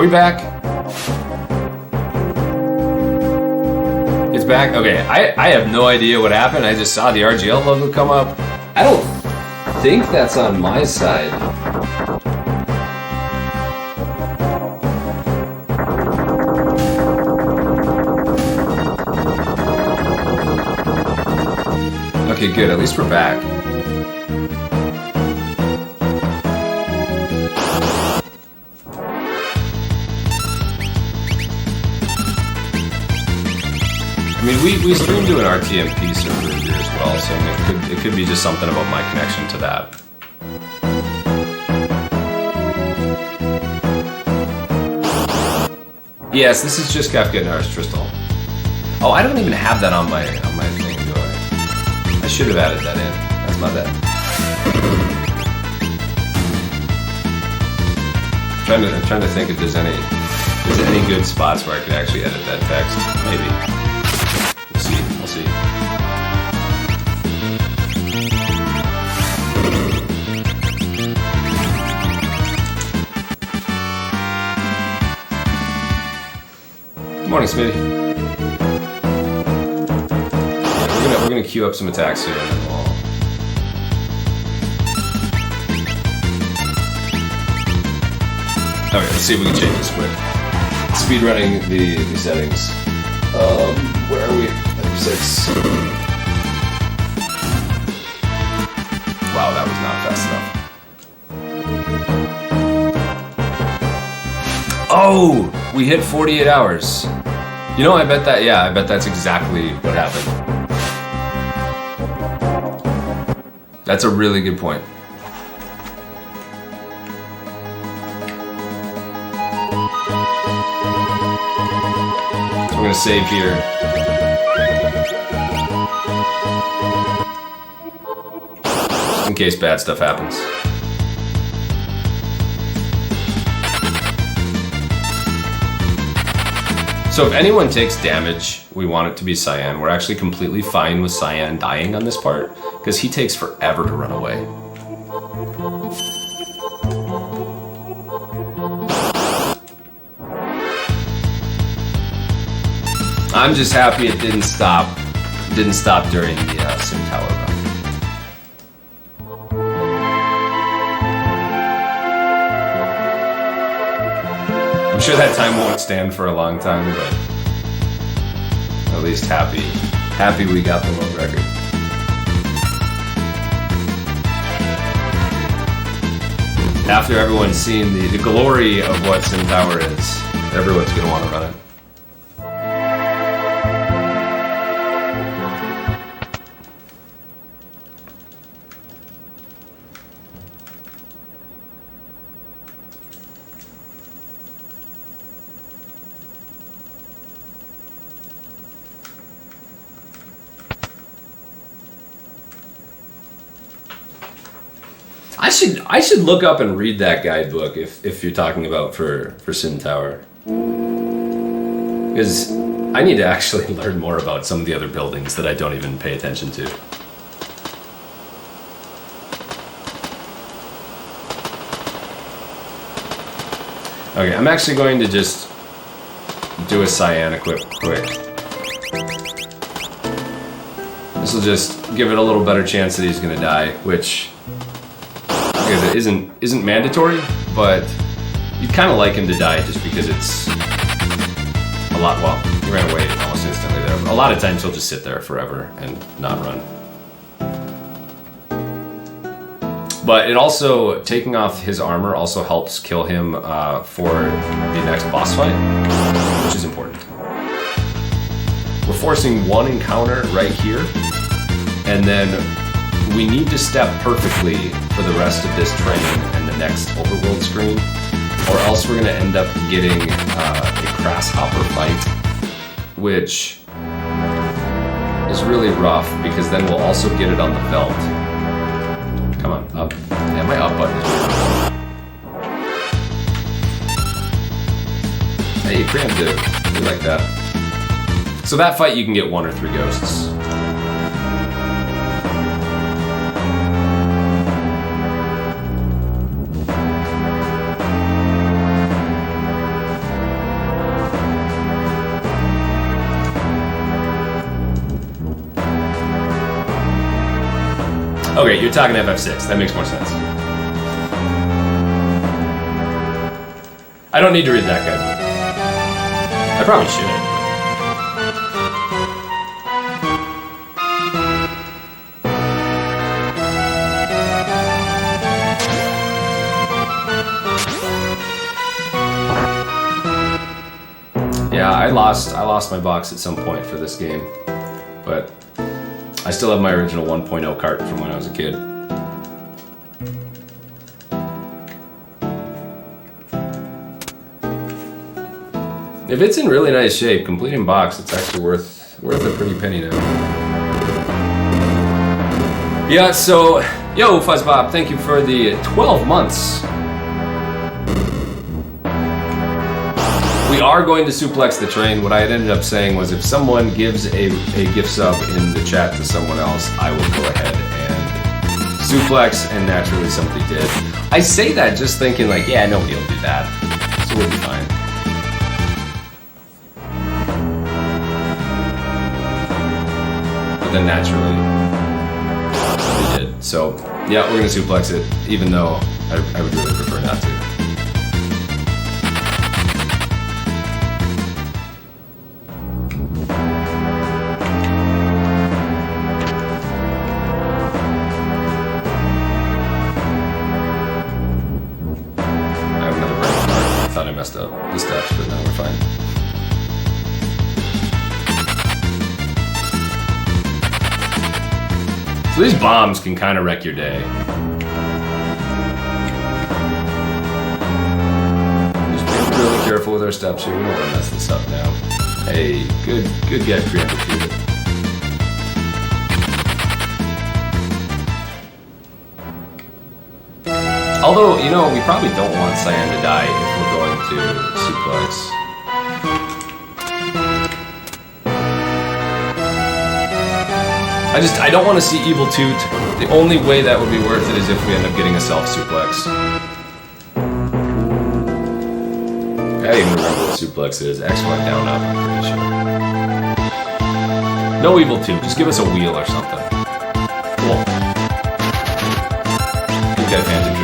we back? It's back? Okay, I have no idea what happened. I just saw the RGL logo come up. I don't think that's on my side. Okay, good. At least we're back. I mean, we stream to an RTMP server here as well, so it could be just something about my connection to that. Yes, this is just Kafka and Ars Tristal. Oh, I don't even have that on my thing, do I? I should have added that in. That's my bad. I'm trying to think if there's any good spots where I could actually edit that text. Maybe. We'll see. Good morning, Smitty. We're gonna queue up some attacks here, and then we'll. Okay, let's see if we can change this quick. Speed running the settings. Where are we? 6. Wow, that was not fast enough. Oh, we hit 48 hours. You know, I bet that's exactly what happened. That's a really good point. So I'm gonna save here. In case bad stuff happens. So if anyone takes damage, we want it to be Cyan. We're actually completely fine with Cyan dying on this part, because he takes forever to run away. I'm just happy it didn't stop during the Sim Tower run. I'm sure that time won't stand for a long time, but at least happy we got the world record. After everyone's seen the glory of what Sim Tower is, everyone's gonna want to run it. I should look up and read that guidebook if you're talking about for Sim Tower. Because I need to actually learn more about some of the other buildings that I don't even pay attention to. Okay, I'm actually going to just do a Cyan equip quick. This will just give it a little better chance that he's gonna die, which it isn't mandatory, but you'd kind of like him to die just because it's a lot. Well, he ran away almost instantly there. A lot of times he'll just sit there forever and not run. But it also, taking off his armor also helps kill him for the next boss fight, which is important. We're forcing one encounter right here, and then we need to step perfectly for the rest of this train and the next overworld screen, or else we're going to end up getting a grasshopper fight, which is really rough because then we'll also get it on the belt. Come on, up. Yeah, my up button is weird. Hey, preemptive. We like that. So that fight you can get 1 or 3 ghosts. Okay, you're talking FF6. That makes more sense. I don't need to read that guidebook. I probably should. Yeah, I lost my box at some point for this game, but I still have my original 1.0 cart from when I was a kid. If it's in really nice shape, complete in box, it's actually worth a pretty penny now. Yeah, so, yo, Fuzzbop, thank you for the 12 months. We are going to suplex the train. What I had ended up saying was if someone gives a gift sub in the chat to someone else, I will go ahead and suplex, and naturally somebody did. I say that just thinking like, yeah, nobody will do that, so we'll be fine. But then naturally, they did. So, yeah, we're gonna suplex it, even though I would really prefer not to. Messed up the steps, but now we're fine. So these bombs can kind of wreck your day. Just be really careful with our steps here. We don't want to mess this up now. Hey, good get, preempted. Although, you know, we probably don't want Cyan to die if we're going to suplex. I don't want to see Evil Toot. The only way that would be worth it is if we end up getting a self-suplex. I don't even remember what suplex is. X1 down up, I'm pretty sure. No Evil Toot, just give us a wheel or something. Cool. We've got a Phantom Train.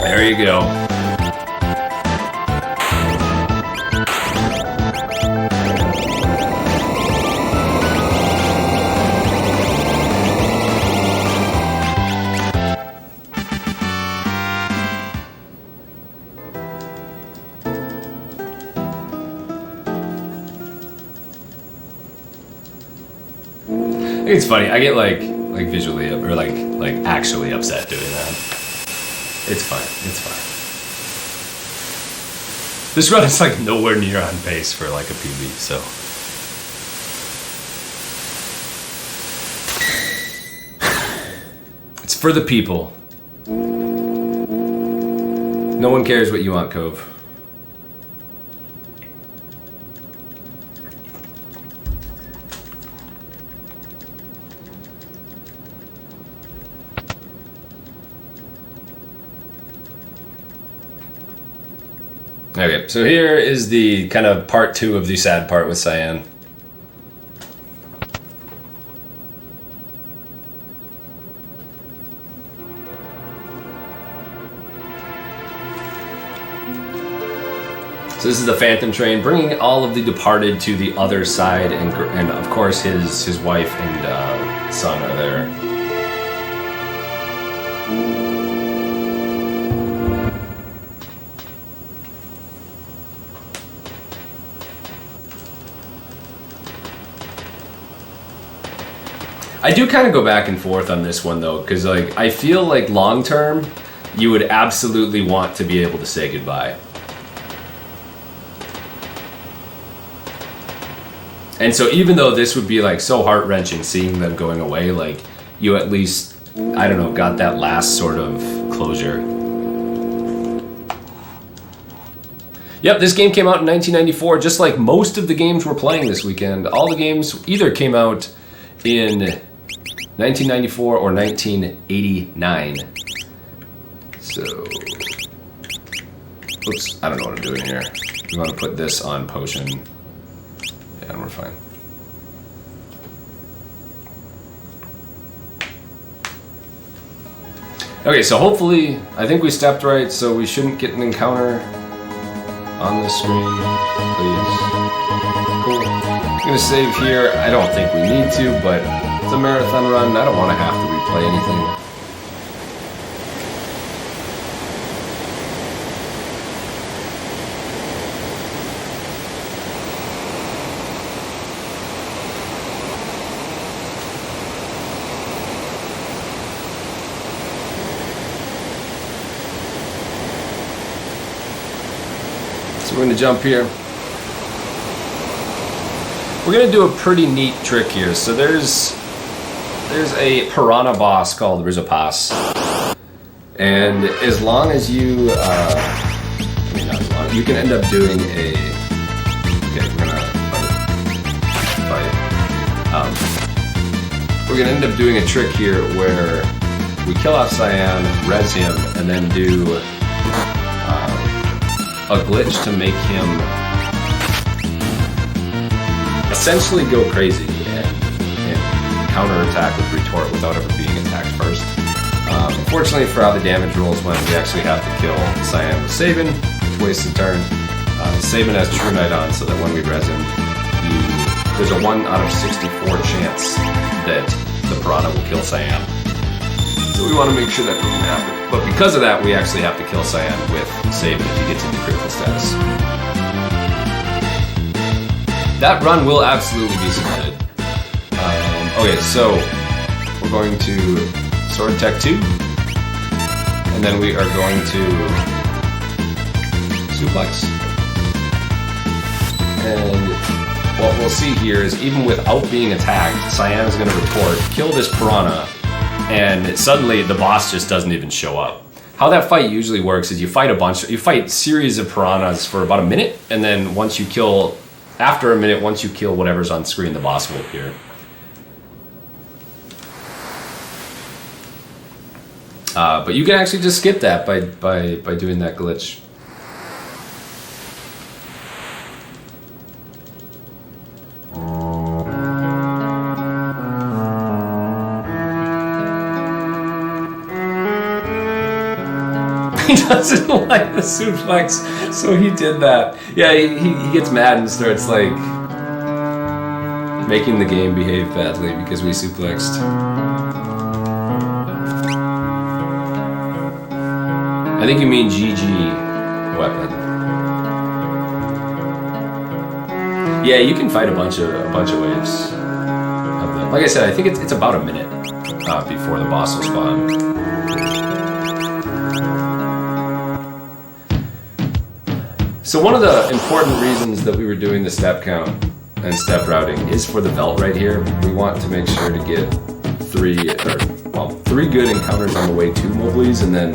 There you go. It's funny. I get like visually or like actually upset doing that. It's fine. It's fine. This run is like nowhere near on pace for like a PB, so. It's for the people. No one cares what you want, Cove. Okay, so here is the kind of part 2 of the sad part with Cyan. So this is the Phantom Train, bringing all of the departed to the other side, and of course his wife and son are there. I do kind of go back and forth on this one though, because like I feel like long term, you would absolutely want to be able to say goodbye. And so even though this would be like so heart-wrenching seeing them going away, like you at least, I don't know, got that last sort of closure. Yep, this game came out in 1994, just like most of the games we're playing this weekend. All the games either came out in 1994 or 1989. So, Oops, I don't know what I'm doing here. We want to put this on potion. Yeah, and we're fine. Okay, so hopefully, I think we stepped right, so we shouldn't get an encounter on the screen, please. Cool. I'm gonna save here. I don't think we need to, but it's a marathon run. I don't want to have to replay anything. So we're going to jump here. We're going to do a pretty neat trick here. So there's a piranha boss called Rizapas. And as long as you, not as long, you can end up doing a, okay, we're going to fight it. We're going to end up doing a trick here where we kill off Cyan, res him, and then do a glitch to make him essentially go crazy and counterattack with retort without ever being attacked first. Unfortunately for how the damage rolls went, we actually have to kill Cyan with Sabin, which wastes a turn. Sabin has True Knight on, so that when we res him, there's a 1 out of 64 chance that the Piranha will kill Cyan. So we want to make sure that doesn't happen. But because of that, we actually have to kill Cyan with Sabin if he gets into critical status. That run will absolutely be submitted. Okay, so we're going to Sword Tech 2, and then we are going to Suplex. And what we'll see here is even without being attacked, Cyan is going to retort, kill this Piranha, and suddenly the boss just doesn't even show up. How that fight usually works is you fight series of piranhas for about a minute, and then after a minute, once you kill whatever's on screen, the boss will appear. But you can actually just skip that by doing that glitch. He doesn't like the suplex, so he did that. Yeah, he gets mad and starts like making the game behave badly because we suplexed. I think you mean GG weapon. Yeah, you can fight a bunch of waves of them. Like I said, I think it's about a minute before the boss will spawn. So one of the important reasons that we were doing the step count and step routing is for the belt right here. We want to make sure to get three good encounters on the way to Mobley's, and then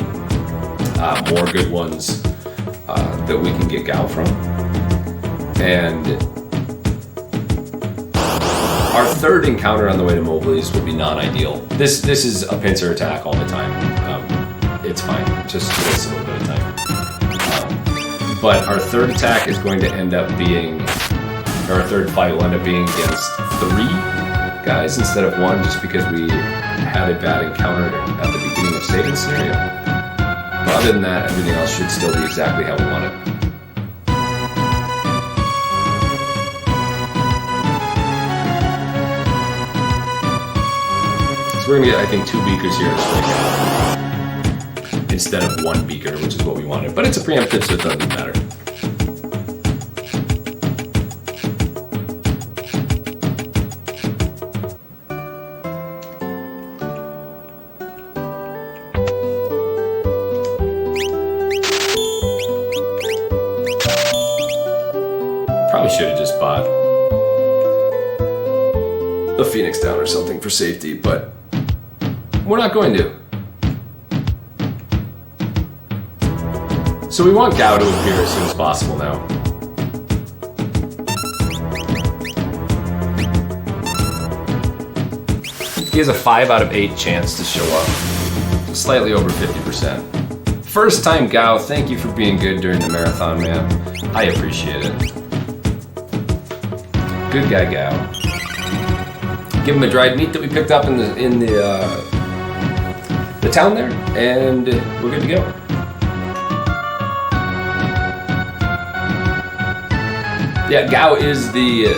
more good ones that we can get Gal from. And our third encounter on the way to Mobley's would be non-ideal. This is a pincer attack all the time. It's fine, just waste a little bit of time. But our third attack is going to end up being, or our third fight will end up being against 3 guys instead of 1, just because we had a bad encounter at the beginning of Satan's scenario. But other than that, everything else should still be exactly how we want it. So we're gonna get, I think, 2 beakers here instead of 1 beaker, which is what we wanted. But it's a preemptive, so it doesn't matter. Probably should have just bought a Phoenix down or something for safety, but we're not going to. So we want Gao to appear as soon as possible now. He has a 5 out of 8 chance to show up. Slightly over 50%. First time Gao, thank you for being good during the marathon, man. I appreciate it. Good guy, Gao. Give him a dried meat that we picked up in the town there, and we're good to go. Yeah, Gao is the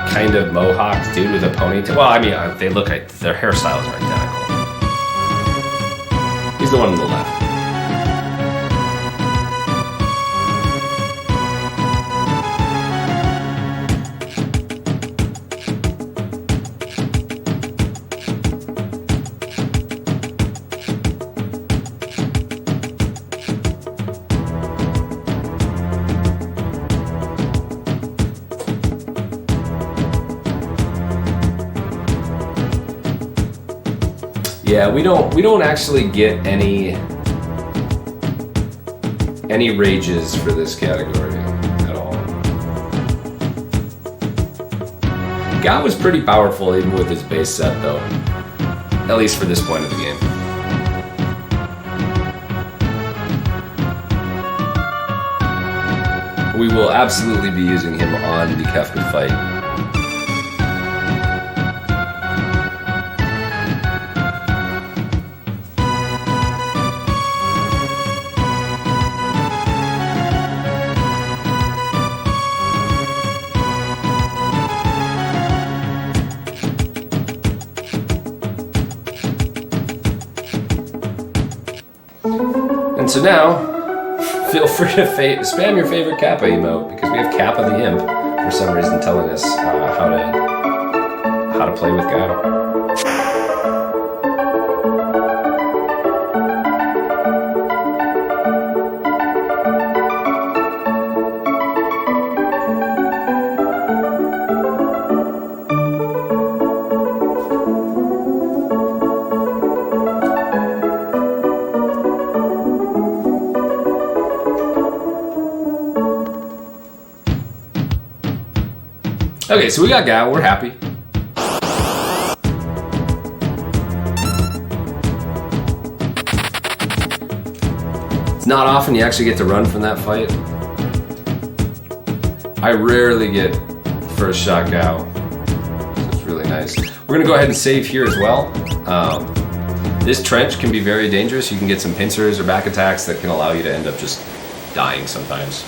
kind of mohawk dude with a ponytail. Well, I mean, they look like their hairstyles are identical. He's the one on the left. Yeah, we don't actually get any rages for this category at all. Gao was pretty powerful even with his base set though, at least for this point of the game. We will absolutely be using him on the Kefka fight. And so now, feel free to spam your favorite Kappa emote, because we have Kappa the Imp for some reason telling us how to play with Gao. Okay, so we got Gao, we're happy. It's not often you actually get to run from that fight. I rarely get first shot Gao, so it's really nice. We're gonna go ahead and save here as well. This trench can be very dangerous. You can get some pincers or back attacks that can allow you to end up just dying sometimes.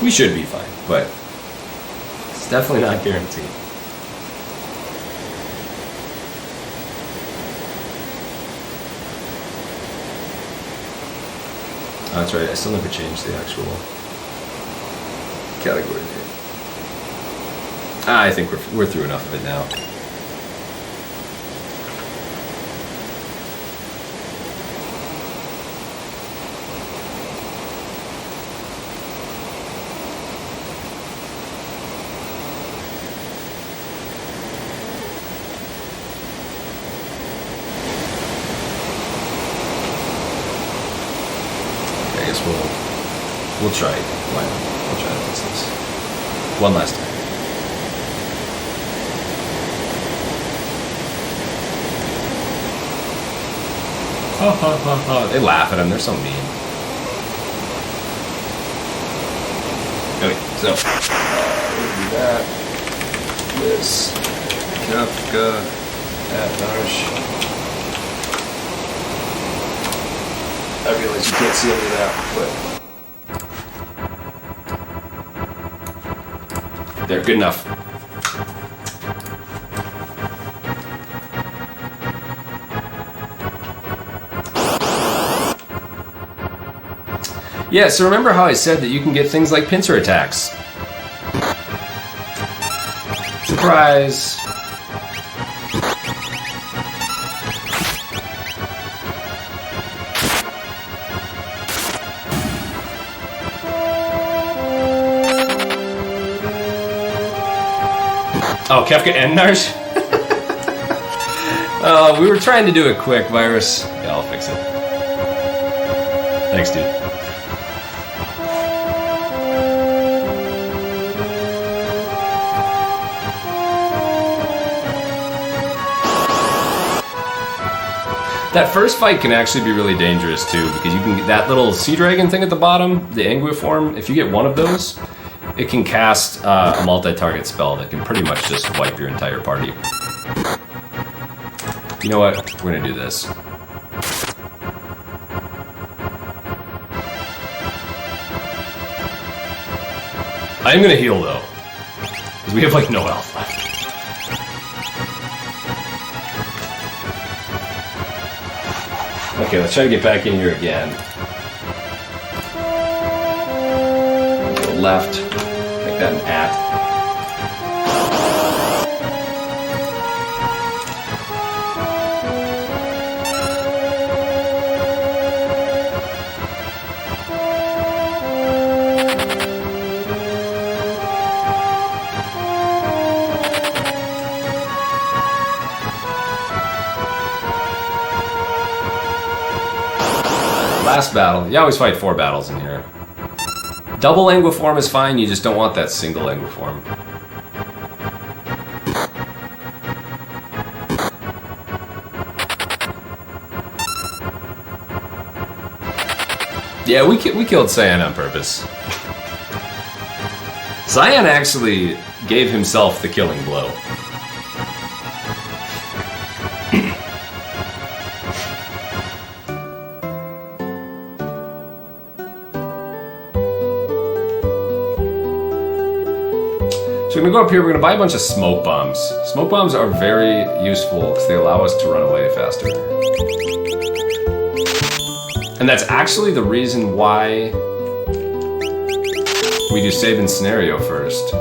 We should be fine, but it's definitely not guaranteed. Oh, that's right, I still never changed the actual category name. I think we're through enough of it now. We'll try it. Why not? We'll try to fix this. One last time. Ha ha ha ha. They laugh at him, they're so mean. Okay, so we'll do that. This Kefka at Darsh. I realize you can't see any of that, but there, good enough. Yeah, so remember how I said that you can get things like pincer attacks? Surprise! Oh, Kefka and Narsh? We were trying to do it quick, Virus. Yeah, I'll fix it. Thanks, dude. That first fight can actually be really dangerous too, because you can get that little sea dragon thing at the bottom, the Anguiform. If you get one of those, it can cast a multi-target spell that can pretty much just wipe your entire party. You know what? We're gonna do this. I am gonna heal though, because we have like no health left. Okay, let's try to get back in here again. Go left, make that an at. Last battle. You always fight 4 battles in here. Double Anguiform is fine, you just don't want that single Anguiform. Yeah, we killed Cyan on purpose. Cyan actually gave himself the killing blow. So we're gonna go up here, we're gonna buy a bunch of smoke bombs. Smoke bombs are very useful because they allow us to run away faster. And that's actually the reason why we do save in scenario first.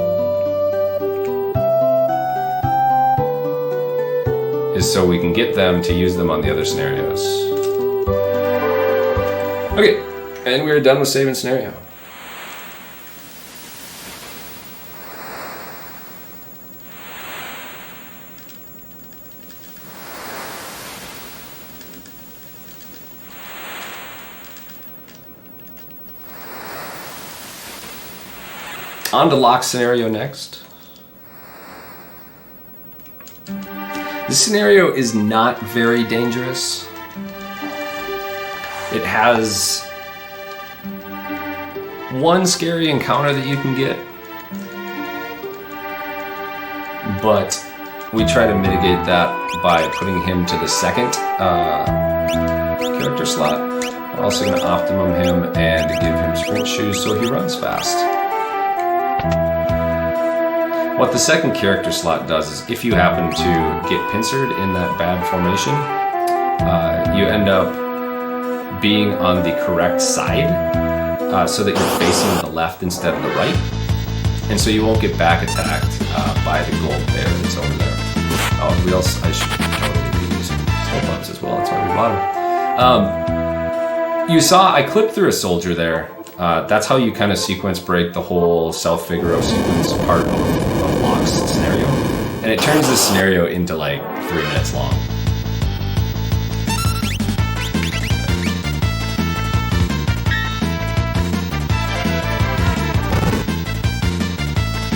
Is so we can get them to use them on the other scenarios. Okay, and we're done with save in scenario. On to lock scenario next. This scenario is not very dangerous. It has one scary encounter that you can get, but we try to mitigate that by putting him to the second character slot. We're also going to optimum him and give him sprint shoes so he runs fast. What the second character slot does is if you happen to get pincered in that bad formation, you end up being on the correct side so that you're facing the left instead of the right. And so you won't get back attacked by the gold bear that's over there. Oh, I should totally be using smoke bombs as well, that's why we bought them. You saw I clipped through a soldier there. That's how you kind of sequence break the whole South Figaro sequence part of Locke's scenario. And it turns this scenario into like 3 minutes long.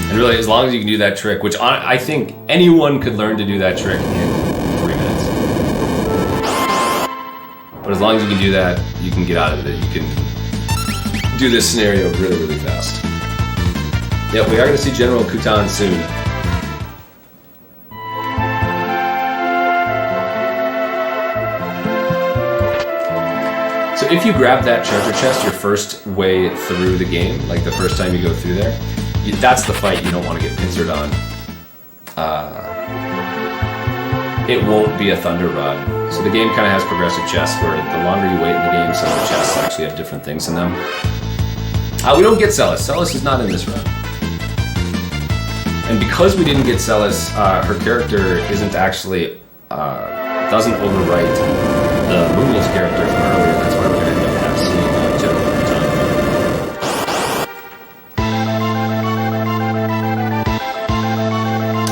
And really, as long as you can do that trick, which I think anyone could learn to do that trick in 3 minutes. But as long as you can do that, you can get out of it. You can do this scenario really, really fast. Yep, we are going to see General Kutan soon. So if you grab that treasure chest your first way through the game, like the first time you go through there, that's the fight you don't want to get pincered on. It won't be a Thunder Rod. So the game kind of has progressive chests where the longer you wait in the game, some of the chests actually have different things in them. We don't get Celis. Celis is not in this run. And because we didn't get Celis, her character isn't actually, doesn't overwrite the Moonless character from earlier. That's why we're going to end up not seeing General Kutan.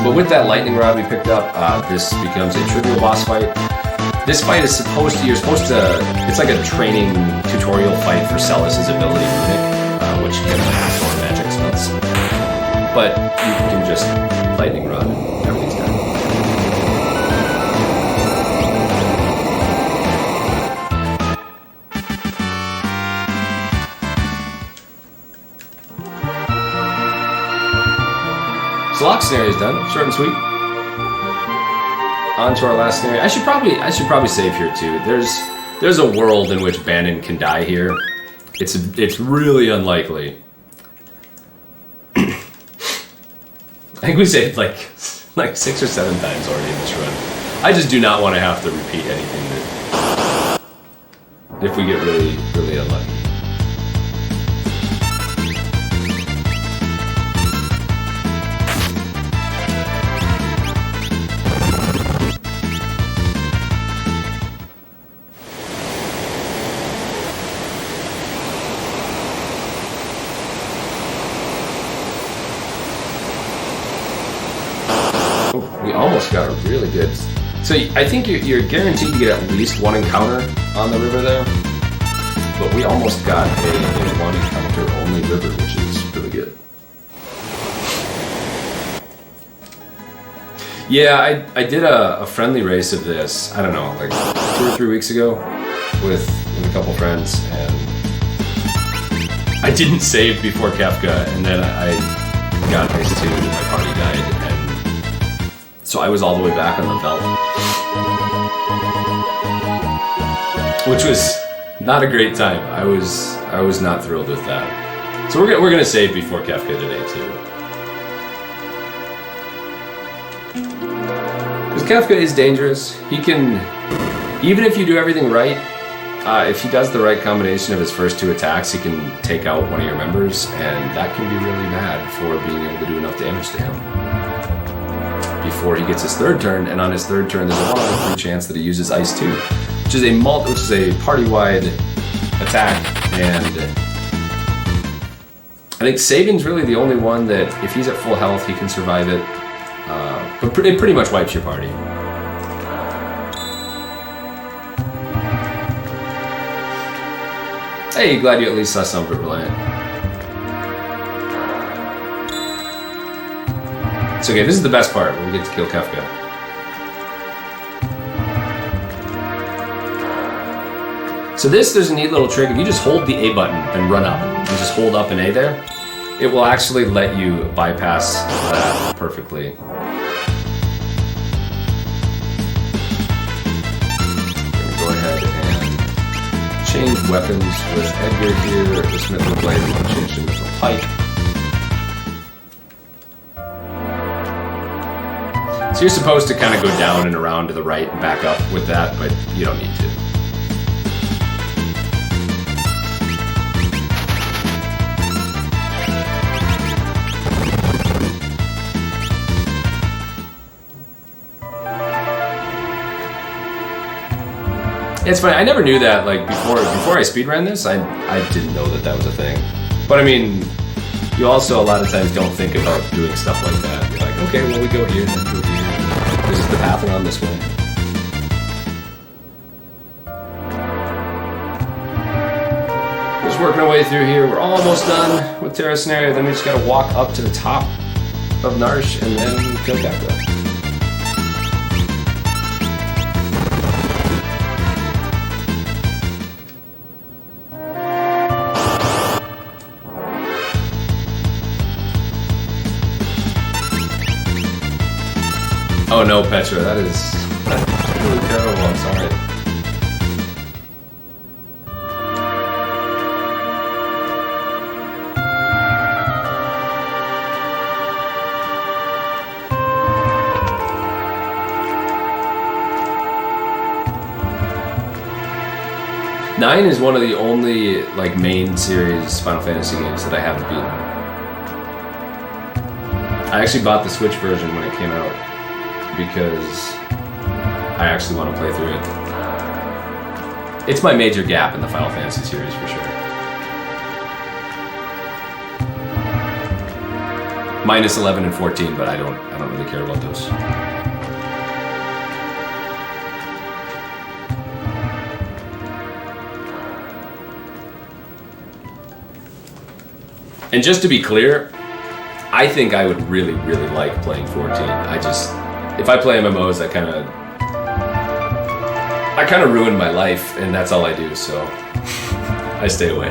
But with that lightning rod we picked up, this becomes a trivial boss fight. This fight is you're supposed to, it's like a training tutorial fight for Celis' ability Runic, which can hack more magic spells. But you can just lightning rod and everything's done. So lock scenario is done. Short and sweet. On to our last scenario. I should probably save here too. There's a world in which Bannon can die here. It's really unlikely. I think we saved like 6 or 7 times already in this run. I just do not want to have to repeat anything that if we get really, really unlucky. We almost got a really good... So I think you're guaranteed to get at least 1 encounter on the river there. But we almost got a 1 encounter only river, which is really good. Yeah, I did a friendly race of this, I don't know, like 2 or 3 weeks ago with a couple friends, and I didn't save before Kefka, and then I got race 2 and my party died, and so I was all the way back on the belt. Which was not a great time. I was not thrilled with that. So we're gonna save before Kefka today too. Because Kefka is dangerous. He can, even if you do everything right, if he does the right combination of his first 2 attacks, he can take out one of your members, and that can be really bad for being able to do enough damage to him before he gets his 3rd turn, and on his 3rd turn there's a 1 in 3 chance that he uses Ice 2, which is a party-wide attack, and I think Saban's really the only one that if he's at full health he can survive it, but it pretty much wipes your party. Hey, glad you at least saw some of it, Reliant. It's okay, this is the best part, when we get to kill Kefka. So there's a neat little trick. If you just hold the A button and run up, and just hold up an A there, it will actually let you bypass that perfectly. I'm gonna go ahead and change weapons with Edgar here. The Smith Blade, we'll change him to a pike. So you're supposed to kind of go down and around to the right and back up with that, but you don't need to. It's funny, I never knew that, like, before I speedran this, I didn't know that was a thing. But I mean, you also a lot of times don't think about doing stuff like that. You're like, okay, well we go here, then go here. This is the path around this way. Just working our way through here. We're almost done with Terra Scenario. Then we just gotta walk up to the top of Narsh and then kill Kefka. Oh no, Petra, that's really terrible, I'm sorry. Nine is one of the only like main series Final Fantasy games that I haven't beaten. I actually bought the Switch version when it came out, because I actually want to play through it. It's my major gap in the Final Fantasy series for sure. Minus 11 and 14, but I don't really care about those. And just to be clear, I think I would really, really like playing 14. If I play MMOs, I kind of ruin my life, and that's all I do, so I stay away.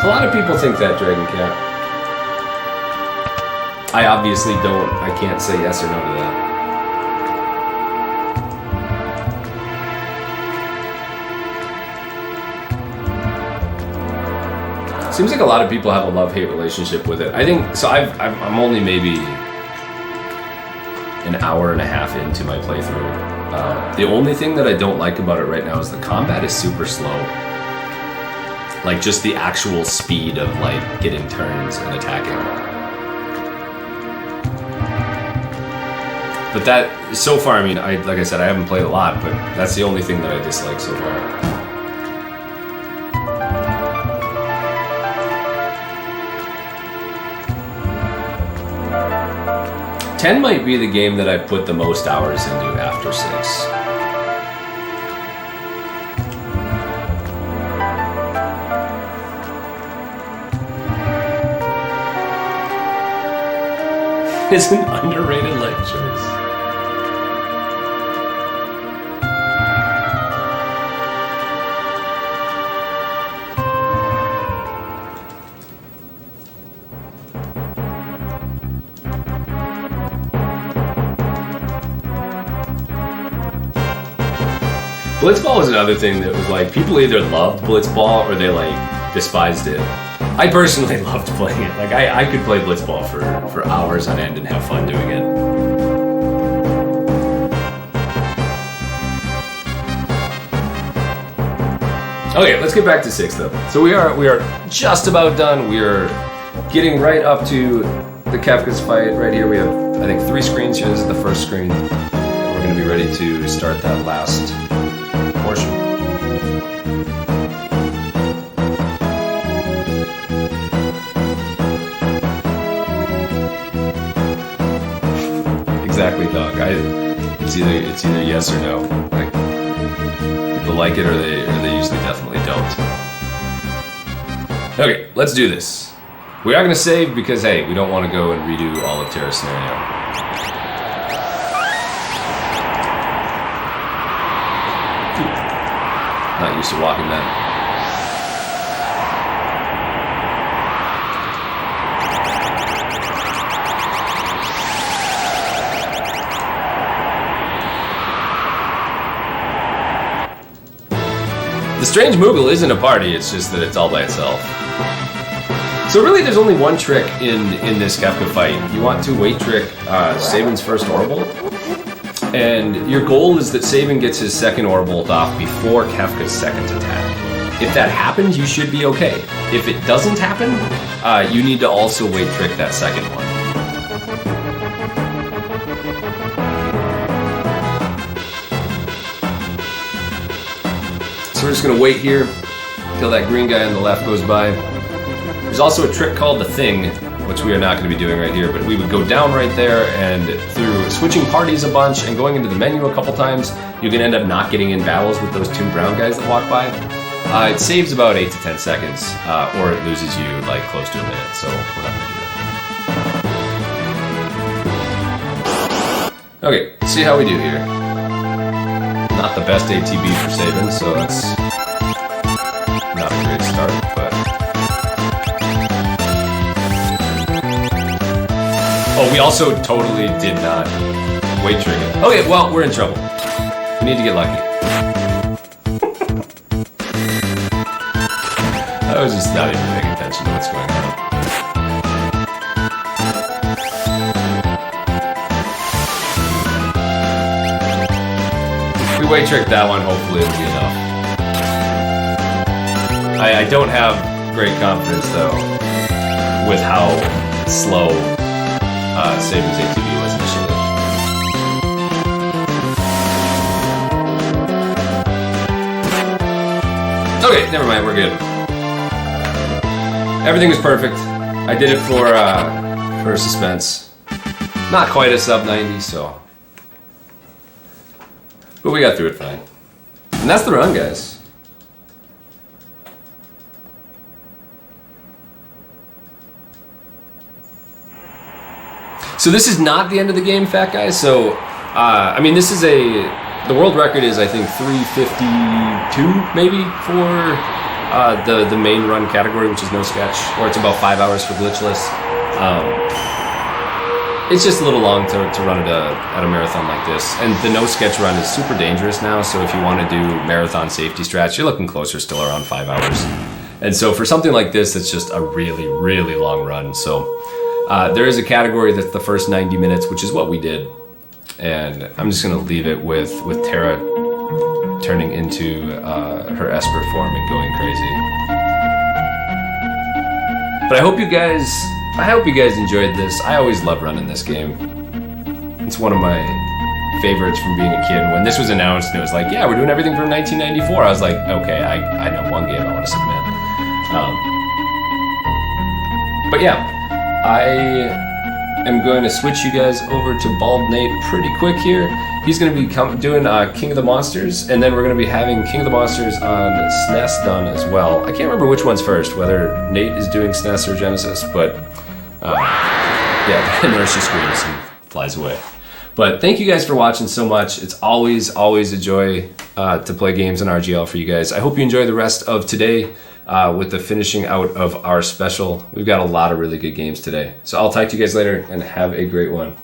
A lot of people think that, Dragon Cat. I obviously don't. I can't say yes or no to that. Seems like a lot of people have a love-hate relationship with it. I think so. I'm only maybe an hour and a half into my playthrough. The only thing that I don't like about it right now is the combat is super slow. Like just the actual speed of like getting turns and attacking. But that so far, I mean, like I said, I haven't played a lot, but that's the only thing that I dislike so far. 10 might be the game that I put the most hours into after 6. It's an underrated life choice. Blitzball was another thing that was like, people either loved Blitzball or they like despised it. I personally loved playing it. Like I could play Blitzball for hours on end and have fun doing it. Okay, let's get back to 6 though. So we are just about done. We are getting right up to the Kefka's fight. Right here we have, I think, 3 screens here. This is the first screen. We're gonna be ready to start that last portion. Exactly, dog. It's either yes or no. Like people like it or they usually definitely don't. Okay, let's do this. We are gonna save because hey, we don't want to go and redo all of Terra Scenario. Not used to walking that. The strange Moogle isn't a party, it's just that it's all by itself. So really there's only one trick in this Kefka fight. You want to wait trick Sabin's first Orbital. And your goal is that Sabin gets his second Orbital off before Kefka's second attack. If that happens, you should be okay. If it doesn't happen, you need to also wait trick that second one. So we're just gonna wait here until that green guy on the left goes by. There's also a trick called the Thing, which we are not gonna be doing right here, but we would go down right there and through switching parties a bunch and going into the menu a couple times, you can end up not getting in battles with those 2 brown guys that walk by. It saves about 8 to 10 seconds, or it loses you like close to a minute, so we're not gonna do that. Okay, let's see how we do here. Not the best ATB for Sabin, so that's not a great start, but... Oh, we also totally did not wait trick it. Okay, well, we're in trouble. We need to get lucky. I was just not even paying attention to what's going on. If we wait trick that one, hopefully it'll be enough. I don't have great confidence, though, with how slow Sabin's ATB was initially. Okay, never mind, we're good. Everything was perfect. I did it for suspense. Not quite a sub 90, so. But we got through it fine. And that's the run, guys. So this is not the end of the game, fat guys. So, I mean, this is the world record is, I think, 352, maybe, for the main run category, which is no sketch, or it's about 5 hours for glitchless. It's just a little long to run at a marathon like this. And the no sketch run is super dangerous now, so if you want to do marathon safety strats, you're looking closer still around 5 hours. And so for something like this, it's just a really, really long run. So there is a category that's the first 90 minutes, which is what we did. And I'm just gonna leave it with Tara turning into her Esper form and going crazy. But I hope you guys enjoyed this. I always love running this game. It's one of my favorites from being a kid. When this was announced and it was like, yeah, we're doing everything from 1994, I was like, okay, I know one game I want to submit. But yeah, I am going to switch you guys over to Bald Nate pretty quick here. He's going to be doing King of the Monsters, and then we're going to be having King of the Monsters on SNES done as well. I can't remember which one's first, whether Nate is doing SNES or Genesis, but yeah, the nurse just screams and flies away. But thank you guys for watching so much. It's always a joy to play games in RGL for you guys. I hope you enjoy the rest of today with the finishing out of our special. We've got a lot of really good games today. So I'll talk to you guys later and have a great one.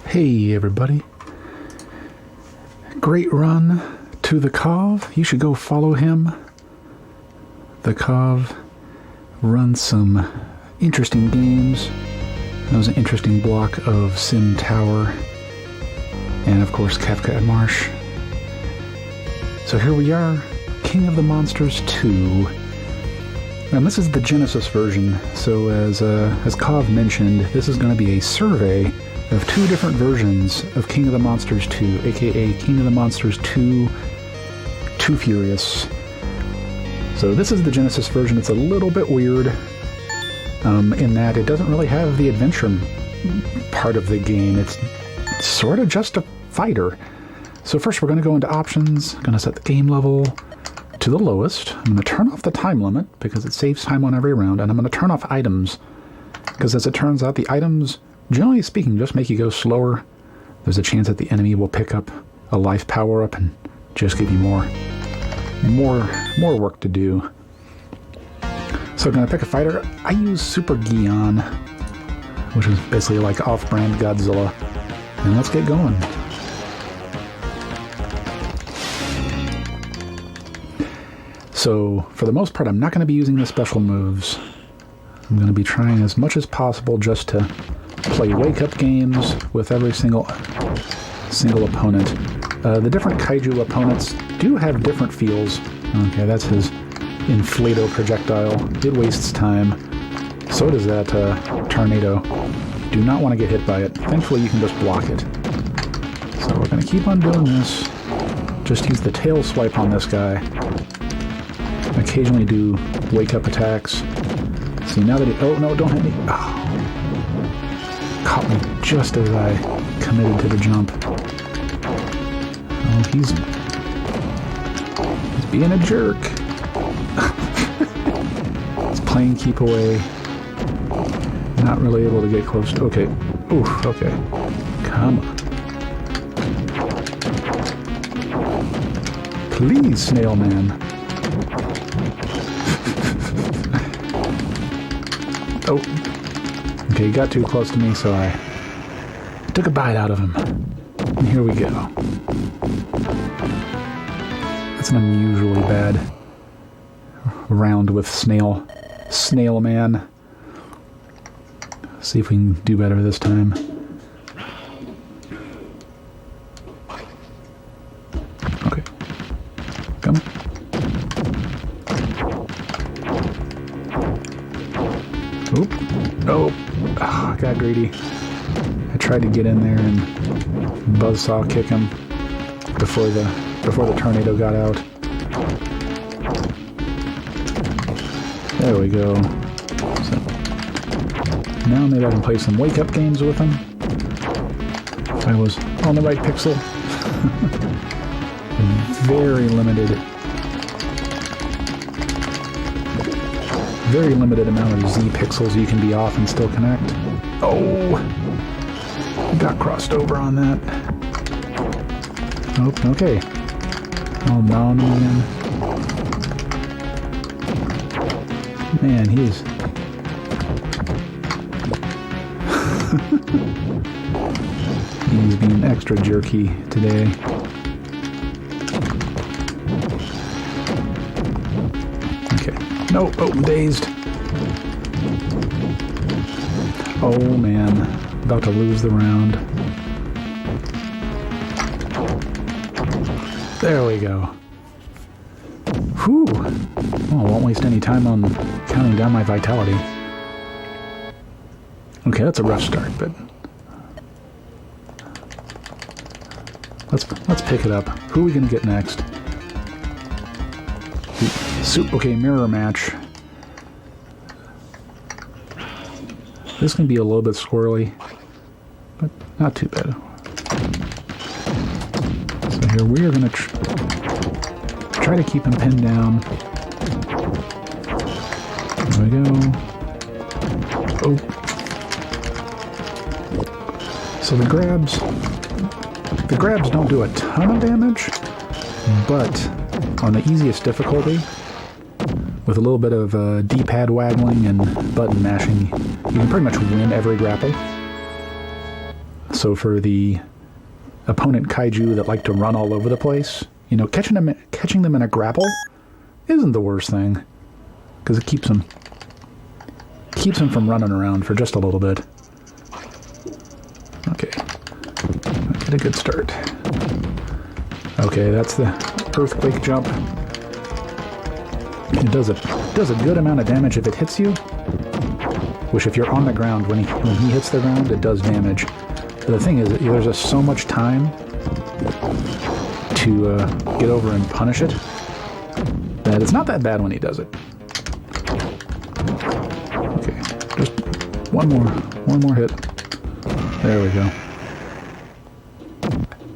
Hey everybody, great run to the Cov. You should go follow him. The Cov runs some interesting games. That was an interesting block of Sim Tower and of course Kafka and Marsh. So here we are, King of the Monsters 2. And this is the Genesis version, so as Cov mentioned, this is going to be a survey of two different versions of King of the Monsters 2, aka King of the Monsters 2 Too Furious. So this is the Genesis version. It's a little bit weird in that it doesn't really have the adventure part of the game. It's sort of just a fighter. So first we're going to go into options. I'm going to set the game level to the lowest. I'm going to turn off the time limit because it saves time on every round, and I'm going to turn off items because as it turns out the items, generally speaking, just make you go slower. There's a chance that the enemy will pick up a life power-up and just give you more work to do. So I'm going to pick a fighter. I use Super Gion, which is basically like off-brand Godzilla. And let's get going. So for the most part, I'm not going to be using the special moves. I'm going to be trying as much as possible just to play wake-up games with every single opponent. The different kaiju opponents do have different feels. Okay, that's his Inflato projectile. It wastes time. So does that tornado. Do not want to get hit by it. Thankfully, you can just block it. So we're going to keep on doing this. Just use the tail swipe on this guy. Occasionally do wake-up attacks. See, now that he... Oh, no, don't hit me. Oh. Caught me just as I committed to the jump. Oh, he's being a jerk. He's playing keep away. Not really able to get close to... Okay. Oof, okay. Come on. Please, Snail Man. Oh. Okay, he got too close to me, so I took a bite out of him. And here we go. That's an unusually bad round with Snail Man. See if we can do better this time. Okay. Come on. Oop. Oh. Oh, I got greedy. I tried to get in there and buzzsaw kick him before the tornado got out. There we go. So, Now maybe I can play some wake-up games with him. If I was on the right pixel. Very limited amount of Z pixels you can be off and still connect. Oh! Got crossed over on that. Oh, okay. I'll down him again. Man, he's... he's being extra jerky today. Okay. No, oh, I'm dazed. Oh, man. About to lose the round. There we go. Whew. Well, I won't waste any time on counting down my vitality. Okay, that's a rough start, but let's pick it up. Who are we gonna get next? Okay, mirror match. This can be a little bit squirrely, but not too bad. So here we are gonna try to keep him pinned down. There we go. Oh. So the grabs don't do a ton of damage, but on the easiest difficulty, with a little bit of D-pad waggling and button mashing, you can pretty much win every grapple. So for the opponent kaiju that like to run all over the place, you know, catching them in a grapple isn't the worst thing, because it keeps them from running around for just a little bit. Okay, get a good start. Okay, that's the earthquake jump. It does a good amount of damage if it hits you. Which, if you're on the ground, when he hits the ground, it does damage. But the thing is, there's just so much time to get over and punish it that it's not that bad when he does it. Okay, just one more hit. There we go.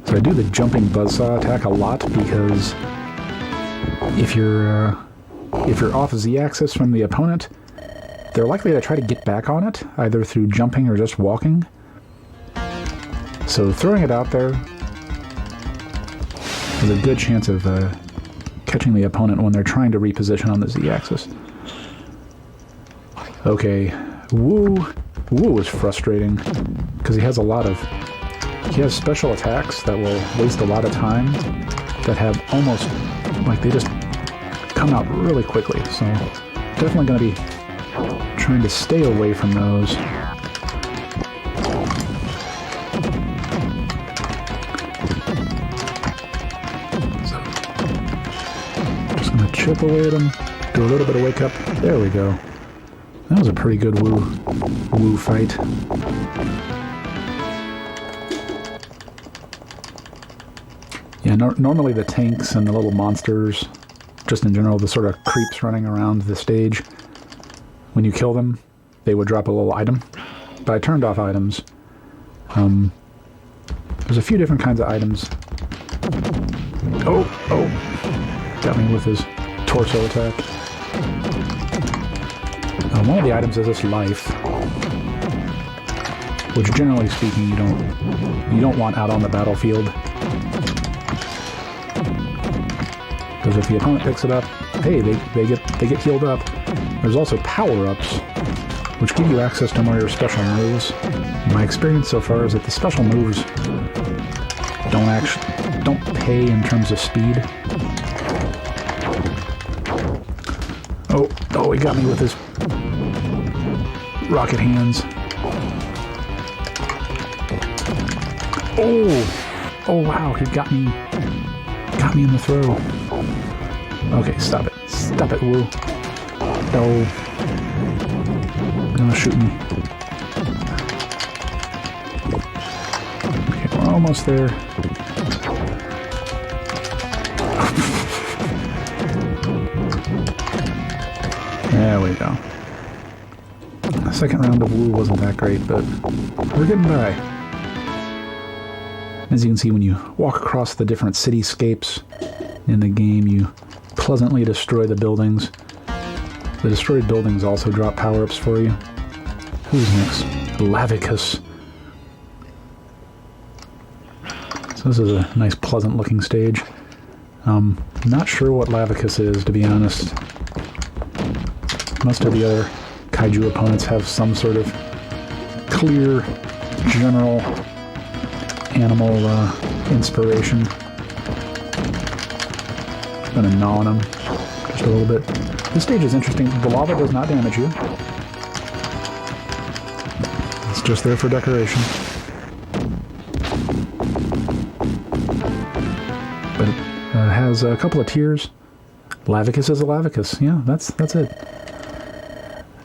So I do the jumping buzzsaw attack a lot because if you're off Z-axis from the opponent, they're likely to try to get back on it, either through jumping or just walking. So throwing it out there has a good chance of catching the opponent when they're trying to reposition on the Z-axis. Okay, Woo is frustrating because he has special attacks that will waste a lot of time that have almost, like, they just come out really quickly. So definitely going to be trying to stay away from those. So just going to chip away at him, do a little bit of wake up. There we go. That was a pretty good woo fight. Yeah, normally the tanks and the little monsters, just in general, the sort of creeps running around the stage, when you kill them, they would drop a little item. But I turned off items. There's a few different kinds of items. Oh! Got me with his torso attack. One of the items is this life, which generally speaking you don't want out on the battlefield. Because if the opponent picks it up, hey, they get healed up. There's also power-ups, which give you access to more of your special moves. My experience so far is that the special moves don't pay in terms of speed. Oh, he got me with his rocket hands. Oh wow, he got me in the throw. Okay, stop it, Woo. No, gonna shoot me. Okay, we're almost there. There we go. Second round of Woo wasn't that great, but we're getting by. As you can see, when you walk across the different cityscapes in the game, you pleasantly destroy the buildings. The destroyed buildings also drop power-ups for you. Who's next? Lavicus. So this is a nice, pleasant-looking stage. Not sure what Lavicus is, to be honest. Most of the other kaiju opponents have some sort of clear, general animal inspiration. Gonna gnaw on them just a little bit. This stage is interesting. The lava does not damage you. It's just there for decoration. But it has a couple of tiers. Lavicus is a Lavicus. Yeah, that's it.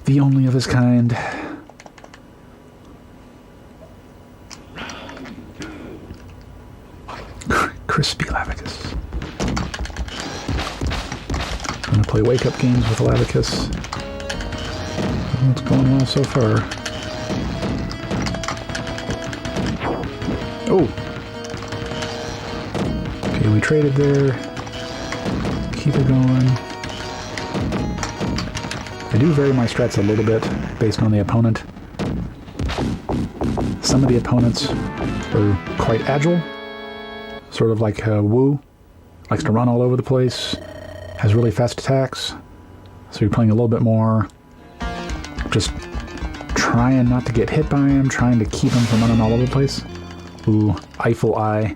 The only of his kind. Crispy Lavicus. I'm gonna play wake-up games with Lavicus. What's going well so far? Oh! Okay, we traded there. Keep it going. I do vary my strats a little bit based on the opponent. Some of the opponents are quite agile, sort of like Wu, likes to run all over the place, has really fast attacks, so you're playing a little bit more just trying not to get hit by him, trying to keep him from running all over the place. Ooh, Eiffel Eye.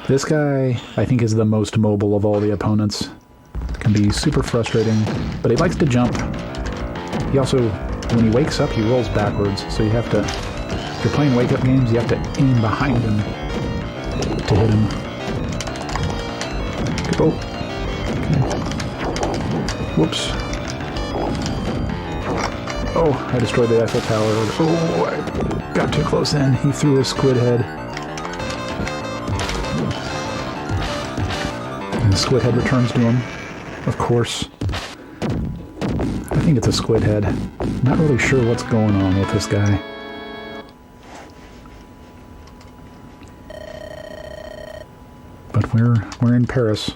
This guy, I think, is the most mobile of all the opponents. Can be super frustrating, but he likes to jump. He also, when he wakes up, he rolls backwards, so you have to, if you're playing wake-up games, you have to aim behind him to hit him. Oh. Okay. Whoops. Oh, I destroyed the Eiffel Tower. Oh, I got too close in. He threw a squid head. And the squid head returns to him. Of course. I think it's a squid head. Not really sure what's going on with this guy. But we're in Paris.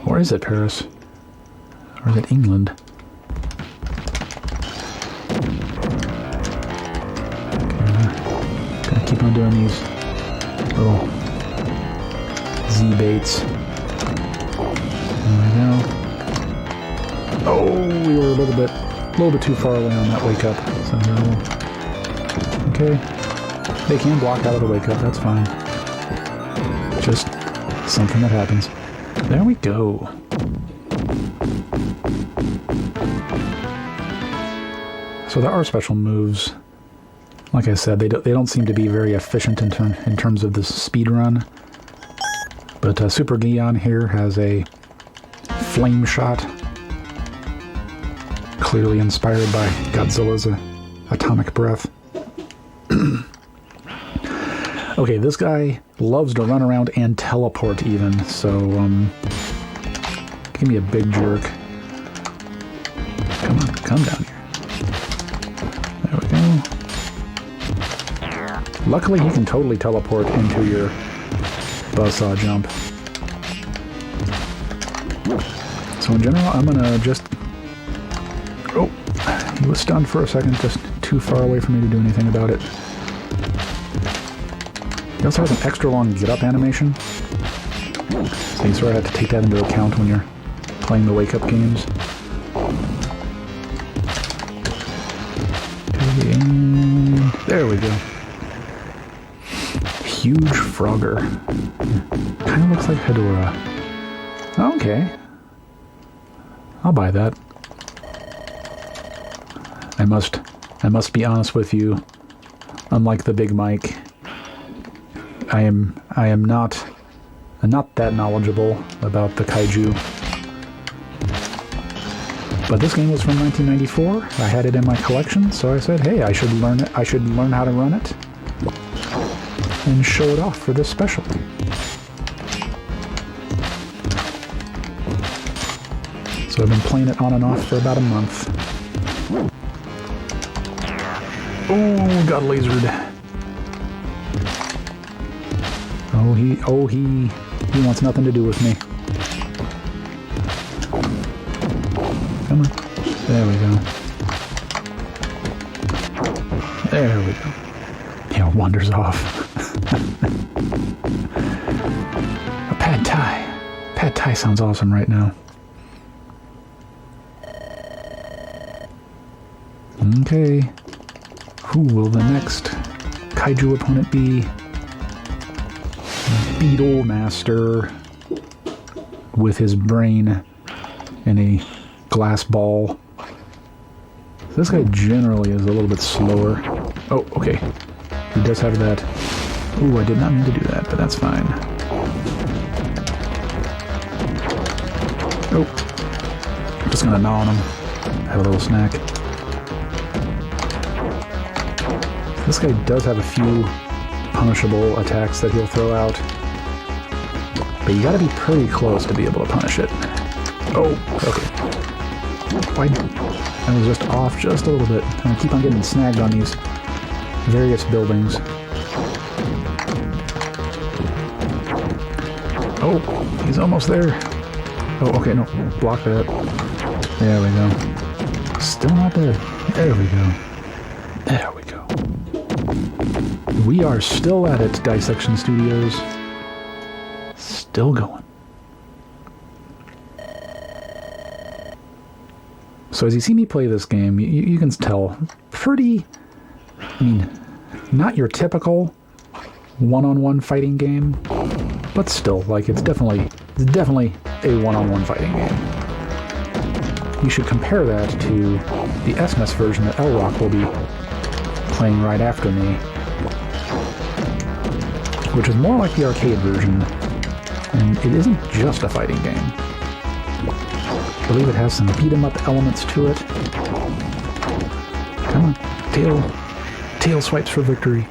Or is it Paris? Or is it England? Okay, gonna keep on doing these little Z-baits. There we go. Oh, we were a little bit too far away on that wake up. So, okay. They can block out of the wake up, that's fine. Just something that happens. There we go. So there are special moves. Like I said, they don't seem to be very efficient in terms of the speed run. But Super Gion here has a flame shot, clearly inspired by Godzilla's atomic breath. Okay, this guy loves to run around and teleport even, so give me a big jerk. Come on, come down here. There we go. Luckily, he can totally teleport into your buzzsaw jump. So in general, I'm gonna just... Oh, he was stunned for a second, just too far away for me to do anything about it. He also has an extra long get-up animation, so you sort of have to take that into account when you're playing the wake-up games. And there we go. Huge Frogger. Kind of looks like Hedorah. Okay. I'll buy that. I must be honest with you. Unlike the Big Mike, I am not that knowledgeable about the kaiju. But this game was from 1994. I had it in my collection, so I said, hey, I should learn it. I should learn how to run it and show it off for this special. So I've been playing it on and off for about a month. Oh, got lasered. He wants nothing to do with me. Come on. There we go. There we go. Yeah, wanders off. A pad thai. Pad thai sounds awesome right now. Okay. Who will the next kaiju opponent be? Beetle Master with his brain in a glass ball. This guy generally is a little bit slower. Oh, okay. He does have that. Ooh, I did not mean to do that, but that's fine. Oh. I'm just gonna gnaw on him. Have a little snack. This guy does have a few punishable attacks that he'll throw out. But you gotta be pretty close to be able to punish it. Oh, okay. Why? I was just off just a little bit. I keep on getting snagged on these various buildings. Oh, he's almost there. Oh, okay, no. Block that. There we go. Still not there. There we go. There we go. We are still at it, Dissection Studios. Still going. So as you see me play this game, you can tell pretty, I mean, not your typical one-on-one fighting game, but still, like, it's definitely a one-on-one fighting game. You should compare that to the SNES version that L-Rock will be playing right after me, which is more like the arcade version, and it isn't just a fighting game. I believe it has some beat-em-up elements to it. Come on, tail swipes for victory.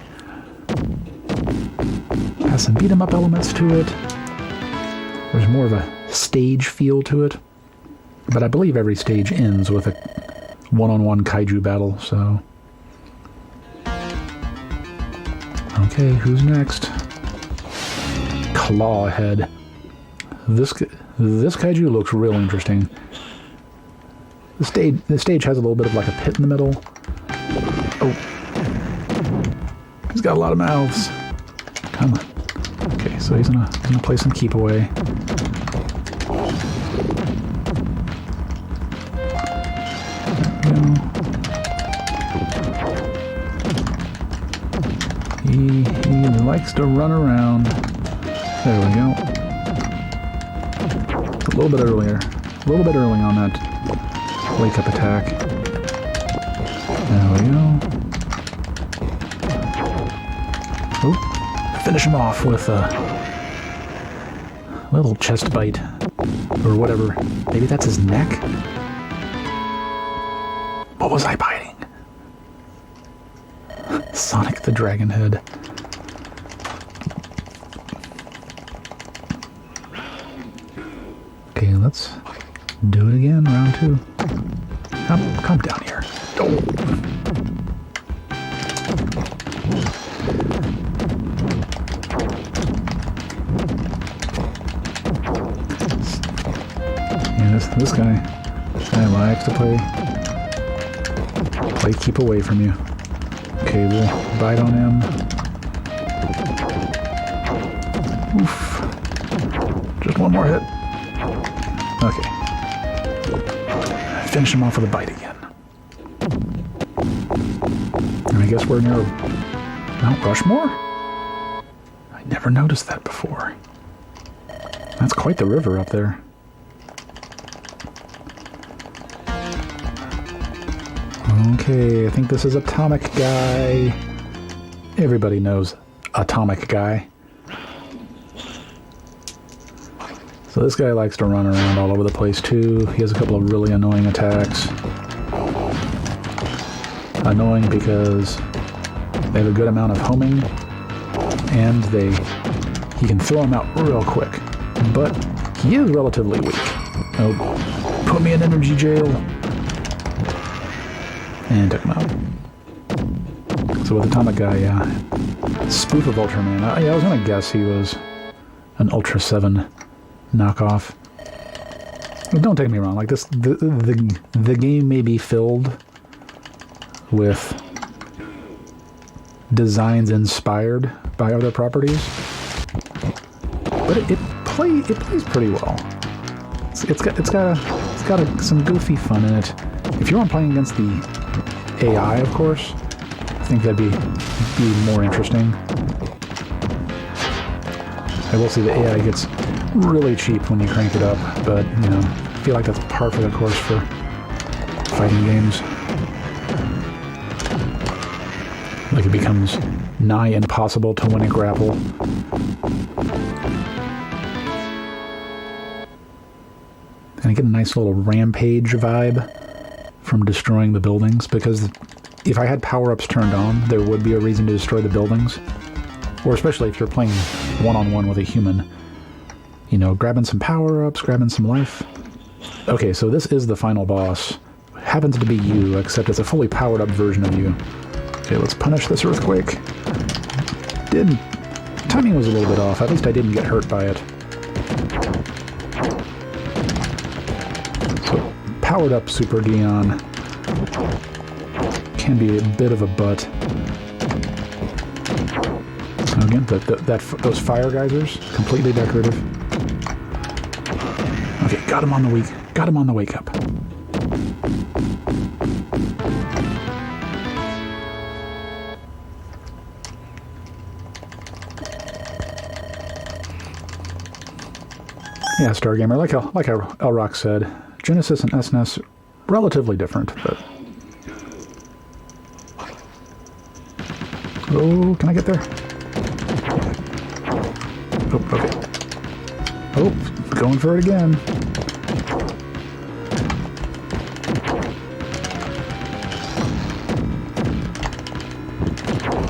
Has some beat-em-up elements to it. There's more of a stage feel to it, but I believe every stage ends with a one-on-one kaiju battle, so... Okay, who's next? Clawhead. This kaiju looks real interesting. The stage has a little bit of like a pit in the middle. Oh. He's got a lot of mouths. Come on. Okay, so he's gonna play some keep away. He likes to run around. There we go. A little bit earlier. A little bit early on that wake-up attack. There we go. Oh, finish him off with a little chest bite. Or whatever. Maybe that's his neck? What was I biting? Sonic the Dragon Head. Okay, let's do it again, round 2. Come down here. Oh. Yeah, this guy likes to play keep away from you. Okay, we'll bite on him. Oof. Just one more hit. Okay. Finish him off with a bite again. And I guess we're near Mount Rushmore? I never noticed that before. That's quite the river up there. Okay, I think this is Atomic Guy. Everybody knows Atomic Guy. So this guy likes to run around all over the place too. He has a couple of really annoying attacks. Annoying because they have a good amount of homing, and he can throw them out real quick. But he is relatively weak. Oh, Put me in energy jail. And took him out. So with Atomic Guy, yeah. Spoof of Ultraman. I was gonna guess he was an Ultra 7 knockoff. But don't take me wrong, like this, the game may be filled with designs inspired by other properties, but it plays pretty well. It's got some goofy fun in it. If you weren't playing against the AI, of course, I think that'd be more interesting. I will say the AI gets really cheap when you crank it up, but you know, I feel like that's par for the course for fighting games. Like it becomes nigh impossible to win a grapple. And I get a nice little rampage vibe from destroying the buildings, because if I had power-ups turned on, there would be a reason to destroy the buildings. Or especially if you're playing one-on-one with a human. You know, grabbing some power-ups, grabbing some life. Okay, so this is the final boss. Happens to be you, except it's a fully powered-up version of you. Okay, let's punish this earthquake. Timing was a little bit off. At least I didn't get hurt by it. So, powered-up Super Dion can be a bit of a butt. Again, those fire geysers, completely decorative. Okay, got him on the wake up. Yeah, Stargamer, like how Elrock said, Genesis and SNES relatively different, but oh, can I get there? Oh, okay. Oh, going for it again.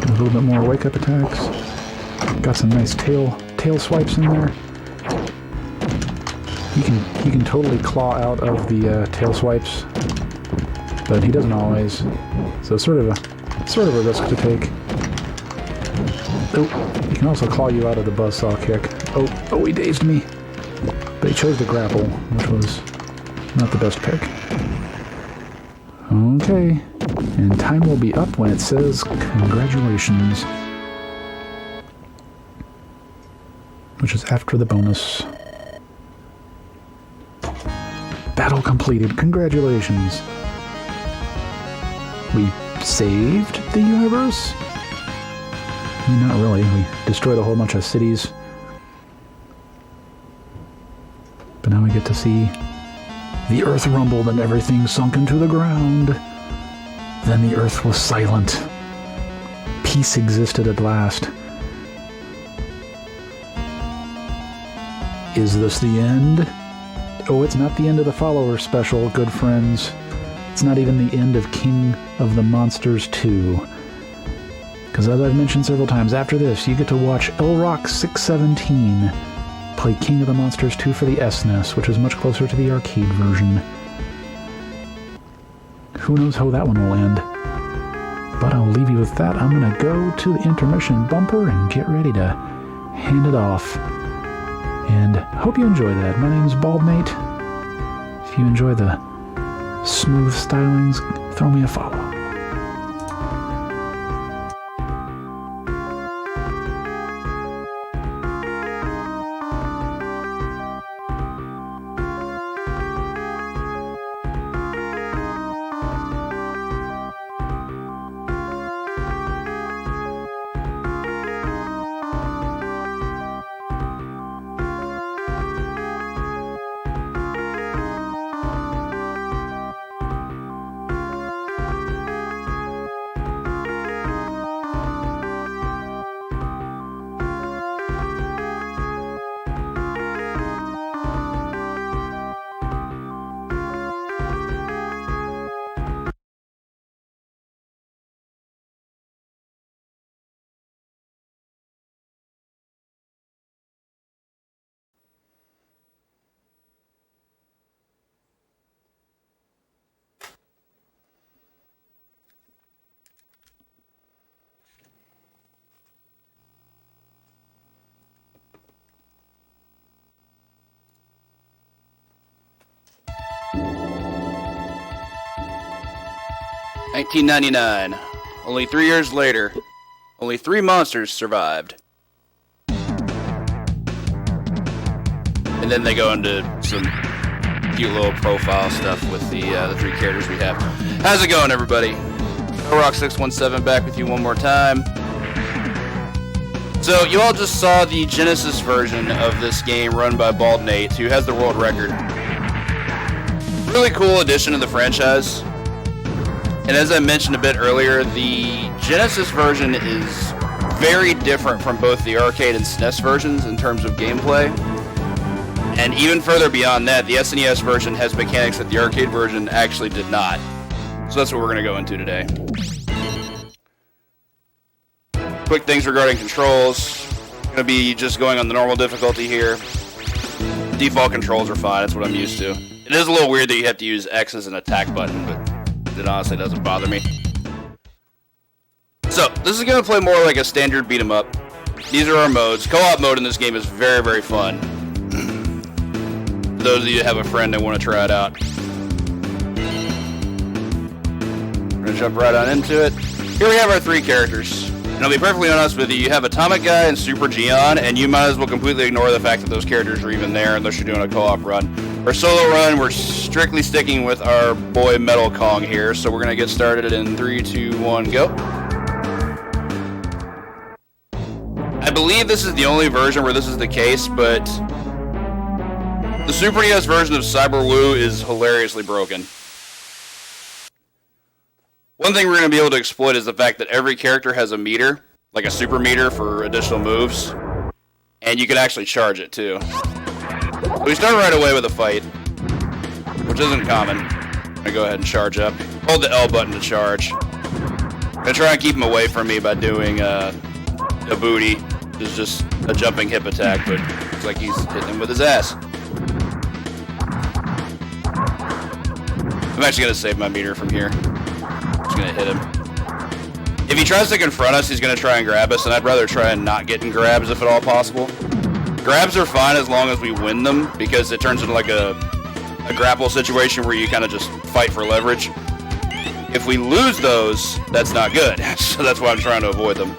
A little bit more wake-up attacks. Got some nice tail swipes in there. He can totally claw out of the tail swipes, but he doesn't always. So sort of a risk to take. Oh, he can also claw you out of the buzzsaw kick. Oh, he dazed me. But he chose to grapple, which was not the best pick. Okay, and time will be up when it says congratulations, which is after the bonus. Battle completed. Congratulations. We saved the universe? I mean, not really. We destroyed a whole bunch of cities. But now we get to see the earth rumbled and everything sunk into the ground. Then the earth was silent. Peace existed at last. Is this the end? Oh, it's not the end of the follower special, good friends. It's not even the end of King of the Monsters 2. Because as I've mentioned several times, after this, you get to watch Elrock617 play King of the Monsters 2 for the SNES, which is much closer to the arcade version. Who knows how that one will end. But I'll leave you with that. I'm going to go to the intermission bumper and get ready to hand it off. And hope you enjoy that. My name's Baldmate. If you enjoy the smooth stylings, throw me a follow. 1999. Only 3 years later, only 3 monsters survived. And then they go into some cute little profile stuff with the 3 characters we have. How's it going, everybody? Rock617 back with you one more time. So, you all just saw the Genesis version of this game run by Bald Nate, who has the world record. Really cool addition to the franchise. And as I mentioned a bit earlier, the Genesis version is very different from both the arcade and SNES versions in terms of gameplay. And even further beyond that, the SNES version has mechanics that the arcade version actually did not. So that's what we're going to go into today. Quick things regarding controls. Going to be just going on the normal difficulty here. Default controls are fine, that's what I'm used to. It is a little weird that you have to use X as an attack button, but it honestly doesn't bother me. So, this is going to play more like a standard beat 'em up. These are our modes. Co-op mode in this game is very, very fun. For those of you that have a friend that want to try it out. We're going to jump right on into it. Here we have our 3 characters. And I'll be perfectly honest with you, you have Atomic Guy and Super Geon, and you might as well completely ignore the fact that those characters are even there unless you're doing a co-op run. For solo run, we're strictly sticking with our boy Metal Kong here, so we're going to get started in 3, 2, 1, go. I believe this is the only version where this is the case, but the Super NES version of Cyber Woo is hilariously broken. One thing we're going to be able to exploit is the fact that every character has a meter, like a super meter for additional moves, and you can actually charge it too. So we start right away with a fight, which isn't common. I'm going to go ahead and charge up. Hold the L button to charge. I'm going to try and keep him away from me by doing a booty, which is just a jumping hip attack, but looks like he's hitting him with his ass. I'm actually going to save my meter from here. Just gonna hit him. If he tries to confront us, he's gonna try and grab us, and I'd rather try and not get in grabs if at all possible. Grabs are fine as long as we win them, because it turns into like a grapple situation where you kind of just fight for leverage. If we lose those, that's not good. So that's why I'm trying to avoid them.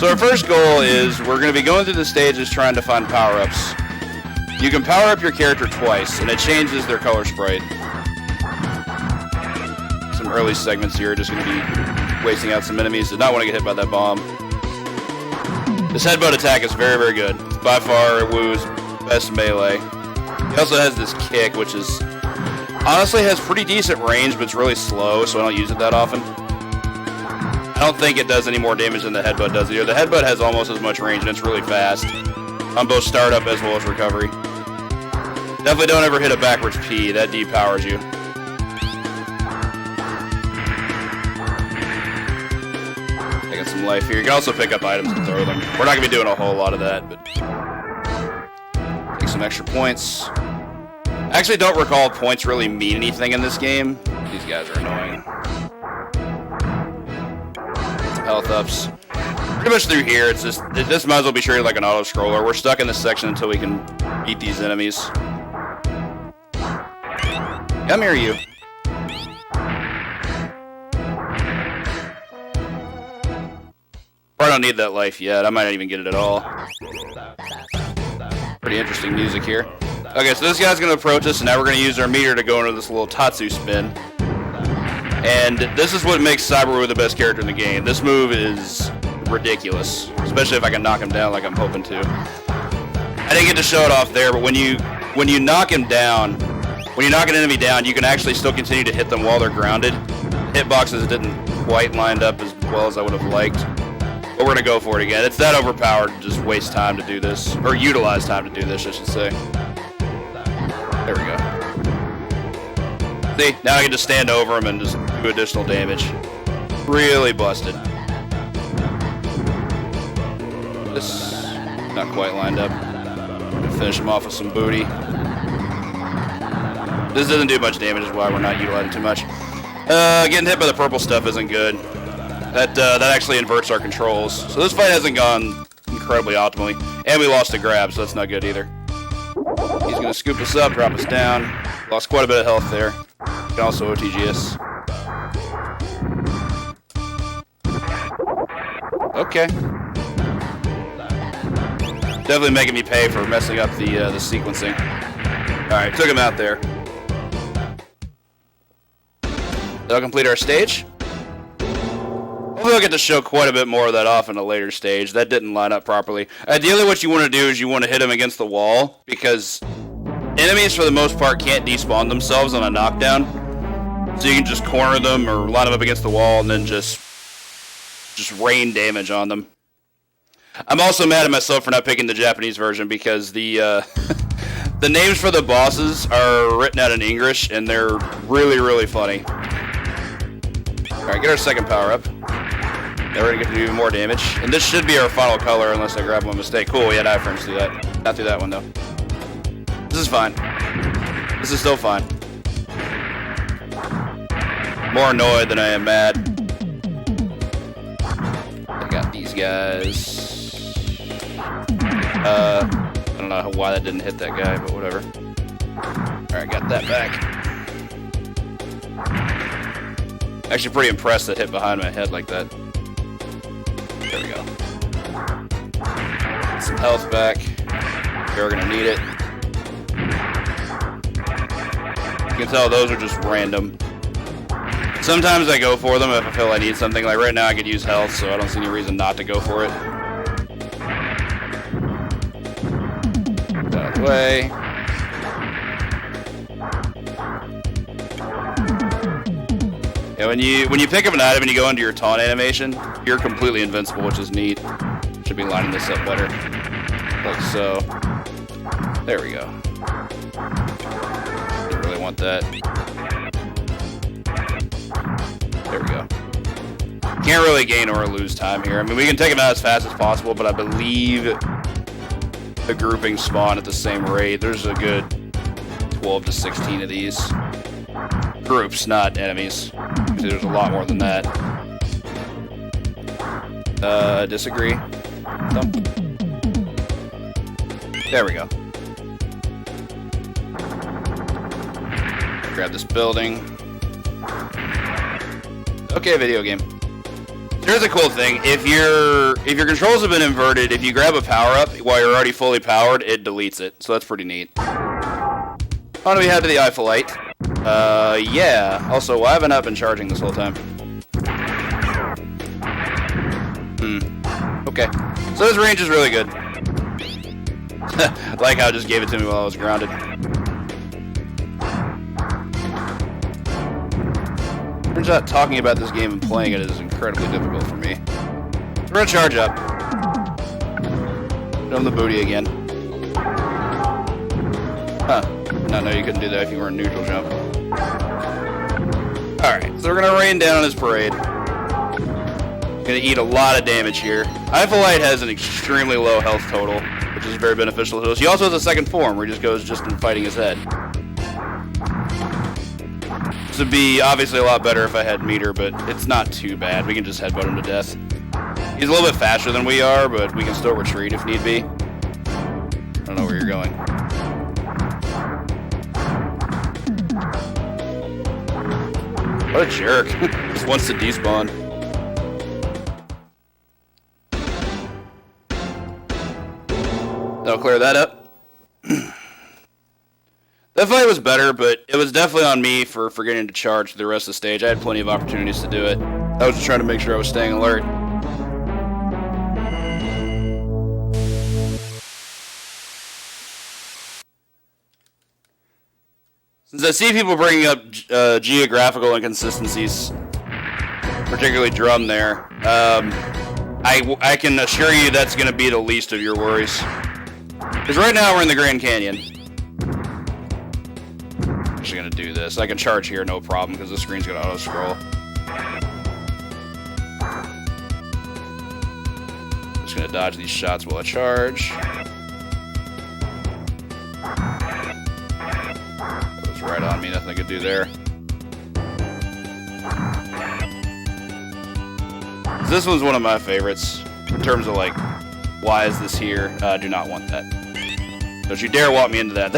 So our first goal is we're gonna be going through the stages trying to find power-ups. You can power up your character twice, and it changes their color sprite. Early segments here are just going to be wasting out some enemies. Did not want to get hit by that bomb. This headbutt attack is very, very good. It's by far Woo's best melee. He also has this kick, which is honestly has pretty decent range, but it's really slow, so I don't use it that often. I don't think it does any more damage than the headbutt does either. The headbutt has almost as much range, and it's really fast on both startup as well as recovery. Definitely don't ever hit a backwards P. That depowers you. Some life here. You can also pick up items and throw them. We're not going to be doing a whole lot of that, but take some extra points. I actually don't recall points really mean anything in this game. These guys are annoying. Health ups. Pretty much through here, it's just, this might as well be treated like an auto-scroller. We're stuck in this section until we can beat these enemies. Come here, you. I don't need that life yet. I might not even get it at all. Pretty interesting music here. Okay, so this guy's going to approach us, and now we're going to use our meter to go into this little Tatsu spin. And this is what makes Cyber Woo the best character in the game. This move is ridiculous, especially if I can knock him down like I'm hoping to. I didn't get to show it off there, but when you knock him down, when you knock an enemy down, you can actually still continue to hit them while they're grounded. Hitboxes didn't quite line up as well as I would have liked. But we're going to go for it again. It's that overpowered to just waste time to do this. Or utilize time to do this, I should say. There we go. See, now I can just stand over him and just do additional damage. Really busted. This, not quite lined up. Finish him off with some booty. This doesn't do much damage, is why we're not utilizing too much. Getting hit by the purple stuff isn't good. That actually inverts our controls. So this fight hasn't gone incredibly optimally. And we lost a grab, so that's not good either. He's going to scoop us up, drop us down. Lost quite a bit of health there. Can also OTG us. Okay. Definitely making me pay for messing up the sequencing. Alright, took him out there. That'll complete our stage. Hopefully I'll get to show quite a bit more of that off in a later stage. That didn't line up properly. Ideally what you want to do is you want to hit him against the wall, because enemies for the most part can't despawn themselves on a knockdown. So you can just corner them or line them up against the wall and then just rain damage on them. I'm also mad at myself for not picking the Japanese version, because the the names for the bosses are written out in English and they're really, really funny. Alright, get our second power up. Now we're gonna get to do even more damage. And this should be our final color unless I grab one mistake. Cool, yeah, iframes through that. Not through that one though. This is fine. This is still fine. More annoyed than I am mad. I got these guys. I don't know why that didn't hit that guy, but whatever. Alright, got that back. Actually pretty impressed that hit behind my head like that. There we go. Get some health back. We're gonna need it. You can tell those are just random. Sometimes I go for them if I feel I need something. Like right now I could use health, so I don't see any reason not to go for it. Get out of the way. Yeah, when you pick up an item and you go into your taunt animation, you're completely invincible, which is neat. Should be lining this up better. Like so. There we go. Didn't really want that. There we go. Can't really gain or lose time here. I mean, we can take them out as fast as possible, but I believe the groupings spawn at the same rate. There's a good 12 to 16 of these. Groups, not enemies. There's a lot more than that. Disagree. No. There we go. Grab this building. Okay, video game. Here's a cool thing. If your controls have been inverted, if you grab a power-up while you're already fully powered, it deletes it. So that's pretty neat. On we head to the Eiffel Light. Yeah. Also, why haven't I been charging this whole time? Okay. So this range is really good. Like how it just gave it to me while I was grounded. Turns out talking about this game and playing it is incredibly difficult for me. We're gonna charge up. Put on the booty again. Huh. No, you couldn't do that if you were in neutral jump. Alright, so we're gonna rain down on his parade. Gonna eat a lot of damage here. Eiffel Light has an extremely low health total, which is very beneficial to us. He also has a second form where he just goes in fighting his head. This would be obviously a lot better if I had meter, but it's not too bad. We can just headbutt him to death. He's a little bit faster than we are, but we can still retreat if need be. I don't know where you're going. What a jerk. Just wants to despawn. That'll clear that up. That fight was better, but it was definitely on me for forgetting to charge the rest of the stage. I had plenty of opportunities to do it. I was just trying to make sure I was staying alert. Since I see people bringing up geographical inconsistencies, particularly drum there, I can assure you that's going to be the least of your worries. Because right now we're in the Grand Canyon. I'm actually going to do this. I can charge here, no problem, because the screen's going to auto-scroll. Just going to dodge these shots while I charge. Right on me, nothing I could do there. This one's one of my favorites in terms of like, why is this here? Do not want that. Don't you dare walk me into that.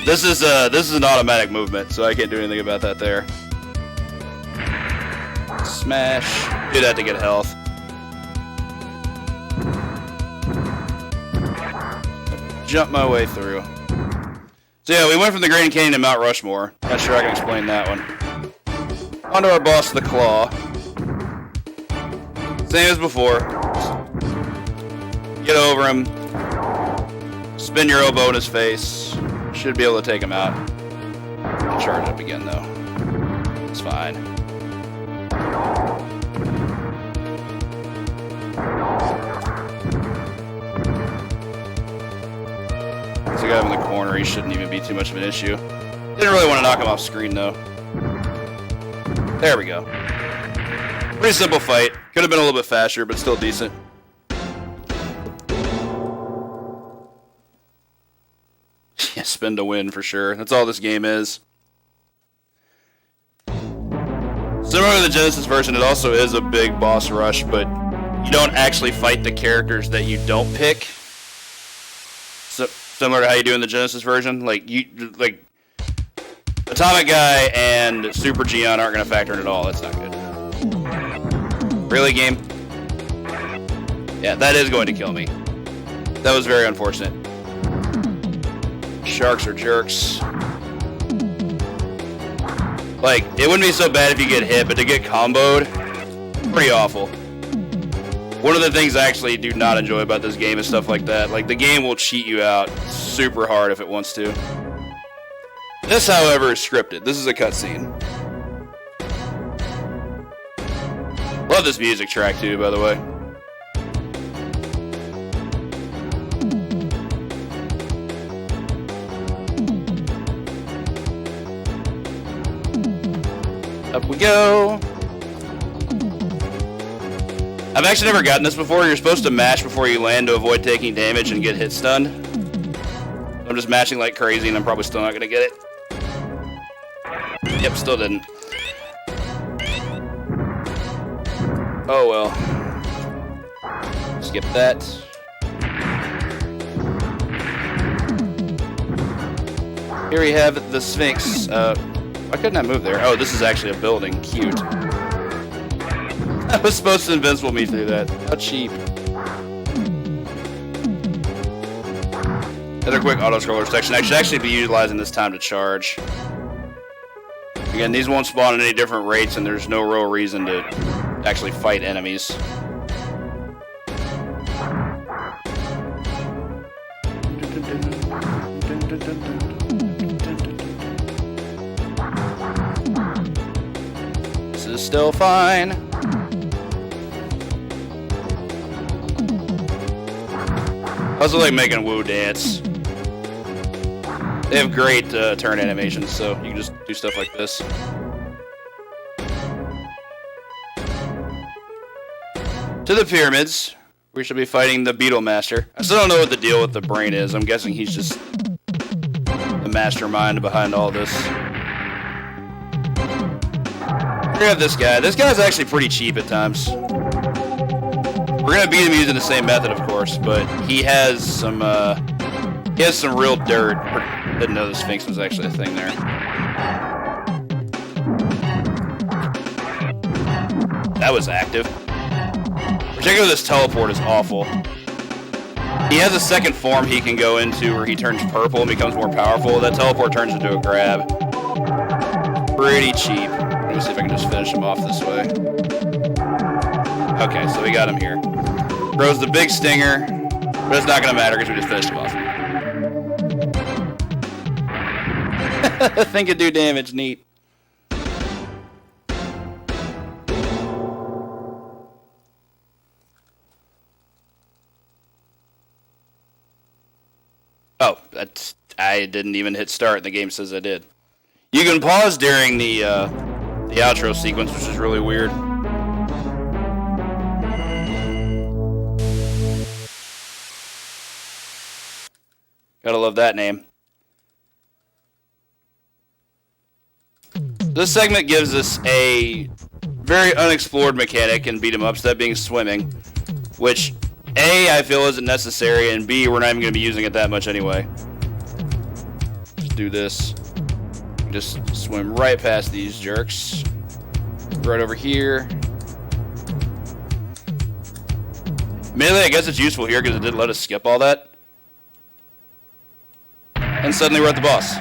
This is an automatic movement, so I can't do anything about that there. Smash. Do that to get health. jump my way through. So yeah, we went from the Grand Canyon to Mount Rushmore. Not sure I can explain that one. On to our boss, the Claw. Same as before. Get over him. Spin your elbow in his face. Should be able to take him out. Charge up again though. It's fine. There's a guy in the corner. He shouldn't even be too much of an issue. Didn't really want to knock him off screen though. There we go. Pretty simple fight. Could have been a little bit faster, but still decent. Yeah, spin to win for sure. That's all this game is. Similar to the Genesis version, it also is a big boss rush, but you don't actually fight the characters that you don't pick. So, similar to how you do in the Genesis version, like Atomic Guy and Super Geon aren't going to factor in at all. That's not good. Really, game? Yeah, that is going to kill me. That was very unfortunate. Sharks are jerks. Like, it wouldn't be so bad if you get hit, but to get comboed, pretty awful. One of the things I actually do not enjoy about this game is stuff like that. Like, the game will cheat you out super hard if it wants to. This, however, is scripted. This is a cutscene. Love this music track, too, by the way. Up we go. I've actually never gotten this before. You're supposed to mash before you land to avoid taking damage and get hit stunned. I'm just mashing like crazy and I'm probably still not going to get it. Yep, still didn't. Oh well. Skip that. Here we have the Sphinx. Why couldn't I move there? Oh, this is actually a building. Cute. I was supposed to invincible me through that. How cheap. Another quick auto-scroller section. I should actually be utilizing this time to charge. Again, these won't spawn at any different rates, and there's no real reason to actually fight enemies. This is still fine. I also like making Woo dance. They have great turn animations, so you can just do stuff like this. To the pyramids. We should be fighting the Beetle Master. I still don't know what the deal with the brain is. I'm guessing he's just the mastermind behind all this. We have this guy. This guy's actually pretty cheap at times. We're gonna beat him using the same method, of course, but he has some real dirt. Didn't know the Sphinx was actually a thing there. That was active. Particularly this teleport is awful. He has a second form he can go into where he turns purple and becomes more powerful. That teleport turns into a grab. Pretty cheap. Let me see if I can just finish him off this way. Okay, so we got him here. Throws the big stinger, but it's not going to matter because we just finished him off. I think it do damage. Neat. Oh, I didn't even hit start, and the game says I did. You can pause during the outro sequence, which is really weird. Gotta love that name. This segment gives us a very unexplored mechanic in beat 'em ups, that being swimming, which A, I feel isn't necessary, and B, we're not even going to be using it that much anyway. Just do this. Just swim right past these jerks. Right over here. Mainly, I guess it's useful here because it did let us skip all that. and suddenly we're at the boss.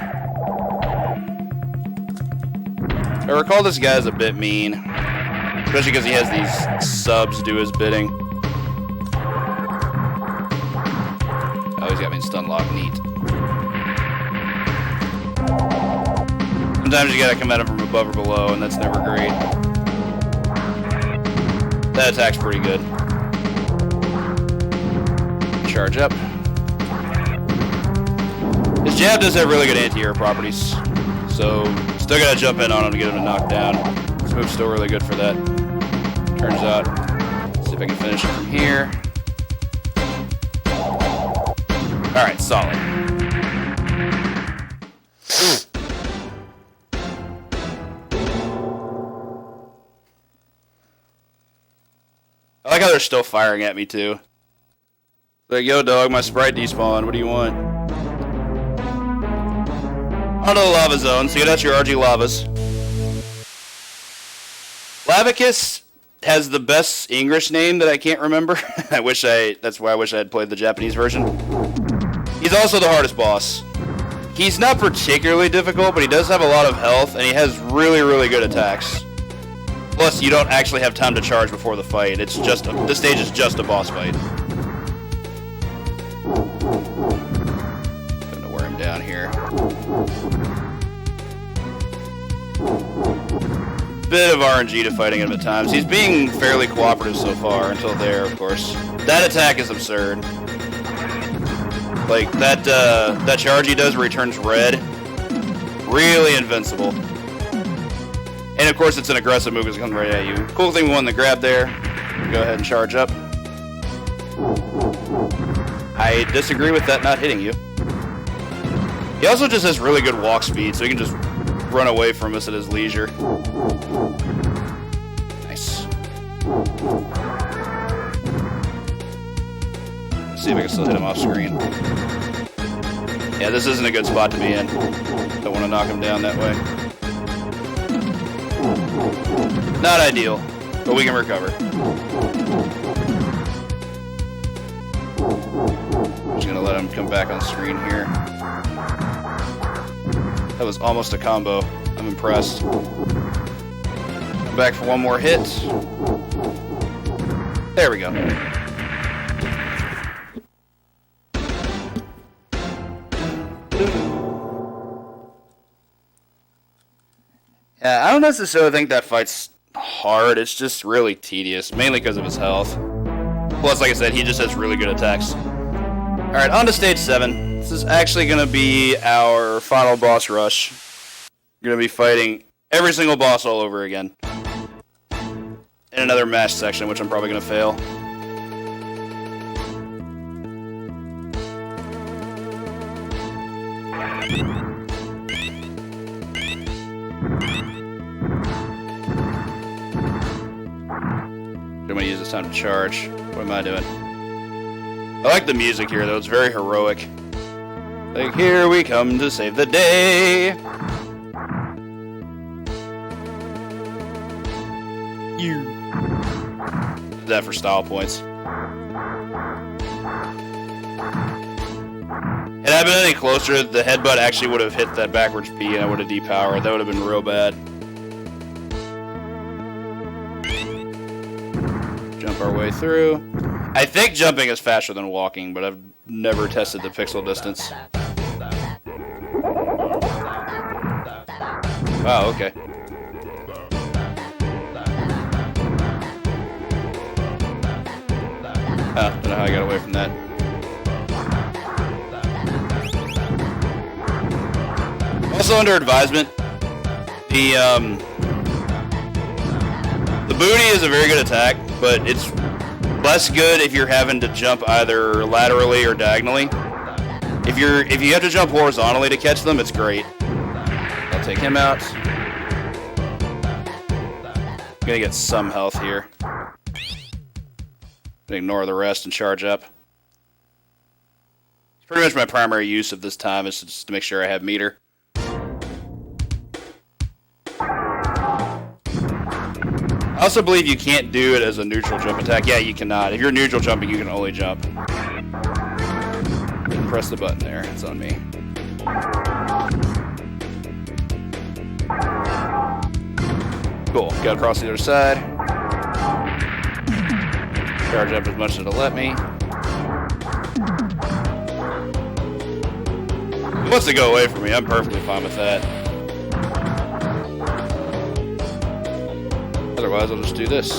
I recall this guy's a bit mean, especially because he has these subs do his bidding. Oh, he's got me in stun lock. Neat. Sometimes you gotta come at him from above or below, and that's never great. That attack's pretty good. Charge up. His jab does have really good anti-air properties, so still gotta jump in on him to get him to knock down. This move's still really good for that. Turns out. See if I can finish it from here. Alright, solid. I like how they're still firing at me too. Like, yo dog, my sprite despawned, what do you want? Onto the lava zone, so get out your RG lavas. Lavicus has the best English name that I can't remember. That's why I wish I had played the Japanese version. He's also the hardest boss. He's not particularly difficult, but he does have a lot of health, and he has really, really good attacks. Plus, you don't actually have time to charge before the fight. This stage is just a boss fight. Gonna wear him down here. Bit of RNG to fighting him at times. He's being fairly cooperative so far, until there, of course. That attack is absurd. Like, that charge he does where he turns red, really invincible. And of course it's an aggressive move because it comes right at you. Cool thing we won the grab there. Go ahead and charge up. I disagree with that not hitting you. He also just has really good walk speed, so he can just run away from us at his leisure. Nice. Let's see if I can still hit him off screen. Yeah, this isn't a good spot to be in. Don't want to knock him down that way. Not ideal, but we can recover. Just gonna let him come back on screen here. That was almost a combo. I'm impressed. Come back for one more hit. There we go. Yeah, I don't necessarily think that fight's hard. It's just really tedious, mainly because of his health. Plus, like I said, he just has really good attacks. Alright, on to stage 7. This is actually going to be our final boss rush. We're going to be fighting every single boss all over again. In another mash section, which I'm probably going to fail. I'm going to use this time to charge. What am I doing? I like the music here, though. It's very heroic. Like, here we come to save the day. You. Did that for style points. Had I been any closer, the headbutt actually would have hit that backwards B and I would have depowered. That would have been real bad. Jump our way through. I think jumping is faster than walking, but I've never tested the pixel distance. Wow, okay. Don't know how I got away from that. Also under advisement, the booty is a very good attack, but it's less good if you're having to jump either laterally or diagonally. If you have to jump horizontally to catch them, it's great. I'll take him out. I'm gonna get some health here. Ignore the rest and charge up. It's pretty much my primary use of this time is just to make sure I have meter. I also believe you can't do it as a neutral jump attack. Yeah, you cannot. If you're neutral jumping, you can only jump. Press the button there. It's on me. Cool. Got across the other side. Charge up as much as it'll let me. It wants to go away from me. I'm perfectly fine with that. Otherwise, I'll just do this.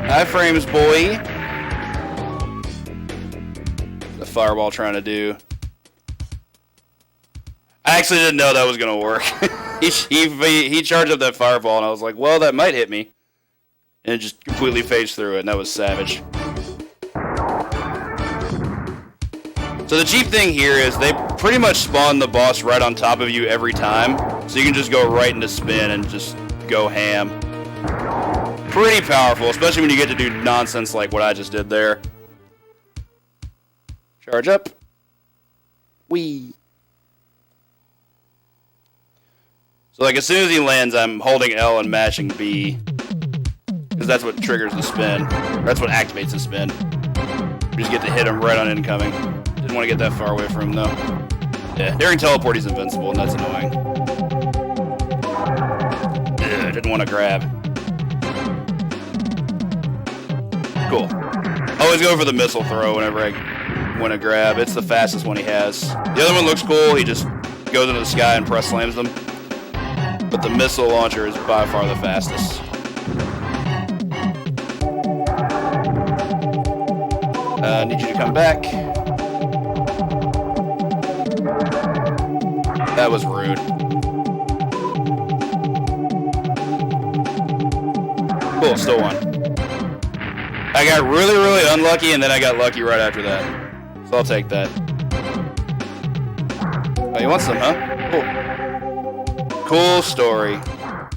Iframes, boy. The fireball trying to do. I actually didn't know that was gonna work. he charged up that fireball, and I was like, well, that might hit me. And it just completely phased through it, and that was savage. So the cheap thing here is they pretty much spawn the boss right on top of you every time. So you can just go right into spin and just go ham. Pretty powerful, especially when you get to do nonsense like what I just did there. Charge up. Whee. So like as soon as he lands, I'm holding L and mashing B. Because that's what triggers the spin. That's what activates the spin. You just get to hit him right on incoming. Didn't want to get that far away from him though. Yeah, during teleport he's invincible and that's annoying. Ugh, didn't want to grab. Cool. Always go for the missile throw whenever I want to grab. It's the fastest one he has. The other one looks cool. He just goes into the sky and press slams them. But the missile launcher is by far the fastest. I need you to come back. That was rude. Cool, still won. I got really, really unlucky, and then I got lucky right after that. So I'll take that. Oh, you want some, huh? Cool. Cool story. Alright,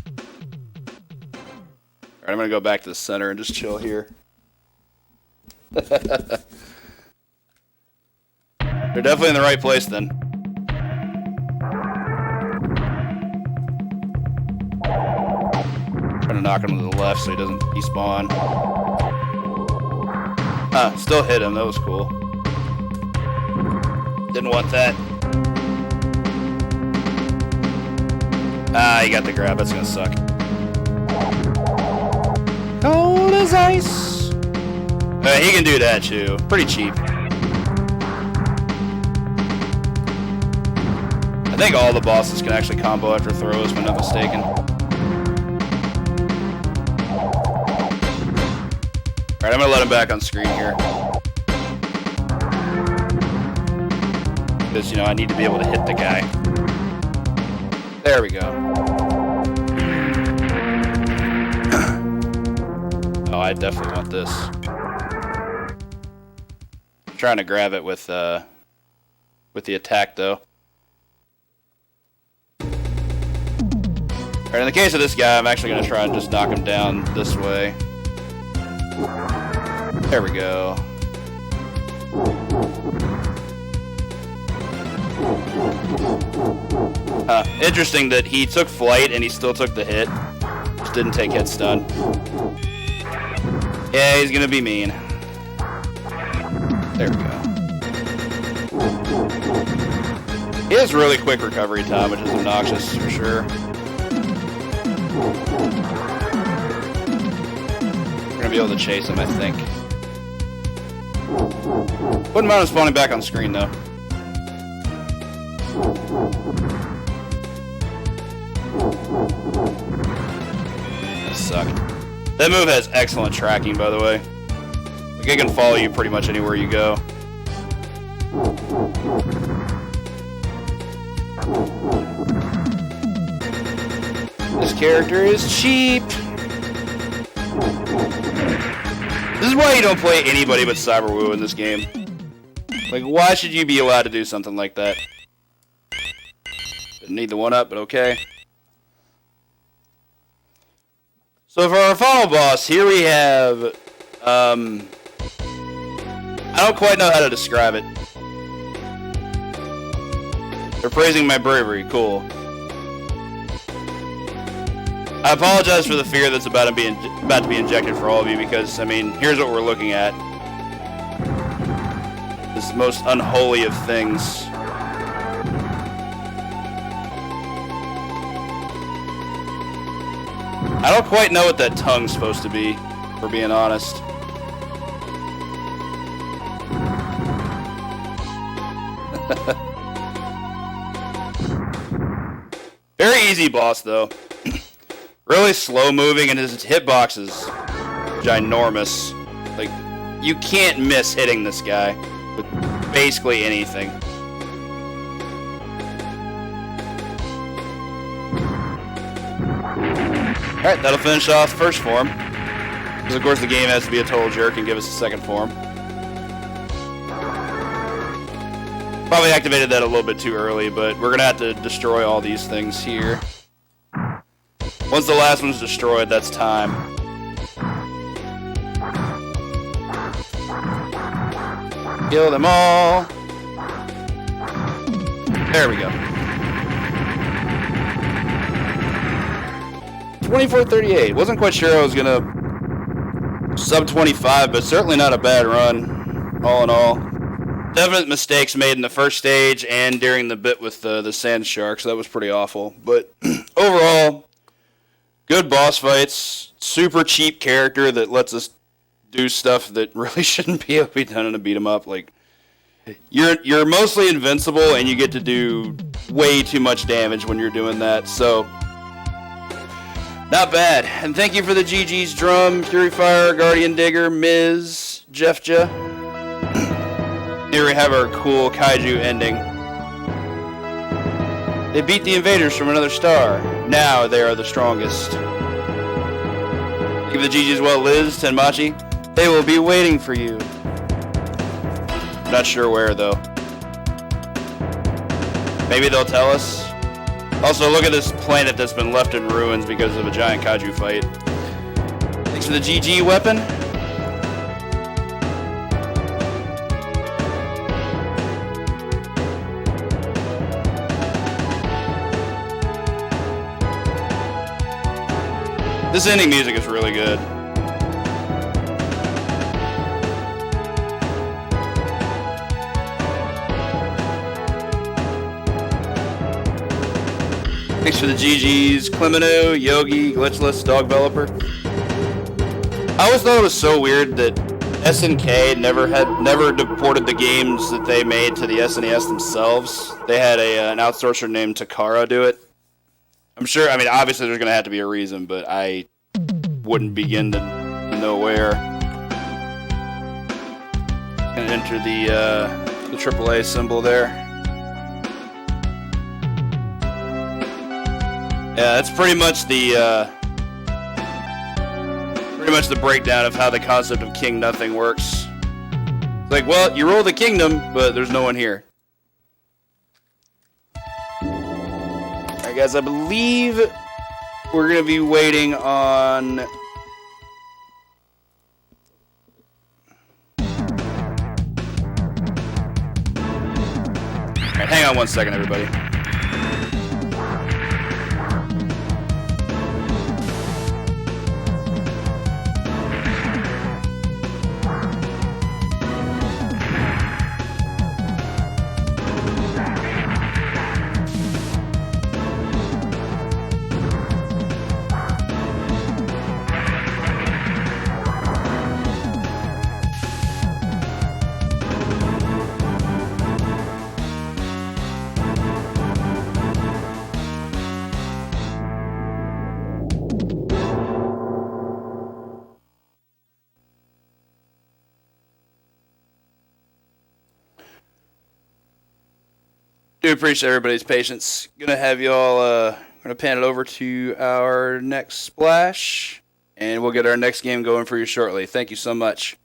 I'm gonna go back to the center and just chill here. They're definitely in the right place then. Trying to knock him to the left so he doesn't despawn. Still hit him. That was cool. Didn't want that. He got the grab. That's gonna suck. Cold as ice. He can do that too. Pretty cheap. I think all the bosses can actually combo after throws, if I'm not mistaken. Alright, I'm gonna let him back on screen here. Because, you know, I need to be able to hit the guy. There we go. Oh, I definitely want this. I'm trying to grab it with the attack, though. Alright, in the case of this guy, I'm actually going to try and just knock him down this way. There we go. Interesting that he took flight and he still took the hit. Just didn't take hit stun. Yeah, he's going to be mean. There we go. He has really quick recovery time, which is obnoxious for sure. We're gonna be able to chase him, I think. Wouldn't mind him spawning back on screen though. That sucked. That move has excellent tracking, by the way. Like, it can follow you pretty much anywhere you go. This character is cheap. This is why you don't play anybody but Cyberwoo in this game. Like, why should you be allowed to do something like that? Didn't need the one-up, but okay. So for our final boss, here we have... I don't quite know how to describe it. They're praising my bravery. Cool. I apologize for the fear that's about to be injected for all of you because, I mean, here's what we're looking at. This is the most unholy of things. I don't quite know what that tongue's supposed to be, for being honest. Very easy boss, though. Really slow moving, and his hitbox is ginormous. Like, you can't miss hitting this guy with basically anything. Alright, that'll finish off first form. Because of course the game has to be a total jerk and give us a second form. Probably activated that a little bit too early, but we're gonna have to destroy all these things here. Once the last one's destroyed, that's time. Kill them all. There we go. 24:38. Wasn't quite sure I was gonna sub 25, but certainly not a bad run, all in all. Definite mistakes made in the first stage and during the bit with the sand shark, so that was pretty awful. But overall, good boss fights. Super cheap character that lets us do stuff that really shouldn't be able to be done in a beat 'em up. Like, you're mostly invincible and you get to do way too much damage when you're doing that. So. Not bad. And thank you for the GG's Drum, Purifier, Guardian Digger, Ms. Jeffja. Here we have our cool kaiju ending. They beat the invaders from another star. Now they are the strongest. Give the GG's well, Liz, Tenmachi. They will be waiting for you. Not sure where, though. Maybe they'll tell us. Also, look at this planet that's been left in ruins because of a giant kaiju fight. Thanks for the GG weapon. This ending music is really good. Thanks for the GG's, Clemeno, Yogi, Glitchless, Dog Developer. I always thought it was so weird that SNK never deported the games that they made to the SNES themselves. They had an outsourcer named Takara do it. I'm sure, I mean, obviously there's going to have to be a reason, but I wouldn't begin to know where. Going to enter the AAA symbol there. Yeah, that's pretty much the breakdown of how the concept of King Nothing works. It's like, well, you rule the kingdom, but there's no one here. Alright guys, I believe we're going to be waiting on... Alright, hang on one second, everybody. Do appreciate everybody's patience. Gonna have y'all gonna pan it over to our next splash, and we'll get our next game going for you shortly. Thank you so much.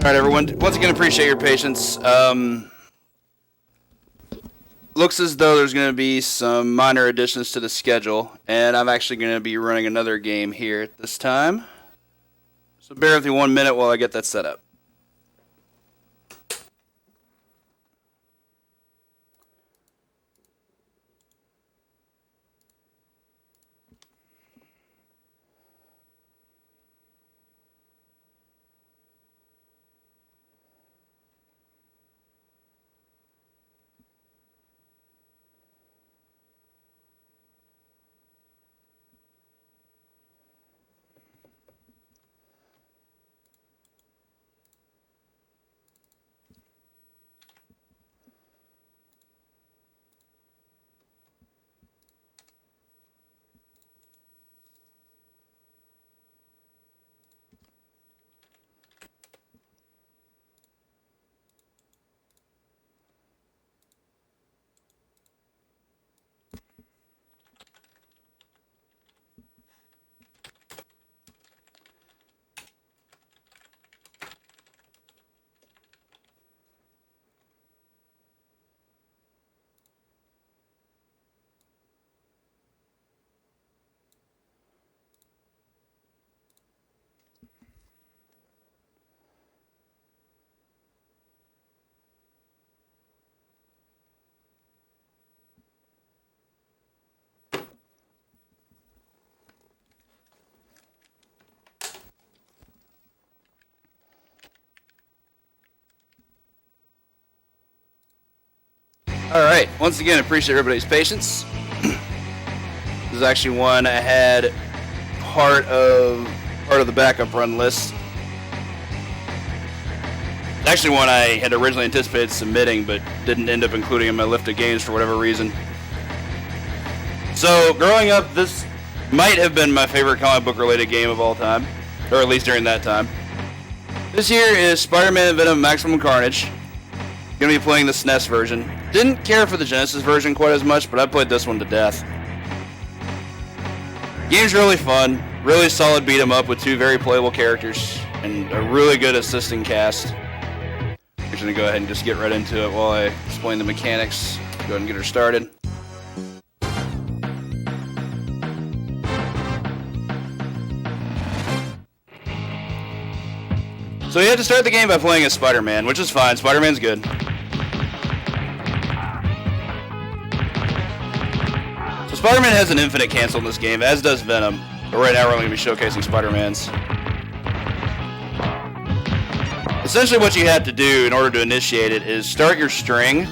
Alright, everyone. Once again, appreciate your patience. Looks as though there's going to be some minor additions to the schedule, and I'm actually going to be running another game here at this time. So bear with me 1 minute while I get that set up. Alright, once again, appreciate everybody's patience. This is actually one I had part of the backup run list. Actually one I had originally anticipated submitting, but didn't end up including in my list of games for whatever reason. So, growing up, this might have been my favorite comic book related game of all time, or at least during that time. This here is Spider-Man Venom Maximum Carnage. Gonna be playing the SNES version. Didn't care for the Genesis version quite as much, but I played this one to death. Game's really fun, really solid beat 'em up with two very playable characters, and a really good assisting cast. I'm just gonna go ahead and just get right into it while I explain the mechanics. Go ahead and get her started. So you have to start the game by playing as Spider-Man, which is fine. Spider-Man's good. So Spider-Man has an infinite cancel in this game, as does Venom. But right now we're only going to be showcasing Spider-Man's. Essentially what you have to do in order to initiate it is start your string. Go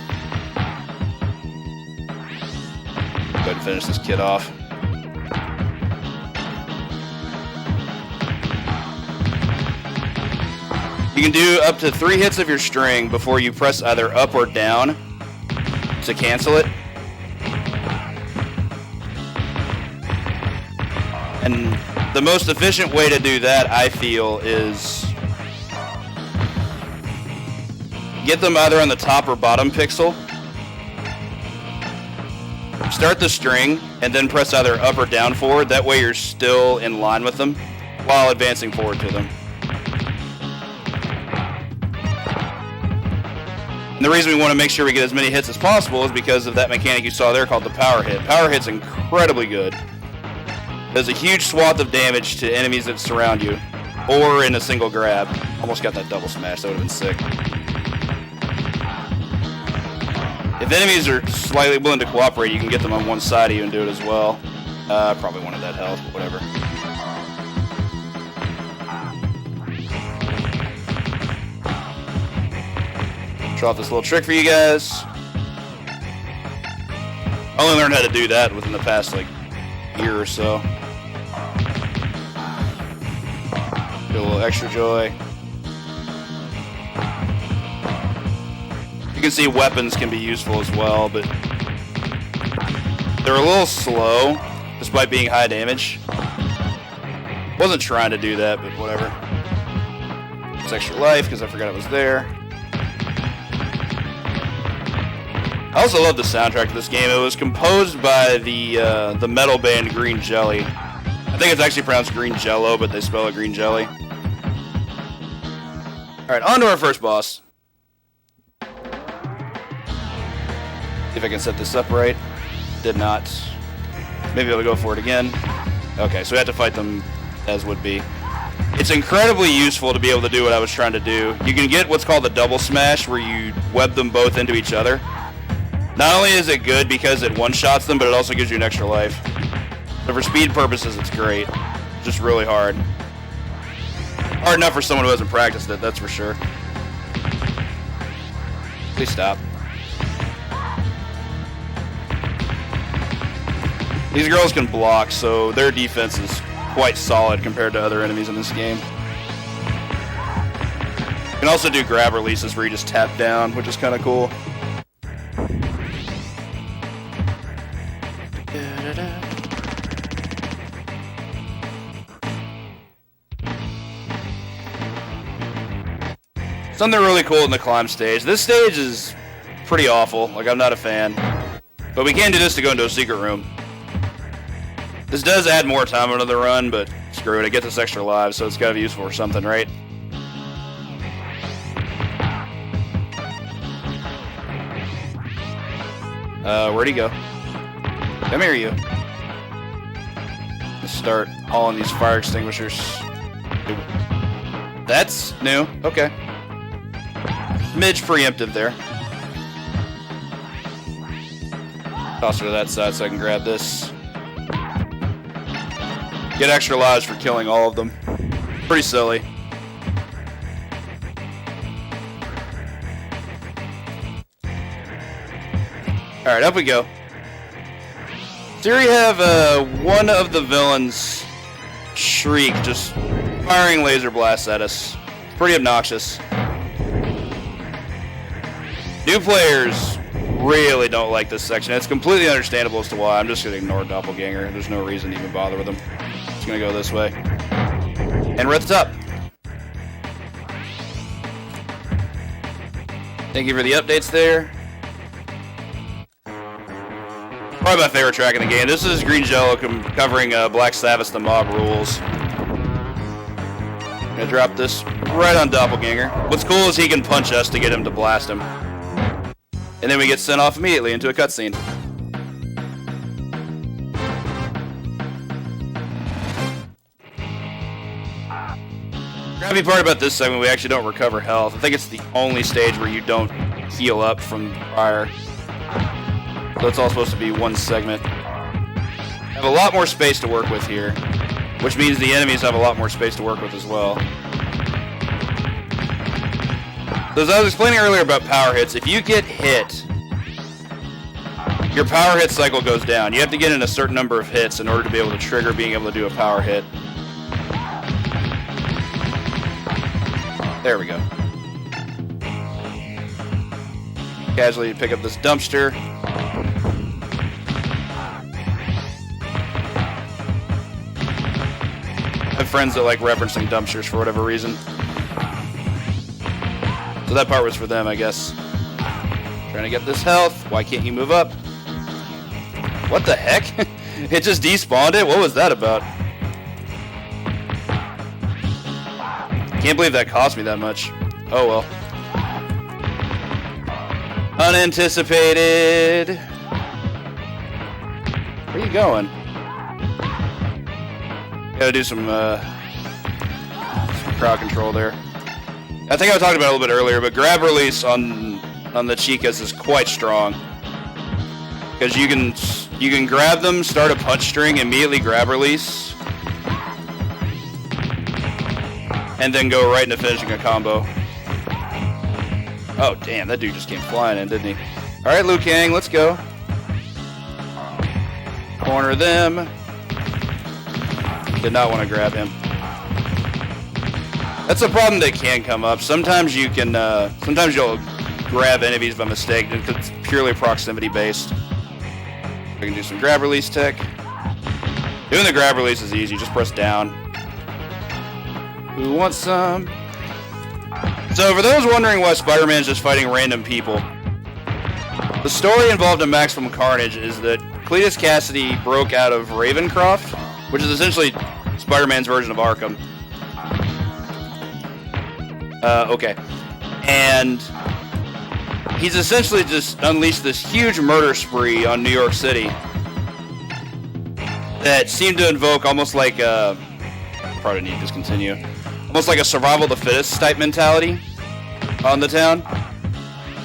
ahead and finish this kid off. You can do up to 3 hits of your string before you press either up or down to cancel it. And the most efficient way to do that, I feel, is get them either on the top or bottom pixel. Start the string and then press either up or down forward. That way you're still in line with them while advancing forward to them. And the reason we want to make sure we get as many hits as possible is because of that mechanic you saw there called the power hit. Power hit's incredibly good. Does a huge swath of damage to enemies that surround you, or in a single grab. Almost got that double smash, that would have been sick. If enemies are slightly willing to cooperate, you can get them on one side of you and do it as well. Probably wanted that health, but whatever. Show off this little trick for you guys. I only learned how to do that within the past year or so. Get a little extra joy. You can see weapons can be useful as well, but they're a little slow despite being high damage. Wasn't trying to do that, but whatever. It's extra life because I forgot it was there. I also love the soundtrack to this game. It was composed by the metal band Green Jelly. I think it's actually pronounced Green Jello, but they spell it Green Jelly. Alright, on to our first boss. See if I can set this up right. Did not. Maybe I'll go for it again. Okay, so we have to fight them as would be. It's incredibly useful to be able to do what I was trying to do. You can get what's called the double smash, where you web them both into each other. Not only is it good because it one-shots them, but it also gives you an extra life. So for speed purposes, it's great. Just really hard. Hard enough for someone who hasn't practiced it, that's for sure. Please stop. These girls can block, so their defense is quite solid compared to other enemies in this game. You can also do grab releases where you just tap down, which is kind of cool. Something really cool in the climb stage. This stage is pretty awful. Like, I'm not a fan. But we can do this to go into a secret room. This does add more time into the run, but screw it. It gets us extra lives, so it's got to be useful for something, right? Where'd he go? Come here, you. Let's start hauling these fire extinguishers. That's new. Okay. Midge preemptive there. Toss her to that side so I can grab this. Get extra lives for killing all of them. Pretty silly. Alright, up we go. So here we have one of the villains, Shriek, just firing laser blasts at us. Pretty obnoxious. New players really don't like this section. It's completely understandable as to why. I'm just going to ignore Doppelganger. There's no reason to even bother with him. Just going to go this way. And we're at the top. Thank you for the updates there. Probably my favorite track in the game. This is Green Jello covering Black Sabbath's The Mob Rules. I'm going to drop this right on Doppelganger. What's cool is he can punch us to get him to blast him. And then we get sent off immediately into a cutscene. Crappy part about this segment, we actually don't recover health. I think it's the only stage where you don't heal up from prior. So it's all supposed to be one segment. Have a lot more space to work with here, which means the enemies have a lot more space to work with as well. So as I was explaining earlier about power hits, if you get hit, your power hit cycle goes down. You have to get in a certain number of hits in order to be able to trigger being able to do a power hit. There we go. Casually pick up this dumpster. I have friends that like referencing dumpsters for whatever reason. So that part was for them, I guess. Trying to get this health. Why can't you move up? What the heck? It just despawned it? What was that about? Can't believe that cost me that much. Oh well. Unanticipated. Where are you going? Gotta do some crowd control there. I think I talked about it a little bit earlier, but grab release on the Chicas is quite strong. Because you can grab them, start a punch string, immediately grab release, and then go right into finishing a combo. Oh damn, that dude just came flying in, didn't he? Alright, Liu Kang, let's go. Corner them. Did not want to grab him. That's a problem that can come up. Sometimes you can, sometimes you'll grab enemies by mistake. It's purely proximity based. We can do some grab release tech. Doing the grab release is easy. Just press down. Who wants some? So for those wondering why Spider-Man is just fighting random people, the story involved in Maximum Carnage is that Cletus Cassidy broke out of Ravencroft, which is essentially Spider-Man's version of Arkham. Okay. And he's essentially just unleashed this huge murder spree on New York City that seemed to invoke almost like a... Probably need to discontinue. Almost like a survival of the fittest type mentality on the town.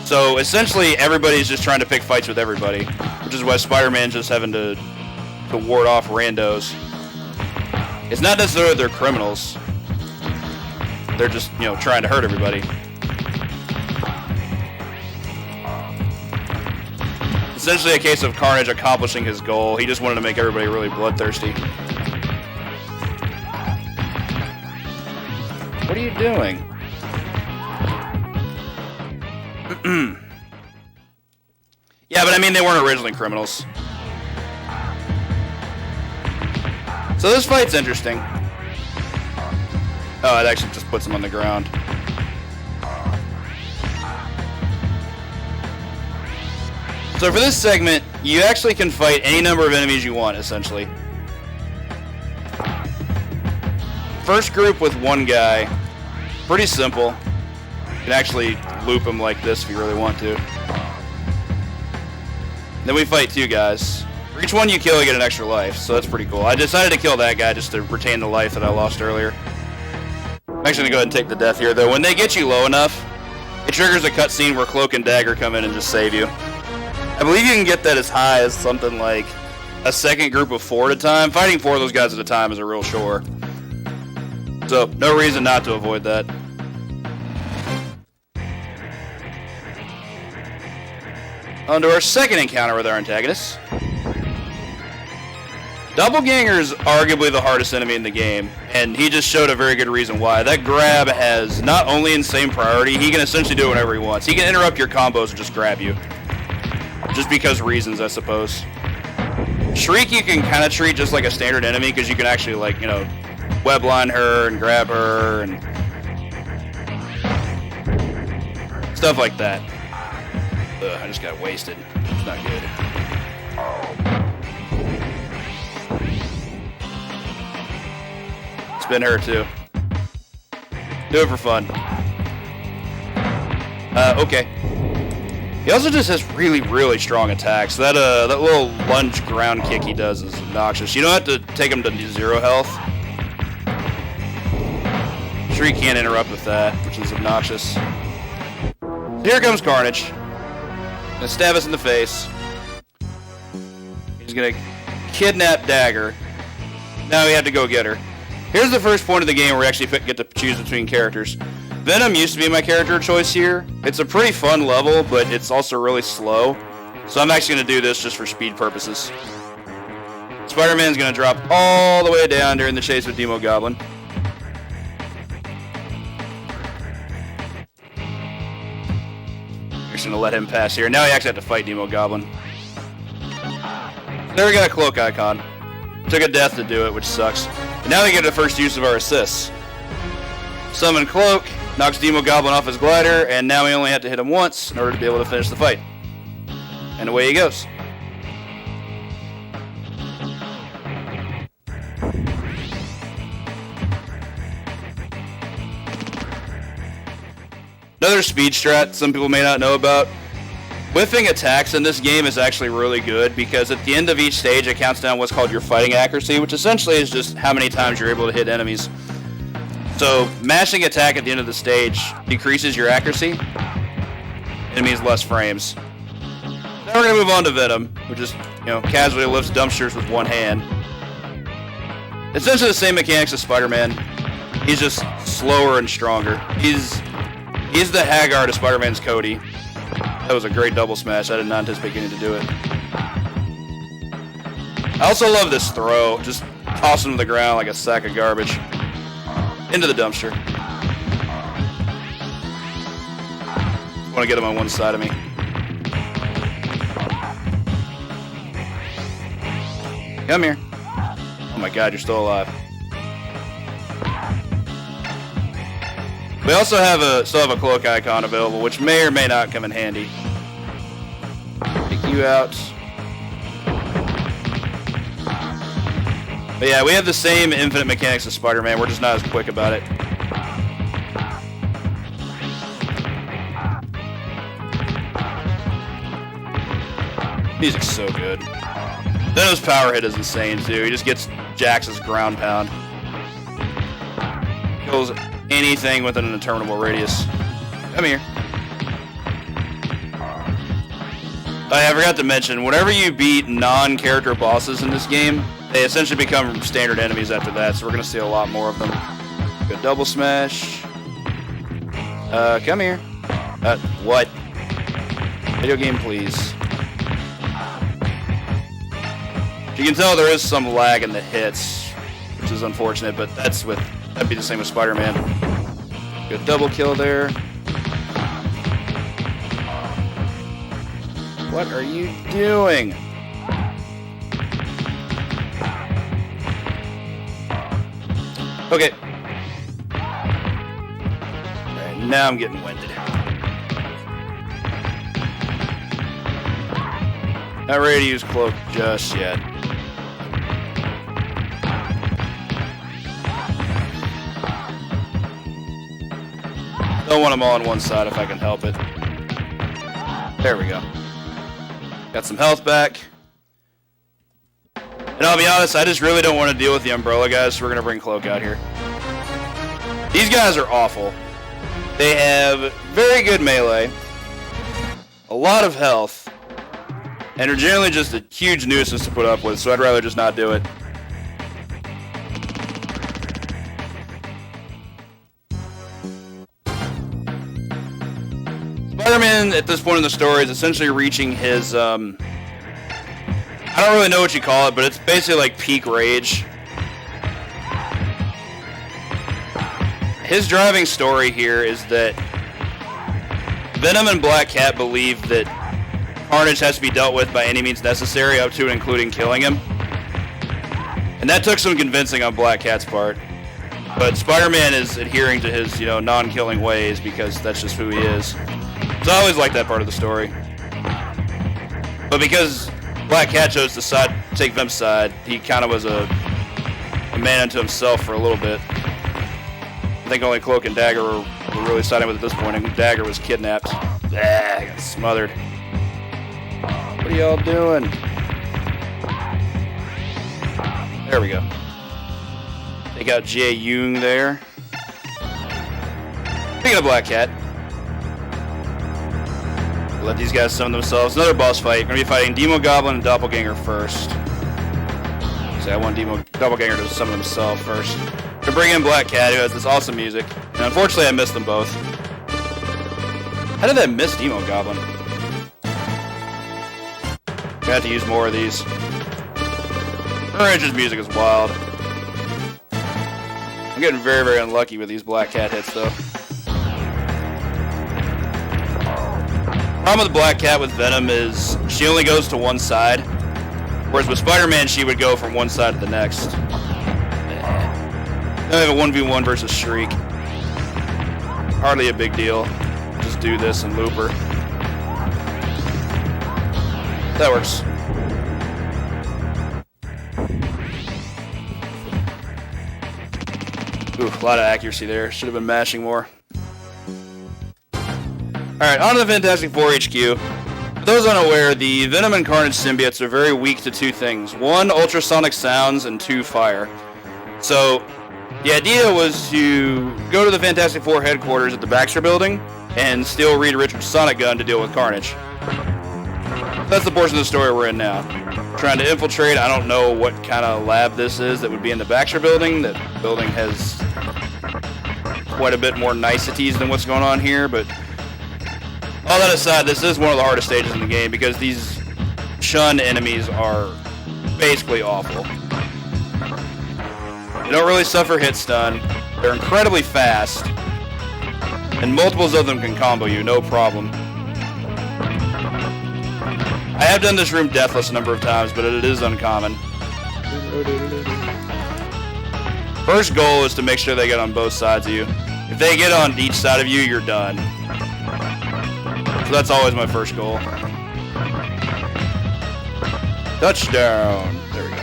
So essentially everybody's just trying to pick fights with everybody, which is why Spider-Man's just having to ward off randos. It's not necessarily they're criminals. They're just, trying to hurt everybody. Essentially a case of Carnage accomplishing his goal. He just wanted to make everybody really bloodthirsty. What are you doing? Yeah, but I mean, they weren't originally criminals. So this fight's interesting. Oh, it actually just puts him on the ground. So for this segment, you actually can fight any number of enemies you want, essentially. First group with one guy. Pretty simple. You can actually loop him like this if you really want to. Then we fight two guys. For each one you kill, you get an extra life, so that's pretty cool. I decided to kill that guy just to retain the life that I lost earlier. I'm actually going to go ahead and take the death here, though. When they get you low enough, it triggers a cutscene where Cloak and Dagger come in and just save you. I believe you can get that as high as something like a second group of 4 at a time. Fighting 4 of those guys at a time is a real chore. So, no reason not to avoid that. On to our second encounter with our antagonists. Doppelganger's arguably the hardest enemy in the game, and he just showed a very good reason why. That grab has not only insane priority, he can essentially do whatever he wants. He can interrupt your combos and just grab you. Just because reasons, I suppose. Shriek you can kind of treat just like a standard enemy, because you can actually, like, webline her and grab her and stuff like that. Ugh, I just got wasted. It's not good. Spin her too. Do it for fun. Okay. He also just has really, really strong attacks. That little lunge ground kick he does is obnoxious. You don't have to take him to 0 health. Shriek can't interrupt with that, which is obnoxious. So here comes Carnage. Gonna stab us in the face. He's gonna kidnap Dagger. Now we have to go get her. Here's the first point of the game where we actually get to choose between characters. Venom used to be my character of choice here. It's a pretty fun level, but it's also really slow. So I'm actually gonna do this just for speed purposes. Spider-Man's gonna drop all the way down during the chase with Demo Goblin. You're just gonna let him pass here. Now we actually have to fight Demo Goblin. There we got a cloak icon. Took a death to do it, which sucks. And now we get the first use of our assists. Summon Cloak, knocks Demo Goblin off his glider, and now we only have to hit him once in order to be able to finish the fight. And away he goes. Another speed strat some people may not know about. Whiffing attacks in this game is actually really good because at the end of each stage it counts down what's called your fighting accuracy, which essentially is just how many times you're able to hit enemies. So mashing attack at the end of the stage decreases your accuracy. It means less frames. Now we're going to move on to Venom, who just, casually lifts dumpsters with one hand. Essentially the same mechanics as Spider-Man. He's just slower and stronger. He's the Haggard of Spider-Man's Cody. That was a great double smash. I did not anticipate getting to do it. I also love this throw. Just toss him to the ground like a sack of garbage. Into the dumpster. I want to get him on one side of me. Come here. Oh my god, you're still alive. We also still have a cloak icon available, which may or may not come in handy. Take you out. But yeah, we have the same infinite mechanics as Spider-Man. We're just not as quick about it. Music's so good. Venom's power hit is insane too. He just gets Jax's ground pound. Kills anything within an interminable radius. Come here. Oh yeah, I forgot to mention, whenever you beat non-character bosses in this game, they essentially become standard enemies after that, so we're gonna see a lot more of them. Good double smash. Come here. What? Video game, please. You can tell there is some lag in the hits, which is unfortunate, but that'd be the same with Spider-Man. Good double kill there. What are you doing? Okay. Alright, now I'm getting winded. Not ready to use Cloak just yet. Don't want them all on one side if I can help it. There we go. Got some health back. And I'll be honest, I just really don't want to deal with the Umbrella guys, so we're going to bring Cloak out here. These guys are awful. They have very good melee, a lot of health, and are generally just a huge nuisance to put up with, so I'd rather just not do it. Spider-Man, at this point in the story, is essentially reaching his, I don't really know what you call it, but it's basically like peak rage. His driving story here is that Venom and Black Cat believe that Carnage has to be dealt with by any means necessary, up to and including killing him. And that took some convincing on Black Cat's part. But Spider-Man is adhering to his, non-killing ways because that's just who he is. So I always liked that part of the story. But because Black Cat chose to take Venom's side, he kind of was a man unto himself for a little bit. I think only Cloak and Dagger were really siding with at this point, and Dagger was kidnapped. Got smothered. What are y'all doing? There we go. They got Jay Young there. Speaking of Black Cat, let these guys summon themselves. Another boss fight. We're going to be fighting Demo Goblin and Doppelganger first. So I want Doppelganger to summon himself first. To bring in Black Cat, who has this awesome music. And unfortunately, I missed them both. How did I miss Demo Goblin? I have to use more of these. Orange's music is wild. I'm getting very, very unlucky with these Black Cat hits, though. Problem with Black Cat with Venom is she only goes to one side, whereas with Spider-Man she would go from one side to the next. Then I have a 1v1 versus Shriek. Hardly a big deal. Just do this and loop her. That works. Ooh, a lot of accuracy there. Should have been mashing more. Alright, on to the Fantastic Four HQ. For those unaware, the Venom and Carnage symbiotes are very weak to two things. One, ultrasonic sounds, and two, fire. So, the idea was to go to the Fantastic Four headquarters at the Baxter Building and steal Reed Richards' sonic gun to deal with Carnage. That's the portion of the story we're in now. Trying to infiltrate, I don't know what kind of lab this is that would be in the Baxter Building. That building has quite a bit more niceties than what's going on here, but all that aside, this is one of the hardest stages in the game because these Chun enemies are basically awful. They don't really suffer hit stun. They're incredibly fast, and multiples of them can combo you, no problem. I have done this room deathless a number of times, but it is uncommon. First goal is to make sure they get on both sides of you. If they get on each side of you, you're done. So that's always my first goal. Touchdown! There we go.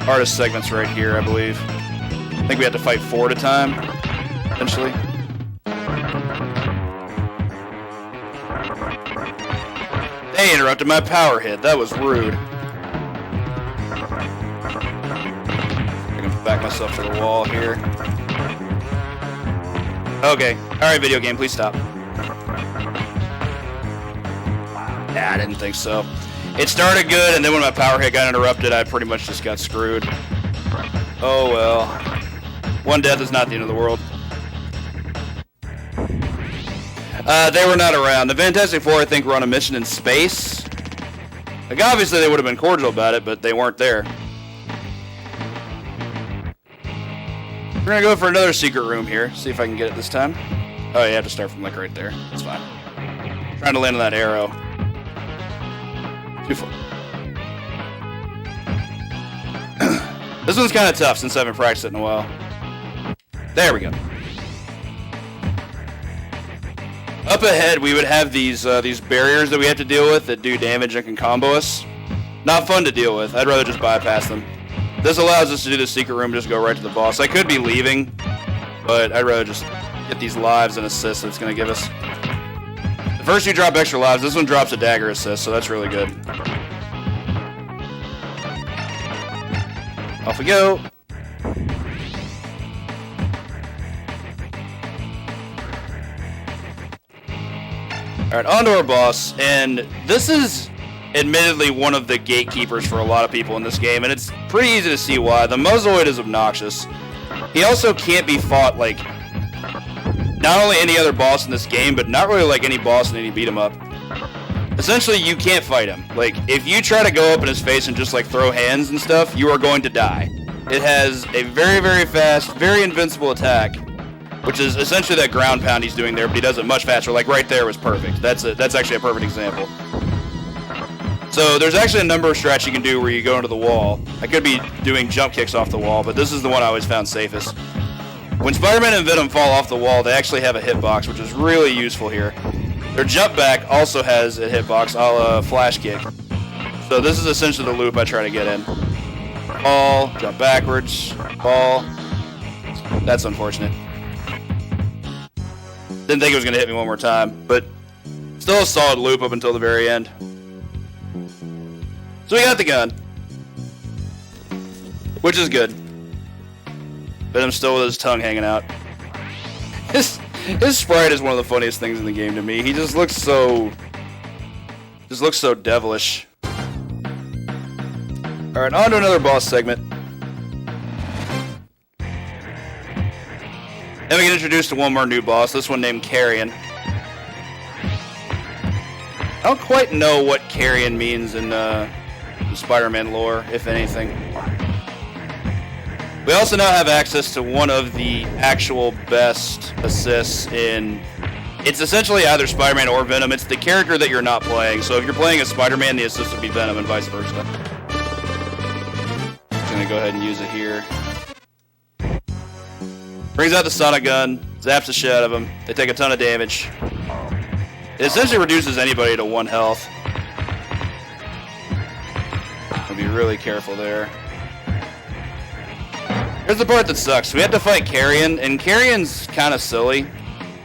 Hardest segment's right here, I believe. I think we have to fight 4 at a time, eventually. interrupted my power hit. That was rude. I can back myself to the wall here. Okay. Alright, video game, please stop. Yeah, I didn't think so. It started good, and then when my power hit got interrupted, I pretty much just got screwed. Oh well. One death is not the end of the world. They were not around. The Fantastic Four, I think, were on a mission in space. Like, obviously they would have been cordial about it, but they weren't there. We're gonna go for another secret room here. See if I can get it this time. Oh, you have to start from, like, right there. That's fine. Trying to land on that arrow. Too far. This one's kind of tough since I haven't practiced it in a while. There we go. Up ahead, we would have these barriers that we have to deal with that do damage and can combo us. Not fun to deal with. I'd rather just bypass them. This allows us to do the secret room, just go right to the boss. I could be leaving, but I'd rather just get these lives and assists that it's going to give us. The first two drop extra lives. This one drops a dagger assist, so that's really good. Off we go. Alright, on to our boss, and this is admittedly one of the gatekeepers for a lot of people in this game, and it's pretty easy to see why. The Muzzleoid is obnoxious. He also can't be fought like not only any other boss in this game, but not really like any boss in any beat 'em up. Essentially, you can't fight him. Like, if you try to go up in his face and just like throw hands and stuff, you are going to die. It has a very, very fast, very invincible attack, which is essentially that ground pound he's doing there, but he does it much faster. Like right there was perfect. That's actually a perfect example. So there's actually a number of strats you can do where you go into the wall. I could be doing jump kicks off the wall, but this is the one I always found safest. When Spider-Man and Venom fall off the wall, they actually have a hitbox, which is really useful here. Their jump back also has a hitbox, a la flash kick. So this is essentially the loop I try to get in. Fall, jump backwards, fall. That's unfortunate. Didn't think it was going to hit me one more time, but still a solid loop up until the very end. So we got the gun, which is good. But I'm still with his tongue hanging out. His sprite is one of the funniest things in the game to me. He just looks so devilish. Alright, on to another boss segment. Then we get introduced to one more new boss, this one named Carrion. I don't quite know what Carrion means in the Spider-Man lore, if anything. We also now have access to one of the actual best assists in... It's essentially either Spider-Man or Venom. It's the character that you're not playing. So if you're playing as Spider-Man, the assist would be Venom and vice versa. I'm going to go ahead and use it here. Brings out the Sonic gun, zaps the shit out of them. They take a ton of damage. It essentially reduces anybody to 1 health. I'll be really careful there. Here's the part that sucks. We have to fight Carrion, and Carrion's kind of silly.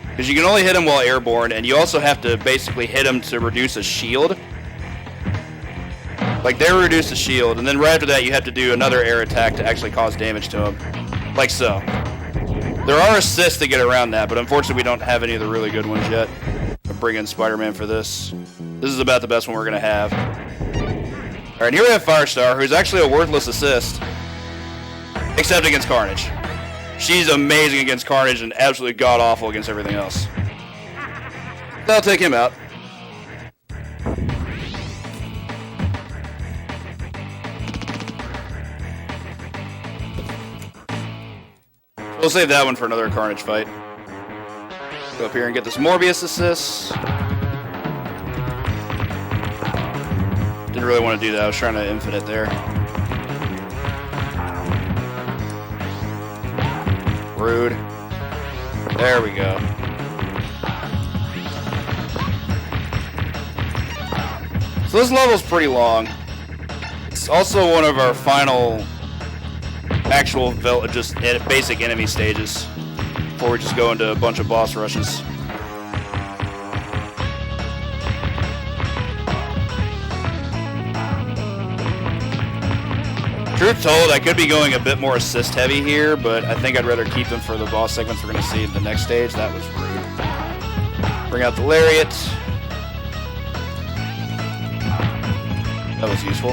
Because you can only hit him while airborne, and you also have to basically hit him to reduce a shield. Like, they reduce the shield, and then right after that you have to do another air attack to actually cause damage to him. Like so. There are assists to get around that, but unfortunately we don't have any of the really good ones yet. I'll bring in Spider-Man for this. This is about the best one we're going to have. Alright, here we have Firestar, who's actually a worthless assist. Except against Carnage. She's amazing against Carnage and absolutely god-awful against everything else. So I'll take him out. We'll save that one for another Carnage fight. Go up here and get this Morbius assist. Didn't really want to do that. I was trying to infinite there. Rude. There we go. So this level's pretty long. It's also one of our final actual just basic enemy stages before we just go into a bunch of boss rushes. Truth told, I could be going a bit more assist heavy here, but I think I'd rather keep them for the boss segments we're going to see in the next stage. That was rude. Bring out the lariat. That was useful.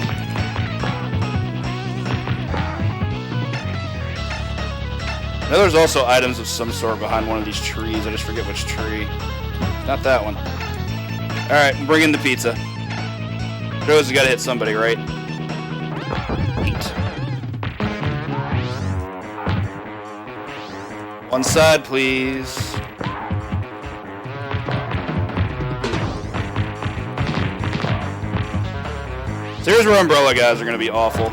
I know there's also items of some sort behind one of these trees. I just forget which tree. Not that one. Alright, bring in the pizza. Shows you gotta hit somebody, right? Eat. One side, please. So here's where Umbrella guys are gonna be awful.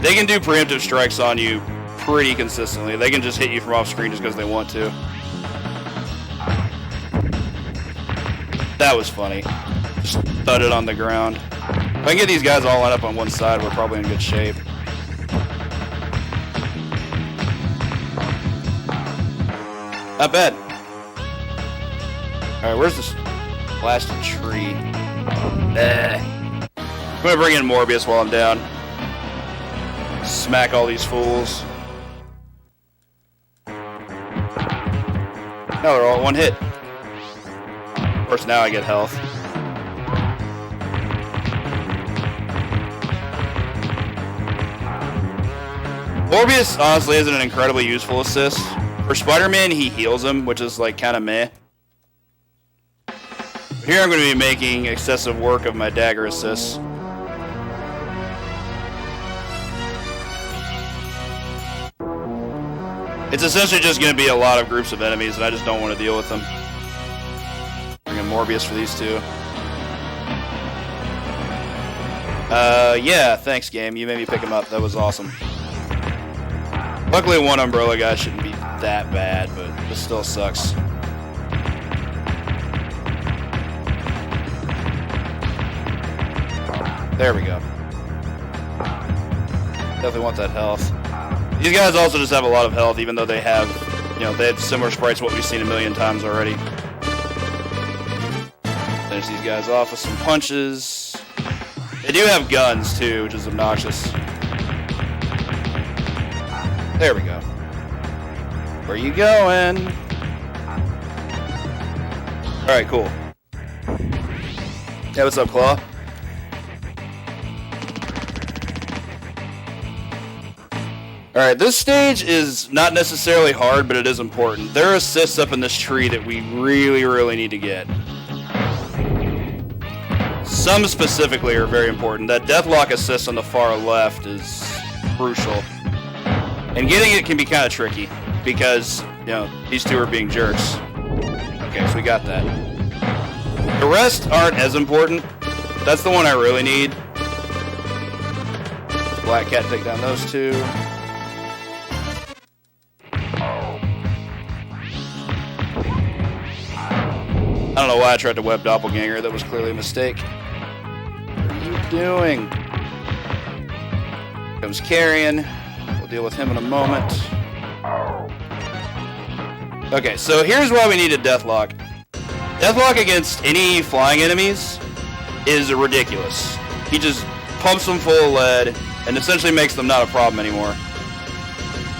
They can do preemptive strikes on you pretty consistently. They can just hit you from off screen just because they want to. That was funny. Just thudded on the ground. If I can get these guys all lined up on one side, we're probably in good shape. Not bad. Alright, where's this blasted tree? I'm gonna bring in Morbius while I'm down. Smack all these fools. No, they're all at one hit. Of course, now I get health. Morbius, honestly, isn't an incredibly useful assist. For Spider-Man, he heals him, which is, like, kind of meh. But here I'm going to be making excessive work of my dagger assists. It's essentially just going to be a lot of groups of enemies, and I just don't want to deal with them. Bring in Morbius for these two. Yeah, thanks, game. You made me pick him up. That was awesome. Luckily, one Umbrella guy shouldn't be that bad, but this still sucks. There we go. Definitely want that health. These guys also just have a lot of health, even though they have, they have similar sprites to what we've seen a million times already. Finish these guys off with some punches. They do have guns, too, which is obnoxious. There we go. Where you going? Alright, cool. Yeah, what's up, Claw? Alright, this stage is not necessarily hard, but it is important. There are assists up in this tree that we really, really need to get. Some specifically are very important. That Deathlock assist on the far left is crucial. And getting it can be kind of tricky, because, these two are being jerks. Okay, so we got that. The rest aren't as important. That's the one I really need. Black Cat take down those two. I don't know why I tried to web doppelganger. That was clearly a mistake. What are you doing? Comes Carrion. We'll deal with him in a moment. Okay, so here's why we need a Deathlock. Deathlock against any flying enemies is ridiculous. He just pumps them full of lead and essentially makes them not a problem anymore.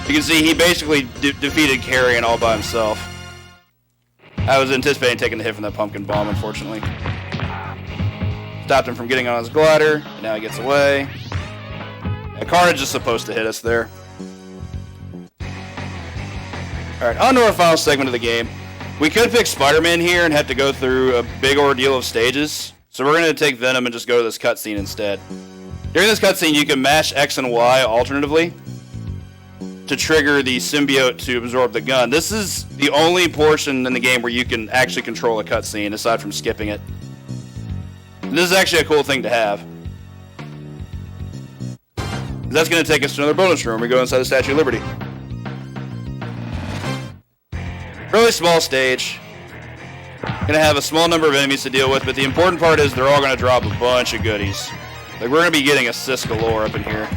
You can see he basically defeated Carrion all by himself. I was anticipating taking the hit from that pumpkin bomb, unfortunately. Stopped him from getting on his glider, and now he gets away. Carnage is supposed to hit us there. Alright, on to our final segment of the game. We could pick Spider-Man here and have to go through a big ordeal of stages, so we're going to take Venom and just go to this cutscene instead. During this cutscene, you can mash X and Y alternatively to trigger the symbiote to absorb the gun. This is the only portion in the game where you can actually control a cutscene, aside from skipping it. This is actually a cool thing to have. That's going to take us to another bonus room. We go inside the Statue of Liberty. Really small stage. Going to have a small number of enemies to deal with, but the important part is they're all going to drop a bunch of goodies. Like, we're going to be getting assist galore up in here.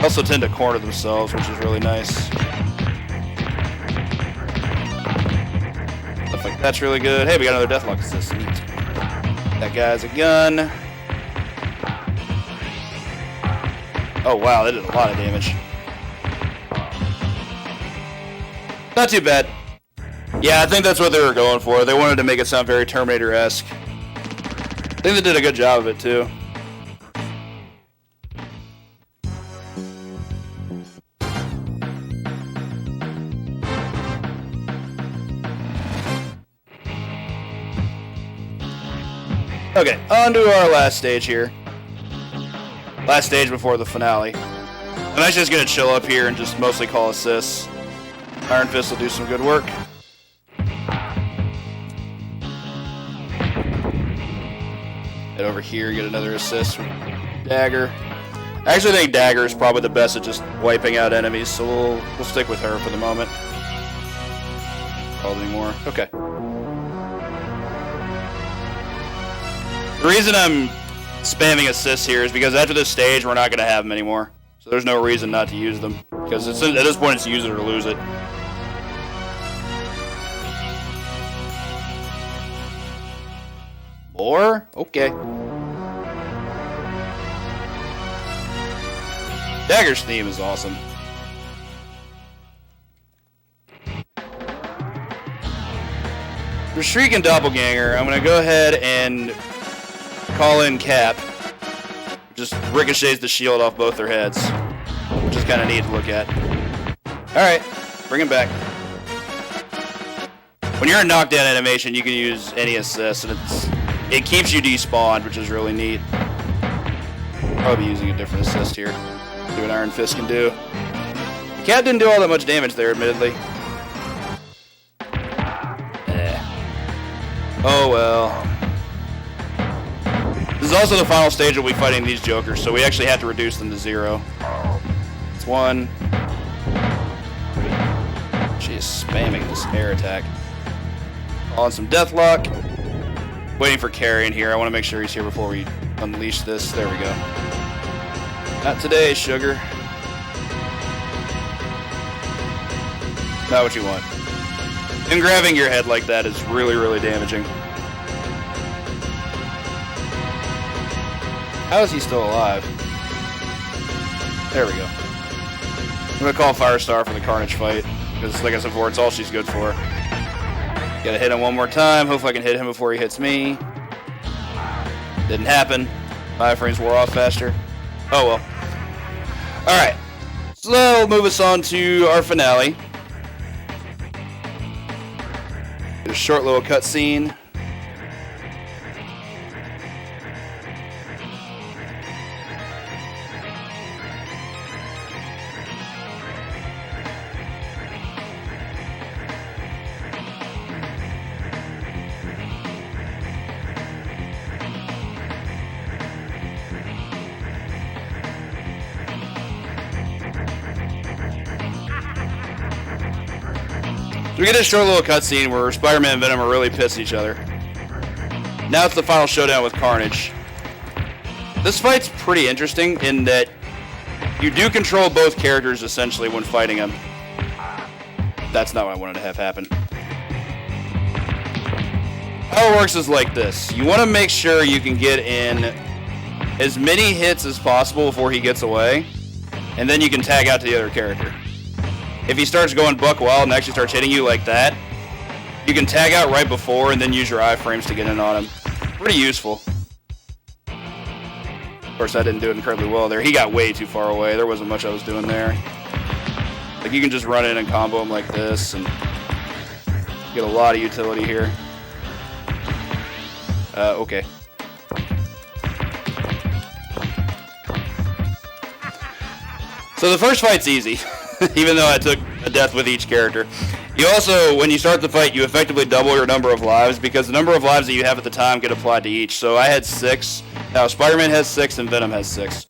Also tend to corner themselves, which is really nice. Stuff like that's really good. Hey, we got another Deathlock assistant. That guy's a gun. Oh wow, that did a lot of damage. Not too bad. Yeah, I think that's what they were going for. They wanted to make it sound very Terminator-esque. I think they did a good job of it, too. Okay, on to our last stage here. Last stage before the finale. I'm actually just going to chill up here and just mostly call assists. Iron Fist will do some good work. Head over here, get another assist from Dagger. I actually think Dagger is probably the best at just wiping out enemies, so we'll stick with her for the moment. Called anymore. Okay. The reason I'm spamming assists here is because after this stage, we're not going to have them anymore. So there's no reason not to use them. Because at this point, it's use it or lose it. More? Okay. Dagger's theme is awesome. For Shriek and Doppelganger, I'm going to go ahead and call in Cap. Just ricochets the shield off both their heads, which is kind of neat to look at. Alright, bring him back. When you're in knockdown animation, you can use any assist, and it keeps you despawned, which is really neat. Probably using a different assist here. See what Iron Fist can do. Cap didn't do all that much damage there, admittedly. Oh well. This is also the final stage that we'll be fighting these jokers, so we actually have to reduce them to 0. It's 1. She is spamming this air attack. On some Deathlock. Waiting for Carrion here. I want to make sure he's here before we unleash this. There we go. Not today, sugar. Not what you want. And grabbing your head like that is really, really damaging. How is he still alive? There we go. I'm going to call Firestar for the Carnage fight. Because, like I said before, it's all she's good for. Gotta hit him one more time. Hopefully I can hit him before he hits me. Didn't happen. My frames wore off faster. Oh well. Alright. So that'll move us on to our finale. A short little cutscene. We get a short little cutscene where Spider-Man and Venom are really pissed at each other. Now it's the final showdown with Carnage. This fight's pretty interesting in that you do control both characters essentially when fighting them. That's not what I wanted to have happen. How it works is like this. You want to make sure you can get in as many hits as possible before he gets away, and then you can tag out to the other character. If he starts going buck wild and actually starts hitting you like that, you can tag out right before and then use your iframes to get in on him. Pretty useful. Of course, I didn't do it incredibly well there. He got way too far away. There wasn't much I was doing there. Like, you can just run in and combo him like this and get a lot of utility here. Okay. So the first fight's easy. Even though I took a death with each character. You also, when you start the fight, you effectively double your number of lives because the number of lives that you have at the time get applied to each. So I had 6. Now Spider-Man has 6 and Venom has 6.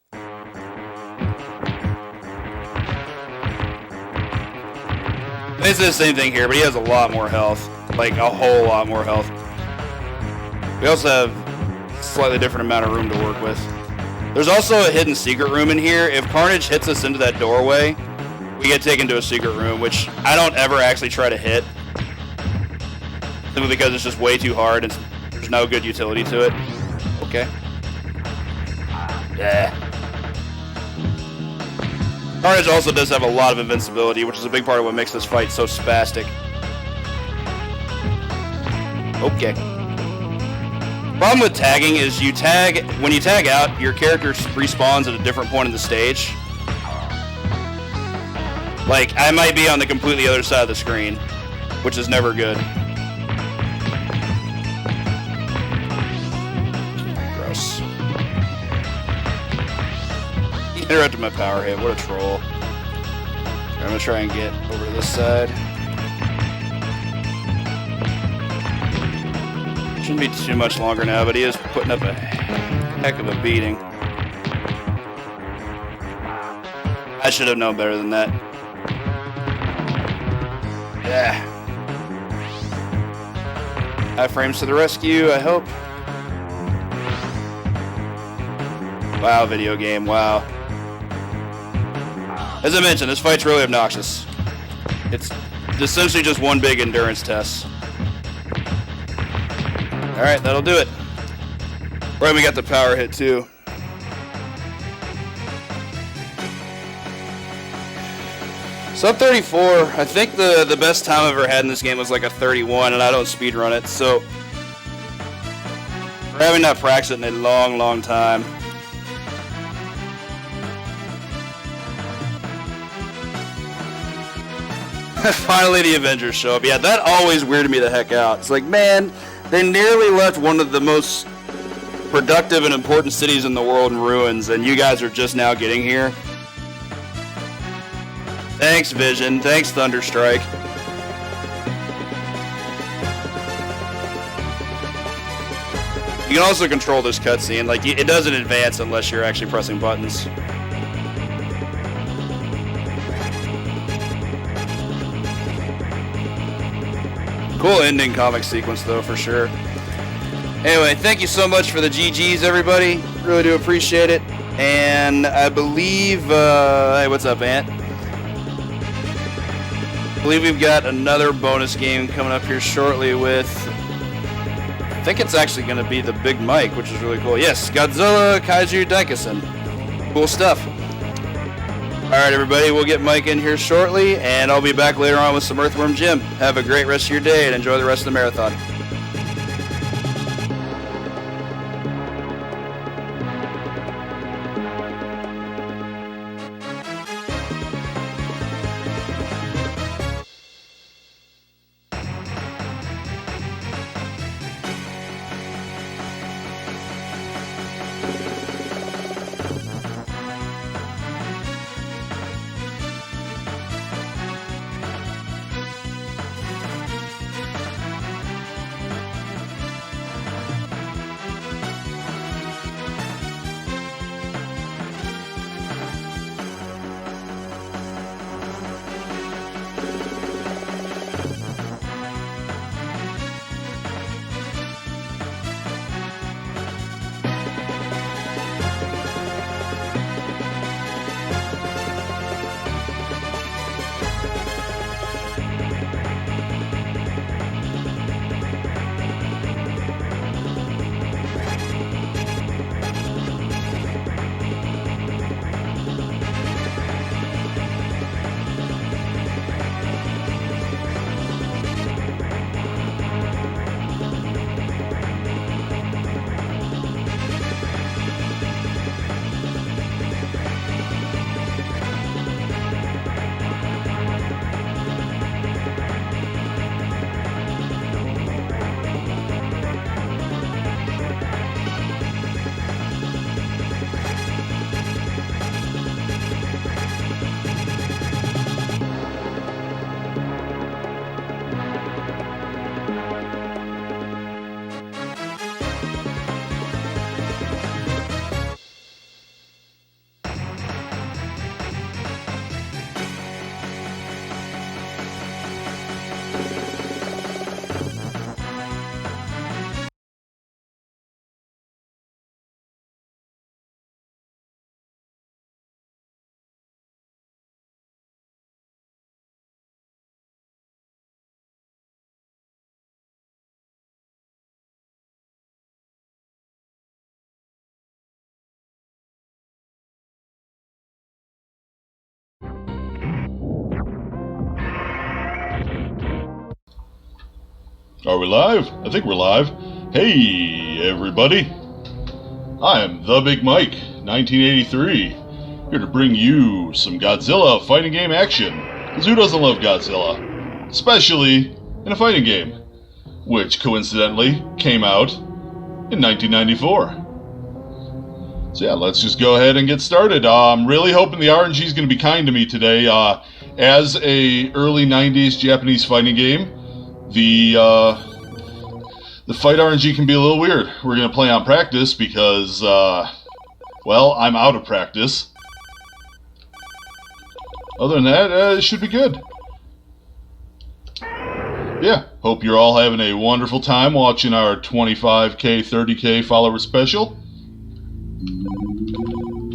Basically the same thing here, but he has a lot more health. Like, a whole lot more health. We also have a slightly different amount of room to work with. There's also a hidden secret room in here. If Carnage hits us into that doorway, we get taken to a secret room, which I don't ever actually try to hit. simply because it's just way too hard and there's no good utility to it. Okay. Yeah. Carnage also does have a lot of invincibility, which is a big part of what makes this fight so spastic. Okay. Problem with tagging is when you tag out, your character respawns at a different point in the stage. Like, I might be on the completely other side of the screen, which is never good. Gross. He interrupted my power hit. What a troll. I'm gonna try and get over to this side. Shouldn't be too much longer now, but he is putting up a heck of a beating. I should have known better than that. Yeah. Iframes to the rescue, I hope. Wow, video game, wow. As I mentioned, this fight's really obnoxious. It's essentially just one big endurance test. Alright, that'll do it. Right, we got the power hit too. Sub 34, I think the best time I've ever had in this game was like a 31, and I don't speedrun it, so for having not practiced it in a long, long time. Finally the Avengers show up. Yeah, that always weirded me the heck out. It's like, man, they nearly left one of the most productive and important cities in the world in ruins, and you guys are just now getting here. Thanks, Vision. Thanks, Thunderstrike. You can also control this cutscene. Like, it doesn't advance unless you're actually pressing buttons. Cool ending comic sequence, though, for sure. Anyway, thank you so much for the GGs, everybody. Really do appreciate it. And I believe... hey, what's up, Ant? I believe we've got another bonus game coming up here shortly with... I think it's actually going to be the Big Mike, which is really cool. Yes, Godzilla Kaiju Daikason. Cool stuff. Alright, everybody, we'll get Mike in here shortly, and I'll be back later on with some Earthworm Jim. Have a great rest of your day, and enjoy the rest of the marathon. Are we live? I think we're live. Hey, everybody. I'm The Big Mike, 1983, here to bring you some Godzilla fighting game action. Because who doesn't love Godzilla? Especially in a fighting game, which coincidentally came out in 1994. So yeah, let's just go ahead and get started. I'm really hoping the RNG is going to be kind to me today. As a early 90s Japanese fighting game, the fight RNG can be a little weird. We're going to play on practice because, well, I'm out of practice. Other than that, it should be good. Yeah, hope you're all having a wonderful time watching our 25k, 30k follower special.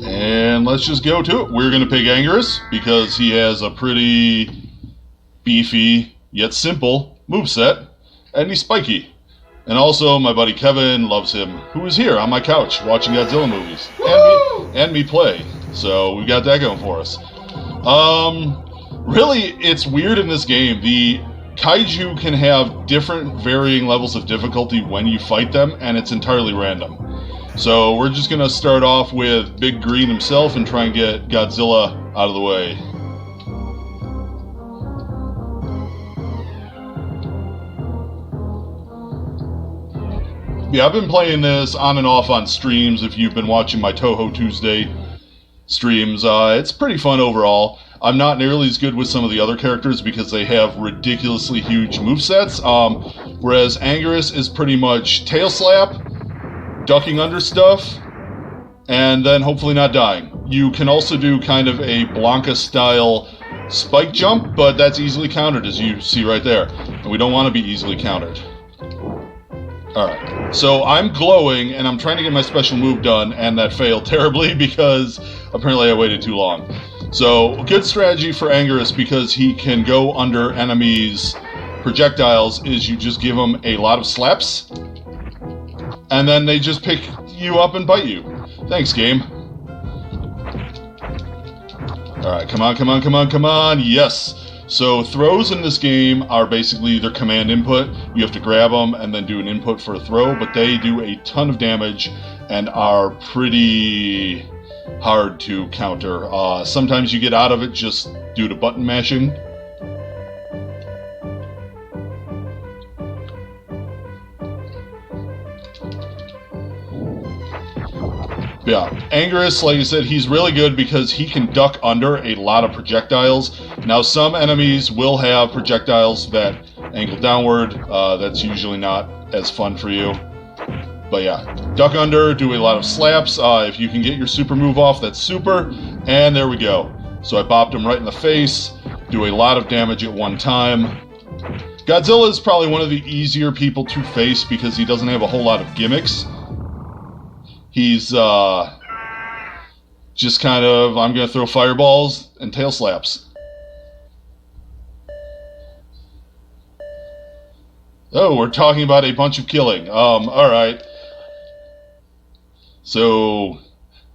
And let's just go to it. We're going to pick Anguirus because he has a pretty beefy yet simple moveset, and he's spiky. And also, my buddy Kevin loves him, who is here on my couch watching Godzilla movies and me play. So we got that going for us. Really, it's weird in this game. The kaiju can have different varying levels of difficulty when you fight them, and it's entirely random. So we're just gonna start off with Big Green himself and try and get Godzilla out of the way. Yeah, I've been playing this on and off on streams. If you've been watching my Toho Tuesday streams, it's pretty fun overall. I'm not nearly as good with some of the other characters because they have ridiculously huge movesets, whereas Anguirus is pretty much tail slap, ducking under stuff, and then hopefully not dying. You can also do kind of a Blanca-style spike jump, but that's easily countered, as you see right there. And we don't want to be easily countered. Alright, so I'm glowing, and I'm trying to get my special move done, and that failed terribly because apparently I waited too long. So, good strategy for Anguirus because he can go under enemies' projectiles is you just give him a lot of slaps, and then they just pick you up and bite you. Thanks, game. Alright, come on, come on, come on, come on. Yes. So throws in this game are basically their command input. You have to grab them and then do an input for a throw, but they do a ton of damage and are pretty hard to counter. Sometimes you get out of it just due to button mashing. Yeah, Anguirus, like I said, he's really good because he can duck under a lot of projectiles. Now, some enemies will have projectiles that angle downward. That's usually not as fun for you. But yeah, duck under, do a lot of slaps. If you can get your super move off, that's super. And there we go. So I bopped him right in the face, do a lot of damage at one time. Godzilla is probably one of the easier people to face because he doesn't have a whole lot of gimmicks. He's just kind of, I'm going to throw fireballs and tail slaps. Oh, we're talking about a bunch of killing. Alright. So,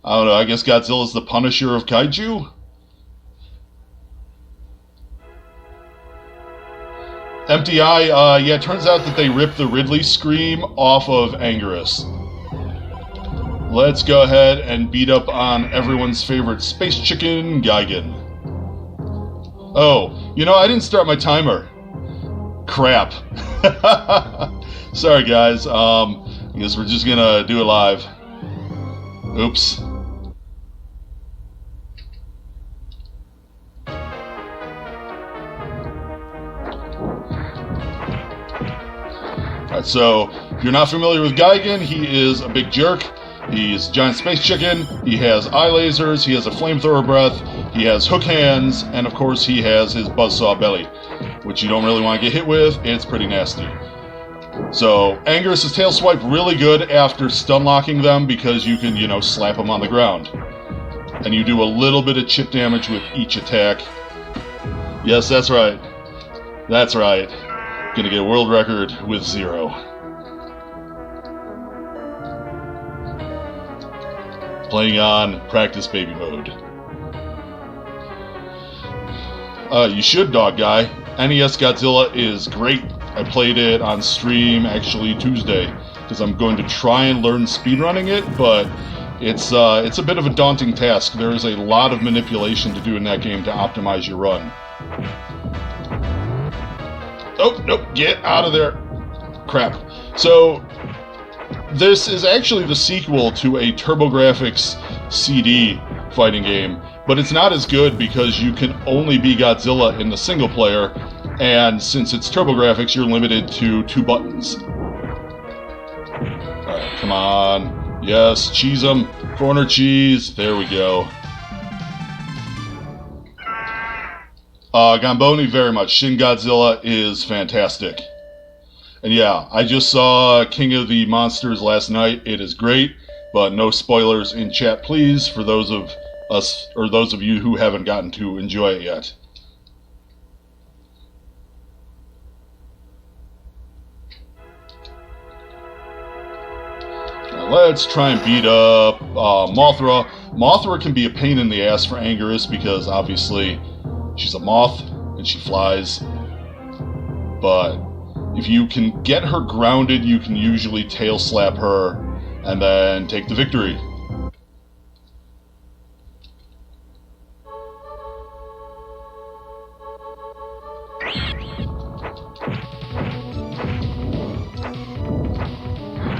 I don't know, I guess Godzilla's the Punisher of kaiju? Empty Eye, yeah, it turns out that they ripped the Ridley scream off of Anguirus. Let's go ahead and beat up on everyone's favorite space chicken, Gigan. Oh, you know, I didn't start my timer. Crap. Sorry, guys. I guess we're just gonna do it live. Oops. Alright, so, if you're not familiar with Gigan, he is a big jerk. He's a giant space chicken, he has eye lasers, he has a flamethrower breath, he has hook hands, and of course he has his buzzsaw belly, which you don't really want to get hit with. It's pretty nasty. So, Anguirus' tail swipe really good after stun locking them because you can, you know, slap them on the ground. And you do a little bit of chip damage with each attack. Yes, that's right. That's right. Gonna get a world record with 0. Playing on practice baby mode. You should, dog guy. NES Godzilla is great. I played it on stream actually Tuesday because I'm going to try and learn speedrunning it, but it's a bit of a daunting task. There is a lot of manipulation to do in that game to optimize your run. Oh, nope, get out of there. Crap. So, this is actually the sequel to a TurboGrafx CD fighting game, but it's not as good because you can only be Godzilla in the single player, and since it's TurboGrafx, you're limited to 2 buttons. Alright, come on. Yes, cheese them. Corner cheese. There we go. Gamboni, very much. Shin Godzilla is fantastic. And yeah, I just saw King of the Monsters last night. It is great, but no spoilers in chat, please, for those of us, or those of you who haven't gotten to enjoy it yet. Let's try and beat up Mothra. Mothra can be a pain in the ass for Anguirus because obviously she's a moth and she flies. But if you can get her grounded, you can usually tail slap her and then take the victory.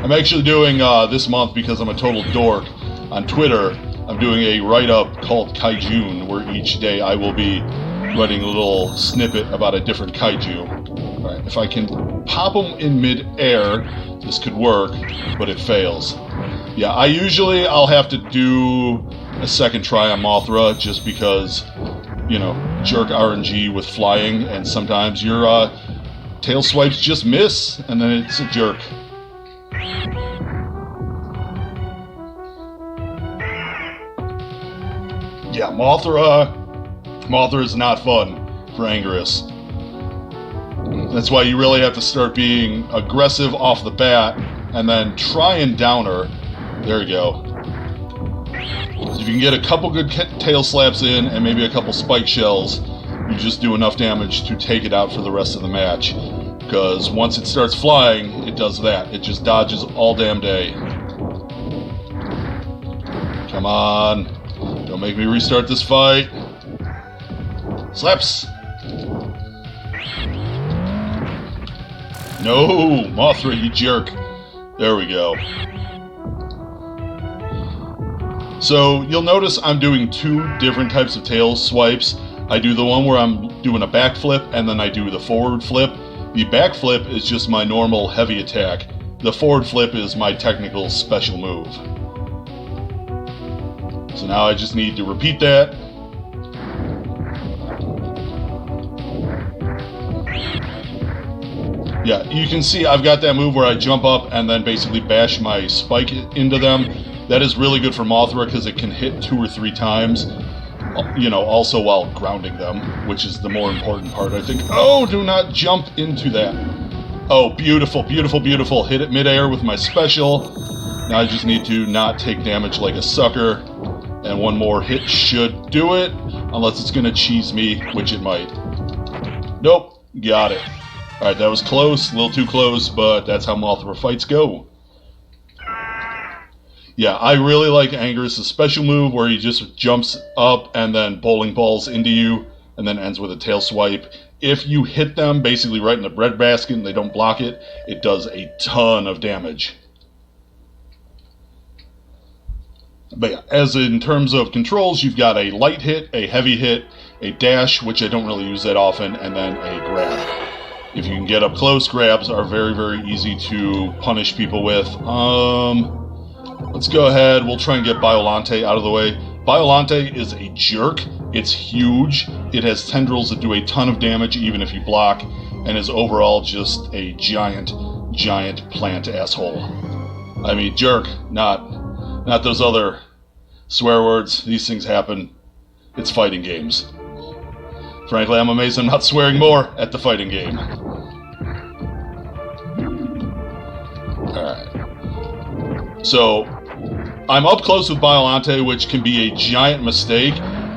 I'm actually doing this month, because I'm a total dork, on Twitter, I'm doing a write-up called Kaijun, where each day I will be writing a little snippet about a different kaiju. Alright, if I can pop them in mid-air, this could work, but it fails. Yeah, I'll have to do a second try on Mothra, just because, you know, jerk RNG with flying, and sometimes your tail swipes just miss, and then it's a jerk. Yeah, Mothra is not fun for Anguirus. That's why you really have to start being aggressive off the bat, and then try and down her. There you go. If you can get a couple good tail slaps in, and maybe a couple spike shells, you just do enough damage to take it out for the rest of the match. Because once it starts flying, it does that. It just dodges all damn day. Come on. Don't make me restart this fight. Slaps! No! Mothra, you jerk. There we go. So, you'll notice I'm doing 2 different types of tail swipes. I do the one where I'm doing a backflip, and then I do the forward flip. The backflip is just my normal heavy attack. The forward flip is my technical special move. So now I just need to repeat that. Yeah, you can see I've got that move where I jump up and then basically bash my spike into them. That is really good for Mothra because it can hit 2 or 3 times. You know, also while grounding them, which is the more important part, I think. Oh, do not jump into that. Oh, beautiful, beautiful, beautiful. Hit it midair with my special. Now I just need to not take damage like a sucker. And one more hit should do it, unless it's gonna cheese me, which it might. Nope, got it. Alright, that was close, a little too close, but that's how Mothra fights go. Yeah, I really like Anguirus' special move where he just jumps up and then bowling balls into you, and then ends with a tail swipe. If you hit them basically right in the breadbasket and they don't block it, it does a ton of damage. But yeah, as in terms of controls, you've got a light hit, a heavy hit, a dash, which I don't really use that often, and then a grab. If you can get up close, grabs are very, very easy to punish people with. Let's go ahead, we'll try and get Biolante out of the way. Biolante is a jerk, it's huge, it has tendrils that do a ton of damage even if you block, and is overall just a giant, giant plant asshole. I mean, jerk, not those other swear words. These things happen. It's fighting games. Frankly, I'm amazed I'm not swearing more at the fighting game. Alright. So, I'm up close with Biolante, which can be a giant mistake,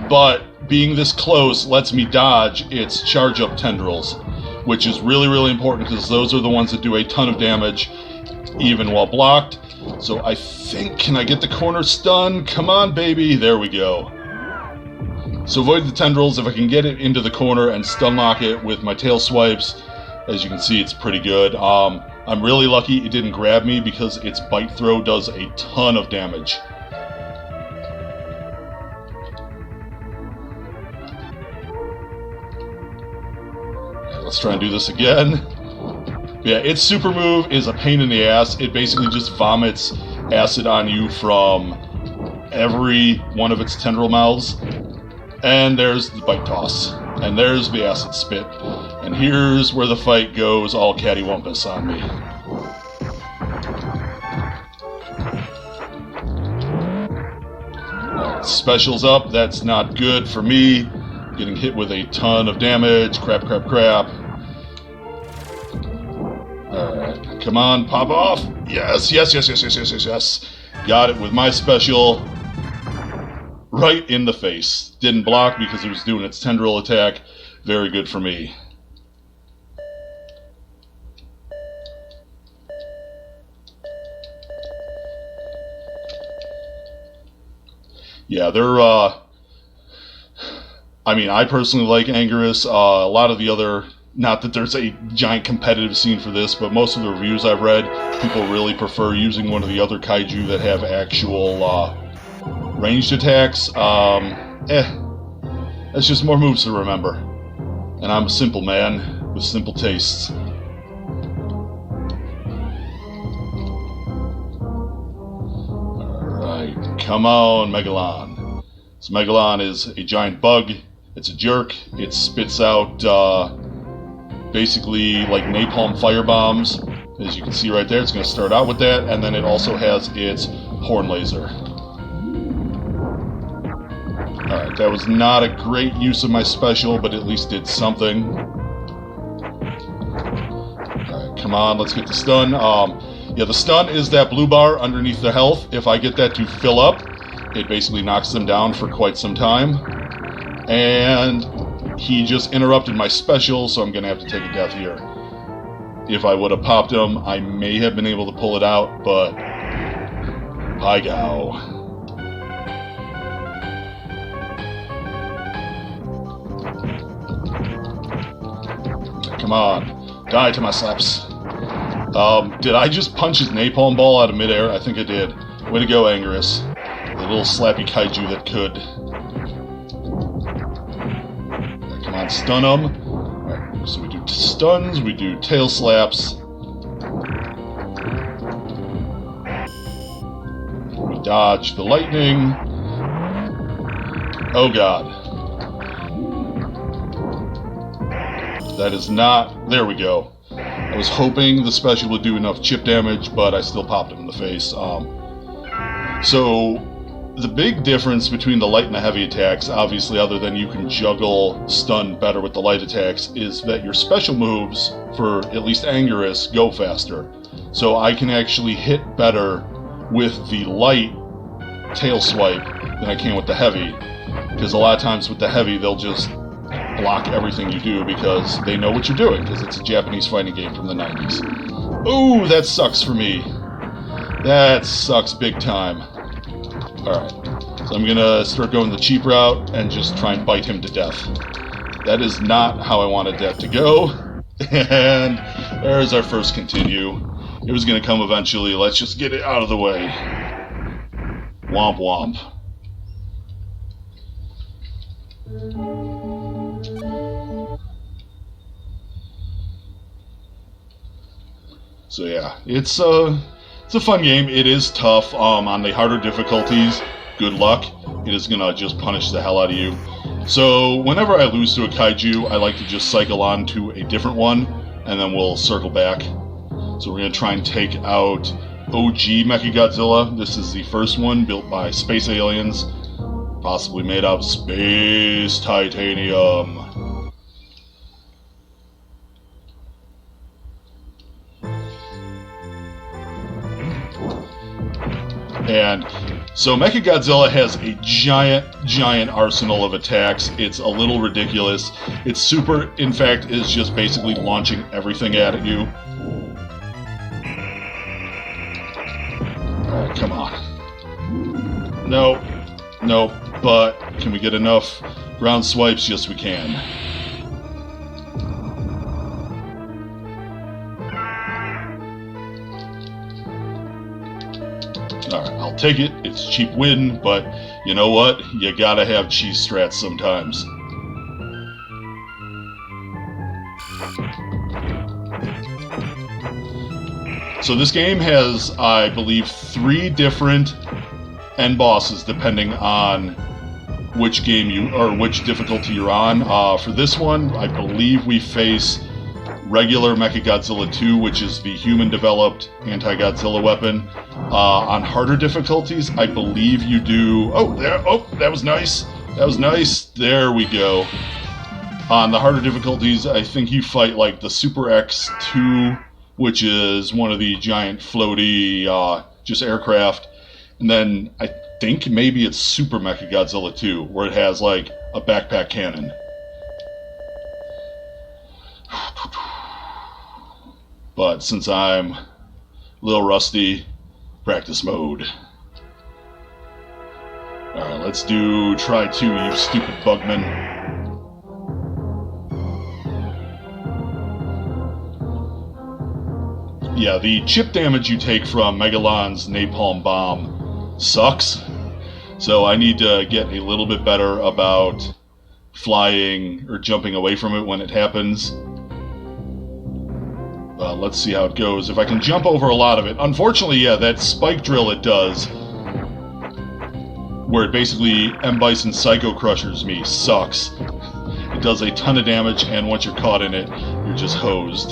but being this close lets me dodge its charge-up tendrils. which is really, really important because those are the ones that do a ton of damage, even while blocked. So I think, can I get the corner stun? Come on, baby. There we go. So avoid the tendrils. If I can get it into the corner and stun lock it with my tail swipes, as you can see, it's pretty good. I'm really lucky it didn't grab me because its bite throw does a ton of damage. Let's try and do this again. Yeah, its super move is a pain in the ass. It basically just vomits acid on you from every one of its tendril mouths. And there's the bite toss. And there's the acid spit. And here's where the fight goes all cattywampus on me. Alright, specials up. That's not good for me. Getting hit with a ton of damage. Crap, crap, crap. Alright, come on, pop off. Yes, yes, yes, yes, yes, yes, yes, yes. Got it with my special. Right in the face. Didn't block because it was doing its tendril attack. Very good for me. Yeah, they're, I mean, I personally like Anguirus. A lot of the other, not that there's a giant competitive scene for this, but most of the reviews I've read, people really prefer using one of the other kaiju that have actual, ranged attacks. That's just more moves to remember. And I'm a simple man with simple tastes. Alright, come on, Megalon. So Megalon is a giant bug. It's a jerk. It spits out basically like napalm firebombs. As you can see right there, it's going to start out with that, and then it also has its horn laser. Alright, that was not a great use of my special, but at least did something. Alright, come on, let's get the stun. Yeah, the stun is that blue bar underneath the health. If I get that to fill up, it basically knocks them down for quite some time. And he just interrupted my special, so I'm going to have to take a death here. If I would have popped him, I may have been able to pull it out, but... by gow. Come on. Die to my slaps. Did I just punch his napalm ball out of midair? I think I did. Way to go, Anguirus. The little slappy kaiju that could. Right, come on, stun him. Alright, so we do stuns, we do tail slaps. We dodge the lightning. Oh god. That is not... there we go. I was hoping the special would do enough chip damage, but I still popped him in the face. So, the big difference between the light and the heavy attacks, obviously other than you can juggle stun better with the light attacks, is that your special moves, for at least Anguirus, go faster. So I can actually hit better with the light tail swipe than I can with the heavy. Because a lot of times with the heavy, they'll just block everything you do because they know what you're doing, because it's a Japanese fighting game from the 90s. Ooh, that sucks for me. That sucks big time. Alright, so I'm gonna start going the cheap route and just try and bite him to death. That is not how I wanted that to go. And there's our first continue. It was gonna come eventually. Let's just get it out of the way. Womp womp. So yeah, it's a fun game. It is tough. On the harder difficulties, good luck. It is gonna just punish the hell out of you. So whenever I lose to a kaiju, I like to just cycle on to a different one, and then we'll circle back. So we're gonna try and take out OG Mechagodzilla. This is the first one, built by space aliens, possibly made out of space titanium. And So Mechagodzilla has a giant arsenal of attacks. It's a little ridiculous. Its super, in fact, is just basically launching everything at you. Alright, come on. Nope. Nope. But can we get enough ground swipes? Yes, we can. Alright, I'll take it. It's cheap win, but you know what? You gotta have cheese strats sometimes. So this game has, I believe, 3 different end bosses depending on which game you, or which difficulty you're on. For this one, I believe we face regular Mechagodzilla 2, which is the human-developed anti-Godzilla weapon. On harder difficulties, I believe you do... Oh, there! Oh, that was nice! That was nice! There we go. On the harder difficulties, I think you fight, like, the Super X2, which is one of the giant floaty, just aircraft. And then I think maybe it's Super Mechagodzilla 2, where it has, like, a backpack cannon. But since I'm a little rusty, practice mode. Alright, let's do try 2, you stupid bugman. Yeah, the chip damage you take from Megalon's napalm bomb sucks. So I need to get a little bit better about flying or jumping away from it when it happens. Let's see how it goes. If I can jump over a lot of it. Unfortunately, yeah, that spike drill it does, where it basically M. Bison Psycho Crushers me, sucks. It does a ton of damage, and once you're caught in it, you're just hosed.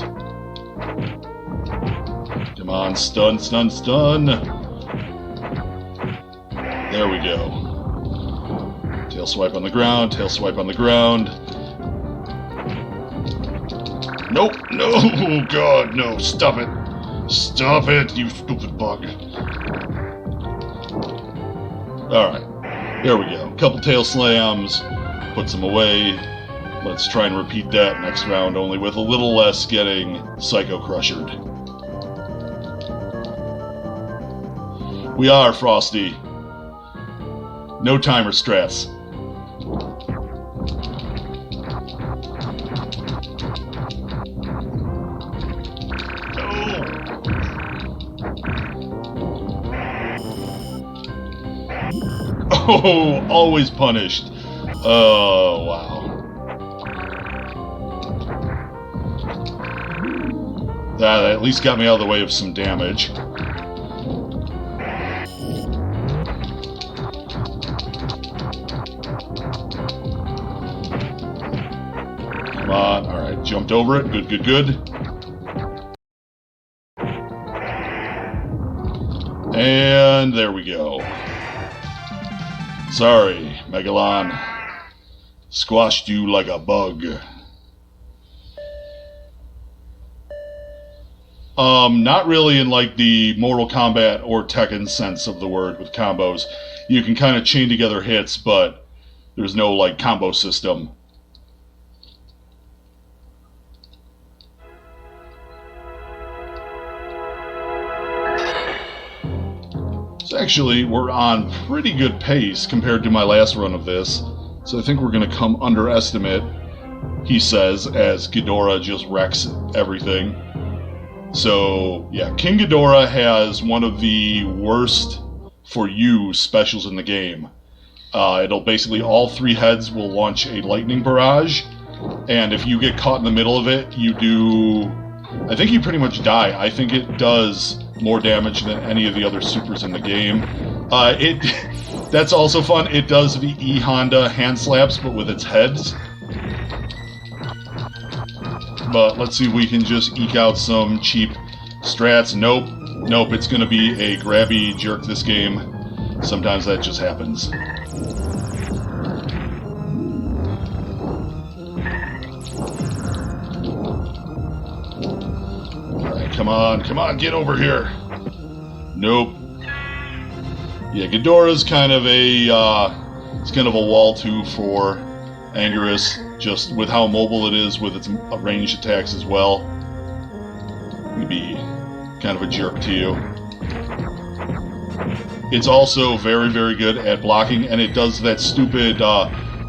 Come on, stun, stun, stun! There we go. Tail swipe on the ground, tail swipe on the ground. Nope, no, God, no, stop it. Stop it, you stupid bug. Alright, there we go. Couple tail slams, puts them away. Let's try and repeat that next round, only with a little less getting Psycho Crushered. We are Frosty. No timer strats. Oh, always punished. Oh, wow. That at least got me out of the way of some damage. Come on. Alright, jumped over it. Good, good, good. And there we go. Sorry, Megalon. Squashed you like a bug. Not really in like the Mortal Kombat or Tekken sense of the word with combos. You can kind of chain together hits, but there's no like combo system. Actually, we're on pretty good pace compared to my last run of this, so I think we're going to come under estimate, he says, as Ghidorah just wrecks everything. So, yeah, King Ghidorah has one of the worst for you specials in the game. It'll basically, all 3 heads will launch a lightning barrage, and if you get caught in the middle of it, you do... I think you pretty much die. I think it does more damage than any of the other supers in the game. That's also fun. It does the E-Honda hand slaps, but with its heads. But let's see if we can just eke out some cheap strats. Nope. Nope, it's going to be a grabby jerk this game. Sometimes that just happens. Alright, come on, get over here. Nope. Yeah, Ghidorah's kind of it's kind of a wall too for Anguirus, just with how mobile it is with its ranged attacks as well. It'd be kind of a jerk to you. It's also very, very good at blocking, and it does that stupid,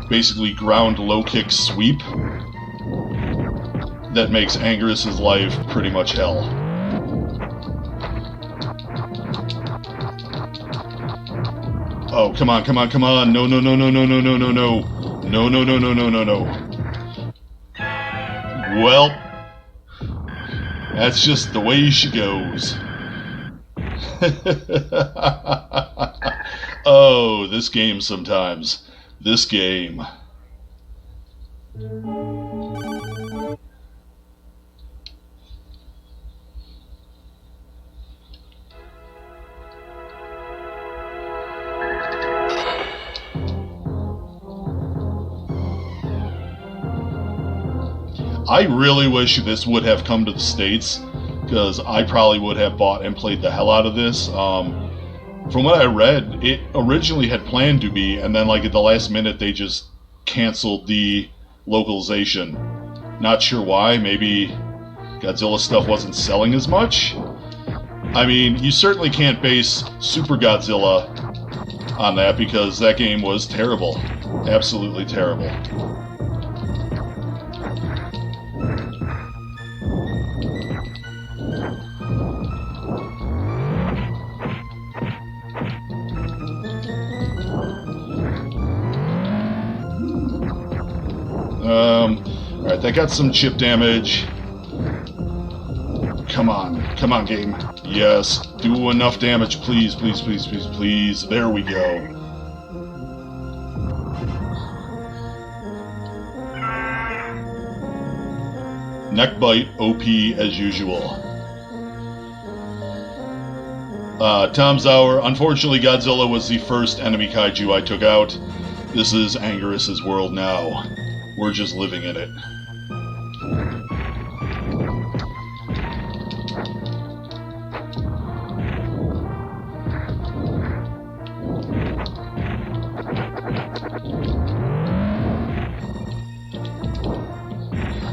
basically ground low kick sweep that makes Anguirus' life pretty much hell. Oh, come on, come on, come on. No, no, no, no, no, no, no, no, no. No, no, no, no, no, no, no. Well, that's just the way she goes. Oh, this game sometimes. This game. I really wish this would have come to the States, because I probably would have bought and played the hell out of this. From what I read, it originally had planned to be, and then like at the last minute they just canceled the localization. Not sure why, maybe Godzilla stuff wasn't selling as much? I mean, you certainly can't base Super Godzilla on that, because that game was terrible. Absolutely terrible. Alright, that got some chip damage. Come on, game. Yes, do enough damage, please, please, please, please, please. There we go. Neckbite OP as usual. Tom Zauer, unfortunately Godzilla was the first enemy kaiju I took out. This is Anguirus' world now. We're just living in it.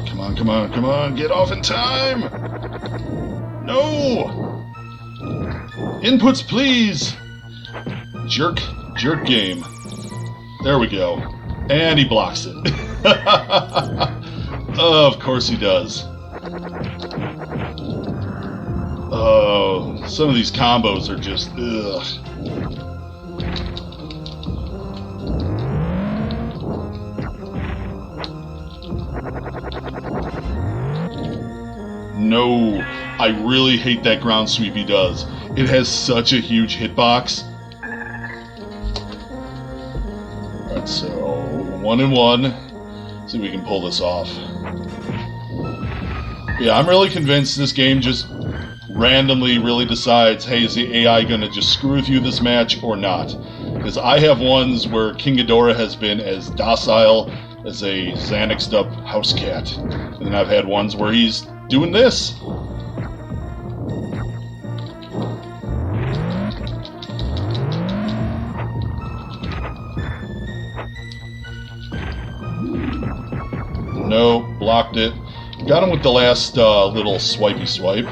Come on, come on, come on, get off in time! No! Inputs, please! Jerk game. There we go. And he blocks it. Oh, of course he does. Oh, some of these combos are just, ugh. No, I really hate that ground sweep he does. It has such a huge hitbox. Alright, so 1 and 1. See if we can pull this off. Yeah, I'm really convinced this game just randomly really decides, hey, is the AI gonna just screw with you this match or not? Because I have ones where King Ghidorah has been as docile as a Xanaxed up house cat. And then I've had ones where he's doing this. No, blocked it. Got him with the last little swipey swipe.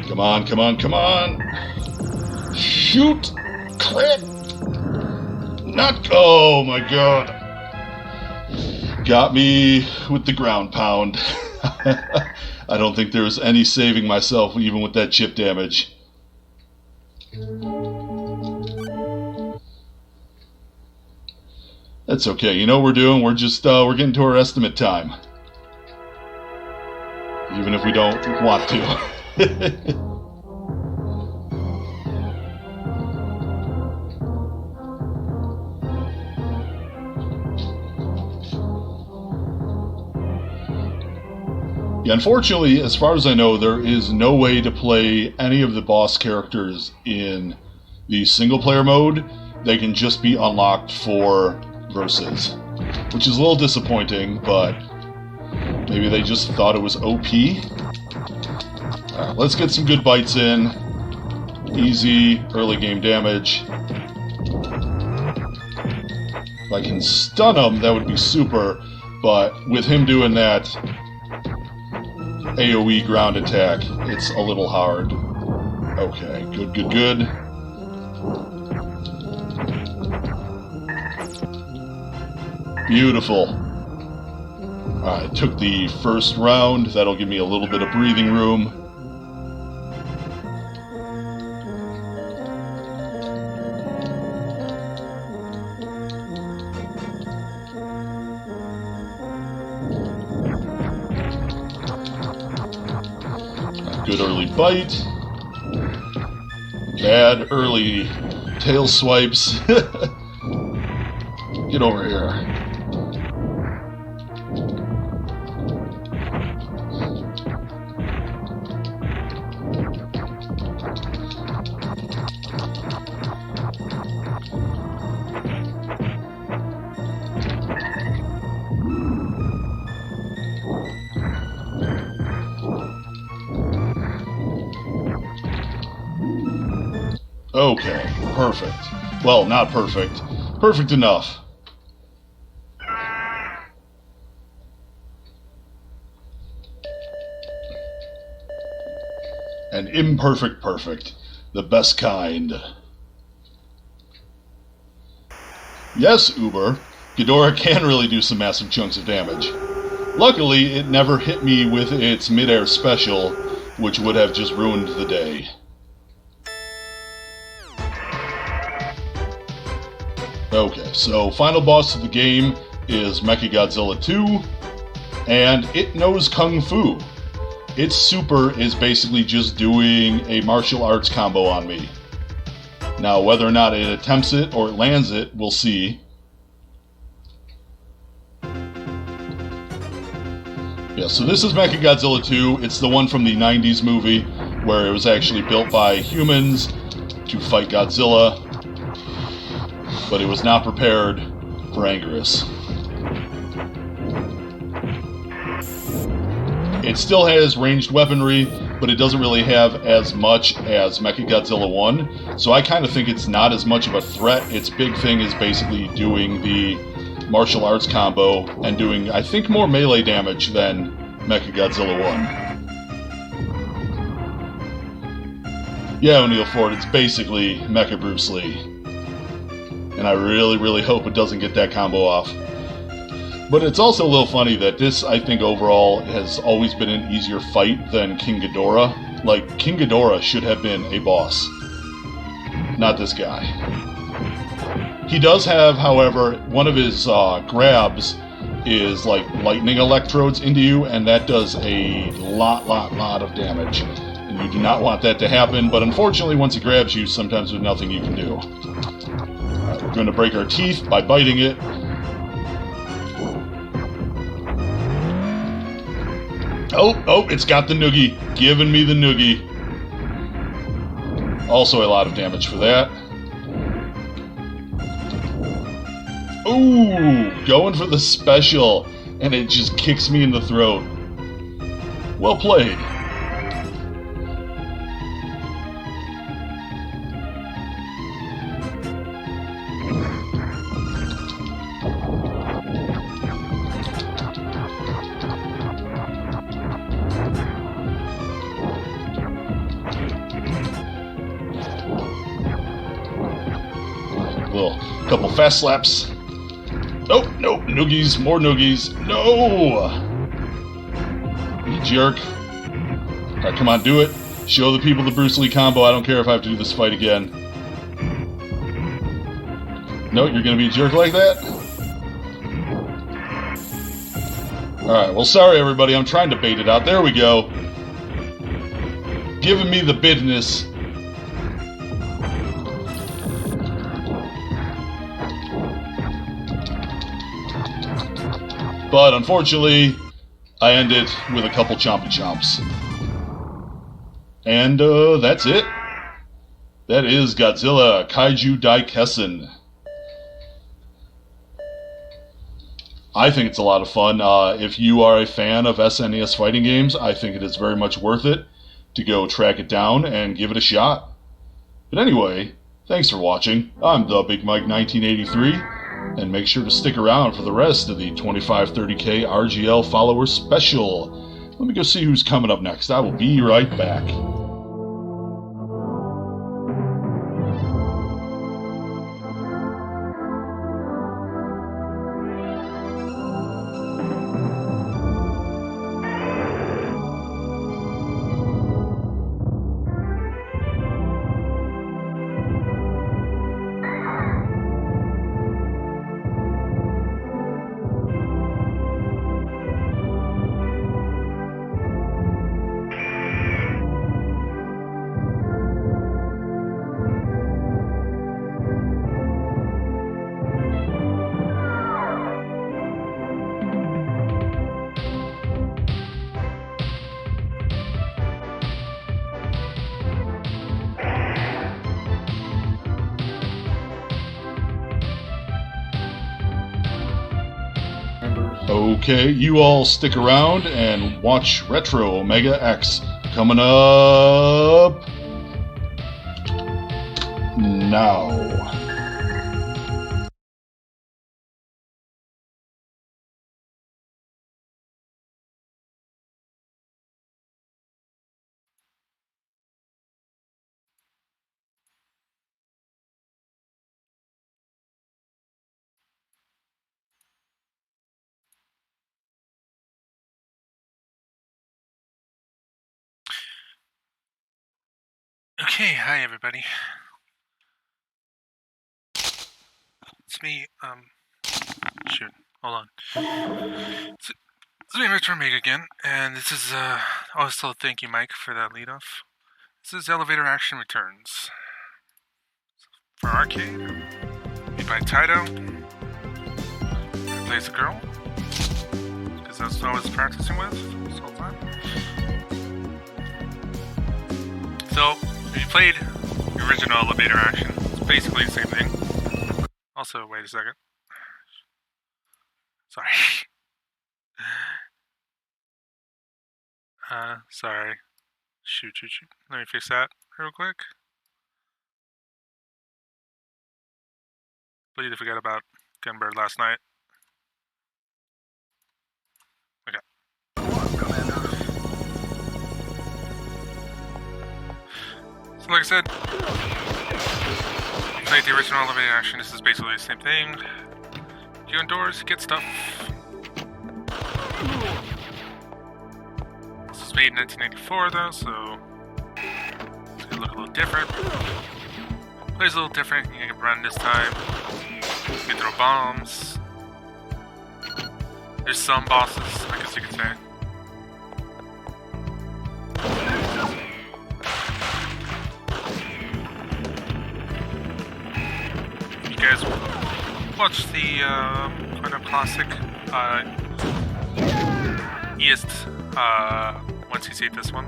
Come on, come on, come on! Shoot! Clip! Not. Oh my god! Got me with the ground pound. I don't think there was any saving myself even with that chip damage. That's okay. You know what we're doing? We're just we're getting to our estimate time. Even if we don't want to. Yeah, unfortunately, as far as I know, there is no way to play any of the boss characters in the single-player mode. They can just be unlocked for versus, which is a little disappointing, but maybe they just thought it was OP. Alright, let's get some good bites in. Easy early game damage. If I can stun him, that would be super, but with him doing that AoE ground attack, it's a little hard. Okay, good, good, good. Beautiful. Alright, took the first round. That'll give me a little bit of breathing room. Good early bite. Bad early tail swipes. Get over here. Okay, perfect. Well, not perfect. Perfect enough. An imperfect perfect. The best kind. Yes, Uber. Ghidorah can really do some massive chunks of damage. Luckily, it never hit me with its mid-air special, which would have just ruined the day. Okay, so final boss of the game is Mechagodzilla 2, and it knows Kung Fu. Its super is basically just doing a martial arts combo on me. Now, whether or not it attempts it or it lands it, we'll see. Yeah, so this is Mechagodzilla 2. It's the one from the 90s movie, where it was actually built by humans to fight Godzilla, but it was not prepared for Anguirus. It still has ranged weaponry, but it doesn't really have as much as Mechagodzilla 1, so I kind of think it's not as much of a threat. Its big thing is basically doing the martial arts combo and doing, I think, more melee damage than Mechagodzilla 1. Yeah, O'Neil Ford, it's basically Mecha Bruce Lee. And I really, really hope it doesn't get that combo off. But it's also a little funny that this, I think, overall has always been an easier fight than King Ghidorah. Like, King Ghidorah should have been a boss, not this guy. He does have, however, one of his grabs is like lightning electrodes into you, and that does a lot of damage. And you do not want that to happen, but unfortunately, once he grabs you, sometimes there's nothing you can do. Alright, we're going to break our teeth by biting it. Oh, it's got the noogie. Giving me the noogie. Also a lot of damage for that. Ooh, going for the special, and it just kicks me in the throat. Well played. Couple fast slaps. Oh, nope, noogies, more noogies. No! You jerk. Alright, come on, do it. Show the people the Bruce Lee combo. I don't care if I have to do this fight again. No, you're gonna be a jerk like that? Alright, well, sorry everybody, I'm trying to bait it out. There we go. Giving me the business. But unfortunately, I end it with a couple chompy chomps. And that's it. That is Godzilla Kaiju Daikessen. I think it's a lot of fun. If you are a fan of SNES fighting games, I think it is very much worth it to go track it down and give it a shot. But anyway, thanks for watching. I'm the Big Mike 1983. And make sure to stick around for the rest of the 2530K RGL follower special. Let me go see who's coming up next. I will be right back. Okay, you all stick around and watch Retro Omega X coming up now. Okay, hi everybody. It's me, shoot, hold on. It's me, Retro Omega again, and this is, also thank you, Mike, for that lead off. This is Elevator Action Returns. For arcade, made by Taito. Plays a girl, because that's what I was practicing with this whole time. So, if you played the original Elevator Action, it's basically the same thing. Also, wait a second. Sorry. Sorry. Shoot. Let me fix that real quick. Completely forgot about Gunbird last night. Okay. So like I said, played the original Elevator Action. This is basically the same thing. You indoors, get stuff. This was made in 1994 though, so it's gonna look a little different. Plays a little different. You can run this time. You can throw bombs. There's some bosses, I guess you could say. You guys watch the kind of classic East once you see this one.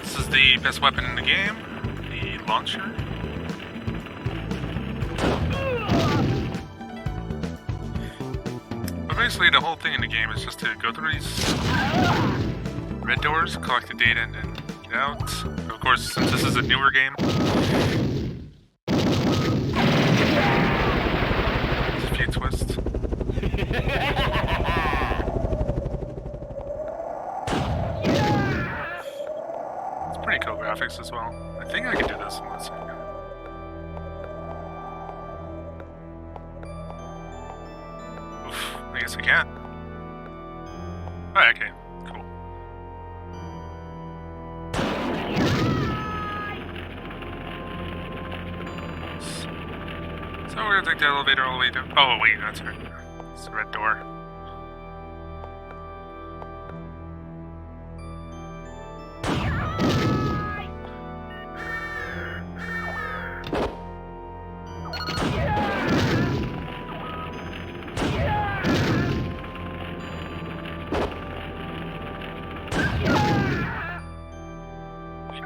This is the best weapon in the game, the launcher. But basically the whole thing in the game is just to go through these red doors, collect the data, and then get out. Of course, since this is a newer game, there's a few twists. It's pretty cool graphics as well. I think I can do this in 1 second. Oof, I guess I can. Oh, okay, cool. So we're gonna take the elevator all the way down. Oh wait, that's right. It's the red door.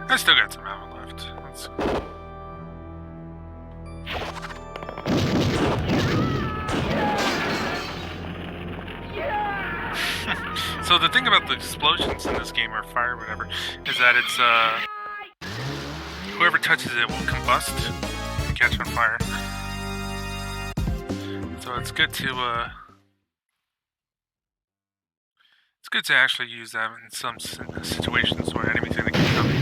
I still got some ammo left. Let's go. So the thing about the explosions in this game, or fire, or whatever, is that it's whoever touches it will combust and catch on fire. So it's good to actually use that in some situations where enemies are going to keep coming.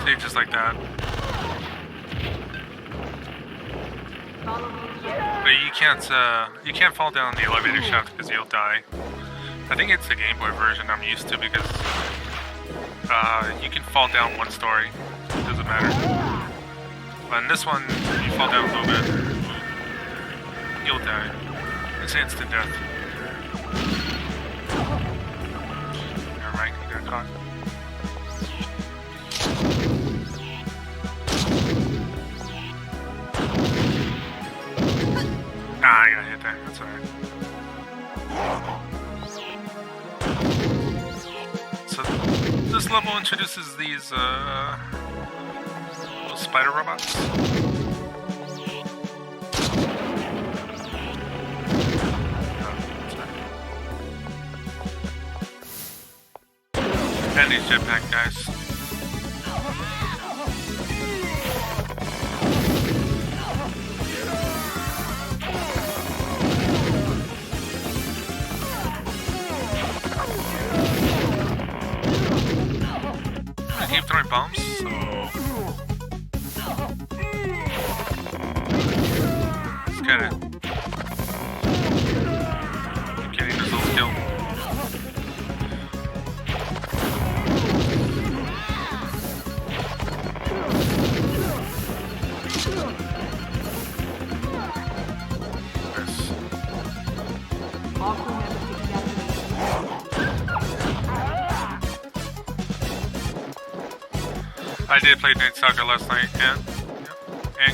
See, just like that. But you can't fall down the elevator shaft because you'll die. I think it's the Game Boy version I'm used to because you can fall down one story. It doesn't matter. But in this one, you fall down a little bit, you'll die. It's instant death. Alright, you got caught. Ah, I got hit there. That's alright. So this level introduces these little spider robots. And these jetpack guys. Keep throwing bombs, so... Let's get it. Keep getting this little skill. I did play Night Stalker last night, and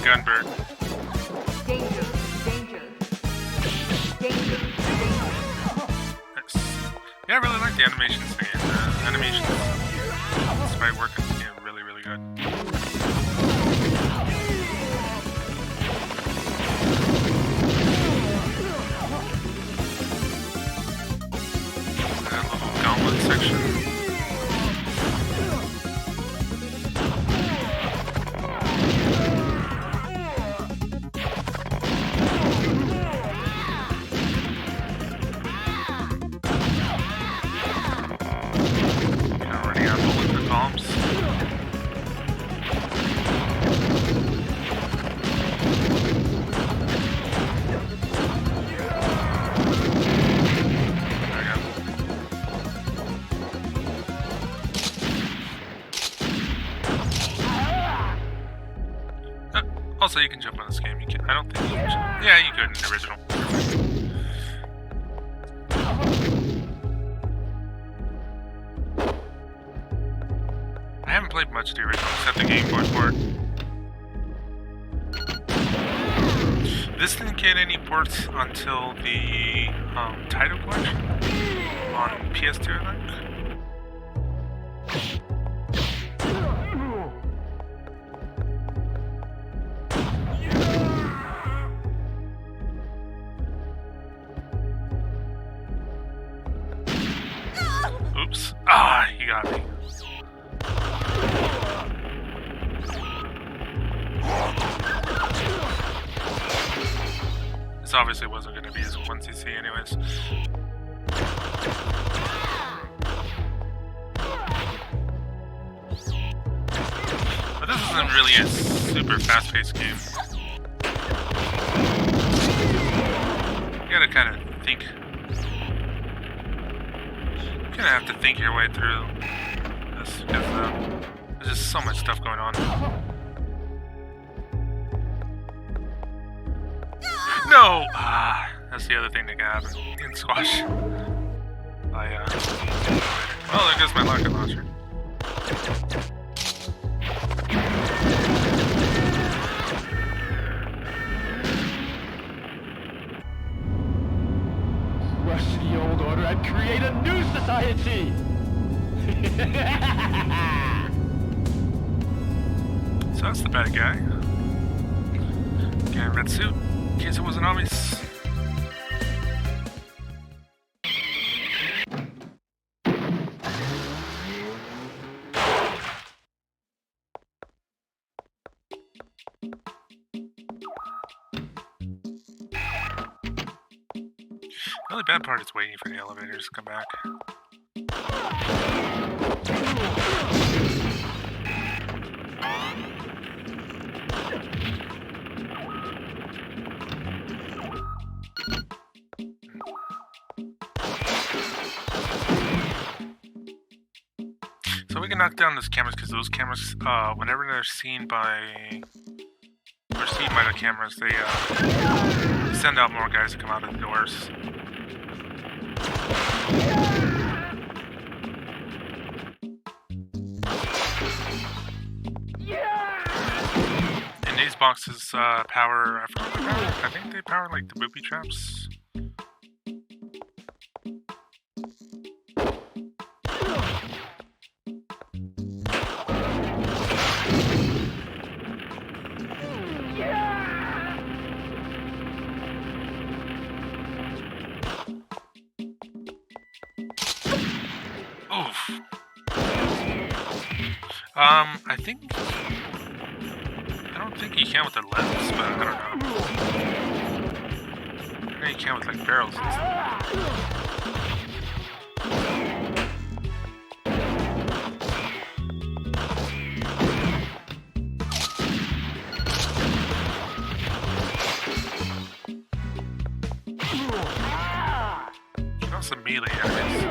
Gunbird. Danger, danger, danger, danger. Yes. Yeah, I really like the animations again. Animations, despite working, really, really good. That little gauntlet section. Also, you can jump on this game. You can. I don't think you can jump. Yeah, you could in the original. I haven't played much of the original except the Game Boy port. This didn't get any ports until the Title Collection on PS2, I think. Oops. Ah, he got me. This obviously wasn't going to be as 1cc anyways. But this isn't really a super fast-paced game. You gotta kind of think. You're gonna have to think your way through this because there's just so much stuff going on. No! Ah, that's the other thing that can happen in Squash. Well, there goes my rocket launcher. Rush the old order and create a new society! So that's the bad guy. Guy in red suit, in case it wasn't obvious. The only bad part is waiting for the elevators to come back. So we can knock down those cameras because those cameras, whenever they're seen by the cameras, they send out more guys to come out of the doors. And these boxes power, I think they power like the booby traps. Oof. I don't think you can with the lens, but I don't know. I know you can with like barrels and stuff. You can also melee enemies.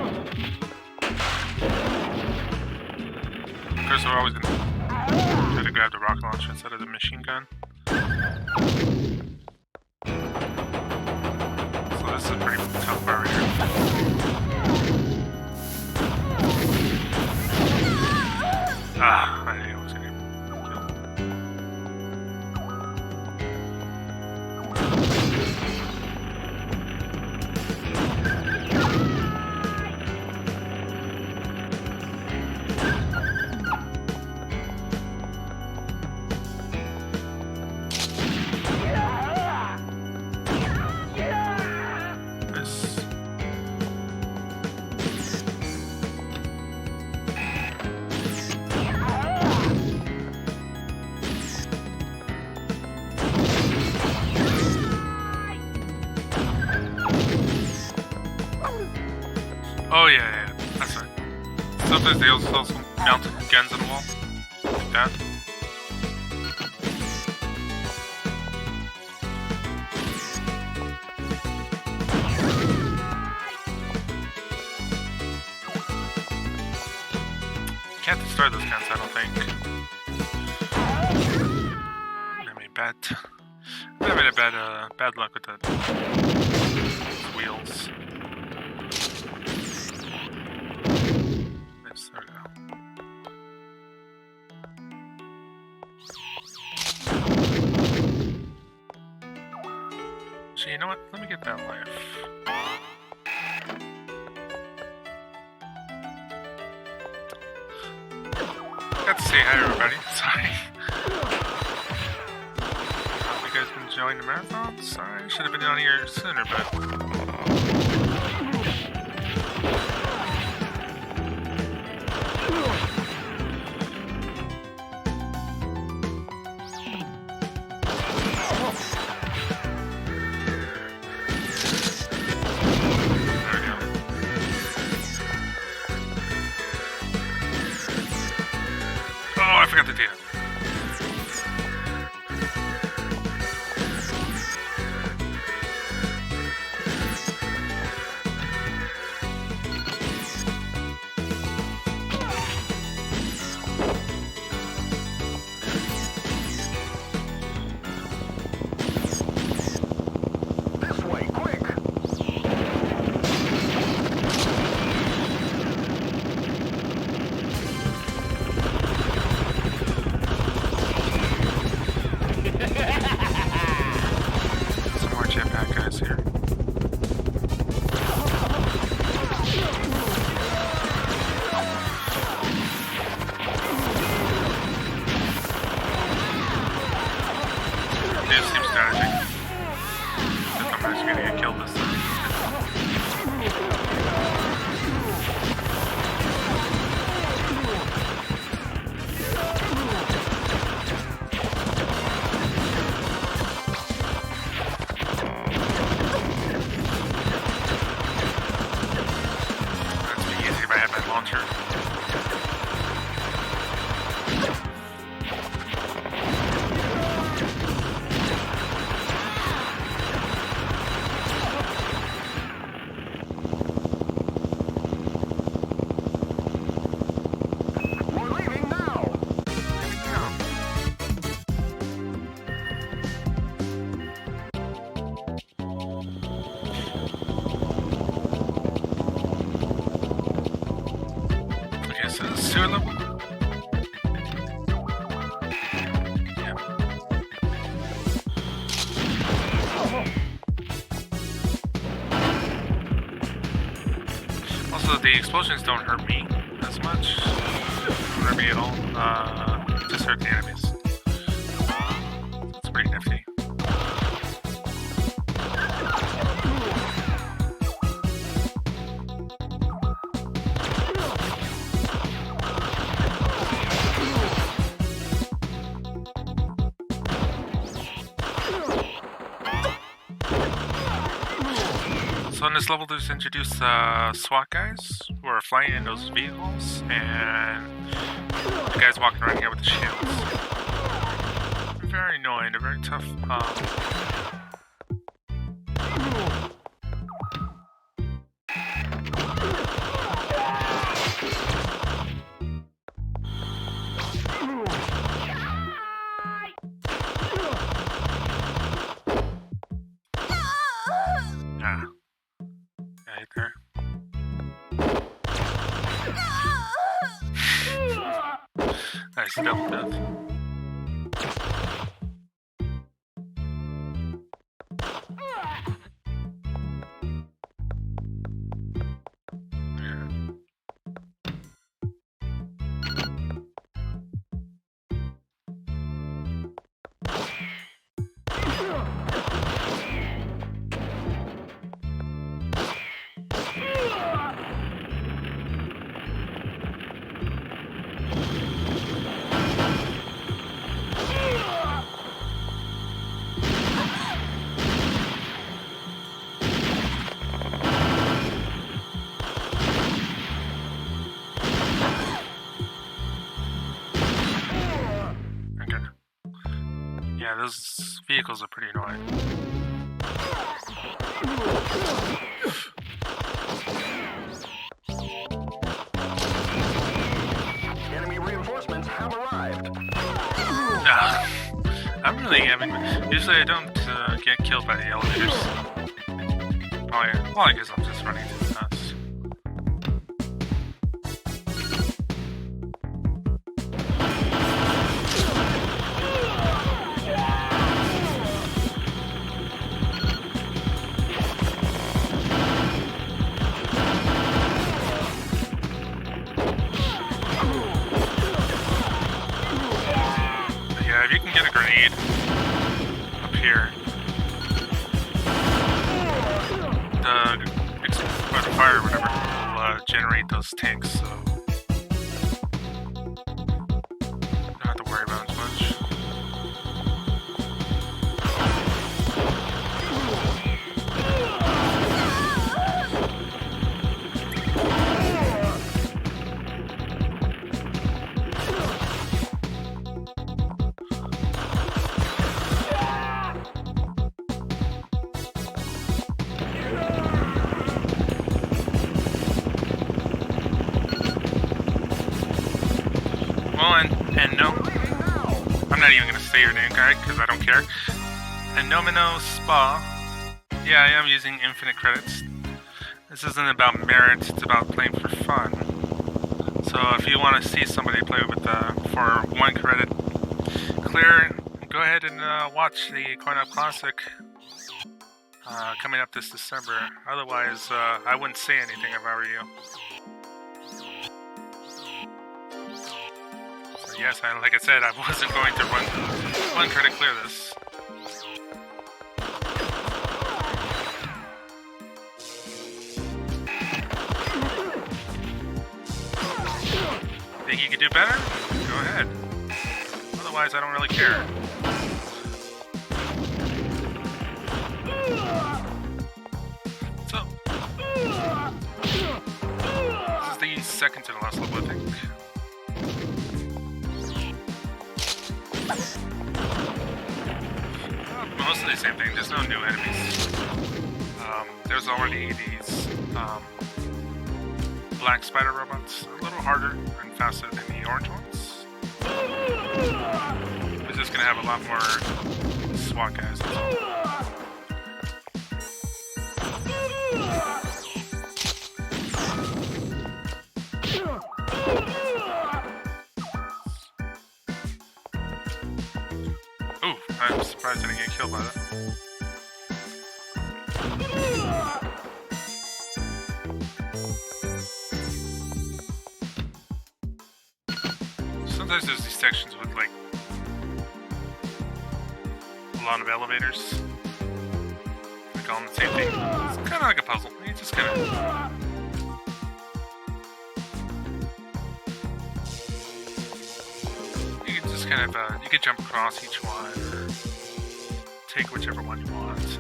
Of course, we're always gonna try to grab the rocket launcher instead of the machine gun. So this is a pretty tough part right here. I knew I was gonna kill. Oh yeah, that's right. Sometimes they also mount guns on the wall, like that. Can't destroy those guns, I don't think. I mean, I'm having a bad luck with the wheels. There we go. So you know what? Let me get that life. Got to say hi to everybody. Sorry. Hope you guys been enjoying the marathon. Sorry, should have been on here sooner, but. I forgot to do that. actually gonna get killed this time. That'd be easy if I had my launcher. Okay, so the sewer level. Yeah. Also, the explosions don't hurt me as much. Don't hurt me at all. Just hurt the enemies. It's pretty nifty. So in this level, there's introduced SWAT guys who are flying in those vehicles, and the guys walking around here with the shields. They're very annoying. They're very tough. Yeah. Right there. Nice double death. Yeah. Okay. Yeah, those vehicles are pretty annoying. Enemy reinforcements have arrived. I'm really having. Usually I don't get killed by the elevators. Oh yeah. Well, I guess I'm just running to the house. Yeah, if you can get a grenade up here, the fire or whatever will generate those tanks, so don't have to worry about as much. Well, and no, I'm not even gonna say your name, guy, because I don't care. And Nomino Spa, yeah, I am using infinite credits. This isn't about merit; it's about playing for fun. So if you want to see somebody play with for 1 credit clear, go ahead and watch the Coin Up Classic coming up this December. Otherwise, I wouldn't say anything if I were you. Yes, like I said, I wasn't going to run 1 credit clear this. Think you could do better? Go ahead. Otherwise, I don't really care. So, this is the second to the last level, I think. Mostly the same thing. There's no new enemies. There's already these black spider robots. A little harder and faster than the orange ones. We're just gonna have a lot more SWAT guys. That's all. Ooh, I'm surprised I didn't get killed by that. Sometimes there's these sections with like a lot of elevators. Like all the same thing. It's kind of like a puzzle. You just kind of. You can just kind of you can jump across each one or take whichever one you want.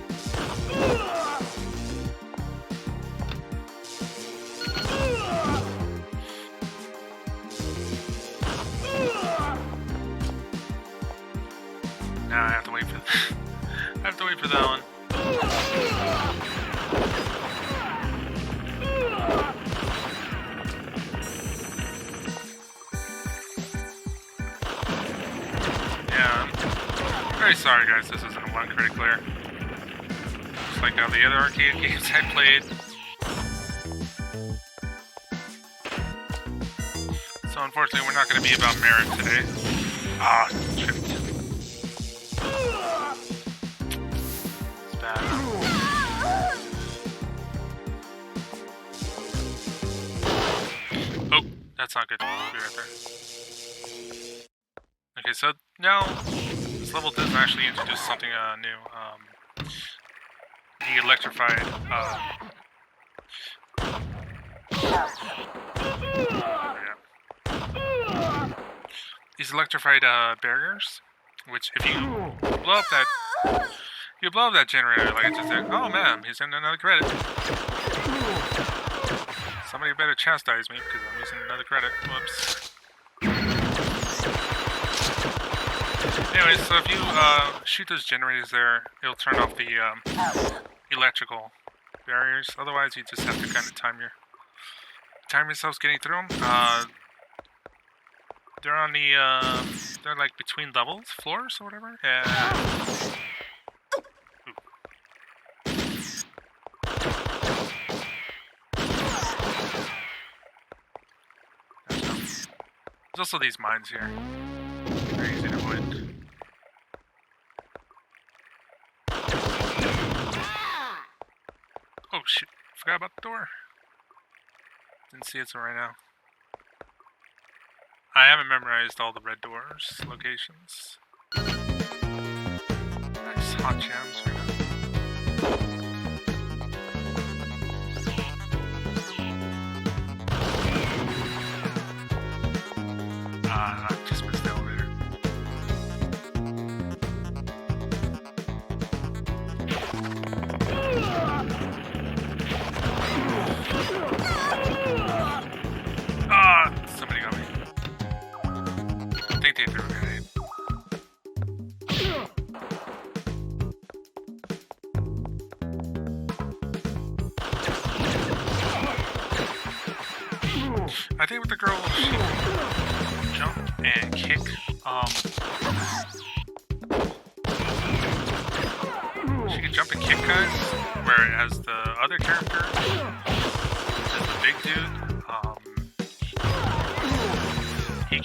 Now I have to wait for I have to wait for that one. Yeah, I'm very sorry guys, this isn't a one critic player. Just like all the other arcade games I played. So unfortunately we're not going to be about merit today. Ah, shit. It's bad. Oh, that's not good. Be right there. Okay, so now this level doesn't actually introduce something new. The electrified. These electrified barriers, which if you blow up that generator, like it just said, oh man, he's in another credit. Somebody better chastise me because I'm using another credit. Whoops. Anyways, so if you shoot those generators there, it'll turn off the electrical barriers. Otherwise, you just have to kind of time yourselves getting through them. They're on the they're like between levels, floors or whatever. Yeah. There's also these mines here. Very easy to avoid. Oh shit, forgot about the door. Didn't see it till right now. I haven't memorized all the red doors locations. Nice hot jams right now. I just missed the elevator. Somebody got me. I think they threw a grenade. I think with the girl, she can jump and kick. She can jump and kick guys, whereas the other character, which is the big dude, he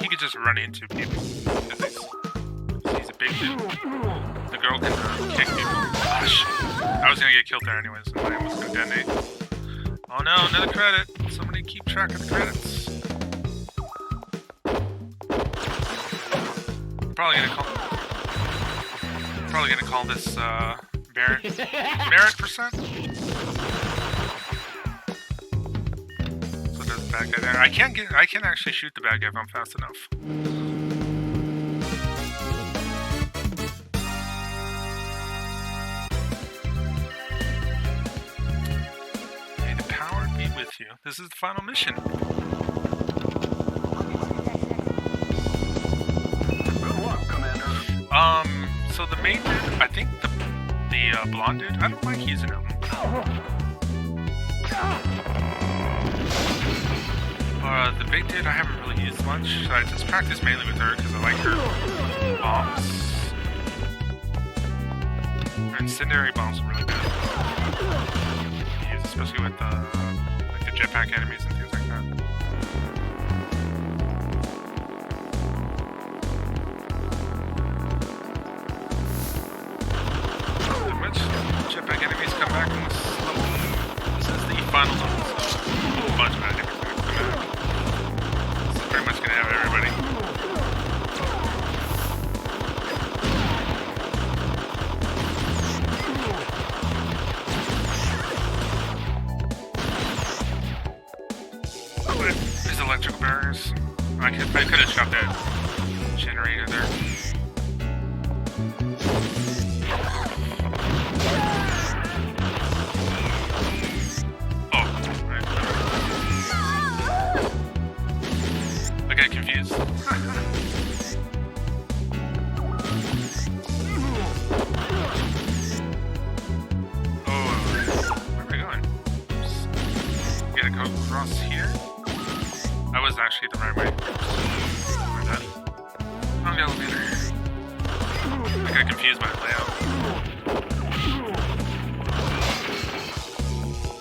can just run into people. He's a big dude. The girl can kick people. Gosh, I was gonna get killed there anyways, and I was gonna detonate. Oh no, another credit. Somebody keep track of the credits. I'm probably gonna call this merit percent. So bad guy there. I can't actually shoot the bad guy if I'm fast enough. May the power be with you. This is the final mission. Good luck, Commander. So the main dude, I think the blonde dude, I don't like using him. The big dude I haven't really used much. I just practice mainly with her because I like her bombs. Her incendiary bombs are really good. Use, especially with like the jetpack enemies and things like that. Not much jetpack enemies come back in this level. This is the final level, so a bunch of bad enemies. Pretty much gonna have everybody. But there's electrical barriers. I could have shot that generator there. I got confused. Oh, where am I going? Gotta go across here? I was actually the right way. My bad. Wrong elevator. I got confused by the layout.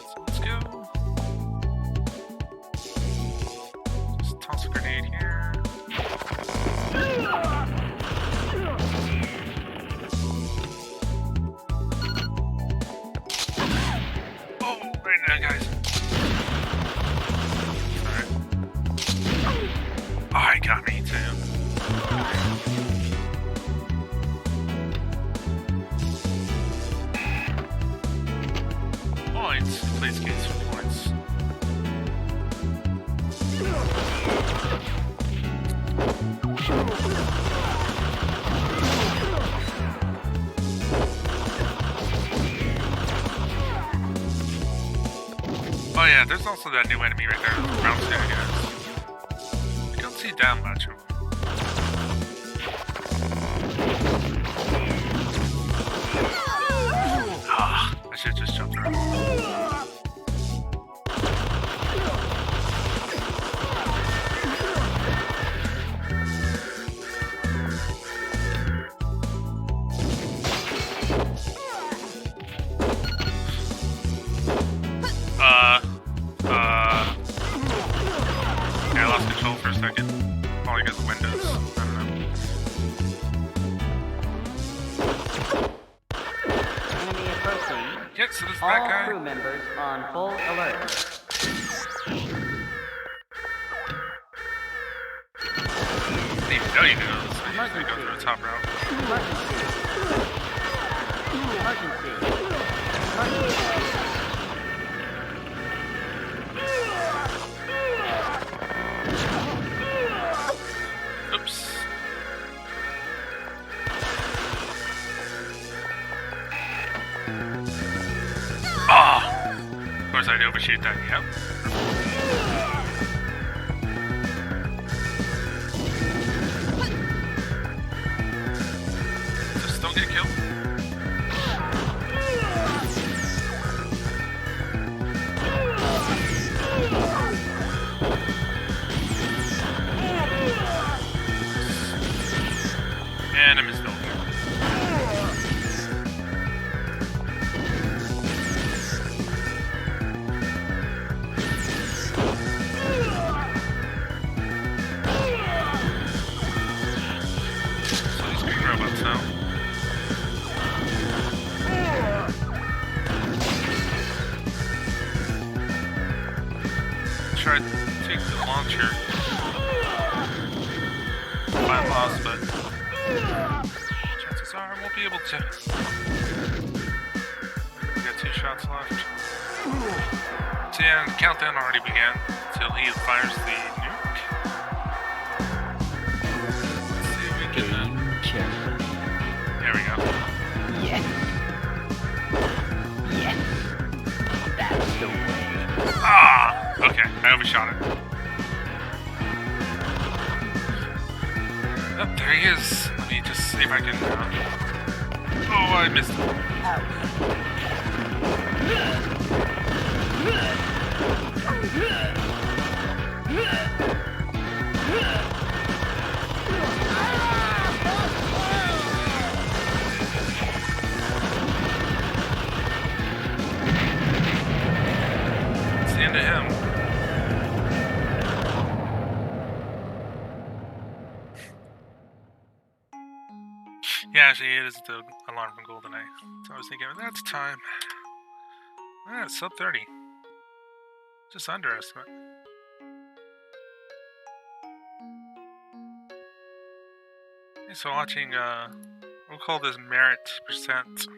So let's go. Just toss a grenade here. Oh, right now, guys. Alright. Oh, he got me too. Points. Please get some points. Oh yeah, there's also that new enemy right there, round stair guys. I don't see that much of them. Ah, I should have just jumped around. Yeah, I lost control for a second. Probably because of Windows. I don't know. Enemy approaching. Yeah, so this is All that guy. crew members on full alert. I didn't even know you knew this. I usually go through a top route. Emergency. Emergency. Emergency. Oops. Ah! Of course I'd overshoot that, yep. Just don't get killed. And I missed the So these green robots now. Try to take the launcher. Find lost, but chances are I won't be able to. We got 2 shots left. So yeah, the countdown already began until he fires the nuke. Let's see if we can. There we go. Yes. Yes. That's the way. Ah! Okay, I overshot it. Oh, there he is. Let me just see if I can. Oh, I missed it. It's the end of him. Yeah, actually, it is the alarm from GoldenEye. So I was thinking, that's time. Ah, it's sub 30. Just underestimate. Okay, so watching, we'll call this merit percent.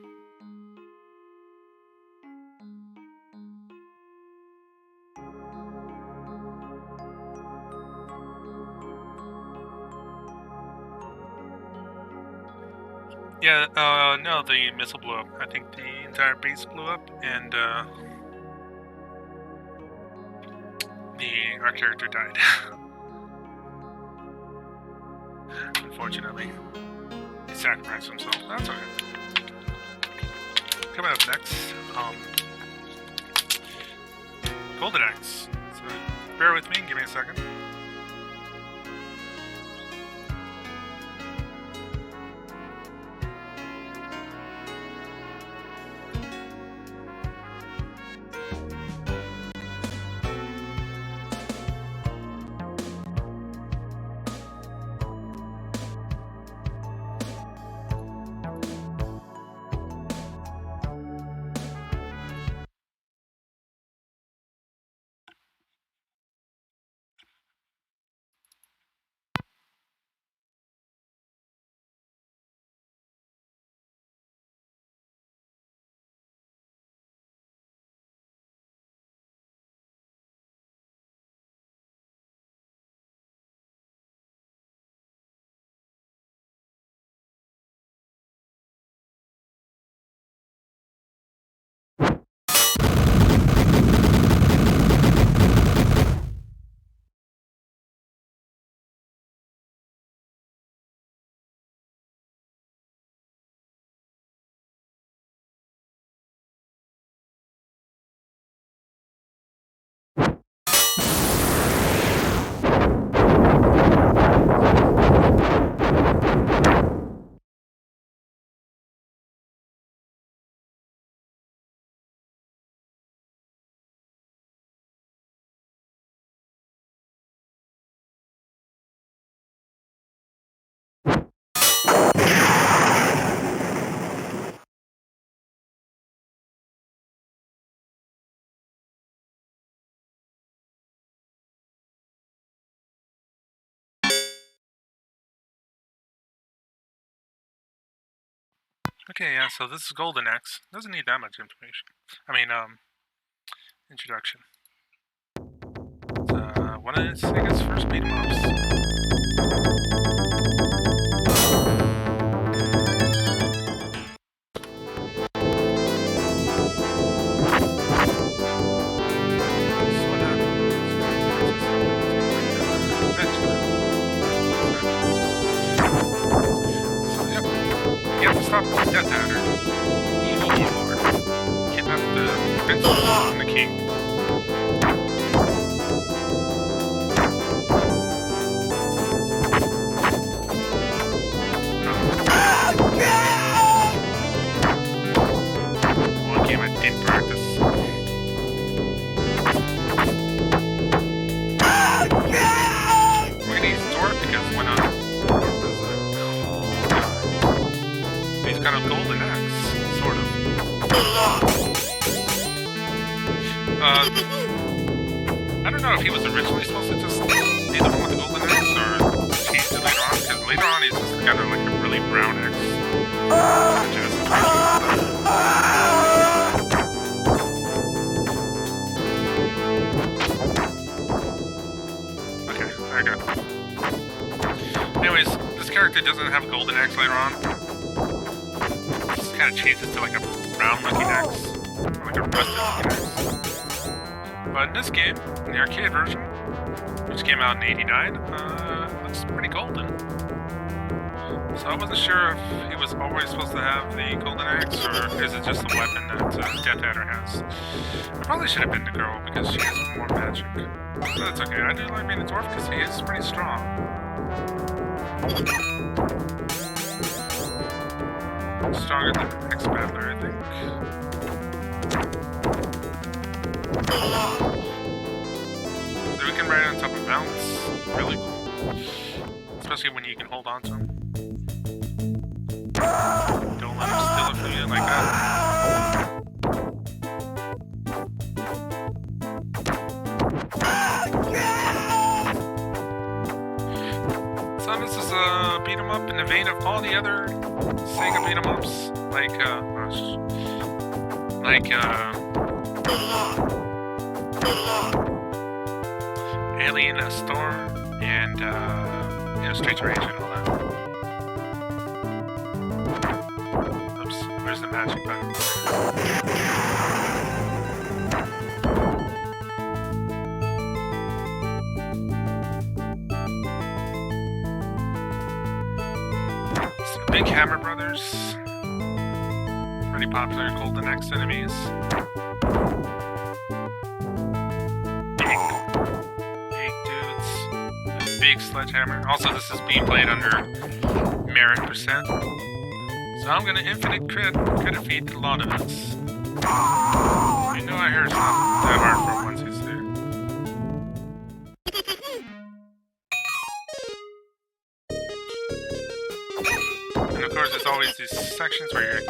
Yeah, no, the missile blew up. I think the entire base blew up, and, our character died. Unfortunately. He sacrificed himself. That's okay. Coming up next, Golden Axe. So, bear with me, give me a second. Okay, yeah, so this is Golden Axe. Doesn't need that much information. I mean, introduction. It's, one of his, I guess, first beat 'em ups. Stop the Death Adder. Evil Lord. Kidnap the princess and the king. One game I didn't practice. We're gonna use Thor because why not? He's got a golden axe, sort of. I don't know if he was originally supposed to just be the one with the golden axe, or changed it later on, because later on he's just got like a really brown axe. Which is character doesn't have a golden axe later on, it just kind of changes to like a brown looking axe, or like a rusted looking axe. But in this game, in the arcade version, which came out in '89, it looks pretty golden. So I wasn't sure if he was always supposed to have the golden axe, or is it just a weapon that Death Adder has? It probably should have been the girl because she has more magic. But that's okay. I do like being a dwarf because he is pretty strong. Stronger than the next battler, I think. So we can ride on top of mountains. Really cool. Especially when you can hold on to them. Don't let him steal it from you like that. So this is a beat 'em up in the vein of all the other Sega beat 'em ups, like Alien Storm and Streets of Rage and all that. Oops, where's the magic button? Big Hammer Brothers. Pretty popular Golden Axe enemies. Big dudes. Big sledgehammer. Also, this is being played under merit percent. So I'm gonna infinite crit feed a lot of this. You know I hear it's not that hard for once he's there. And of course, there's always these sections where you're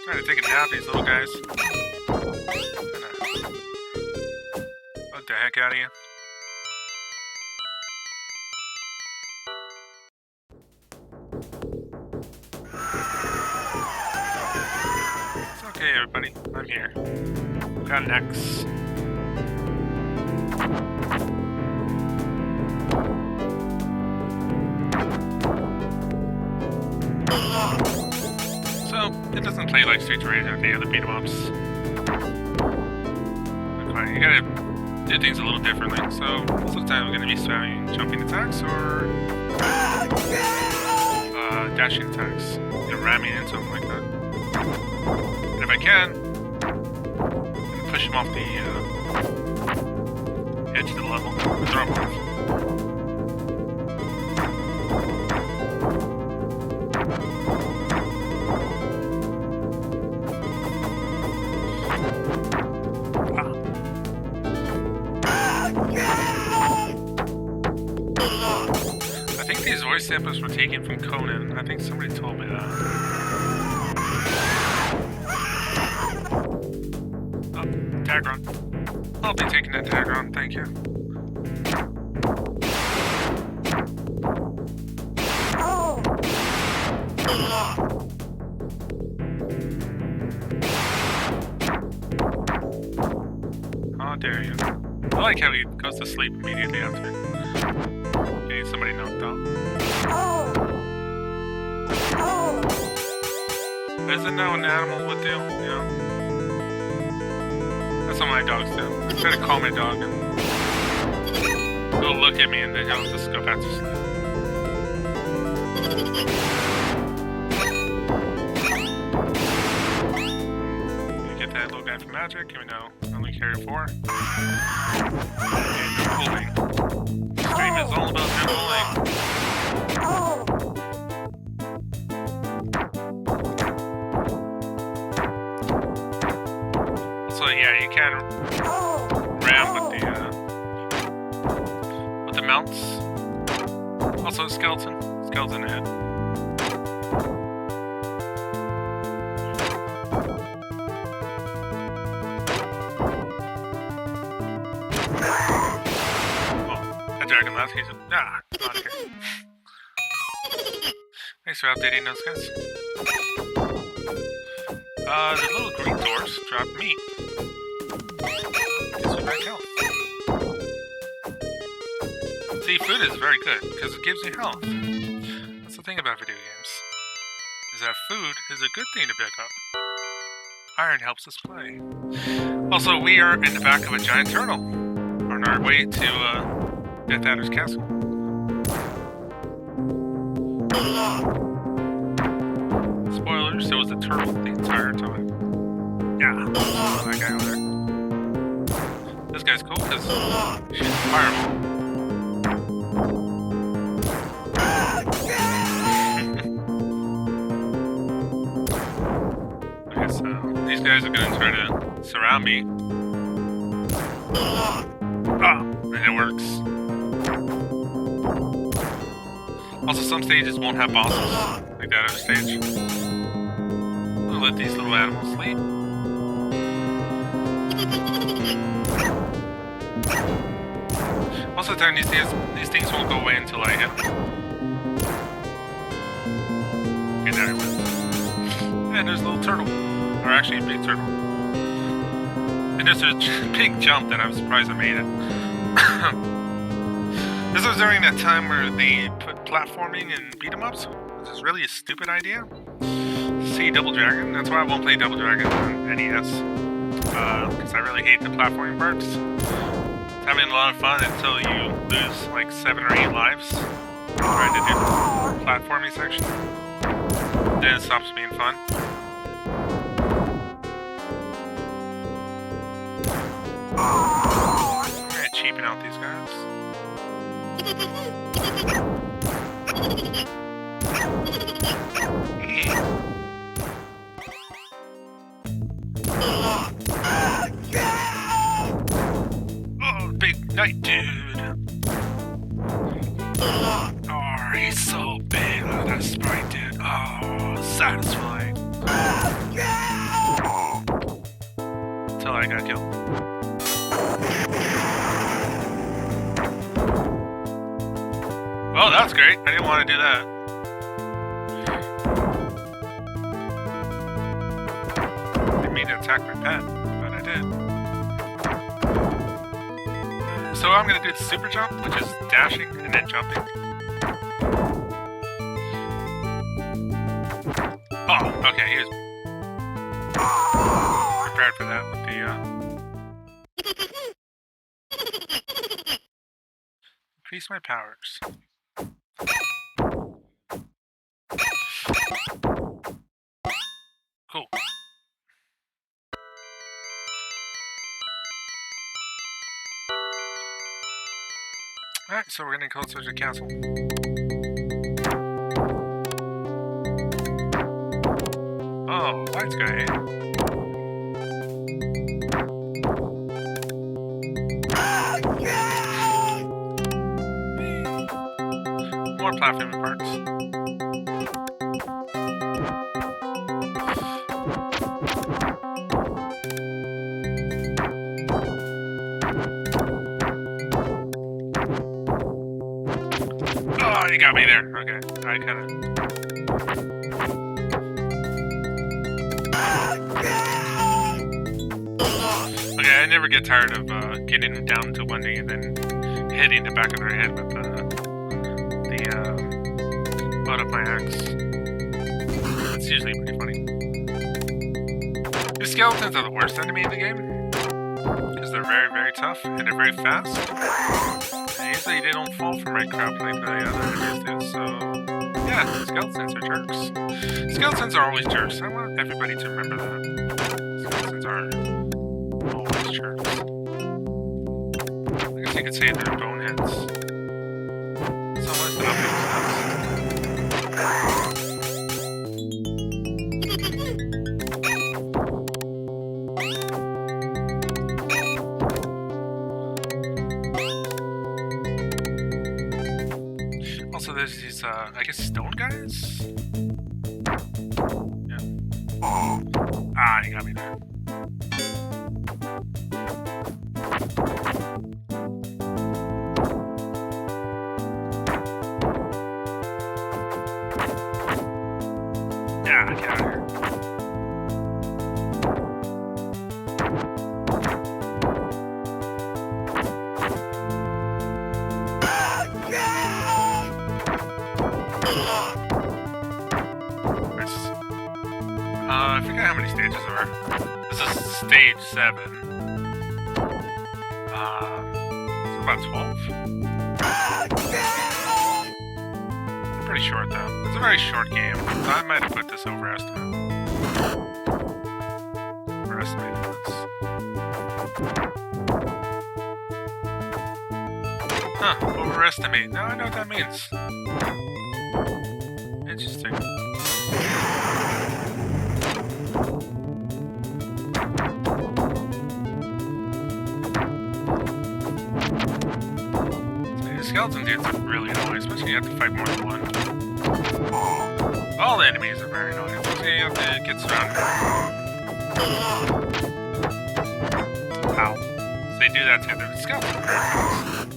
trying to take a nap, these little guys. Gonna bug the heck out of you. It's okay, everybody. I'm here. Got an X. So, it doesn't play like Streets of Rage or the other beat 'em ups. Okay, you gotta do things a little differently. So, most of the time I'm gonna be spamming jumping attacks or dashing attacks. Ramming into them like that. And if I can, push him off the edge of the level and throw him off. I think these voice samples were taken from Conan. I think somebody told me that. Oh, Tagron. I'll be taking that Tagron, thank you. How dare you. I like how he goes to sleep immediately after getting somebody knocked out. Isn't that what an animal would do? You know? That's what my dogs do. I try to calm my dog and he'll look at me and then he'll just go back to sleep. You get that little guy from Magic, even though I only carry 4. And no cooling. This stream is all about no cooling. So yeah, you can ram with the mounts. Also a skeleton head. Oh, that dragon last case. Out of here. Thanks for updating those guys. The little green doors drop meat. Gives you back health. See, food is very good because it gives you health. That's the thing about video games is that food is a good thing to pick up. Iron helps us play. Also, we are in the back of a giant turtle on our way to Death Adder's castle. Spoilers, there was a turtle the entire time. Yeah, that guy over there. This guy's cool because he shoots a fireball. Okay, so these guys are gonna try to surround me. Ah, and it works. Also, some stages won't have bosses, like that other stage. We'll let these little animals sleep. Most of the time, these things won't go away until I hit them. Okay, there it went. And there's a little turtle. Or actually, a big turtle. And there's a big jump that I'm surprised I made it. This was during that time where they put platforming in beat-em-ups, which is really a stupid idea. See Double Dragon, that's why I won't play Double Dragon on NES. Because I really hate the platforming parts. It's having a lot of fun until you lose like 7 or 8 lives trying to do the platforming section. Then it stops being fun. I'm gonna cheapen out these guys. Oh, big night dude. Oh, he's so big. Look at that sprite dude. Oh, satisfying. Until I got killed. Oh, that was great. I didn't want to do that. Didn't mean to attack my pet, but I did. So I'm going to do the super jump, which is dashing and then jumping. Oh, okay, he was prepared for that with the, increase my powers. Cool. Alright, so we're getting closer to the castle. Oh, white guy. More platforming parts. Oh, you got me there. Okay, I kind of. Okay, I never get tired of getting them down to one knee and then hitting the back of their head with the butt of my axe. It's usually pretty funny. The skeletons are the worst enemy in the game because they're very, very tough and they're very fast. And usually they don't fall from red crap like the other enemies do, so yeah, skeletons are jerks. Skeletons are always jerks. I want everybody to remember that. Skeletons are always jerks. I guess you could say they're boneheads. So much that I'll Also, there's these, I guess, stone guys? Yeah. Ah, you got me there. Yeah, get out of here. stage 7. It's about 12. Pretty short though. It's a very short game. So I might have put this overestimated this. Huh, overestimate. Now I know what that means. Interesting. The skeleton dudes are really annoying, especially when you have to fight more than one. All the enemies are very annoying, especially when you have to get surrounded. Ow. So they do that to the skeletons are very fast.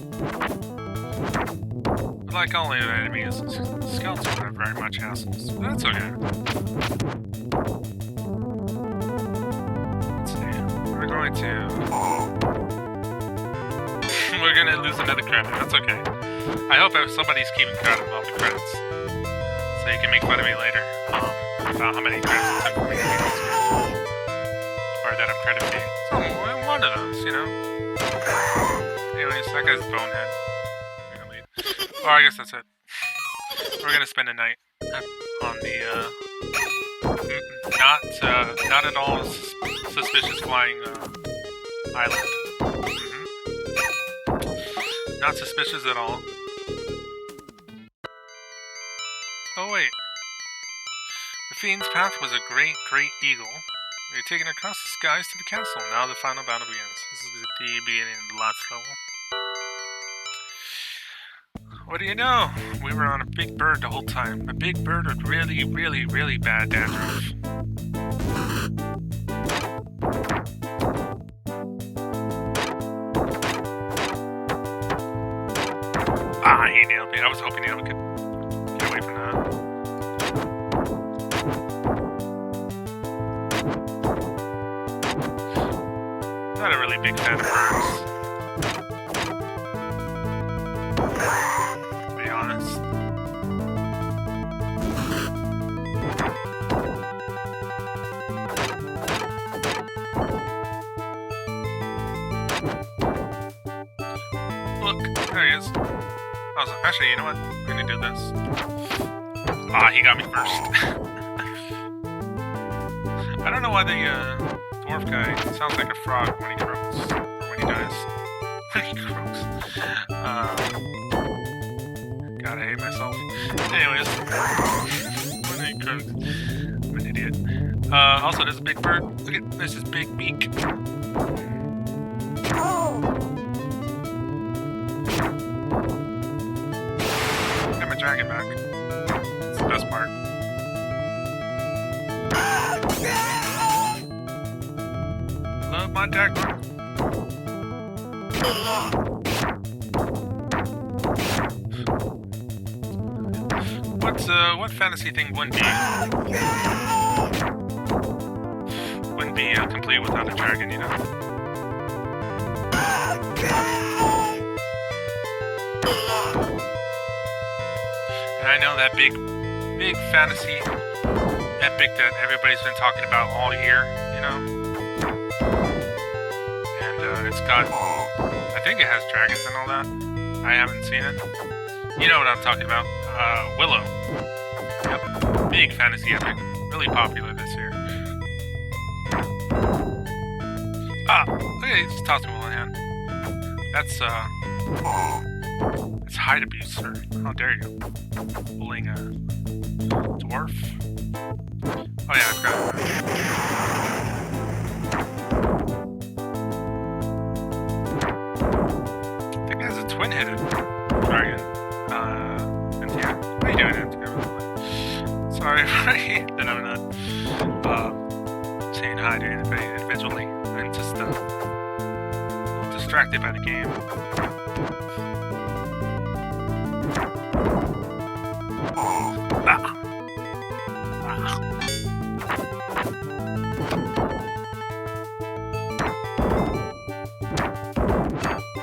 But like all the enemies, skeletons are very much hassles. But that's okay. Let's see. We're going to... We're gonna lose another credit. That's okay. I hope somebody's keeping count of all the credits, so you can make fun of me later about how many credits it took for me to beat this game, or that I'm crediting. So one of those, you know. Anyways, that guy's bonehead. I'm gonna leave. Oh, I guess that's it. We're gonna spend a night on the not at all suspicious flying island. Not suspicious at all. Oh wait. The Fiend's path was a great eagle. We are taken across the skies to the castle. Now the final battle begins. This is the beginning of the last level. What do you know? We were on a big bird the whole time. A big bird with really bad dandruff. Ah, he nailed me. I was hoping he could get away from that. Not a really big fan of birds. To be honest. Look, there he is. Actually, you know what? I'm gonna do this. Ah, he got me first. I don't know why the dwarf guy sounds like a frog when he croaks, or when he dies. When he croaks. God, I hate myself. Anyways, when he croaks, I'm an idiot. Also, there's a big bird. Look at this, his big beak. Dragon back. It's the best part. I love my Dagmar. What fantasy thing wouldn't be complete without a dragon, you know? And I know that big fantasy epic that everybody's been talking about all year, you know? And it's got, I think it has dragons and all that. I haven't seen it. You know what I'm talking about. Willow. Yep. Big fantasy epic. Really popular this year. Ah, okay, he just tossed me one hand. That's height abuse, sir. How dare you? Bullying a dwarf? Oh yeah, I forgot. I think it has a twin-headed dragon. And yeah, how you doing, Anthony? Sorry that I'm not saying hi to anybody individually. I'm just a little distracted by the game.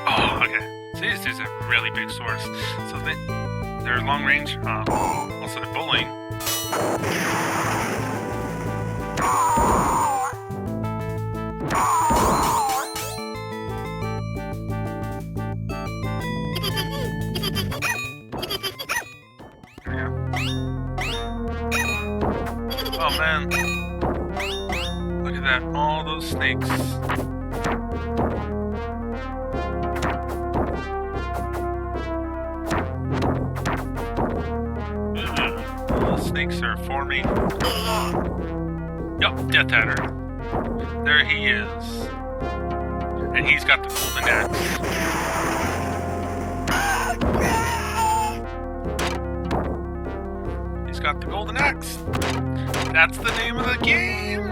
Oh, okay. So these dudes have really big swords. So they're long range. Also, they're bullying. man. Look at that, all those snakes. The snakes are forming. Yup, Death Adder. There he is. And he's got the golden axe. He's got the golden axe. That's the name of the game.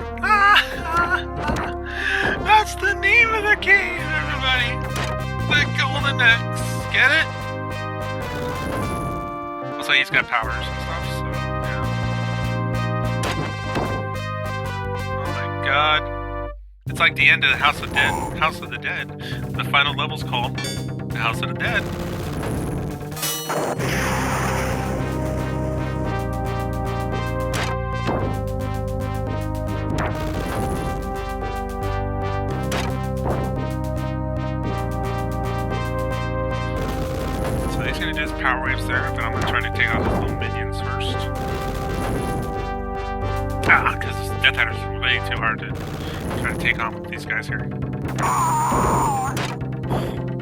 That's the name of the game, everybody. The golden axe. Get it? Also, he's got powers and stuff, so yeah. Oh my god. It's like the end of the House of the Dead. The final level's called the House of the Dead. So he's gonna do his power waves there, but I'm gonna try to take out his little minions first. Because Death Adder's way too hard to try to take on with these guys here.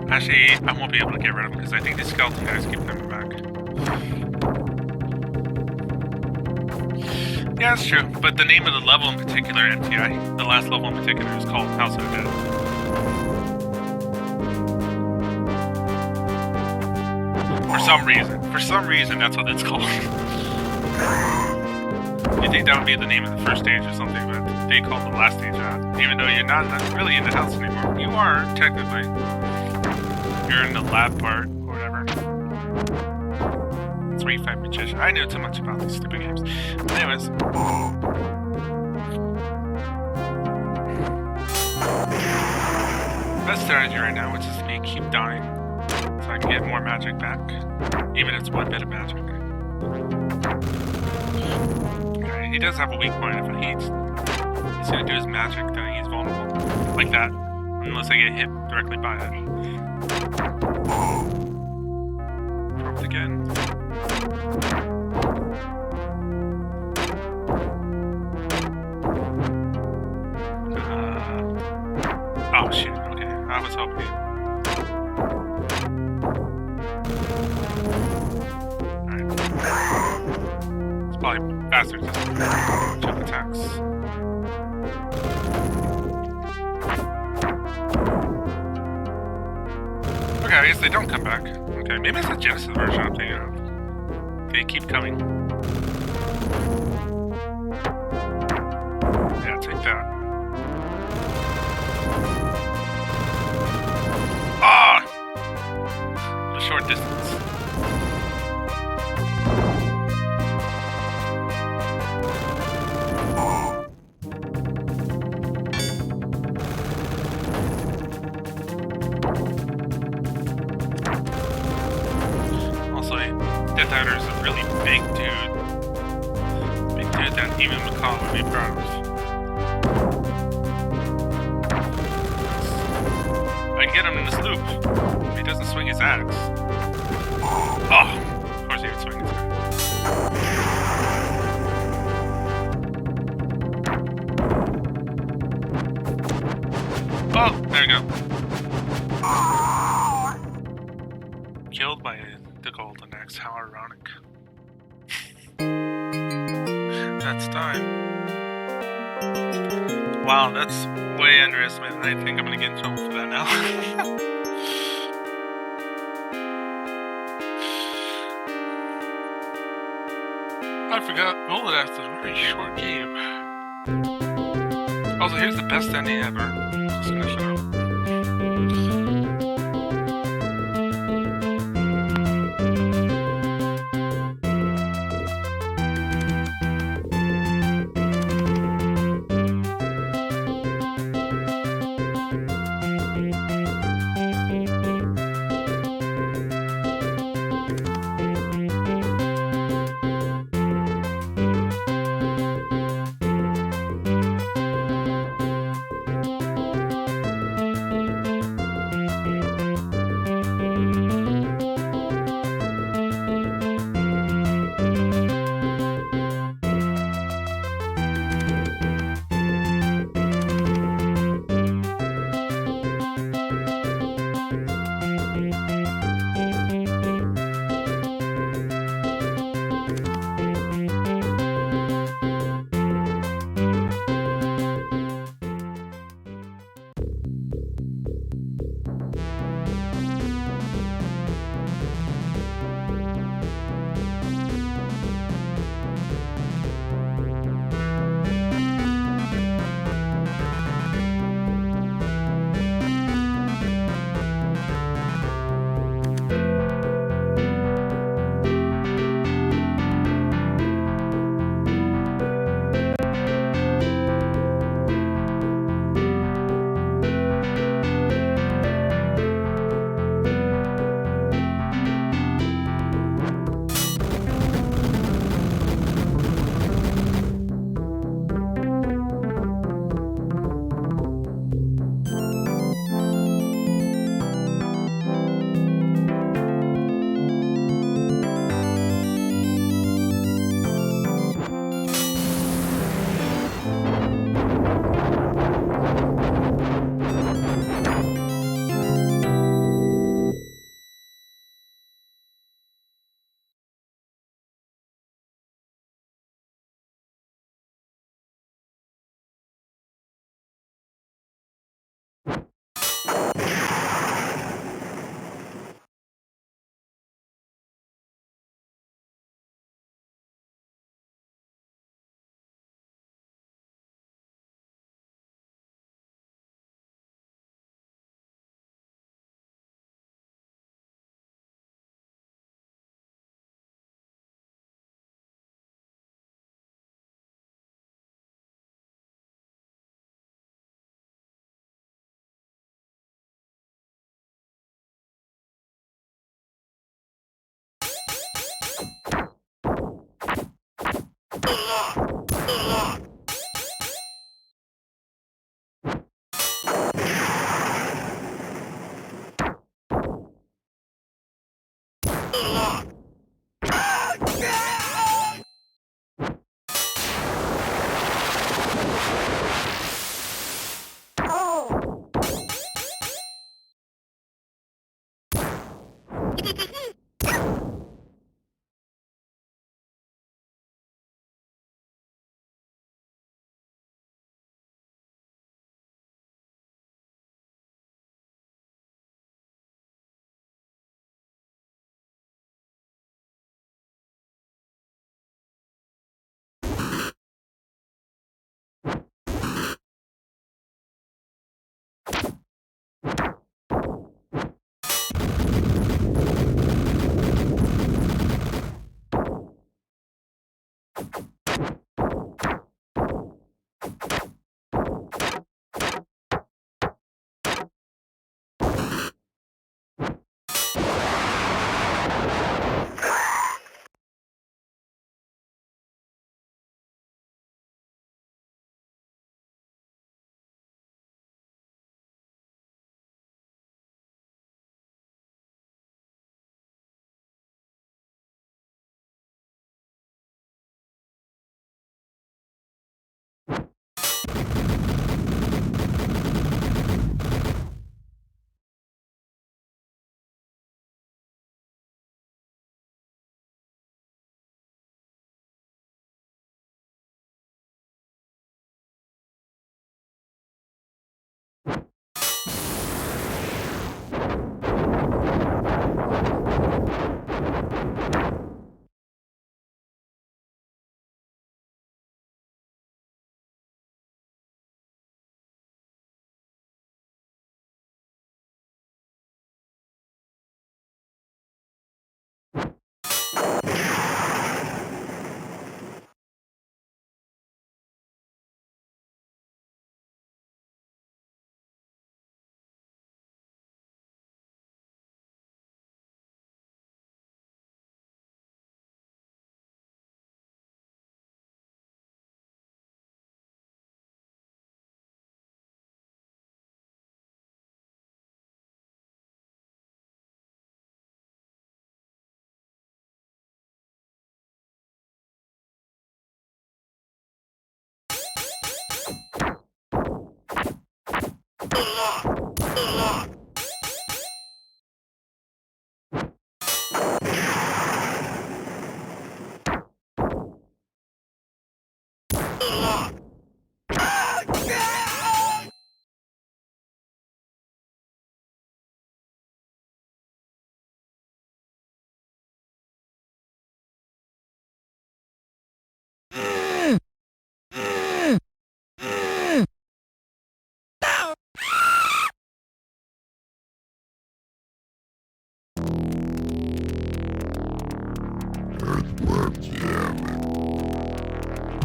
Actually, I won't be able to get rid of them because I think these skeleton guys keep coming back. Yeah, that's true. But the name of the level in particular, MTI, the last level in particular, is called House of the Dead. For some reason, that's what it's called. You think that would be the name of the first stage or something, but they call the last stage that. Even though you're not really in the house anymore. You are, technically. You're in the lab part, or whatever. That's where you fight Magician. I know too much about these stupid games. But anyways. Best strategy right now, which is me keep dying. So I can get more magic back. Even if it's one bit of magic. Okay, he does have a weak point. If he's gonna do his magic, then he's vulnerable. Like that. Unless I get hit directly by it. Probed again. Oh shit, okay. I was hoping. Alright. It's probably faster to jump attacks. Okay, I guess they don't come back. Okay, maybe it's the Genesis version I'm thinking of. They keep coming. Yeah, take that. Ah! The short distance. Death Adder is a really big dude. Big dude that even McCall would be proud of. I can get him in this loop. He doesn't swing his axe. Oh, of course he would swing his axe. Oh, there you go. Killed by the golden axe, how ironic. That's time. Wow, that's way underestimated. I think I'm gonna get in trouble for that now. I forgot Golden Axe is a very short game. Also, here's the best ending ever. Just gonna show up.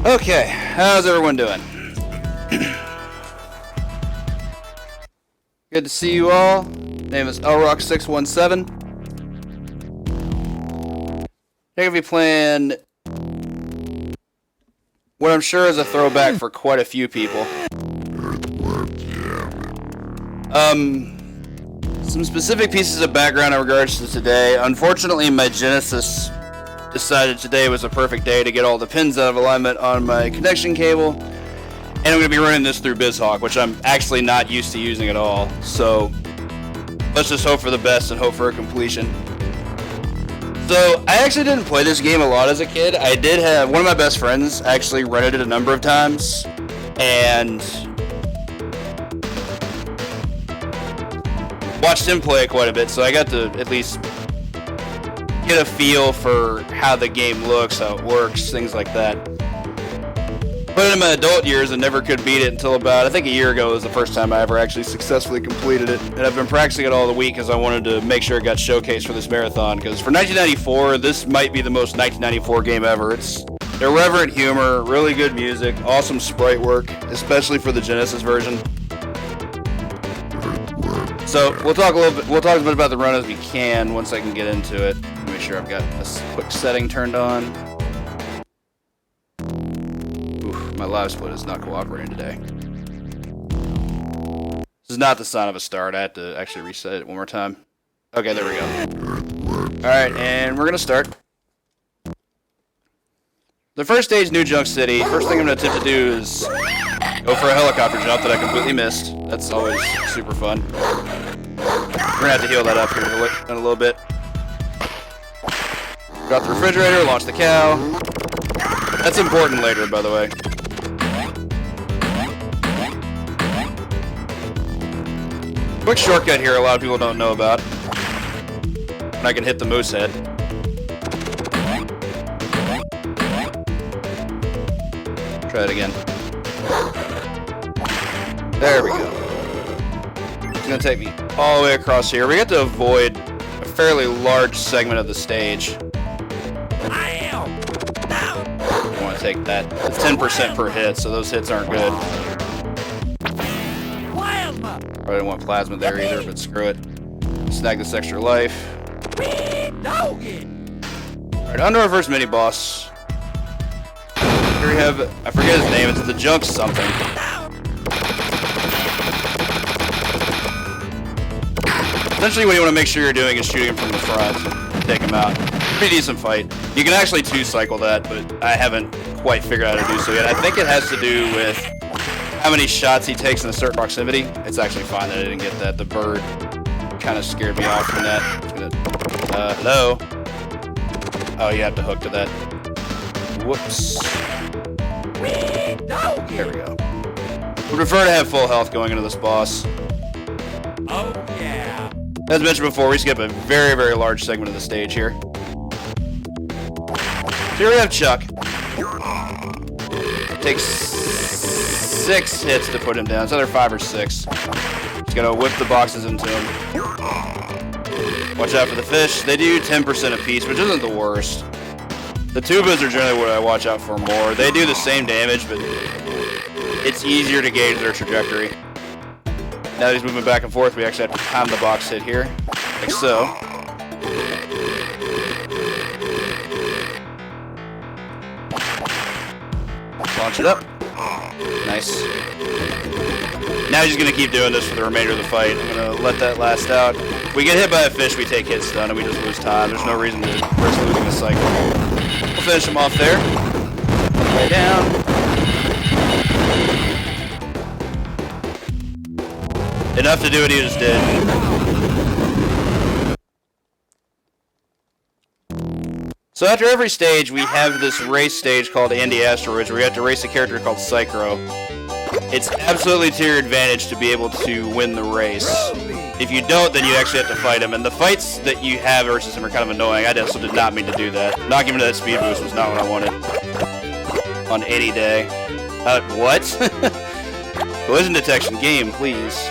Okay, how's everyone doing? Good to see you all. Name is LRock617. I'm gonna be playing what I'm sure is a throwback for quite a few people. Some specific pieces of background in regards to today. Unfortunately, my Genesis decided today was a perfect day to get all the pins out of alignment on my connection cable. And I'm going to be running this through BizHawk, which I'm actually not used to using at all. So let's just hope for the best and hope for a completion. So I actually didn't play this game a lot as a kid. I did have one of my best friends actually rented it a number of times. And watched him play it quite a bit, so I got to at least get a feel for how the game looks, how it works, things like that. But in my adult years, I never could beat it until about, I think a year ago was the first time I ever actually successfully completed it. And I've been practicing it all the week because I wanted to make sure it got showcased for this marathon. Because for 1994, this might be the most 1994 game ever. It's irreverent humor, really good music, awesome sprite work, especially for the Genesis version. So we'll talk a bit about the run as we can once I can get into it. Make sure I've got this quick setting turned on. live split is not cooperating today. This is not the sign of a start. I have to actually reset it one more time. Okay, there we go. Alright, and we're gonna start. The first stage, New Junk City. First thing I'm gonna attempt to do is go for a helicopter jump that I completely missed. That's always super fun. We're gonna have to heal that up here in a little bit. Got the refrigerator, launch the cow. That's important later, by the way. Quick shortcut here a lot of people don't know about. And I can hit the moose head. Try it again. There we go. It's gonna take me all the way across here. We have to avoid a fairly large segment of the stage. I want to take that. It's 10% per hit, so those hits aren't good. Probably didn't want plasma there either, but screw it. Snag this extra life. Alright, on to our first mini boss. Here we have, I forget his name, it's the Junk something. Essentially what you want to make sure you're doing is shooting him from the front to take him out. Pretty decent fight. You can actually 2-cycle that, but I haven't quite figured out how to do so yet. I think it has to do with how many shots he takes in a certain proximity. It's actually fine that I didn't get that. The bird kind of scared me off from that. Hello? Oh, you have to hook to that. Whoops. There we go. Would prefer to have full health going into this boss. Oh, yeah. As mentioned before, we skip a very, very large segment of the stage here. So here we have Chuck. Takes 6 hits to put him down. It's either 5 or 6. Just gotta whip the boxes into him. Watch out for the fish. They do 10% apiece, which isn't the worst. The tubas are generally what I watch out for more. They do the same damage, but it's easier to gauge their trajectory. Now that he's moving back and forth, we actually have to time the box hit here, like so. Launch it up. Nice. Now he's going to keep doing this for the remainder of the fight. I'm going to let that last out. We get hit by a fish, we take hit stun, and we just lose time. There's no reason to risk losing the cycle. We'll finish him off there. Way down. Enough to do what he just did. So after every stage, we have this race stage called Andy Asteroids, where we have to race a character called Psychro. It's absolutely to your advantage to be able to win the race. If you don't, then you actually have to fight him. And the fights that you have versus him are kind of annoying. I also did not mean to do that. Not giving that speed boost was not what I wanted. On any day. What? Collision detection game, please.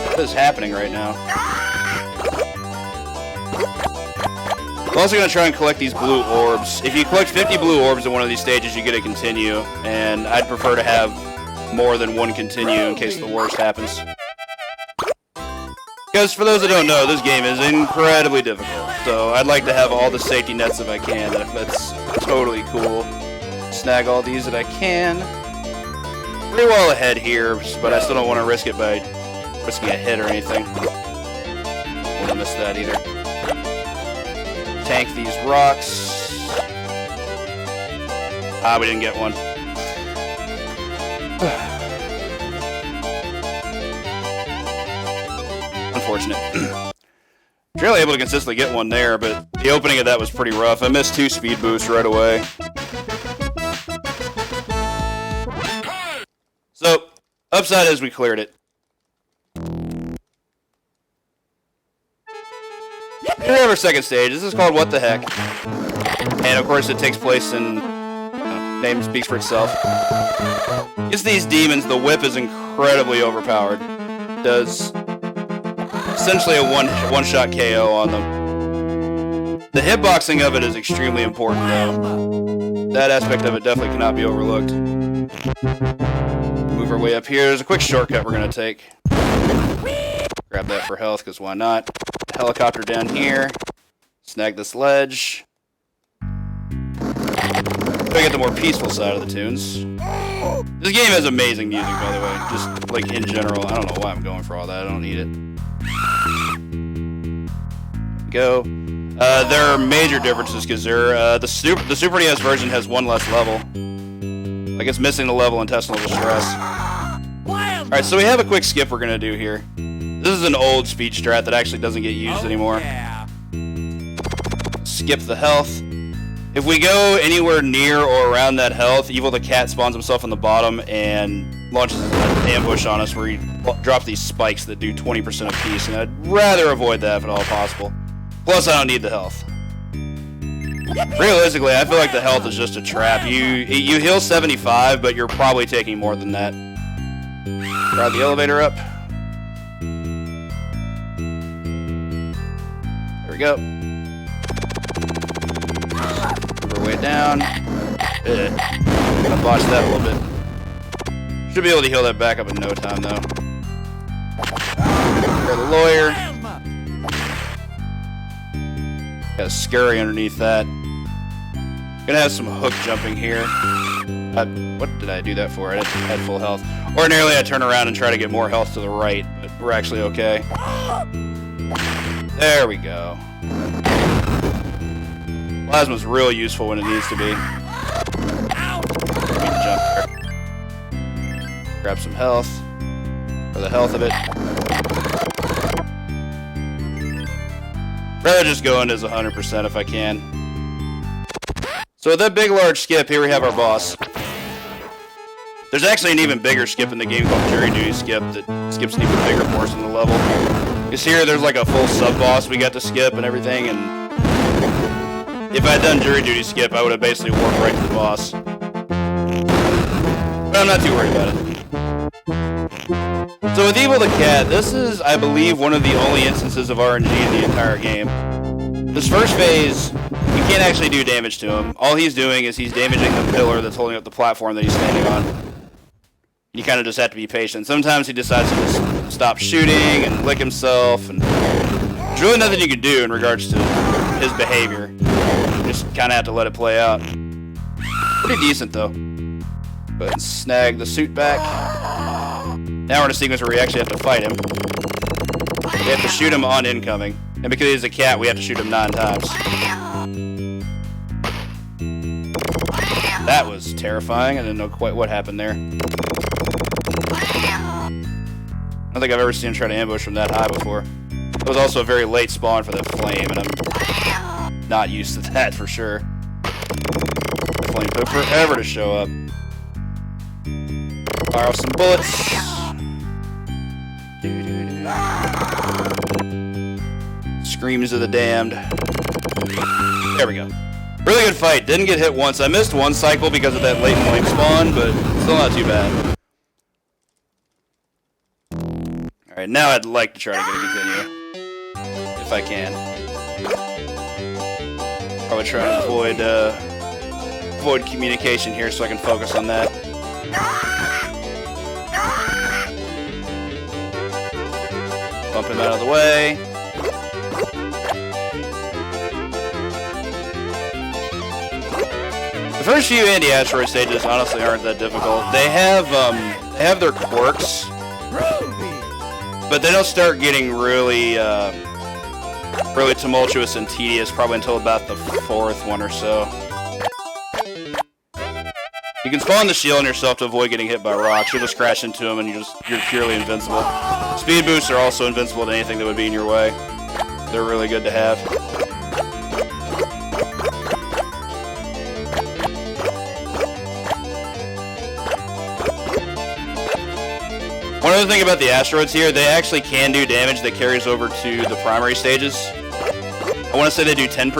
What is happening right now? I'm also going to try and collect these blue orbs. If you collect 50 blue orbs in one of these stages, you get a continue. And I'd prefer to have more than one continue in case the worst happens. Because for those that don't know, this game is incredibly difficult. So I'd like to have all the safety nets if I can. That's totally cool. Snag all these that I can. Pretty well ahead here, but I still don't want to risk it by risking a hit or anything. Won't miss that either. Tank these rocks. Ah, we didn't get one. Unfortunate. Barely able to consistently get one there, but the opening of that was pretty rough. I missed 2 speed boosts right away. So, upside is we cleared it. Here we have our second stage. This is called What the Heck. And of course it takes place in... name speaks for itself. Against these demons, the whip is incredibly overpowered. Does essentially a one-shot KO on them. The hitboxing of it is extremely important though. That aspect of it definitely cannot be overlooked. Move our way up here. There's a quick shortcut we're going to take. Grab that for health, because why not? Helicopter down here. Snag this ledge. I get the more peaceful side of the tunes. This game has amazing music, by the way. Just like in general. I don't know why I'm going for all that. I don't need it. Go. There are major differences because the Super NES version has one less level. Like it's missing the level intestinal distress. Alright, so we have a quick skip we're gonna do here. This is an old speed strat that actually doesn't get used anymore. Skip the health. If we go anywhere near or around that health, Evil the Cat spawns himself on the bottom and launches an ambush on us where he drops these spikes that do 20% apiece, and I'd rather avoid that if at all possible. Plus, I don't need the health. Realistically, I feel like the health is just a trap. You heal 75, but you're probably taking more than that. Ride the elevator up. There we go. We're way down. Gonna botch that a little bit. Should be able to heal that back up in no time, though. Grab the lawyer. Got a scurry underneath that. Gonna have some hook jumping here. What did I do that for? I had full health. Ordinarily, I turn around and try to get more health to the right, but we're actually okay. There we go. Plasma's real useful when it needs to be. Jump there. Grab some health. For the health of it. Rather just go into as 100% if I can. So with that big large skip, here we have our boss. There's actually an even bigger skip in the game called Jury Duty Skip that skips an even bigger portion of the level. Because here there's like a full sub-boss we got to skip and everything, and if I had done Jury Duty Skip, I would have basically warped right to the boss. But I'm not too worried about it. So with Evil the Cat, this is, I believe, one of the only instances of RNG in the entire game. This first phase, you can't actually do damage to him. All he's doing is he's damaging the pillar that's holding up the platform that he's standing on. You kind of just have to be patient. Sometimes he decides to just stop shooting and lick himself, and there's really nothing you can do in regards to his behavior. You just kind of have to let it play out. Pretty decent, though. Go ahead and snag the suit back. Now we're in a sequence where we actually have to fight him. We have to shoot him on incoming. And because he's a cat, we have to shoot him 9 times. That was terrifying. I didn't know quite what happened there. I don't think I've ever seen him try to ambush from that high before. It was also a very late spawn for that flame, and I'm not used to that for sure. The flame took forever to show up. Fire off some bullets. Screams of the damned. There we go. Really good fight. Didn't get hit once. I missed one cycle because of that late flame spawn, but still not too bad. Alright, now I'd like to try to get a continue. If I can. Probably try to avoid communication here so I can focus on that. Bump him out of the way. The first few anti-asteroid stages honestly aren't that difficult. They have their quirks, but they don't start getting really really tumultuous and tedious probably until about the 4th one or so. You can spawn the shield on yourself to avoid getting hit by rocks. You'll just crash into them and you're purely invincible. Speed boosts are also invincible to anything that would be in your way. They're really good to have. One other thing about the asteroids here, they actually can do damage that carries over to the primary stages. I want to say they do 10%.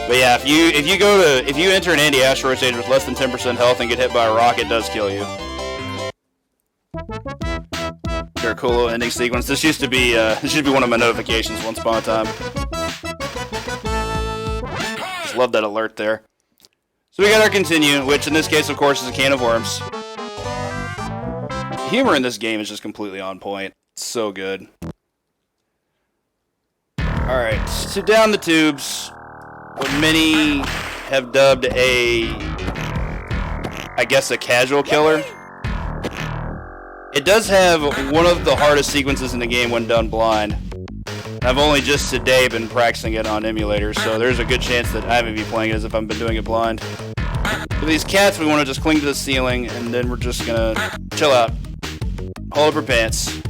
But yeah, if you enter an anti-asteroid stage with less than 10% health and get hit by a rock, it does kill you. They're a cool little ending sequence. This used to be one of my notifications once upon a time. Just love that alert there. So we got our continue, which in this case, of course, is a can of worms. The humor in this game is just completely on point. It's so good. Alright, so down the tubes. What many have dubbed I guess a casual killer. It does have one of the hardest sequences in the game when done blind. I've only just today been practicing it on emulators, so there's a good chance that I may be playing it as if I've been doing it blind. For these cats, we want to just cling to the ceiling, and then we're just gonna chill out. Hold up your pants.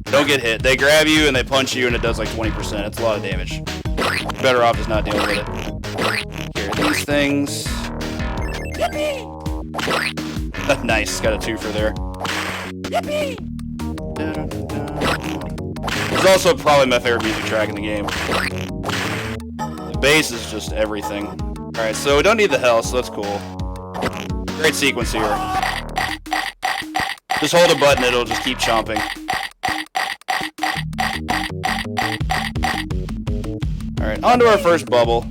Don't get hit. They grab you and they punch you, and it does like 20%. It's a lot of damage. You're better off just not dealing with it. Here, these things. Nice, got a twofer there. It's also probably my favorite music track in the game. The bass is just everything. Alright, so we don't need the health, so that's cool. Great sequence here. Just hold a button, it'll just keep chomping. Alright, on to our first bubble.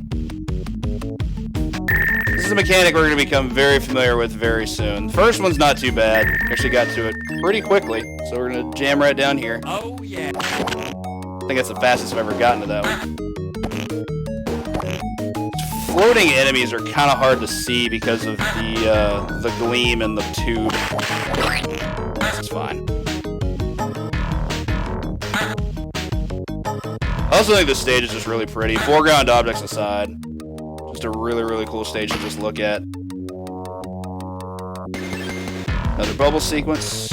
This is a mechanic we're going to become very familiar with very soon. The first one's not too bad. Actually got to it pretty quickly, so we're going to jam right down here. Oh, yeah. I think that's the fastest I've ever gotten to that one. Floating enemies are kind of hard to see because of the gleam and the tube. This is fine. I also think this stage is just really pretty. Foreground objects aside. Just a really, really cool stage to just look at. Another bubble sequence.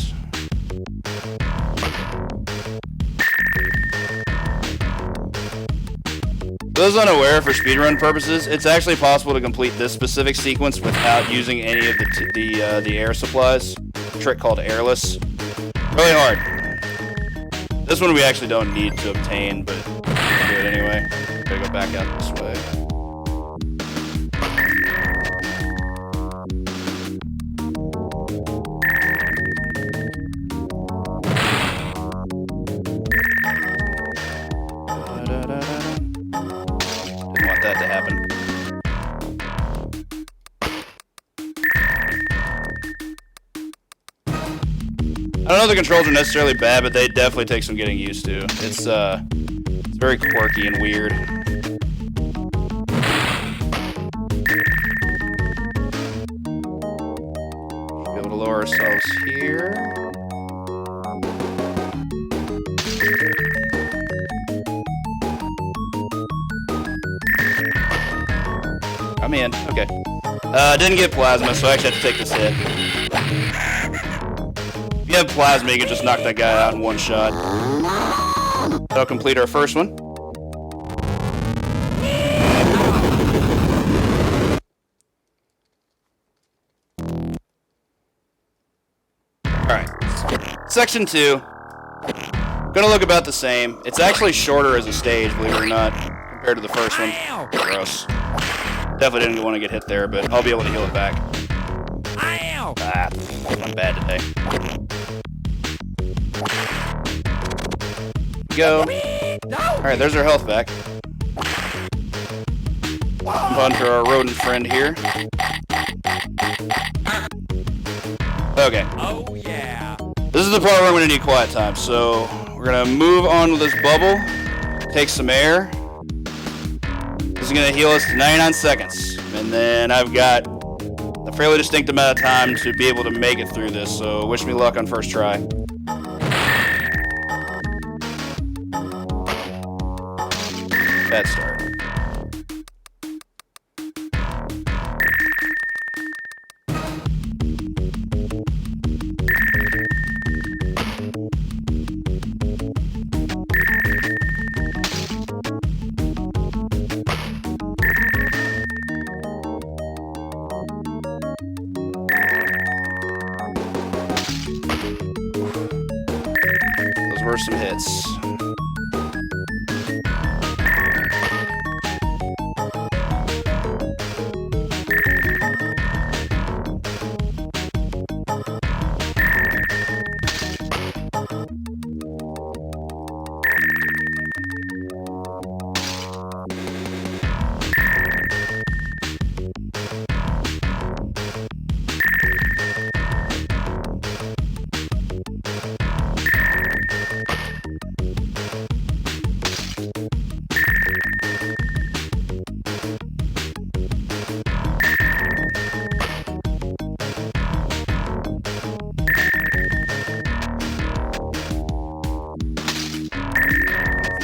Those unaware, for speedrun purposes, it's actually possible to complete this specific sequence without using any of the air supplies. A trick called airless. Really hard. This one we actually don't need to obtain, but we'll do it anyway. Gotta go back out this way. Didn't want that to happen. I don't know if the controls are necessarily bad, but they definitely take some getting used to. It's very quirky and weird. Be able to lower ourselves here. I'm in. Okay. Didn't get plasma, so I actually have to take this hit. If you have plasma, you can just knock that guy out in one shot. That'll complete our first one. Alright. Section 2. Gonna look about the same. It's actually shorter as a stage, believe it or not, compared to the first one. Gross. Definitely didn't want to get hit there, but I'll be able to heal it back. Ah, I'm bad today. Go. Alright, there's our health back. Move on to our rodent friend here. Okay. Oh, yeah. This is the part where I'm going to need quiet time, so we're going to move on with this bubble, take some air. This is going to heal us to 99 seconds, and then I've got a fairly distinct amount of time to be able to make it through this, so wish me luck on first try. Bad start. Those were some hits.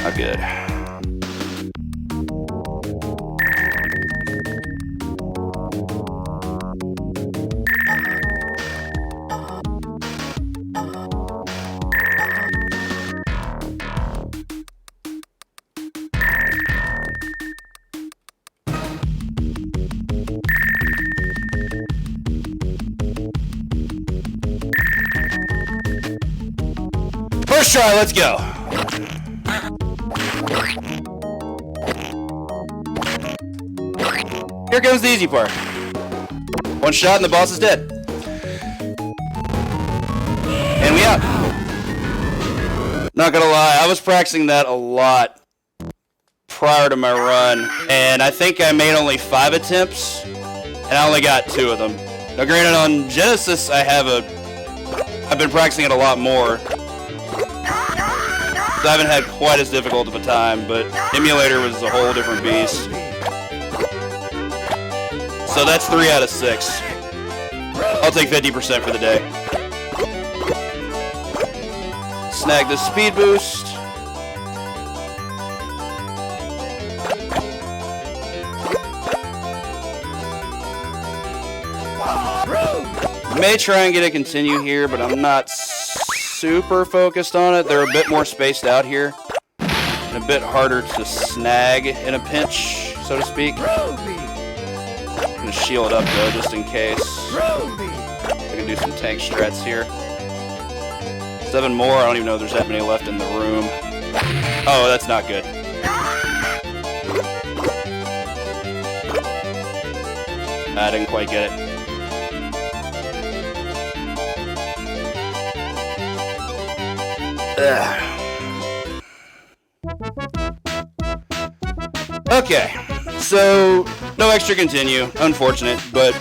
Not good. First try, let's go. Here comes the easy part. One shot and the boss is dead. And we out. Not gonna lie, I was practicing that a lot prior to my run, and I think I made only 5 attempts, and I only got 2 of them. Now granted, on Genesis, I've been practicing it a lot more. I haven't had quite as difficult of a time, but emulator was a whole different beast. So that's 3 out of 6. I'll take 50% for the day. Snag the speed boost. May try and get a continue here, but I'm not super focused on it. They're a bit more spaced out here and a bit harder to snag in a pinch, so to speak. I'm gonna shield up though, just in case. I can do some tank strats here. 7 more. I don't even know if there's that many left in the room. Oh, that's not good. I didn't quite get it. Okay, so no extra continue, unfortunate, but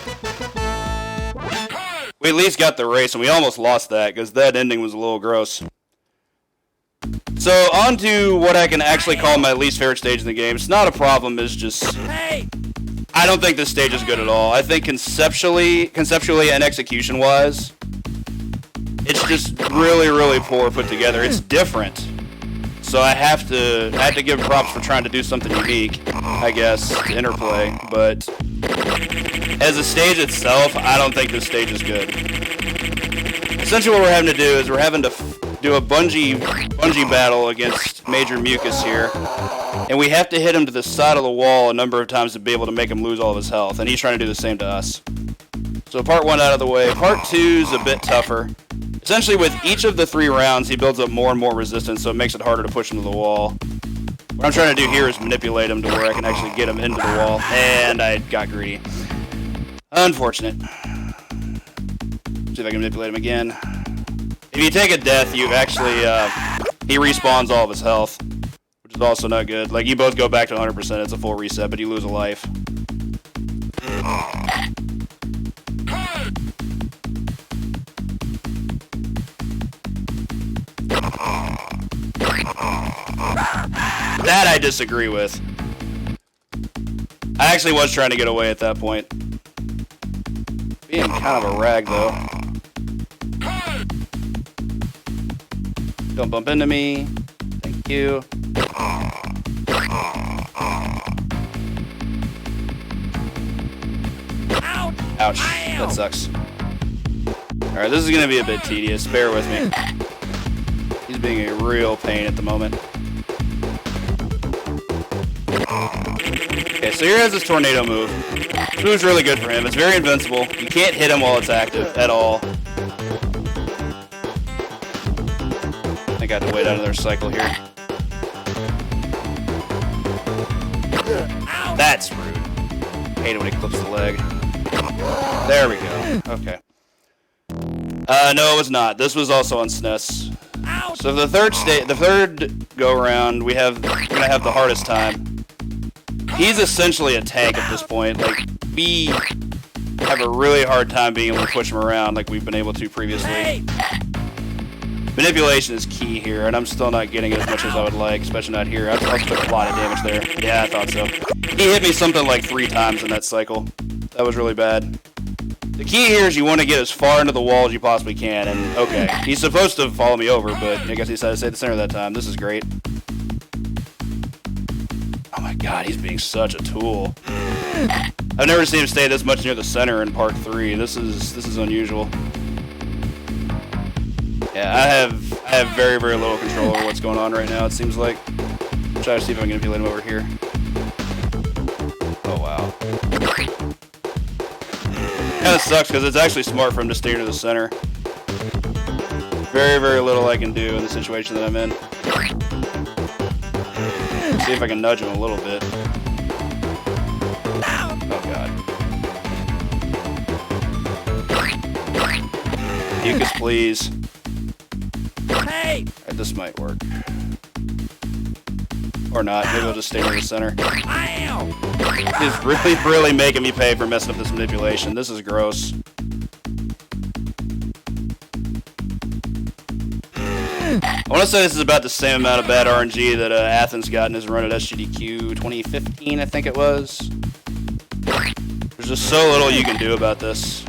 we at least got the race, and we almost lost that because that ending was a little gross. So on to what I can actually call my least favorite stage in the game. It's not a problem, it's just I don't think this stage is good at all. I think conceptually and execution-wise, it's just really, really poor put together. It's different. So I have to give props for trying to do something unique, I guess, to interplay. But as a stage itself, I don't think this stage is good. Essentially what we're having to do is we're having to do a bungee battle against Major Mucus here. And we have to hit him to the side of the wall a number of times to be able to make him lose all of his health. And he's trying to do the same to us. So part 1 out of the way. Part 2 is a bit tougher. Essentially, with each of the 3 rounds, he builds up more and more resistance, so it makes it harder to push him to the wall. What I'm trying to do here is manipulate him to where I can actually get him into the wall, and I got greedy. Unfortunate. See if I can manipulate him again. If you take a death, you actually, he respawns all of his health, which is also not good. Like, you both go back to 100%, it's a full reset, but you lose a life. That I disagree with. I actually was trying to get away at that point. Being kind of a rag, though. Don't bump into me. Thank you. Ouch. That sucks. Alright, this is going to be a bit tedious. Bear with me. He's being a real pain at the moment. Okay, so here has this tornado move. This move's really good for him. It's very invincible. You can't hit him while it's active at all. I got to wait out another cycle here. That's rude. Hate it when he clips the leg. There we go. Okay. No, it was not. This was also on SNES. So the third go around, we're gonna have the hardest time. He's essentially a tank at this point. Like, we have a really hard time being able to push him around like we've been able to previously. Manipulation is key here, and I'm still not getting it as much as I would like, especially not here. I took a lot of damage there. Yeah, I thought so. He hit me something like 3 times in that cycle. That was really bad. The key here is you want to get as far into the wall as you possibly can, and okay. He's supposed to follow me over, but I guess he decided to stay at the center that time. This is great. God, he's being such a tool. I've never seen him stay this much near the center in Park 3. This is unusual. Yeah, I have very, very little control over what's going on right now, it seems like. Try to see if I can manipulate him over here. Oh, wow. Kind of sucks because it's actually smart for him to stay near the center. Very, very little I can do in the situation that I'm in. See if I can nudge him a little bit. Oh, God. Mucus, please. Hey! Alright, this might work. Or not. Maybe I'll just stay near the center. He's really, really making me pay for messing up this manipulation. This is gross. I want to say this is about the same amount of bad RNG that Athens got in his run at SGDQ 2015, I think it was. There's just so little you can do about this.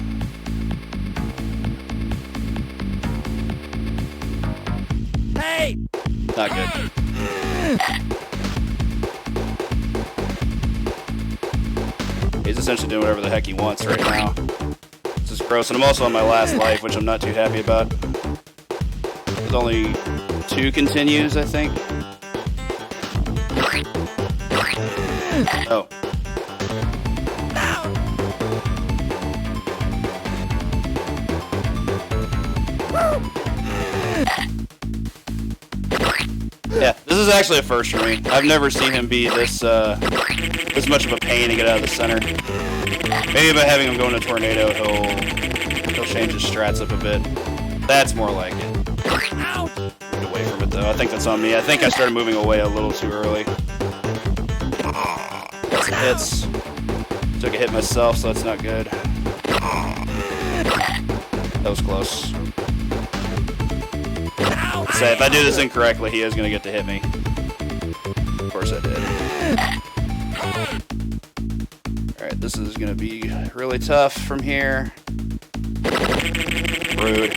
Hey! Not good. He's essentially doing whatever the heck he wants right now. This is gross, and I'm also on my last life, which I'm not too happy about. There's only 2 continues, I think. Oh. Yeah, this is actually a first for me. I've never seen him be this much of a pain to get out of the center. Maybe by having him go into Tornado, he'll change his strats up a bit. That's more like it. Moved away from it though. I think that's on me. I think I started moving away a little too early. Got some hits. Took a hit myself, so that's not good. That was close. Say, if I do this incorrectly, he is going to get to hit me. Of course I did. Alright, this is going to be really tough from here. Rude.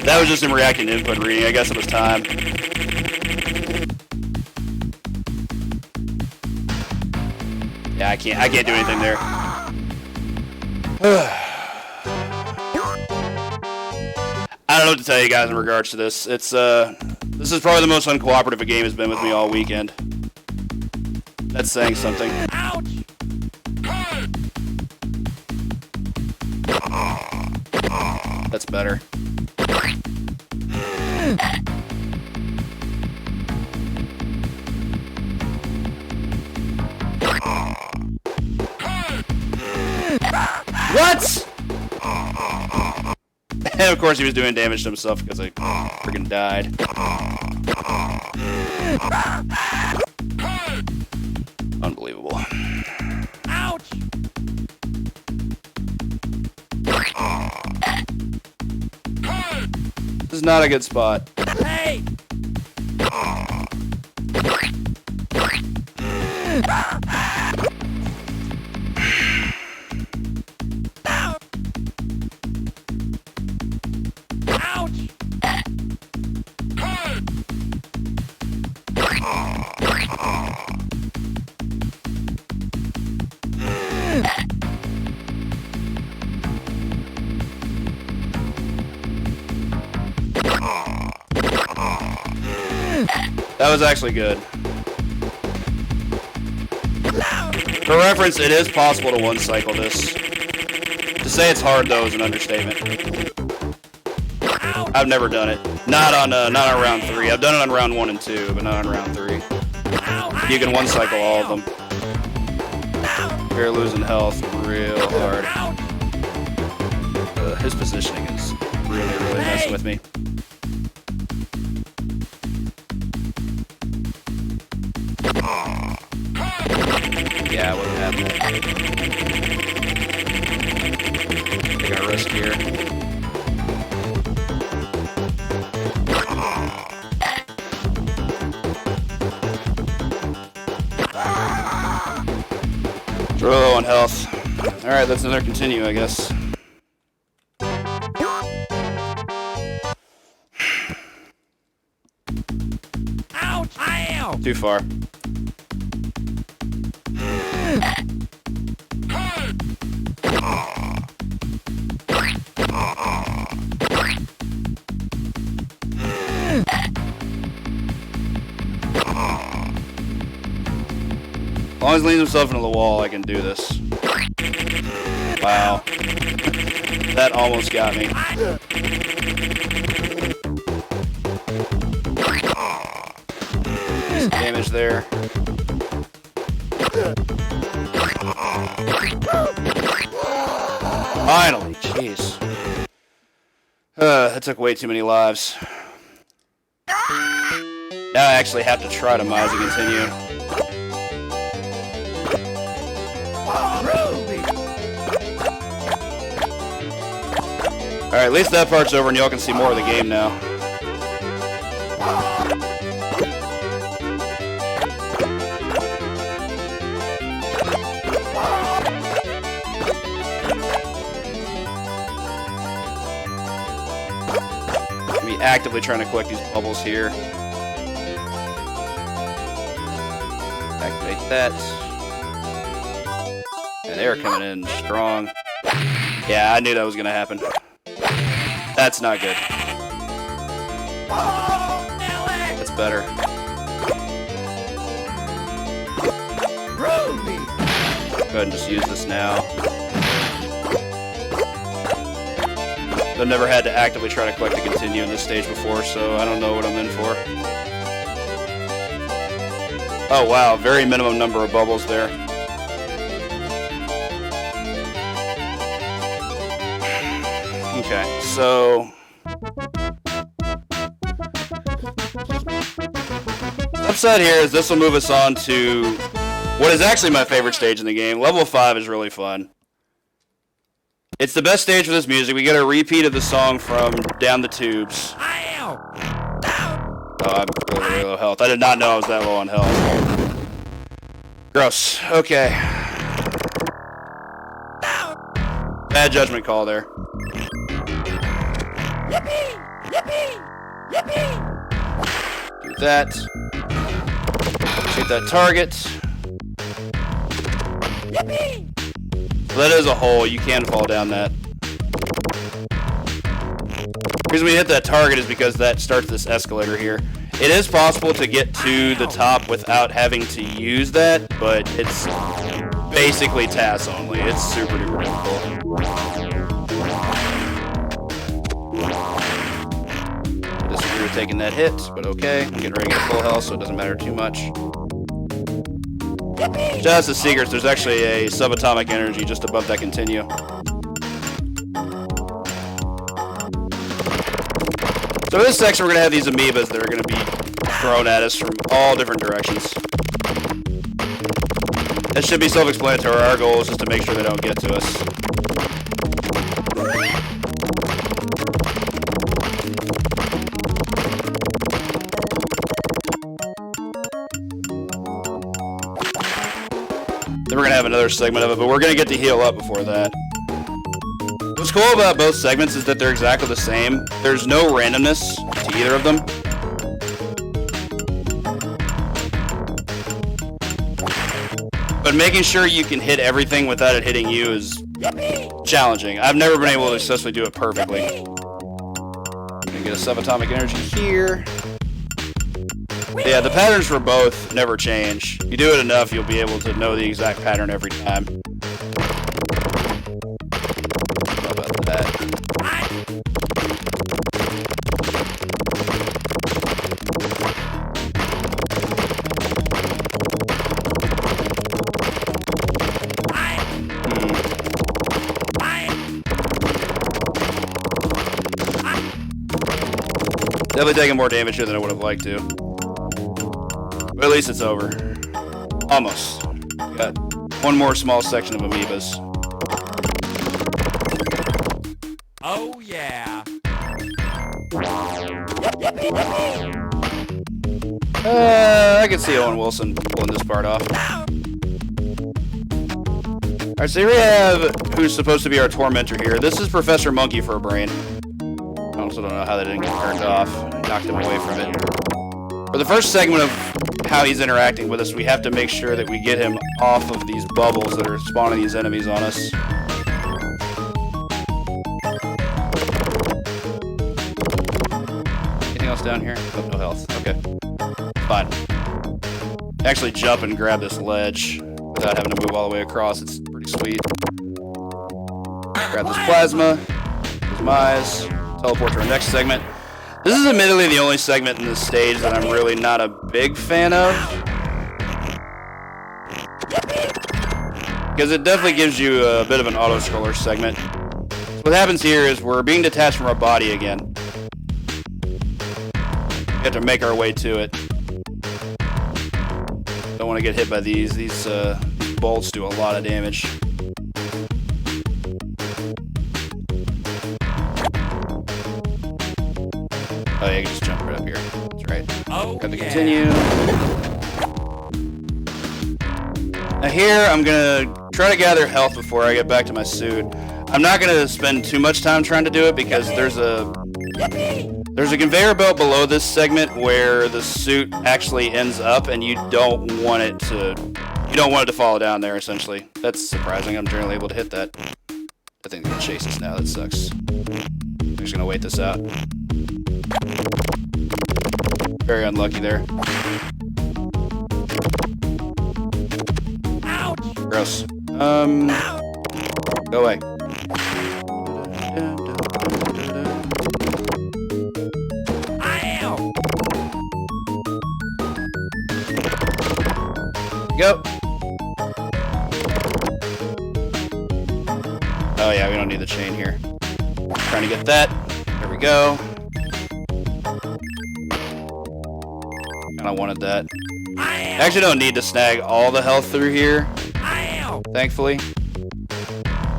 That was just him reacting to input reading. I guess it was time. Yeah, I can't do anything there. I don't know what to tell you guys in regards to this. This is probably the most uncooperative a game has been with me all weekend. That's saying something. Ouch! That's better. What? And of course he was doing damage to himself because I freaking died. Unbelievable. Ouch! This is not a good spot. Hey! That was actually good. For reference, it is possible to one-cycle this. To say it's hard, though, is an understatement. I've never done it. Not on round 3. I've done it on round 1 and 2, but not on round 3. You can one-cycle all of them. You're losing health real hard. His positioning is really, really messing with me. Yeah, I wasn't having it. Taking a risk here. Real low on health. Alright, that's another continue, I guess. Ouch! Ow! Too far. As long as he leans himself into the wall, I can do this. Wow. That almost got me. Damage there. Finally, jeez. That took way too many lives. Now I actually have to try to Mize and continue. Alright, at least that part's over and y'all can see more of the game now. Gonna be actively trying to collect these bubbles here. Activate that. And they're coming in strong. Yeah, I knew that was gonna happen. That's not good. That's better. Go ahead and just use this now. I've never had to actively try to collect the continue in this stage before, so I don't know what I'm in for. Oh wow, very minimum number of bubbles there. Okay, so upside here is this will move us on to what is actually my favorite stage in the game. Level 5 is really fun. It's the best stage for this music. We get a repeat of the song from Down the Tubes. Oh, I'm really low health. I did not know I was that low on health. Gross. Okay. Bad judgment call there. Do that. Shoot that target. That is a hole. You can fall down that. The reason we hit that target is because that starts this escalator here. It is possible to get to the top without having to use that, but it's basically TAS only. It's super duper difficult. Disagree with taking that hit, but okay. I'm getting ready to get full health, so it doesn't matter too much. Just as secrets, there's actually a subatomic energy just above that continue. So in this section, we're going to have these amoebas that are going to be thrown at us from all different directions. That should be self-explanatory. Our goal is just to make sure they don't get to us. Then we're going to have another segment of it, but we're going to get to heal up before that. What's cool about both segments is that they're exactly the same. There's no randomness to either of them. But making sure you can hit everything without it hitting you is challenging. I've never been able to successfully do it perfectly. I'm going to get a subatomic energy here. Yeah, the patterns for both never change. If you do it enough, you'll be able to know the exact pattern every time. How about that? Definitely taking more damage here than I would have liked to. But at least it's over. Almost. Got one more small section of amoebas. Oh yeah. I can see Owen Wilson pulling this part off. Alright, so here we have who's supposed to be our tormentor here. This is Professor Monkey for a brain. I also don't know how that didn't get turned off. I knocked him away from it. For the first segment of how he's interacting with us. We have to make sure that we get him off of these bubbles that are spawning these enemies on us. Anything else down here? Oh, no health. Okay. Fine. Actually jump and grab this ledge without having to move all the way across. It's pretty sweet. Grab this plasma. Use my eyes. Teleport to our next segment. This is admittedly the only segment in this stage that I'm really not a big fan of. Because it definitely gives you a bit of an auto-scroller segment. What happens here is we're being detached from our body again. We have to make our way to it. Don't want to get hit by these. These bolts do a lot of damage. Oh yeah, you can just jump right up here. That's right. Oh, Grab the yeah. continue. Now here, I'm gonna try to gather health before I get back to my suit. I'm not gonna spend too much time trying to do it because there's a conveyor belt below this segment where the suit actually ends up, and you don't want it to fall down there. Essentially, that's surprising. I'm generally able to hit that. I think they're gonna chase us now. That sucks. I'm just gonna wait this out. Very unlucky there. Ouch! Gross. Go away. Ow! Go. Oh yeah, we don't need the chain here. Trying to get that. There we go. And I wanted that. I actually don't need to snag all the health through here, thankfully.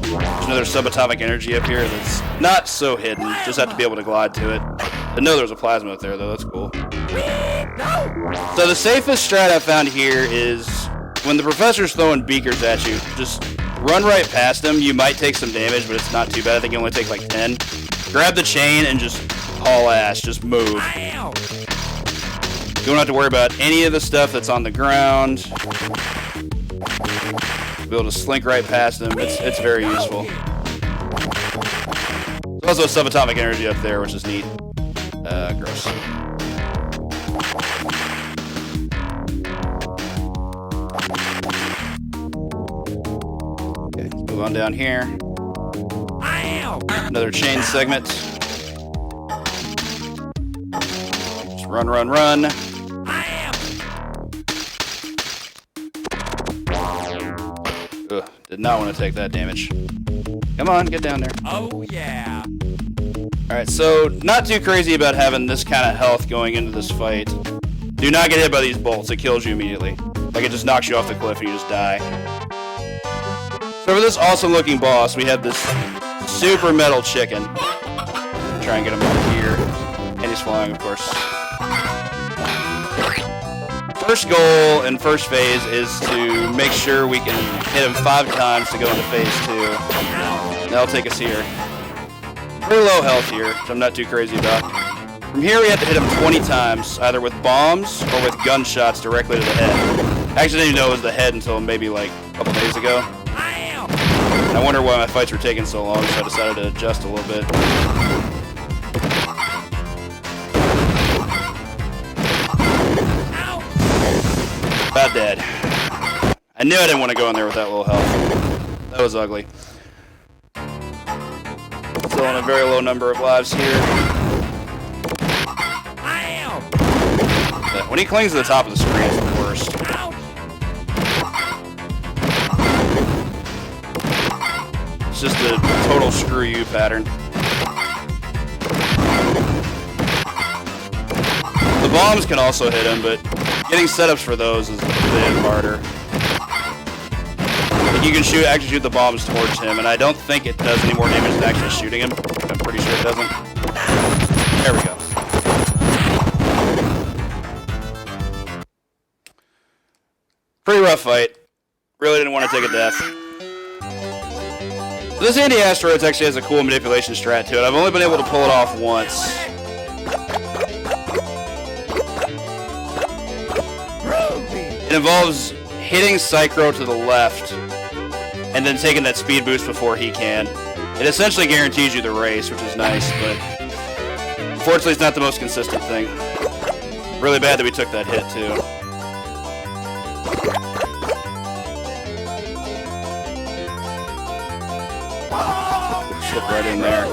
There's another subatomic energy up here that's not so hidden. Just have to be able to glide to it. I know there's a plasma up there, though. That's cool. So the safest strat I found here is when the professor's throwing beakers at you, just run right past him. You might take some damage, but it's not too bad. I think you only take like 10. Grab the chain and just haul ass. Just move. You don't have to worry about any of the stuff that's on the ground. Be able to slink right past them. It's very useful. There's also subatomic energy up there, which is neat. Gross. Okay, let's move on down here. Another chain segment. Just run, run, run. Ugh, did not want to take that damage. Come on, get down there. Oh, yeah. Alright, so not too crazy about having this kind of health going into this fight. Do not get hit by these bolts, it kills you immediately. Like it just knocks you off the cliff and you just die. So for this awesome looking boss, we have this super metal chicken. Try and get him over here. And he's flying, of course. First goal in first phase is to make sure we can hit him 5 times to go into phase 2. That'll take us here. Pretty low health here, which I'm not too crazy about. From here we have to hit him 20 times, either with bombs or with gunshots directly to the head. I actually didn't even know it was the head until maybe like a couple days ago. And I wonder why my fights were taking so long, so I decided to adjust a little bit. About dead. I knew I didn't want to go in there with that low health. That was ugly. Still on a very low number of lives here. But when he clings to the top of the screen, it's the worst. It's just a total screw you pattern. The bombs can also hit him, but getting setups for those is a bit harder. Like you can actually shoot the bombs towards him, and I don't think it does any more damage than actually shooting him. I'm pretty sure it doesn't. There we go. Pretty rough fight. Really didn't want to take a death. So this anti-asteroids actually has a cool manipulation strat to it. I've only been able to pull it off once. It involves hitting Psychro to the left and then taking that speed boost before he can. It essentially guarantees you the race, which is nice, but unfortunately it's not the most consistent thing. Really bad that we took that hit, too. Slip right in there.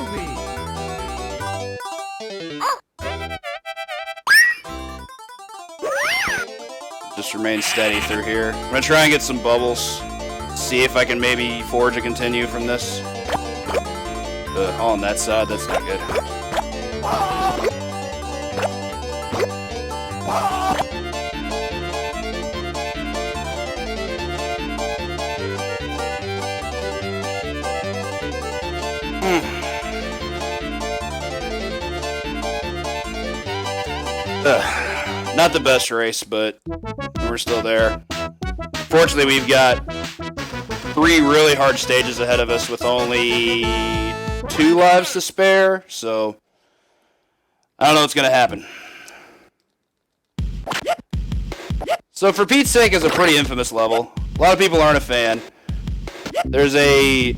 Just remain steady through here. I'm gonna try and get some bubbles. See if I can maybe forge a continue from this. All on that side, that's not good. Not the best race, but we're still there. Fortunately, we've got 3 really hard stages ahead of us with only 2 lives to spare, so I don't know what's going to happen. So for Pete's Sake is a pretty infamous level. A lot of people aren't a fan. There's a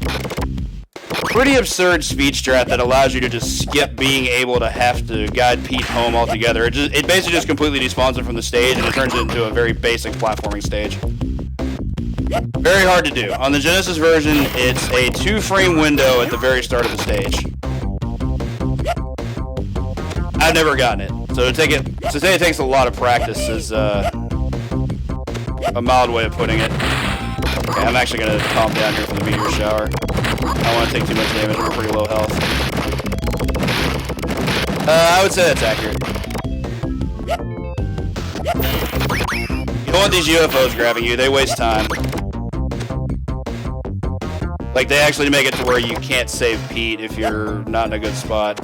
pretty absurd speed strat that allows you to just skip being able to have to guide Pete home altogether. It basically just completely despawns him from the stage and it turns it into a very basic platforming stage. Very hard to do. On the Genesis version, it's a 2-frame window at the very start of the stage. I've never gotten it, so to say it takes a lot of practice is a mild way of putting it. Okay, I'm actually going to calm down here from the meteor shower. I don't want to take too much damage. I'm pretty low health. I would say that's accurate. You don't want these UFOs grabbing you. They waste time. Like, they actually make it to where you can't save Pete if you're not in a good spot.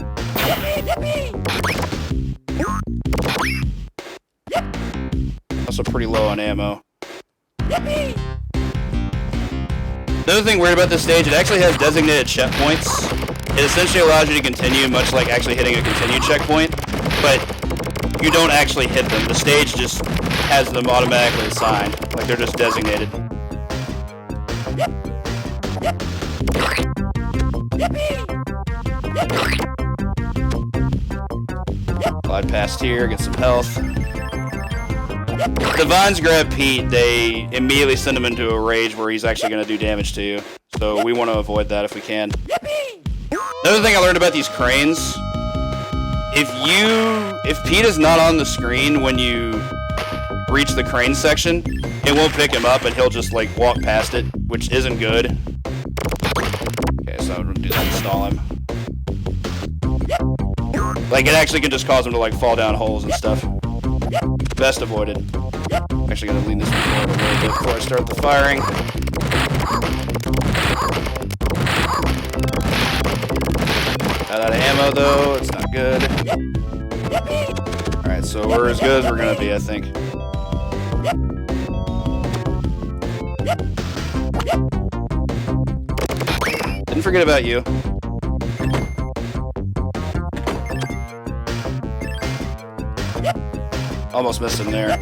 Also pretty low on ammo. Another thing weird about this stage, it actually has designated checkpoints. It essentially allows you to continue, much like actually hitting a continue checkpoint, but you don't actually hit them. The stage just has them automatically assigned, like they're just designated. Glide past here, get some health. The vines grab Pete, they immediately send him into a rage where he's actually going to do damage to you. So we want to avoid that if we can. Another thing I learned about these cranes, if Pete is not on the screen when you reach the crane section, it won't pick him up and he'll just like walk past it, which isn't good. Okay, so I'm going to do that, install him. Like, it actually can just cause him to like fall down holes and stuff. Best avoided. I'm actually gonna lean this one forward a little bit before I start the firing. Got out of ammo though, it's not good. Alright, so we're as good as we're gonna be, I think. Didn't forget about you. Almost missed him there.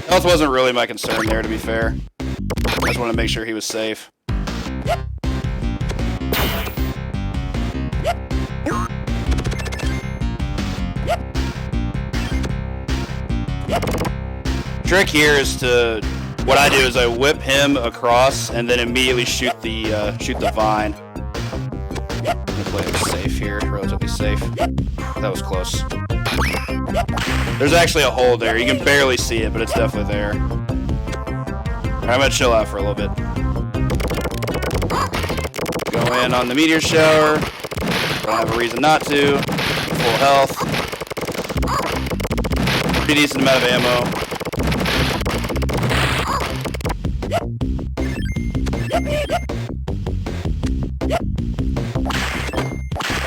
Health wasn't really my concern there, to be fair. I just wanted to make sure he was safe. Trick here is to... What I do is I whip him across and then immediately shoot the vine. I'm gonna play it safe here, relatively safe. That was close. There's actually a hole there. You can barely see it, but it's definitely there. Alright, I'm gonna chill out for a little bit. Go in on the meteor shower. Don't have a reason not to. Full health. Pretty decent amount of ammo.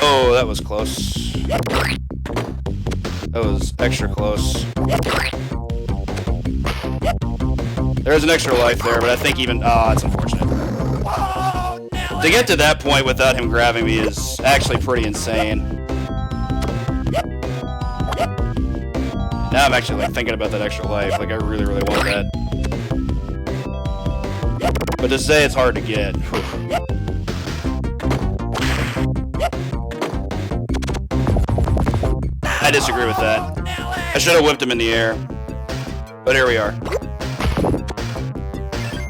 Oh, that was close. That was extra close. There's an extra life there, but I think even... Ah, it's unfortunate. To get to that point without him grabbing me is actually pretty insane. Now I'm actually like thinking about that extra life. Like I really, really want that. But to say it's hard to get. Whew. I disagree with that. I should have whipped him in the air. But here we are.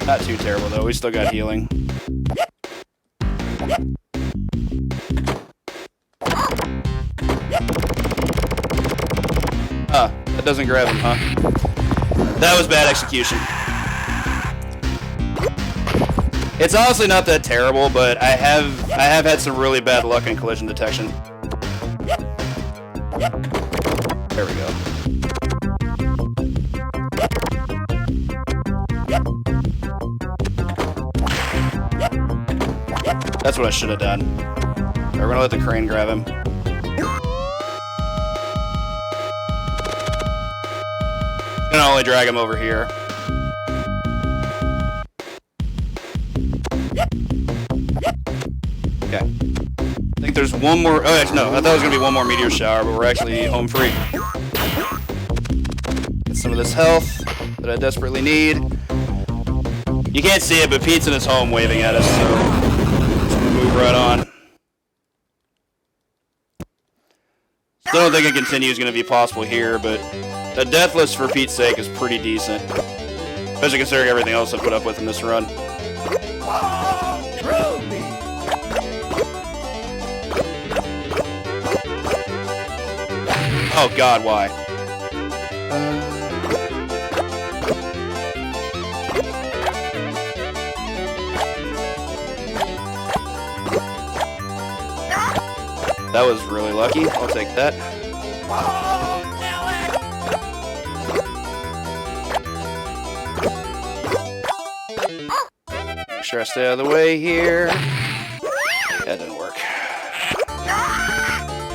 Not too terrible though. We still got healing. That doesn't grab him, huh? That was bad execution. It's honestly not that terrible, but I have had some really bad luck in collision detection. There we go. That's what I should have done. We're gonna let the crane grab him. Gonna only drag him over here. Okay. I think there's one more. Oh, actually, no. I thought it was gonna be one more meteor shower, but we're actually home free. Get some of this health that I desperately need. You can't see it, but Pete's in his home waving at us, so just gonna move right on. Still don't think a continue is gonna be possible here, but a deathless for Pete's sake is pretty decent. Especially considering everything else I've put up with in this run. Oh god, why? That was really lucky. I'll take that. Make sure I stay out of the way here. That didn't work.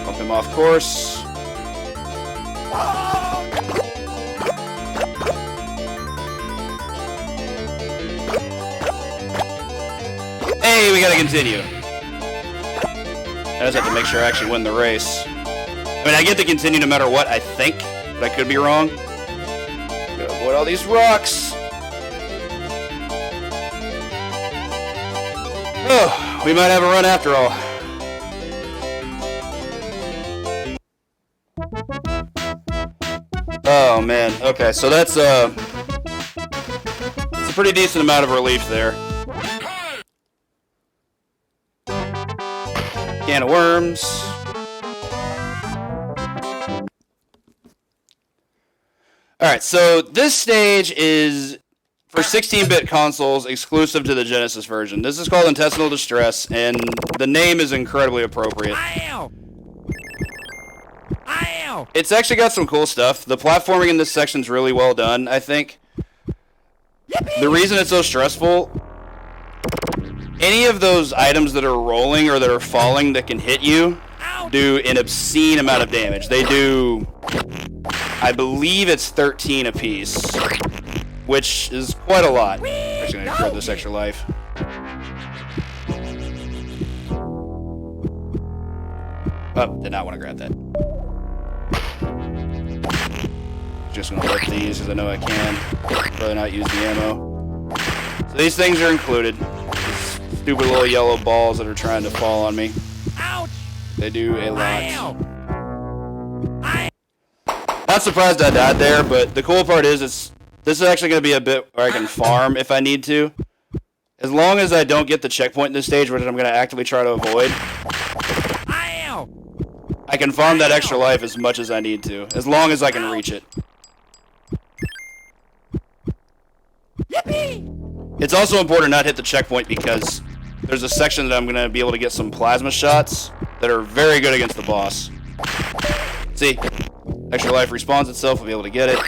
Bump him off course. Hey, we gotta continue. I just have to make sure I actually win the race. I mean, I get to continue no matter what, I think, but I could be wrong. Gotta avoid all these rocks. Oh, we might have a run after all. Oh man, okay, so that's a pretty decent amount of relief there. Can of worms. Alright, so this stage is for 16-bit consoles exclusive to the Genesis version. This is called Intestinal Distress, and the name is incredibly appropriate. Ow! Ow! It's actually got some cool stuff. The platforming in this section is really well done, I think. The reason it's so stressful, any of those items that are rolling or that are falling that can hit you do an obscene amount of damage. They do, I believe it's 13 apiece, which is quite a lot. Actually, I'm gonna grab this extra life. Oh, did not want to grab that. Just gonna lift these because I know I can. Rather not use the ammo. So these things are included. These stupid little yellow balls that are trying to fall on me. Ouch! They do a lot. Ow! Not surprised I died there, but the cool part is this is actually going to be a bit where I can farm if I need to. As long as I don't get the checkpoint in this stage, which I'm going to actively try to avoid. Ow! I can farm that extra life as much as I need to, as long as I can reach it. Yippee! It's also important not to hit the checkpoint because there's a section that I'm going to be able to get some plasma shots that are very good against the boss. See? Extra life respawns itself, we'll be able to get it.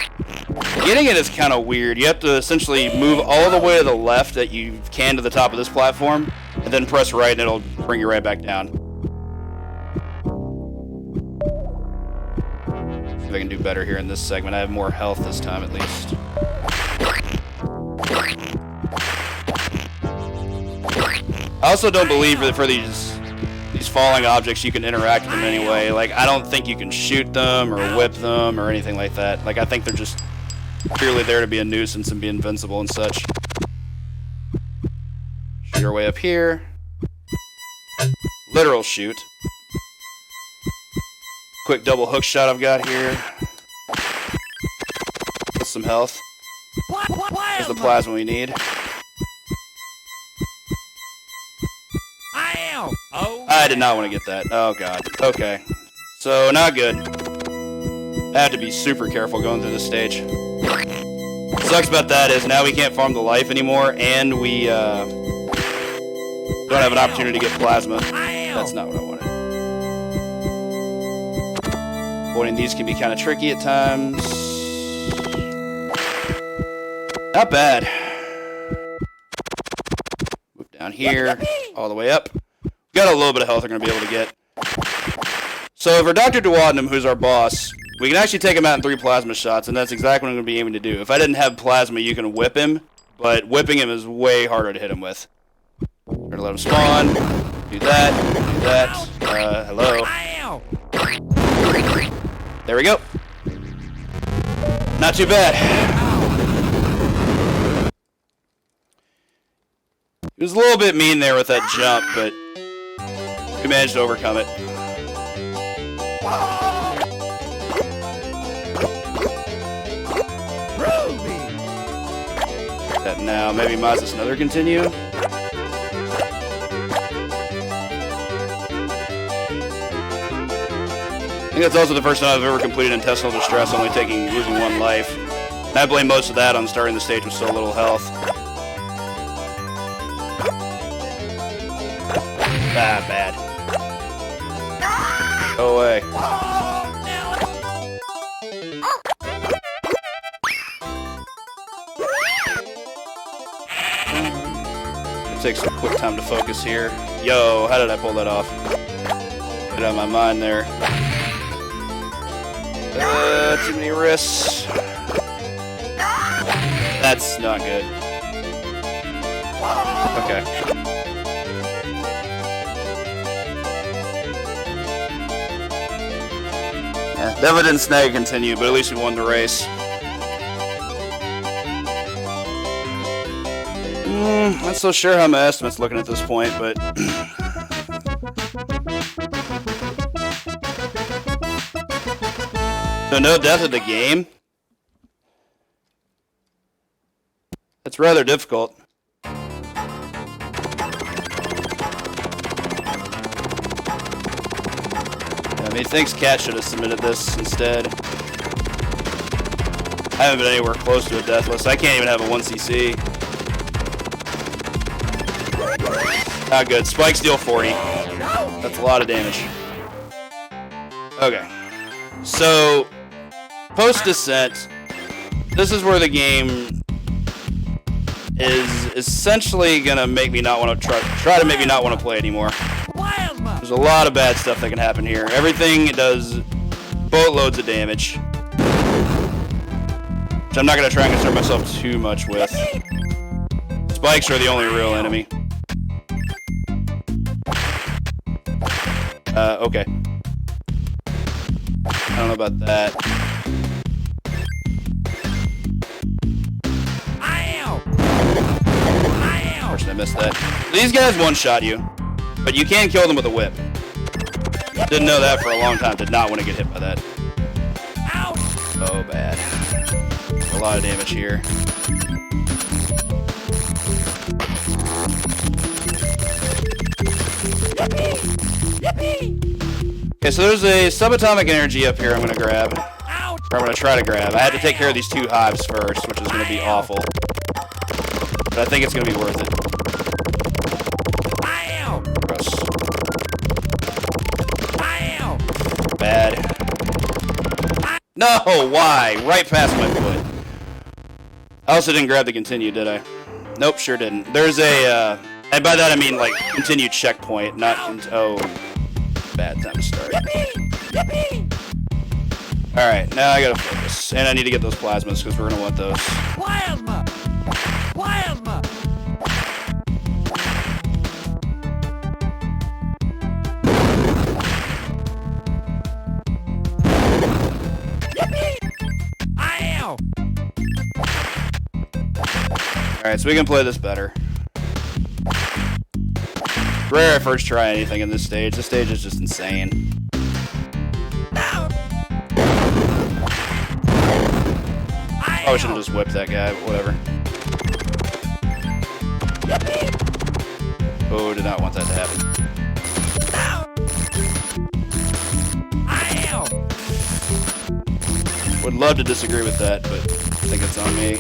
Getting it is kind of weird. You have to essentially move all the way to the left that you can to the top of this platform, and then press right and it'll bring you right back down. See if I can do better here in this segment. I have more health this time at least. I also don't believe that for these these falling objects, you can interact with them anyway. Like, I don't think you can shoot them or whip them or anything like that. Like, I think they're just purely there to be a nuisance and be invincible and such. Shoot our way up here. Literal shoot. Quick double hook shot I've got here. Get some health. There's the plasma we need. I did not want to get that. Oh god. Okay. So, not good. I have to be super careful going through this stage. What sucks about that is now we can't farm the life anymore, and we don't have an opportunity to get plasma. That's not what I wanted. Avoiding these can be kind of tricky at times. Not bad. Move down here, all the way up. Got a little bit of health we're going to be able to get. So for Dr. Duodenum, who's our boss, we can actually take him out in 3 plasma shots, and that's exactly what I'm going to be aiming to do. If I didn't have plasma, you can whip him, but whipping him is way harder to hit him with. We're going to let him spawn. Do that. Do that. Hello. There we go. Not too bad. It was a little bit mean there with that jump, but we managed to overcome it. That now, maybe Mazda's another continue. I think that's also the first time I've ever completed intestinal distress, only losing 1 life. And I blame most of that on starting the stage with so little health. Ah, bad. Go away. Take some quick time to focus here. Yo, how did I pull that off? Get out of my mind there. Too many risks. That's not good. Okay. Yeah, Devil didn't snag a continue, but at least we won the race. Not so sure how my estimate's looking at this point, but so no death of the game? That's rather difficult. Yeah, methinks Cat should have submitted this instead. I haven't been anywhere close to a deathless. I can't even have a 1cc. Not good. Spikes deal 40. That's a lot of damage. Okay. So, post-descent, this is where the game is essentially gonna make me not want to try to make me not want to play anymore. There's a lot of bad stuff that can happen here. Everything does boatloads of damage, which I'm not gonna try and concern myself too much with. Spikes are the only real enemy. Okay. I don't know about that. Unfortunately, I missed that. These guys one-shot you, but you can kill them with a whip. Didn't know that for a long time. Did not want to get hit by that. Oh, bad. A lot of damage here. Okay, so there's a subatomic energy up here I'm going to grab. Or I'm going to try to grab. I had to take care of these 2 hives first, which is going to be awful. But I think it's going to be worth it. Gross. Bad. No, why? Right past my foot. I also didn't grab the continue, did I? Nope, sure didn't. There's a, and by that I mean, like, continued checkpoint, not, oh, bad time to start. Alright, now I gotta focus. And I need to get those plasmas, because we're gonna want those. Plasma! Ow! Alright, so we can play this better. Rare I first try anything in this stage. This stage is just insane. Probably should have just whipped that guy, but whatever. Oh, did not want that to happen. Would love to disagree with that, but I think it's on me.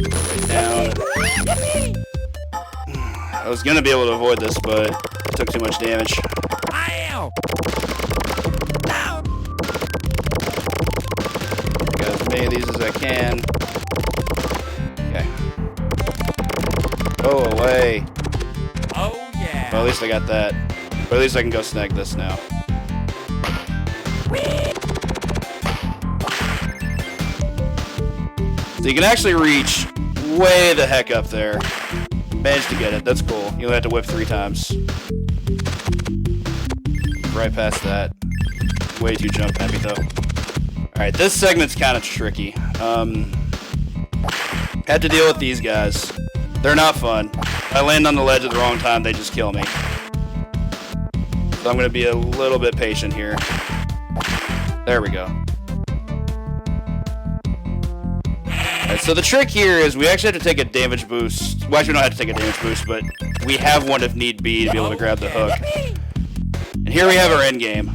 Right down. I was gonna be able to avoid this, but it took too much damage. Ow! Got as many of these as I can. Okay. Go away. Oh yeah! Well, at least I got that. But at least I can go snag this now. So you can actually reach way the heck up there. Managed to get it. That's cool. You only have to whip 3 times. Right past that. Way too jump heavy though. Alright, this segment's kind of tricky. Had to deal with these guys. They're not fun. If I land on the ledge at the wrong time, they just kill me. So I'm going to be a little bit patient here. There we go. Alright, so the trick here is we actually have to take a damage boost. Well, actually we don't have to take a damage boost, but we have one if need be to be able to grab the hook. And here we have our end game.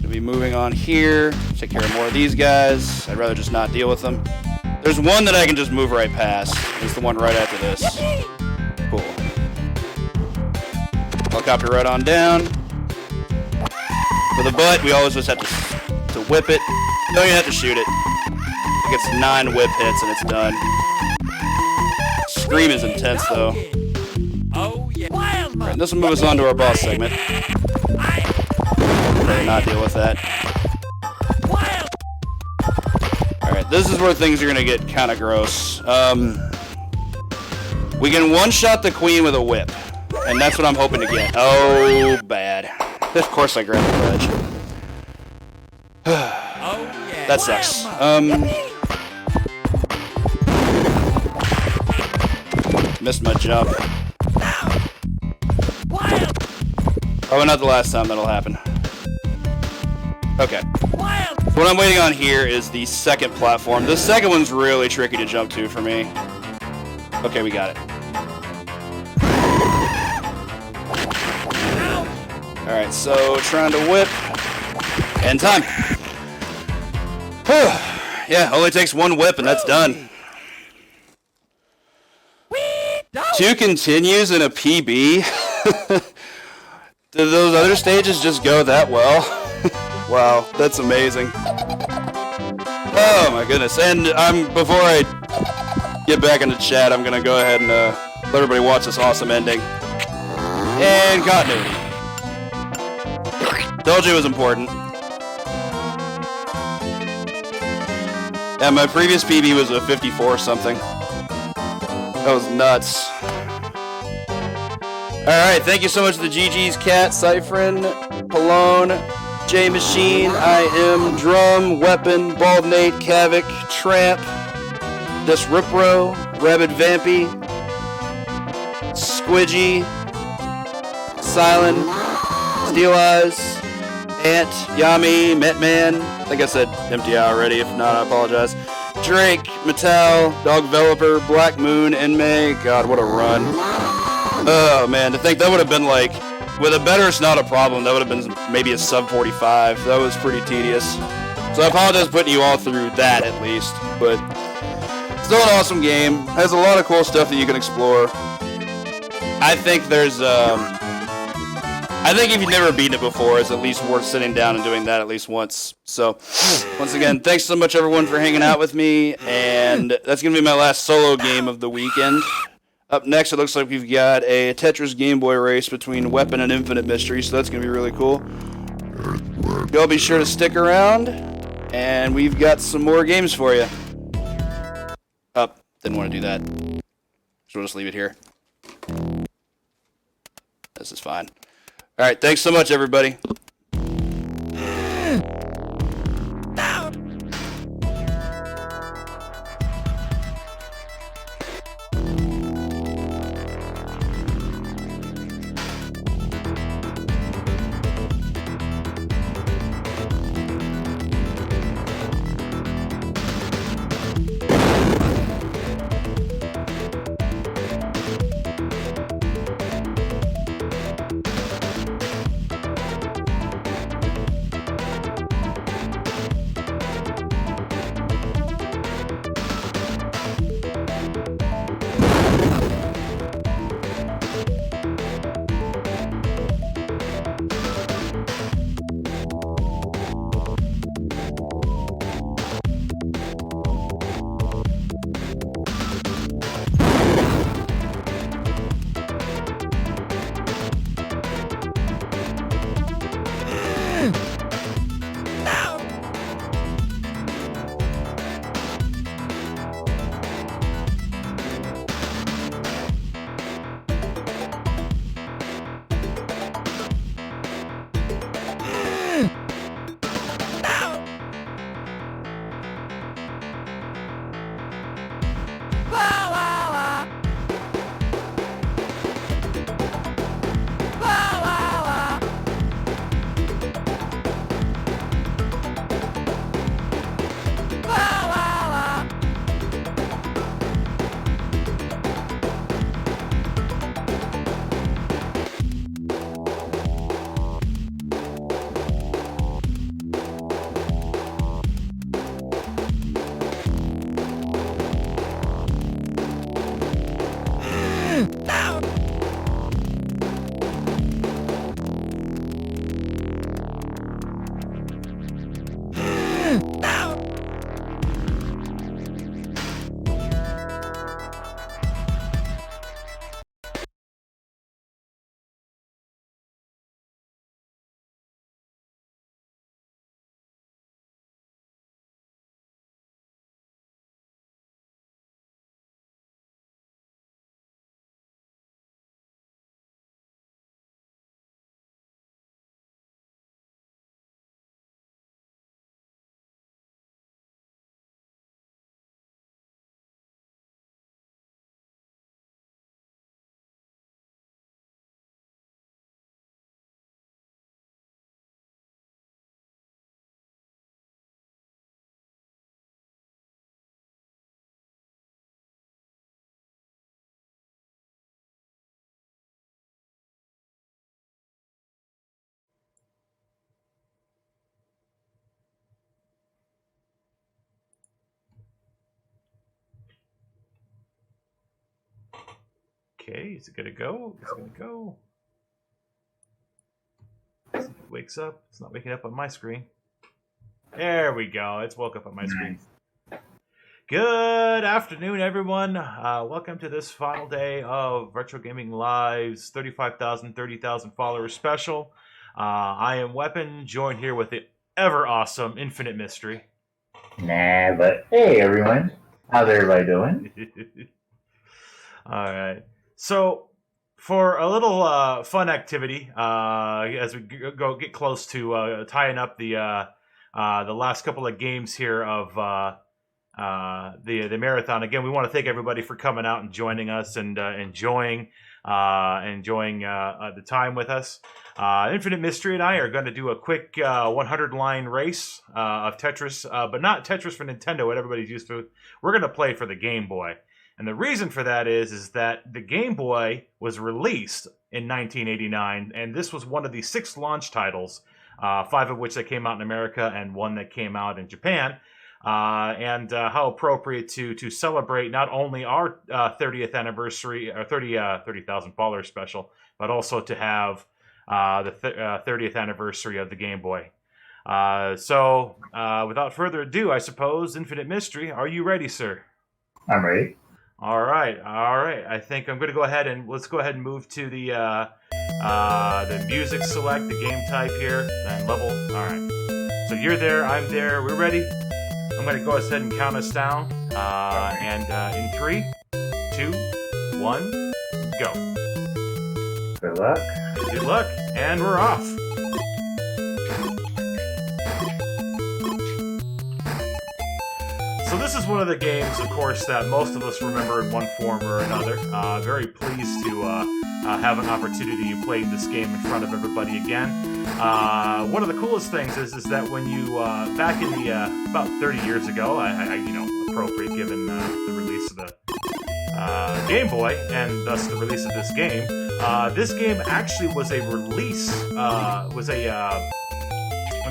We'll be moving on here. Take care of more of these guys. I'd rather just not deal with them. There's one that I can just move right past. It's the one right after this. Cool. Helicopter right on down. For the butt, we always just have to whip it. You don't even have to shoot it. It gets 9 whip hits and it's done. Scream is intense though. Oh yeah! Wild Alright, this will move us on to our boss segment. Better not deal with that. Alright, this is where things are gonna get kind of gross. We can one-shot the queen with a whip. And that's what I'm hoping to get. Oh, bad. Of course I grabbed the ledge. That sucks. Missed my jump. Probably not the last time that'll happen. Okay. What I'm waiting on here is the second platform. The second one's really tricky to jump to for me. Okay, we got it. Alright, so trying to whip. And time. Whew. Yeah, only takes 1 whip and that's done. 2 continues in a PB? Did those other stages just go that well? Wow, that's amazing. Oh my goodness. And before I get back into chat, I'm gonna go ahead and let everybody watch this awesome ending. And continuity. Told you it was important. Yeah, my previous PB was a 54 something. That was nuts. Alright, thank you so much to the GG's, Cat, Cyphrin, Pallone, J Machine, I Am, Drum, Weapon, Bald Nate, Kavik, Tramp, Disripro, Rabid Vampy, Squidgy, Silent, Steel Eyes, Ant, Yami, Metman, I think I said MTI already, if not I apologize. Drake, Mattel, Dog Developer, Black Moon, Enmei, God what a run. Oh man, to think that would have been like, with a better It's Not a Problem, that would have been maybe a sub 45. That was pretty tedious. So I apologize putting you all through that at least, but still an awesome game. Has a lot of cool stuff that you can explore. I think there's, I think if you've never beaten it before, it's at least worth sitting down and doing that at least once. So, once again, thanks so much everyone for hanging out with me, and that's going to be my last solo game of the weekend. Up next, it looks like we've got a Tetris Game Boy race between Weapon and Infinite Mystery, so that's going to be really cool. Y'all be sure to stick around, and we've got some more games for you. Didn't want to do that. So we'll just leave it here. This is fine. Alright, thanks so much, everybody. Okay, is it gonna go? It's gonna go. It wakes up. It's not waking up on my screen. There we go. It's woke up on my screen. Good afternoon, everyone. Welcome to this final day of Retro Gaming Live's 35,000, 30,000 followers special. I am Weapon, joined here with the ever awesome Infinite Mystery. Nah, but hey, everyone. How's everybody doing? All right. So, for a little fun activity, as we get close to tying up the last couple of games here of the marathon, again, we want to thank everybody for coming out and joining us and enjoying the time with us. Infinite Mystery and I are going to do a quick 100-line race of Tetris, but not Tetris for Nintendo, what everybody's used to. We're going to play for the Game Boy. And the reason for that is that the Game Boy was released in 1989, and this was one of the 6 launch titles, 5 of which that came out in America and 1 that came out in Japan. And how appropriate to celebrate not only our 30th anniversary, or 30,000 followers special, but also to have the 30th anniversary of the Game Boy. So, without further ado, I suppose, Infinite Mystery, are you ready, sir? I'm ready. All right. I think I'm going to go ahead and let's go ahead and move to the music select, the game type here, and level. All right. So you're there, I'm there, we're ready. I'm going to go ahead and count us down. In 3, 2, 1, go. Good luck. Good luck, and we're off. So this is one of the games, of course, that most of us remember in one form or another. Very pleased to have an opportunity of playing this game in front of everybody again. One of the coolest things is that when you, back in the, about 30 years ago, appropriate given the release of the Game Boy, and thus the release of this game actually was a release, let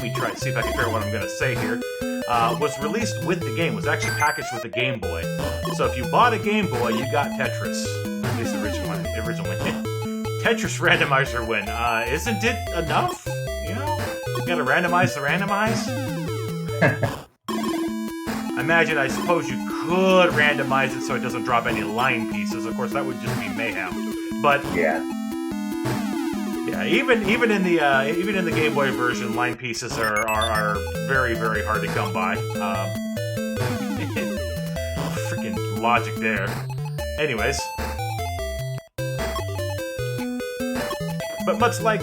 me try to see if I can figure out what I'm going to say here. Was released with the game, was actually packaged with the Game Boy. So if you bought a Game Boy, you got Tetris. At least originally. Tetris randomizer win. Isn't it enough? You know? You gotta randomize the randomize? I suppose you could randomize it so it doesn't drop any line pieces. Of course, that would just be mayhem. But yeah, even in the Game Boy version, line pieces are very, very hard to come by. Freaking logic there. Anyways, but much like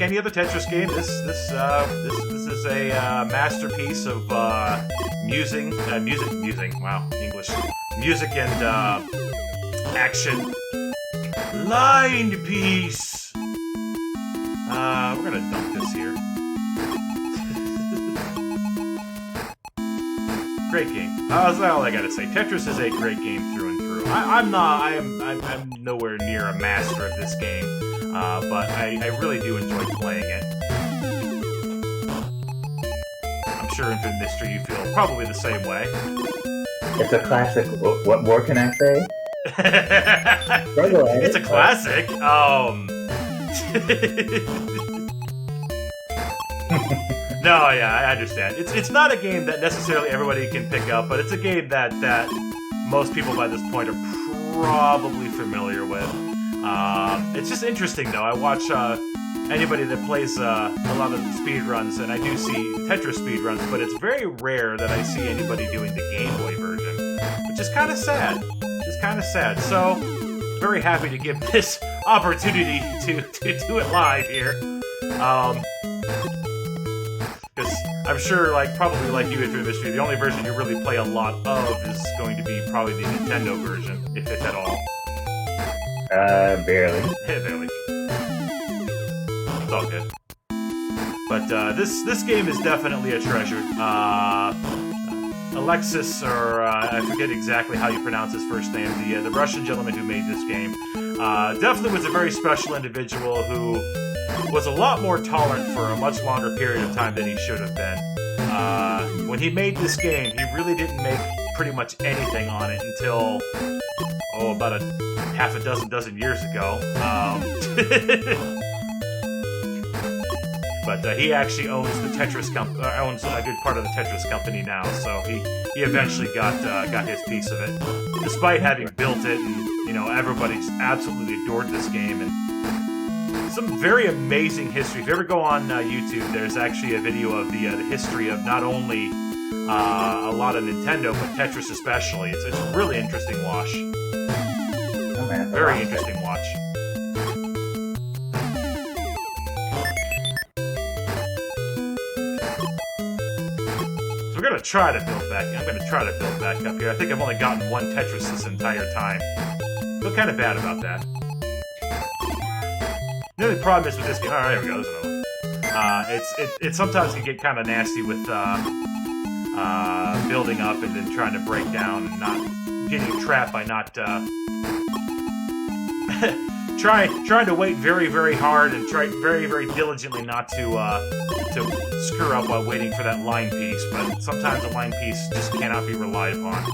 any other Tetris game, this is a masterpiece of music. Wow, English. Music and action. Line piece. We're gonna dump this here. Great game. That's all I gotta say. Tetris is a great game through and through. I'm nowhere near a master of this game, but I really do enjoy playing it. I'm sure Infinite Mystery, you feel probably the same way. It's a classic. What more can I say? It's a classic. No, yeah, I understand. It's not a game that necessarily everybody can pick up, but it's a game that most people by this point are probably familiar with. It's just interesting, though. I watch anybody that plays a lot of speedruns, and I do see Tetris speedruns, but it's very rare that I see anybody doing the Game Boy version, which is kind of sad. So, very happy to give this opportunity to do it live here. Because I'm sure, probably like you, Infinite Mystery, the only version you really play a lot of is going to be probably the Nintendo version, if at all. Barely. Barely. It's all good. But this game is definitely a treasure. Alexis, or I forget exactly how you pronounce his first name, the Russian gentleman who made this game, definitely was a very special individual who was a lot more tolerant for a much longer period of time than he should have been. When he made this game, he really didn't make pretty much anything on it until about a half a dozen years ago. But he actually owns the Tetris owns a good part of the Tetris company now. So he eventually got his piece of it, despite having built it, and everybody just absolutely adored this game. And some very amazing history. If you ever go on YouTube, there's actually a video of the history of not only a lot of Nintendo, but Tetris especially. It's a really interesting watch. Oh, man, Very interesting watch. So we're gonna try to build back. I'm gonna try to build back up here. I think I've only gotten one Tetris this entire time. Feel kind of bad about that. The only problem is with this game. Oh, there we go. There's another one. It sometimes can get kind of nasty with building up and then trying to break down and not getting trapped by not trying to wait very, very hard and try very, very diligently not to screw up while waiting for that line piece. But sometimes a line piece just cannot be relied upon.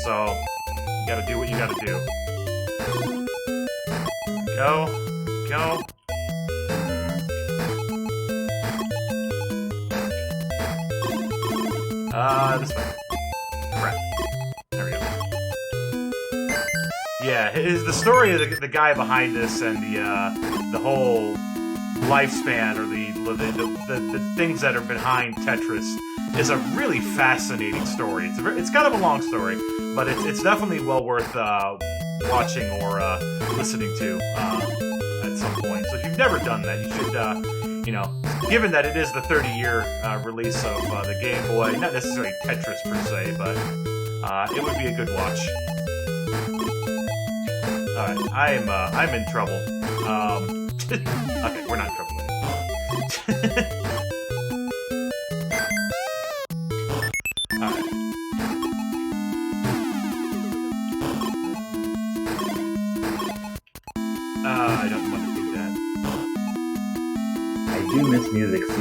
So you gotta do what you gotta do. Go. This way. Crap. There we go. Yeah, the story of the guy behind this and the whole lifespan or the things that are behind Tetris is a really fascinating story. It's kind of a long story, but it's definitely well worth watching or listening to at some point. So if you've never done that, you should, given that it is the 30-year release of the Game Boy, not necessarily Tetris per se, but it would be a good watch. Alright, I'm in trouble. Okay, we're not in trouble anymore. Alright. I don't want to do that. I do miss Music C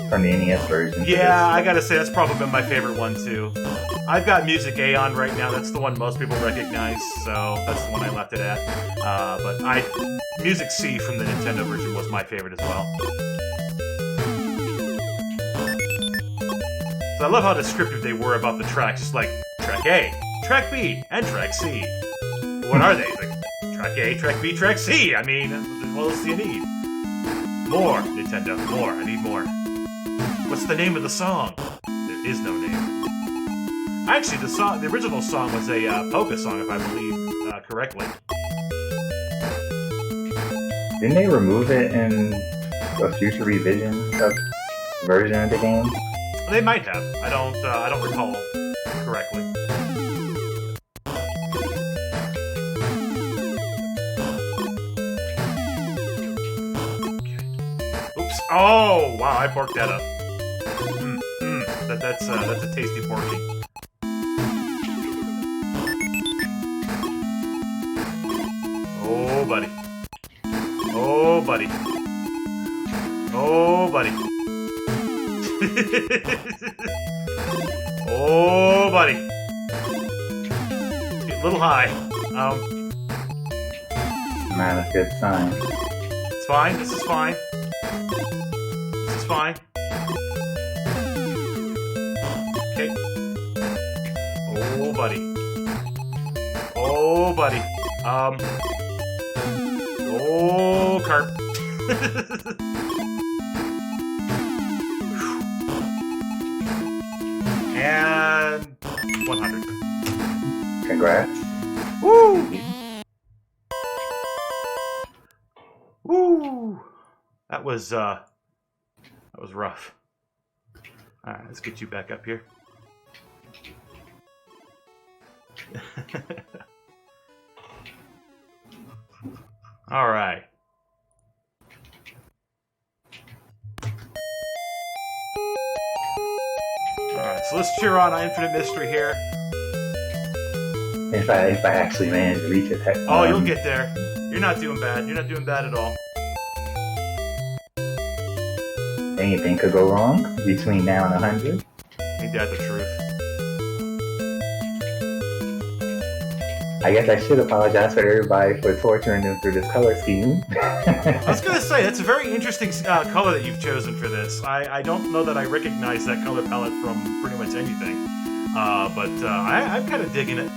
from the NES version. Yeah, I gotta say, that's probably been my favorite one, too. I've got Music A on right now. That's the one most people recognize, so that's the one I left it at. But Music C from the Nintendo version was my favorite as well. So I love how descriptive they were about the tracks. Just like, track A, track B, and track C. What are they? Like, track A, track B, track C. I mean, what else do you need? More, Nintendo, more. I need more. What's the name of the song? There is no name. Actually, the original song was a polka song, if I believe correctly. Didn't they remove it in a future revision of version of the game? They might have. I don't recall correctly. Oops! Oh, wow! I porked that up. That's a tasty porky. Oh, buddy. Oh, buddy. Oh, buddy. Oh, buddy. Get a little high. Not a good sign. It's fine. This is fine. This is fine. Okay. Oh, buddy. Oh, buddy. Oh, carp. And 100. Congrats. Woo! Woo! That was rough. All right, let's get you back up here. All right. Alright, so let's cheer on Infinite Mystery here. If I actually manage to reach it. Oh, you'll get there. You're not doing bad. You're not doing bad at all. Anything could go wrong between now and 100. Ain't that the truth? I guess I should apologize for everybody for torturing them through this color scheme. I was gonna say, that's a very interesting color that you've chosen for this. I don't know that I recognize that color palette from pretty much anything. But I'm kind of digging it.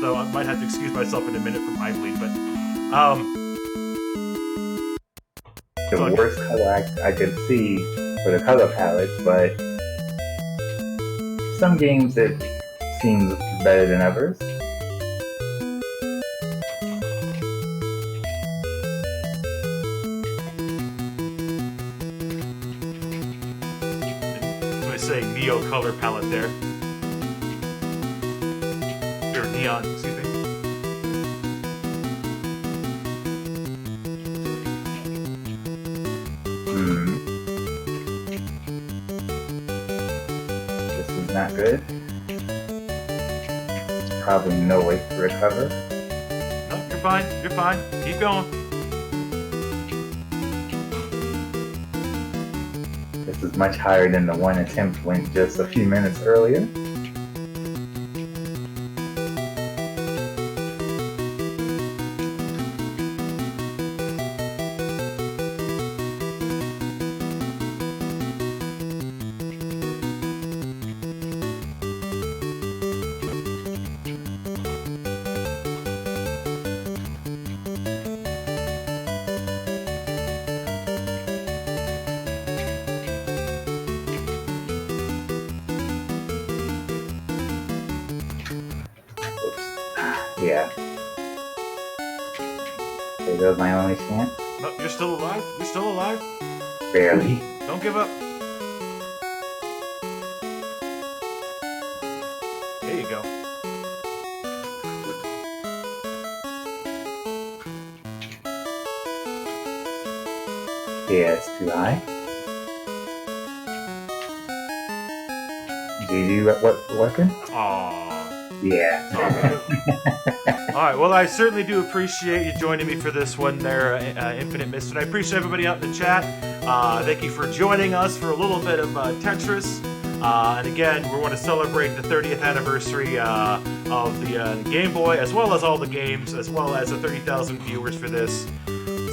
Though I might have to excuse myself in a minute from eye bleed, but the worst color I could see for the color palettes, but some games it seems better than others. say neo color palette there. Or neon, excuse me. This is not good. Probably no way to recover. No, you're fine. You're fine. Keep going. This is much higher than the one attempt went just a few minutes earlier. Yeah. There goes my only chance. No, you're still alive. You're still alive. Barely. Don't give up. There you go. Yeah, it's too high. GG, what weapon? Aww. Yeah. Alright, well, I certainly do appreciate you joining me for this one there, Infinite Mist, and I appreciate everybody out in the chat. Thank you for joining us for a little bit of Tetris. And again, we want to celebrate the 30th anniversary of the Game Boy, as well as all the games, as well as the 30,000 viewers for this.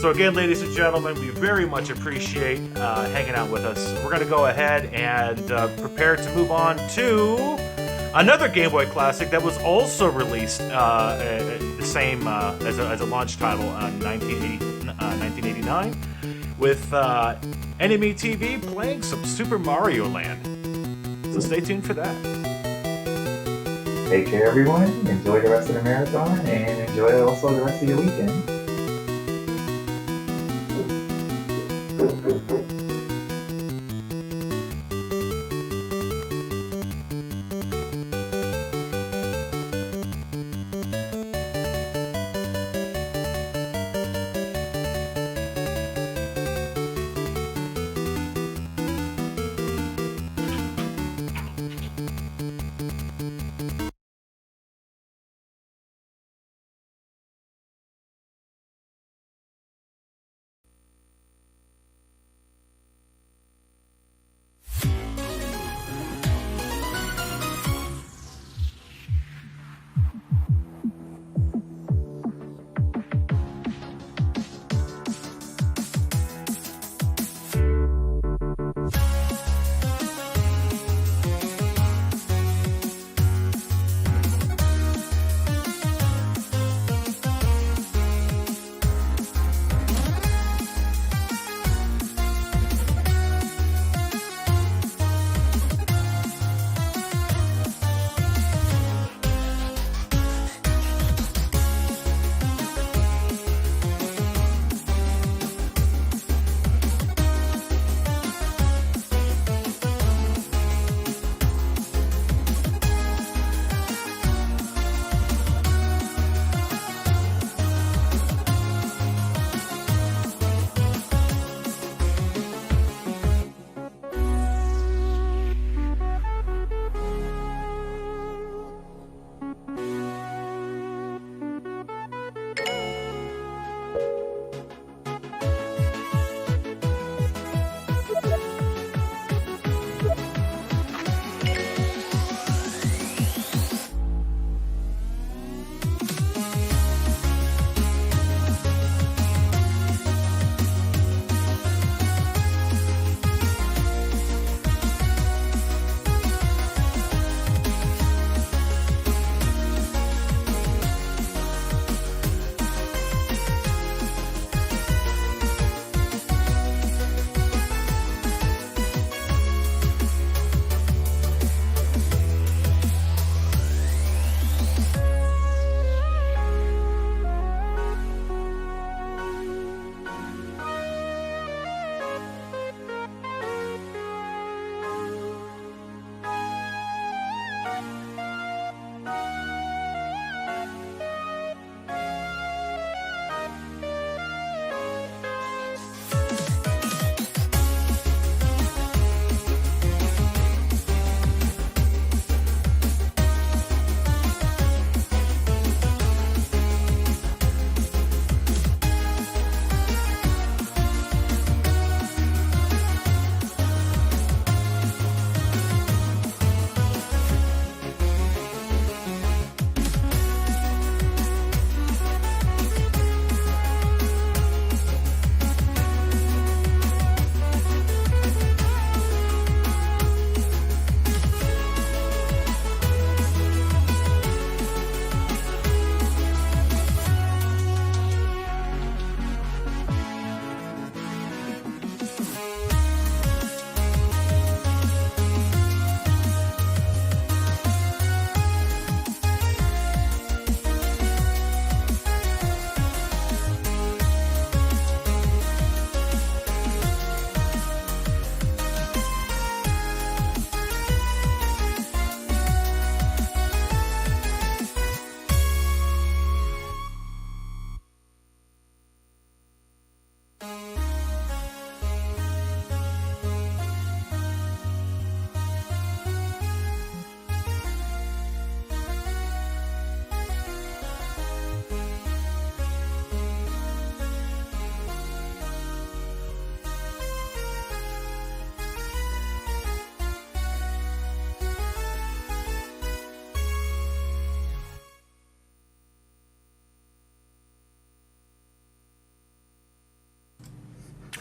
So again, ladies and gentlemen, we very much appreciate hanging out with us. We're going to go ahead and prepare to move on to another Game Boy classic that was also released the same as a launch title in 1989 with Enemy TV playing some Super Mario Land. So stay tuned for that. Take care, everyone. Enjoy the rest of the marathon, and enjoy also the rest of your weekend.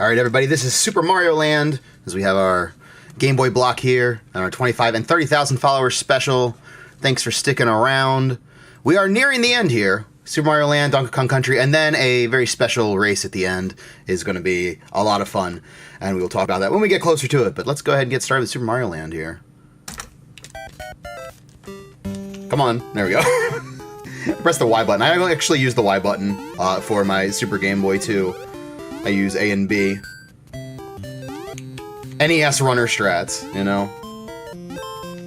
Alright everybody, this is Super Mario Land, as we have our Game Boy block here, and our 25 and 30,000 followers special. Thanks for sticking around. We are nearing the end here. Super Mario Land, Donkey Kong Country, and then a very special race at the end is going to be a lot of fun, and we will talk about that when we get closer to it. But let's go ahead and get started with Super Mario Land here. Come on, there we go. Press the Y button. I don't actually use the Y button for my Super Game Boy too. I use A and B. NES runner strats, you know.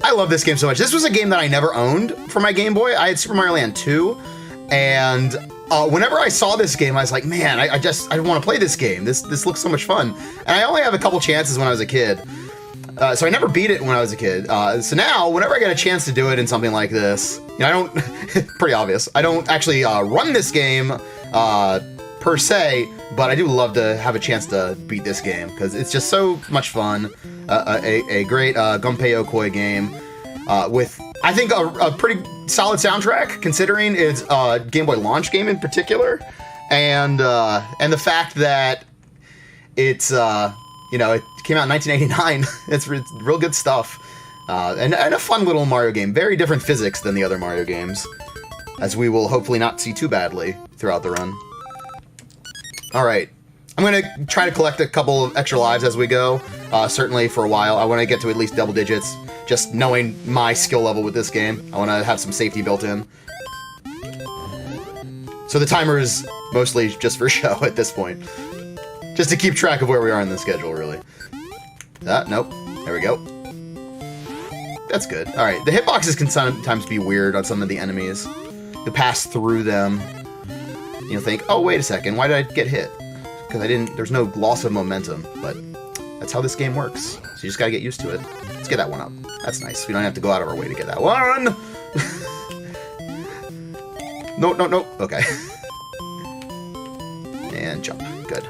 I love this game so much. This was a game that I never owned for my Game Boy. I had Super Mario Land 2, and whenever I saw this game, I was like, man, I want to play this game. This looks so much fun. And I only have a couple chances when I was a kid. So I never beat it when I was a kid. So now, whenever I get a chance to do it in something like this, you know, I don't, pretty obvious, I don't actually run this game per se, but I do love to have a chance to beat this game, because it's just so much fun. A great Gunpei Yokoi game with, I think, a pretty solid soundtrack, considering it's a Game Boy launch game in particular, and the fact that it's, you know, it came out in 1989. It's real good stuff. And a fun little Mario game. Very different physics than the other Mario games, as we will hopefully not see too badly throughout the run. Alright, I'm going to try to collect a couple of extra lives as we go, certainly for a while. I want to get to at least double digits, just knowing my skill level with this game. I want to have some safety built in. So the timer is mostly just for show at this point. Just to keep track of where we are in the schedule, really. Nope. There we go. That's good. Alright, the hitboxes can sometimes be weird on some of the enemies. You pass through them. You'll think, oh, wait a second, why did I get hit? Because there's no loss of momentum, but that's how this game works. So you just gotta get used to it. Let's get that one up. That's nice. We don't have to go out of our way to get that one! No. Okay. And jump. Good.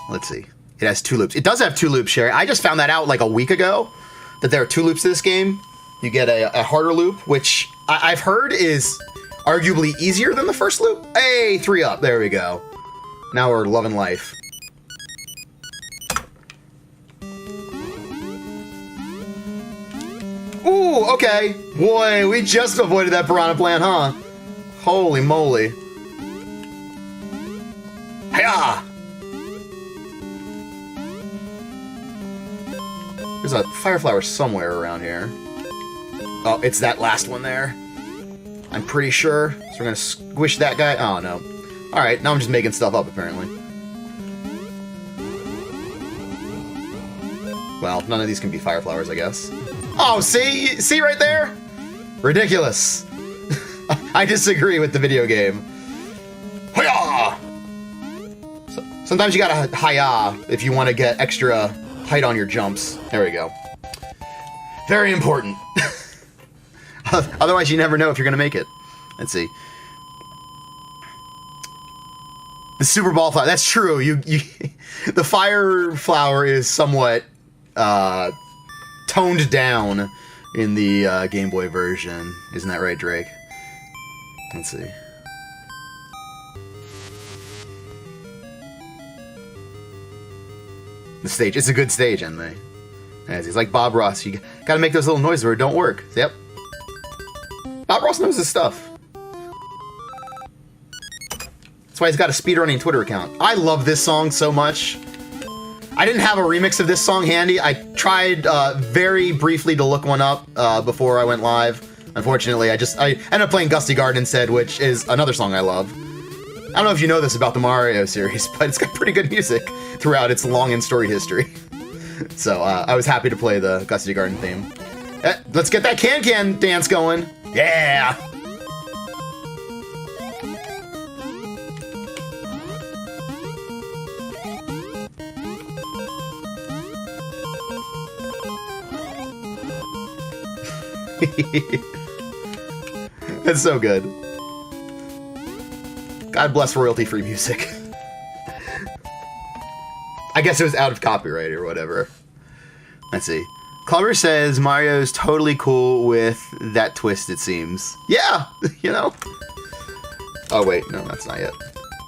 Let's see. It has 2 loops. It does have 2 loops, Sherry. I just found that out like a week ago, that there are 2 loops to this game. You get a harder loop, which I've heard is arguably easier than the first loop. Hey, 3 up. There we go. Now we're loving life. Ooh, okay. Boy, we just avoided that piranha plant, huh? Holy moly. Hiya! There's a fire flower somewhere around here. Oh, it's that last one there. I'm pretty sure. So we're gonna squish that guy. Oh, no. Alright, now I'm just making stuff up, apparently. Well, none of these can be fire flowers, I guess. Oh, see? See right there? Ridiculous. I disagree with the video game. Hiya! So, sometimes you gotta hiya if you want to get extra height on your jumps. There we go. Very important. Otherwise, you never know if you're gonna make it. Let's see. The super ball flower. That's true. The fire flower is somewhat toned down in the Game Boy version. Isn't that right, Drake? Let's see. The stage. It's a good stage, anyway. He's like Bob Ross. You gotta make those little noises or it don't work. Yep. Bob Ross knows his stuff. That's why he's got a speedrunning Twitter account. I love this song so much. I didn't have a remix of this song handy. I tried very briefly to look one up before I went live. Unfortunately, I ended up playing Gusty Garden instead, which is another song I love. I don't know if you know this about the Mario series, but it's got pretty good music throughout its long and storied history. So I was happy to play the Gusty Garden theme. Let's get that can-can dance going. Yeah! That's so good. God bless royalty-free music. I guess it was out of copyright or whatever. Let's see. Clubber says Mario's totally cool with that twist, it seems. Yeah, you know. Oh, wait. No, that's not yet.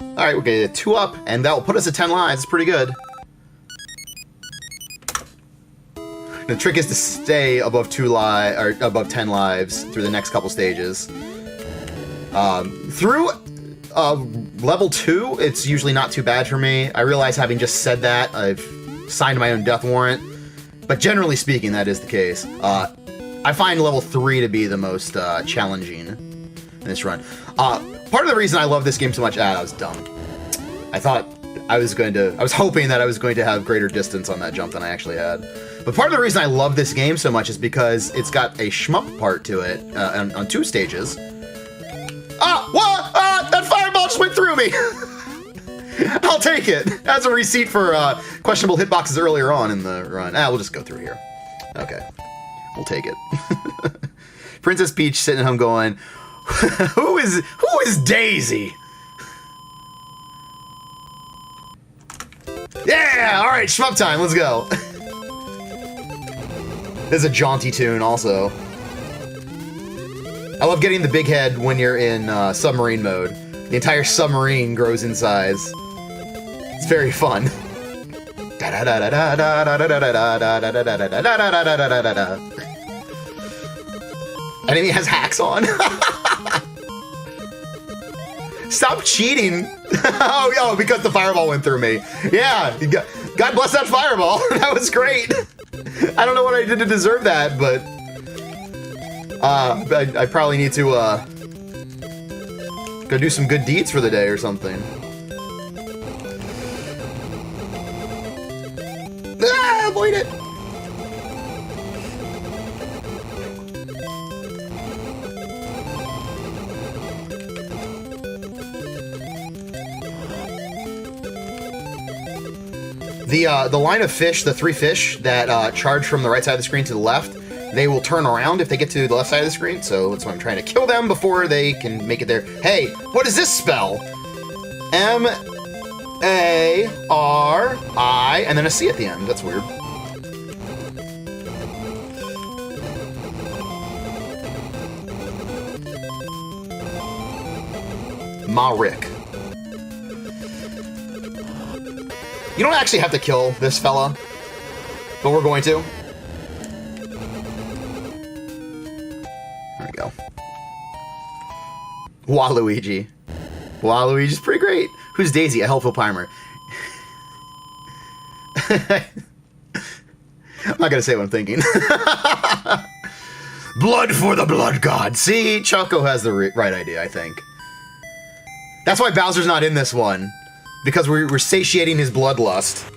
Alright, we're gonna get 2 up, and that will put us at 10 lives. It's pretty good. The trick is to stay above 10 lives through the next couple stages. Through level 2, it's usually not too bad for me. I realize, having just said that, I've signed my own death warrant, but generally speaking, that is the case. I find level 3 to be the most challenging in this run. Part of the reason I love this game so much, I was dumb. I was hoping that I was going to have greater distance on that jump than I actually had. But part of the reason I love this game so much is because it's got a shmup part to it on 2 stages. That fireball just went through me! I'll take it as a receipt for questionable hitboxes earlier on in the run. We'll just go through here. Okay, we'll take it. Princess Peach sitting at home going, who is Daisy? Yeah, all right, shmup time. Let's go. This is a jaunty tune, also. I love getting the big head when you're in submarine mode. The entire submarine grows in size. It's very fun. Enemy has hacks on. Stop cheating. Oh, because the fireball went through me. Yeah, God bless that fireball. That was great. I don't know what I did to deserve that, but I probably need to go do some good deeds for the day or something. Avoid it. The line of fish, the 3 fish that charge from the right side of the screen to the left, they will turn around if they get to the left side of the screen, so that's why I'm trying to kill them before they can make it there. Hey, what does this spell? M-A-R-I, and then a C at the end. That's weird. Marik. You don't actually have to kill this fella, but we're going to. There we go. Waluigi. Waluigi's pretty great. Who's Daisy? A helpful primer. I'm not gonna say what I'm thinking. Blood for the blood god. See, Choco has the right idea, I think. That's why Bowser's not in this one. Because we're satiating his bloodlust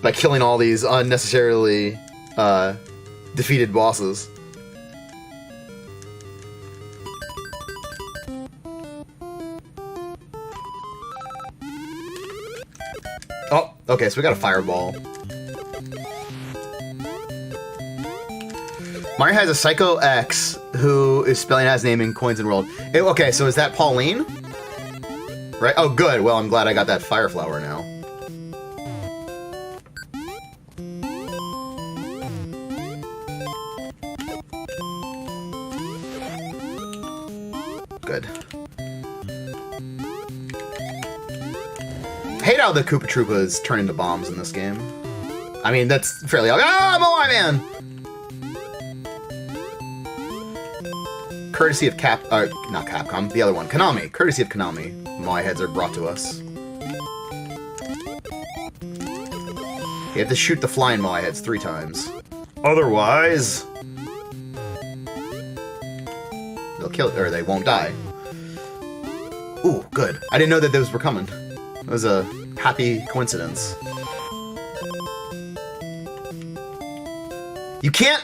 by killing all these unnecessarily defeated bosses. Oh, okay, so we got a fireball. Mario has a Psycho X who is spelling out his name in Coins and World. Okay, so is that Pauline? Right? Oh, good. Well, I'm glad I got that fire flower now. Good. Hate how the Koopa Troopas turn into bombs in this game. I mean, that's fairly... Moai Man! Courtesy of not Capcom, the other one, Konami. Courtesy of Konami. Moai heads are brought to us. You have to shoot the flying Moai heads 3 times. Otherwise... they'll kill... or they won't die. Ooh, good. I didn't know that those were coming. It was a happy coincidence. You can't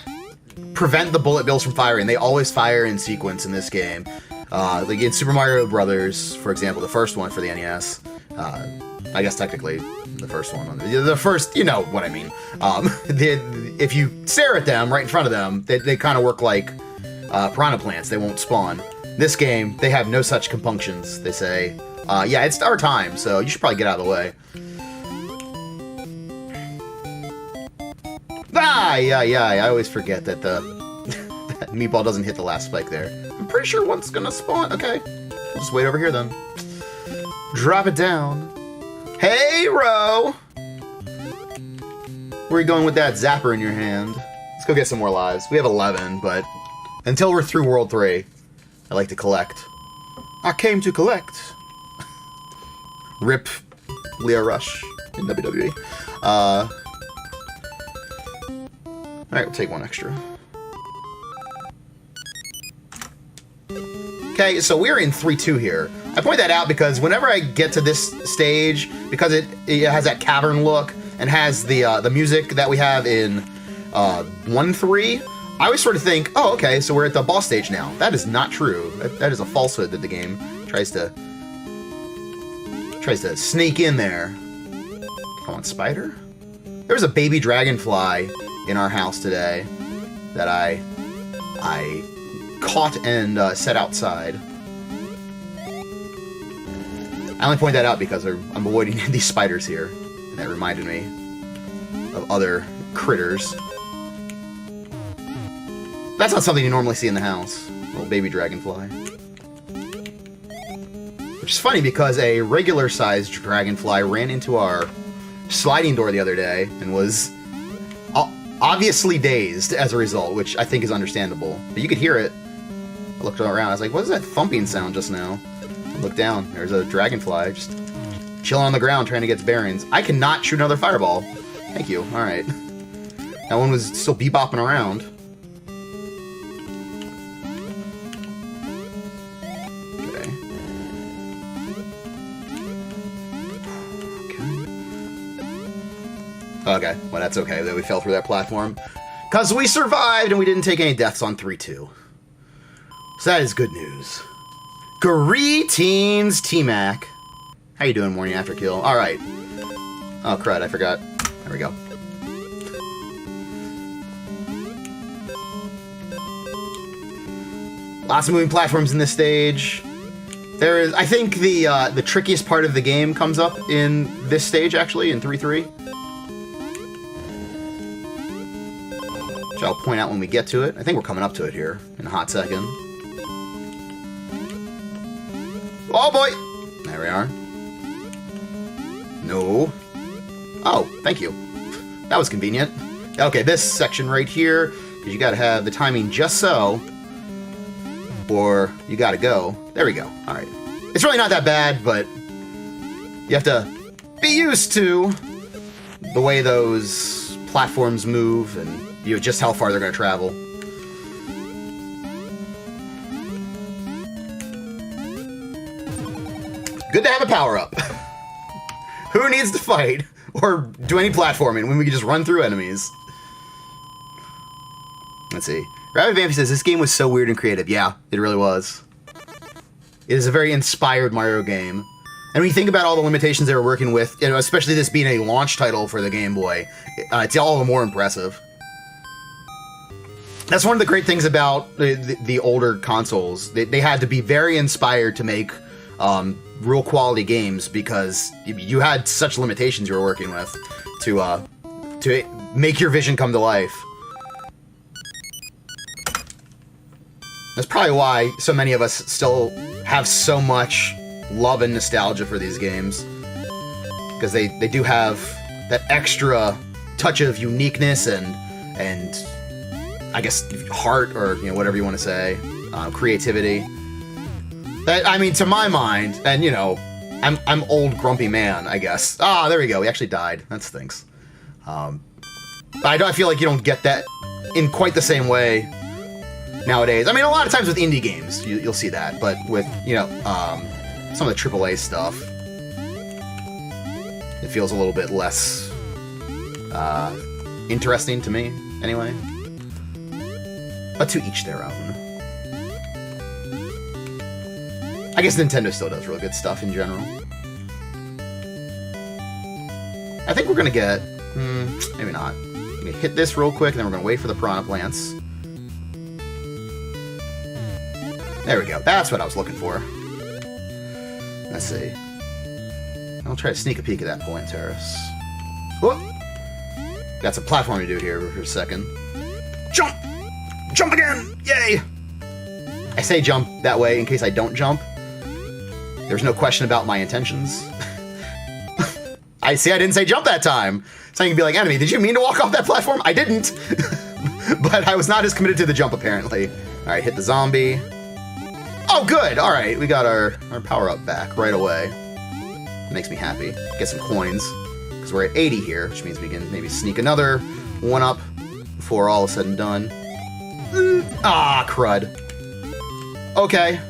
prevent the bullet bills from firing. They always fire in sequence in this game. Like in Super Mario Brothers, for example, the first one for the NES. I guess technically the first one. The first, you know what I mean. If you stare at them right in front of them, they kind of work like piranha plants. They won't spawn. This game, they have no such compunctions. They say, yeah, it's our time, so you should probably get out of the way. Yeah, I always forget that that meatball doesn't hit the last spike there. I'm pretty sure one's gonna spawn. Okay, we'll just wait over here then. Drop it down. Hey, Ro! Where are you going with that zapper in your hand? Let's go get some more lives. We have 11, but until we're through World 3, I like to collect. I came to collect. Rip Leah Rush in WWE. Alright, we'll take one extra. Okay, so we're in 3-2 here. I point that out because whenever I get to this stage, because it has that cavern look and has the music that we have in 1-3, I always sort of think, oh, okay, so we're at the boss stage now. That is not true. That is a falsehood that the game tries to sneak in there. Come on, spider. There was a baby dragonfly in our house today that I caught and set outside. I only point that out because I'm avoiding these spiders here, and that reminded me of other critters. That's not something you normally see in the house. Little baby dragonfly. Which is funny because a regular-sized dragonfly ran into our sliding door the other day and was obviously dazed as a result, which I think is understandable. But you could hear it. I looked around, I was like, what is that thumping sound just now? I looked down, there's a dragonfly just chilling on the ground trying to get its bearings. I cannot shoot another fireball. Thank you, alright. That one was still bebopping around. Okay, well that's okay that we fell through that platform. Because we survived and we didn't take any deaths on 3-2. So that is good news. Greetings, T-Mac. How you doing, morning after kill? Alright. Oh, crud, I forgot. There we go. Lots of moving platforms in this stage. There is, I think the trickiest part of the game comes up in this stage, actually, in 3-3. Which I'll point out when we get to it. I think we're coming up to it here in a hot second. Oh boy! There we are. No. Oh, thank you. That was convenient. Okay, this section right here, because you gotta have the timing just so, or you gotta go. There we go. Alright. It's really not that bad, but you have to be used to the way those platforms move and just how far they're going to travel. Good to have a power-up. Who needs to fight or do any platforming when we can just run through enemies? Let's see. Rabbit Vampy says, this game was so weird and creative. Yeah, it really was. It is a very inspired Mario game. And when you think about all the limitations they were working with, you know, especially this being a launch title for the Game Boy, it's all the more impressive. That's one of the great things about the older consoles. They had to be very inspired to make real quality games because you had such limitations you were working with to make your vision come to life. That's probably why so many of us still have so much love and nostalgia for these games. Because they do have that extra touch of uniqueness and I guess heart, or you know, whatever you want to say, creativity. That, I mean, to my mind, and you know, I'm old grumpy man, I guess. Ah, there we go. He actually died. That stinks. But I feel like you don't get that in quite the same way nowadays. I mean, a lot of times with indie games, you'll see that, but with you know, some of the AAA stuff, it feels a little bit less interesting to me, anyway. But to each their own. I guess Nintendo still does really good stuff in general. I think we're gonna get... maybe not. We're gonna hit this real quick, and then we're gonna wait for the piranha plants. There we go. That's what I was looking for. Let's see. I'll try to sneak a peek at that point terrace. Whoop! Got some platforming to do here for a second. Jump! Jump again! Yay! I say jump that way in case I don't jump. There's no question about my intentions. I didn't say jump that time. So you can be like, enemy, did you mean to walk off that platform? I didn't. But I was not as committed to the jump, apparently. All right, hit the zombie. Oh, good. All right, we got our power-up back right away. Makes me happy. Get some coins. Because we're at 80 here, which means we can maybe sneak another one up before all is said and done. Ah, crud. Okay.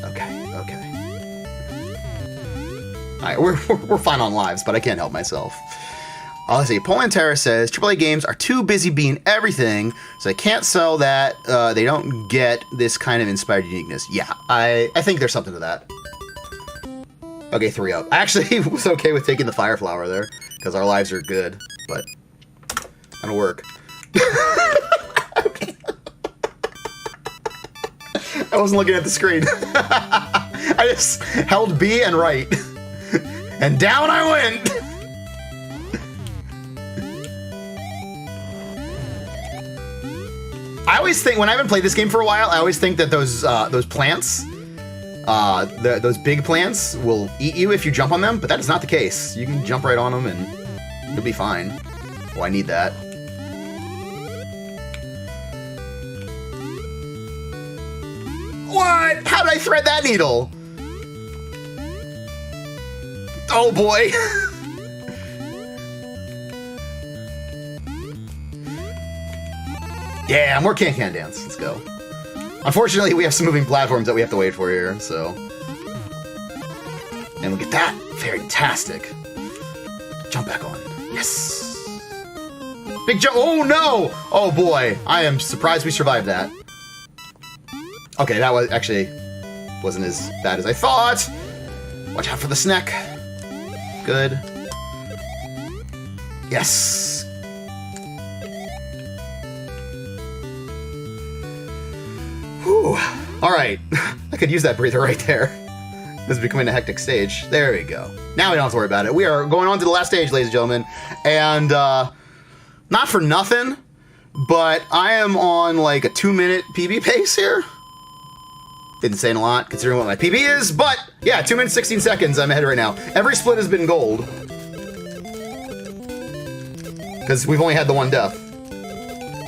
Okay. Alright, we're fine on lives, but I can't help myself. Let's see. Polantera says AAA games are too busy being everything, so they can't sell that. They don't get this kind of inspired uniqueness. Yeah, I think there's something to that. Okay, 3-up. I actually was okay with taking the Fire Flower there, because our lives are good, but that'll work. I wasn't looking at the screen. I just held B and right. And down I went! I always think, when I haven't played this game for a while, I always think that those plants, those big plants, will eat you if you jump on them, but that is not the case. You can jump right on them and you'll be fine. Oh, I need that. What? How did I thread that needle? Oh boy. Yeah, more Can-Can Dance. Let's go. Unfortunately, we have some moving platforms that we have to wait for here, so. And look at that. Fantastic. Jump back on. Yes. Big jump. Oh no! Oh boy. I am surprised we survived that. Okay, that was actually wasn't as bad as I thought. Watch out for the snack. Good. Yes. Whew. All right. I could use that breather right there. This is becoming a hectic stage. There we go. Now we don't have to worry about it. We are going on to the last stage, ladies and gentlemen. And not for nothing, but I am on like a 2-minute PB pace here. Didn't say a lot considering what my PB is, but yeah, 2 minutes, 16 seconds I'm ahead right now. Every split has been gold. Because we've only had the one death.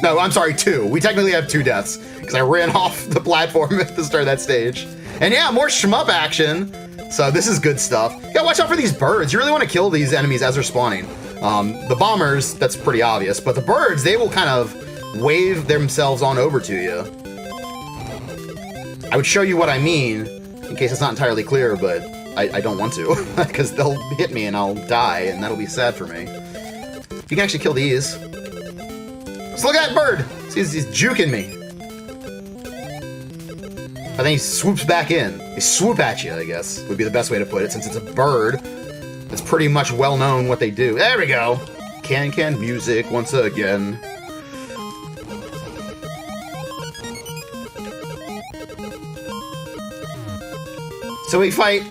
No, I'm sorry, 2. We technically have 2 deaths. Because I ran off the platform at the start of that stage. And yeah, more shmup action. So this is good stuff. Yeah, watch out for these birds. You really want to kill these enemies as they're spawning. The bombers, that's pretty obvious. But the birds, they will kind of wave themselves on over to you. I would show you what I mean, in case it's not entirely clear, but I don't want to. Because they'll hit me and I'll die, and that'll be sad for me. You can actually kill these. So look at that bird! See, he's juking me. But then he swoops back in. They swoop at you, I guess, would be the best way to put it, since it's a bird. It's pretty much well known what they do. There we go! Can music once again. So we fight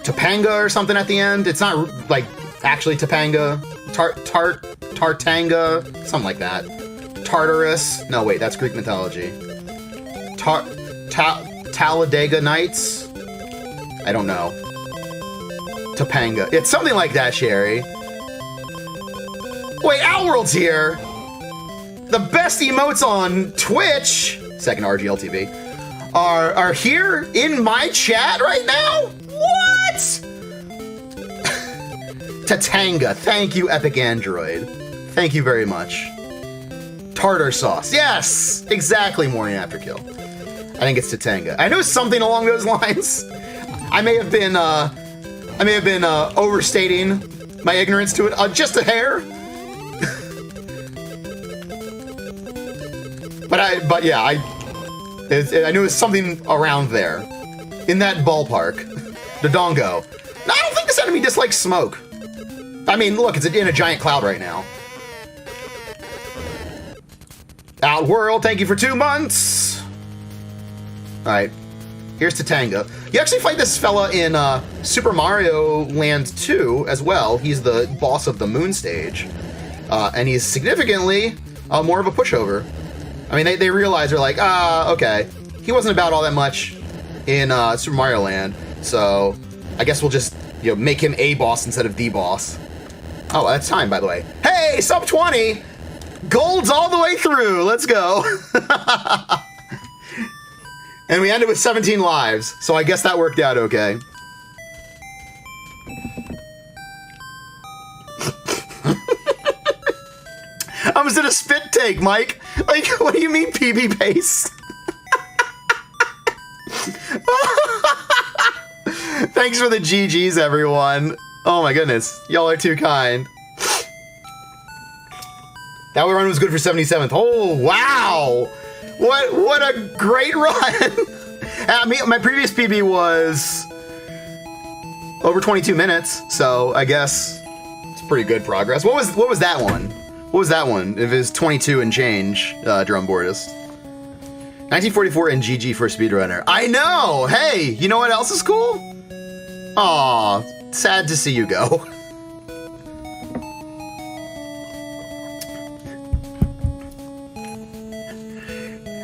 Topanga or something at the end. It's not like actually Topanga, Tartanga, something like that. Tartarus. No, wait, that's Greek mythology. Talladega Nights. I don't know. Topanga. It's something like that, Sherry. Wait, Outworld's here. The best emotes on Twitch. Second RGLtv. Are here in my chat right now? What? Tatanga. Thank you, Epic Android. Thank you very much. Tartar sauce. Yes! Exactly, Morning After Kill. I think it's Tatanga. I know something along those lines. I may have been overstating my ignorance to it just a hair. But yeah, I knew it was something around there. In that ballpark. Dodongo. No, I don't think this enemy dislikes smoke. I mean, look, it's in a giant cloud right now. Outworld, thank you for 2 months! Alright. Here's Tatanga. You actually fight this fella in Super Mario Land 2 as well. He's the boss of the moon stage. And he's significantly more of a pushover. I mean, they realize, they're like, okay, he wasn't about all that much in Super Mario Land, so I guess we'll just make him a boss instead of the boss. Oh, that's time, by the way. Hey, sub 20! Gold's all the way through. Let's go. And we ended with 17 lives, so I guess that worked out okay. I was in a spit take, Mike. Like, what do you mean PB paste? Thanks for the GGs, everyone. Oh my goodness, y'all are too kind. That run was good for 77th. Oh, wow. What a great run. My previous PB was over 22 minutes, so I guess it's pretty good progress. What was that one? What was that one? If it was 22 and change, Drumboardist. 1944 and GG for speedrunner. I know! Hey, you know what else is cool? Aw, sad to see you go.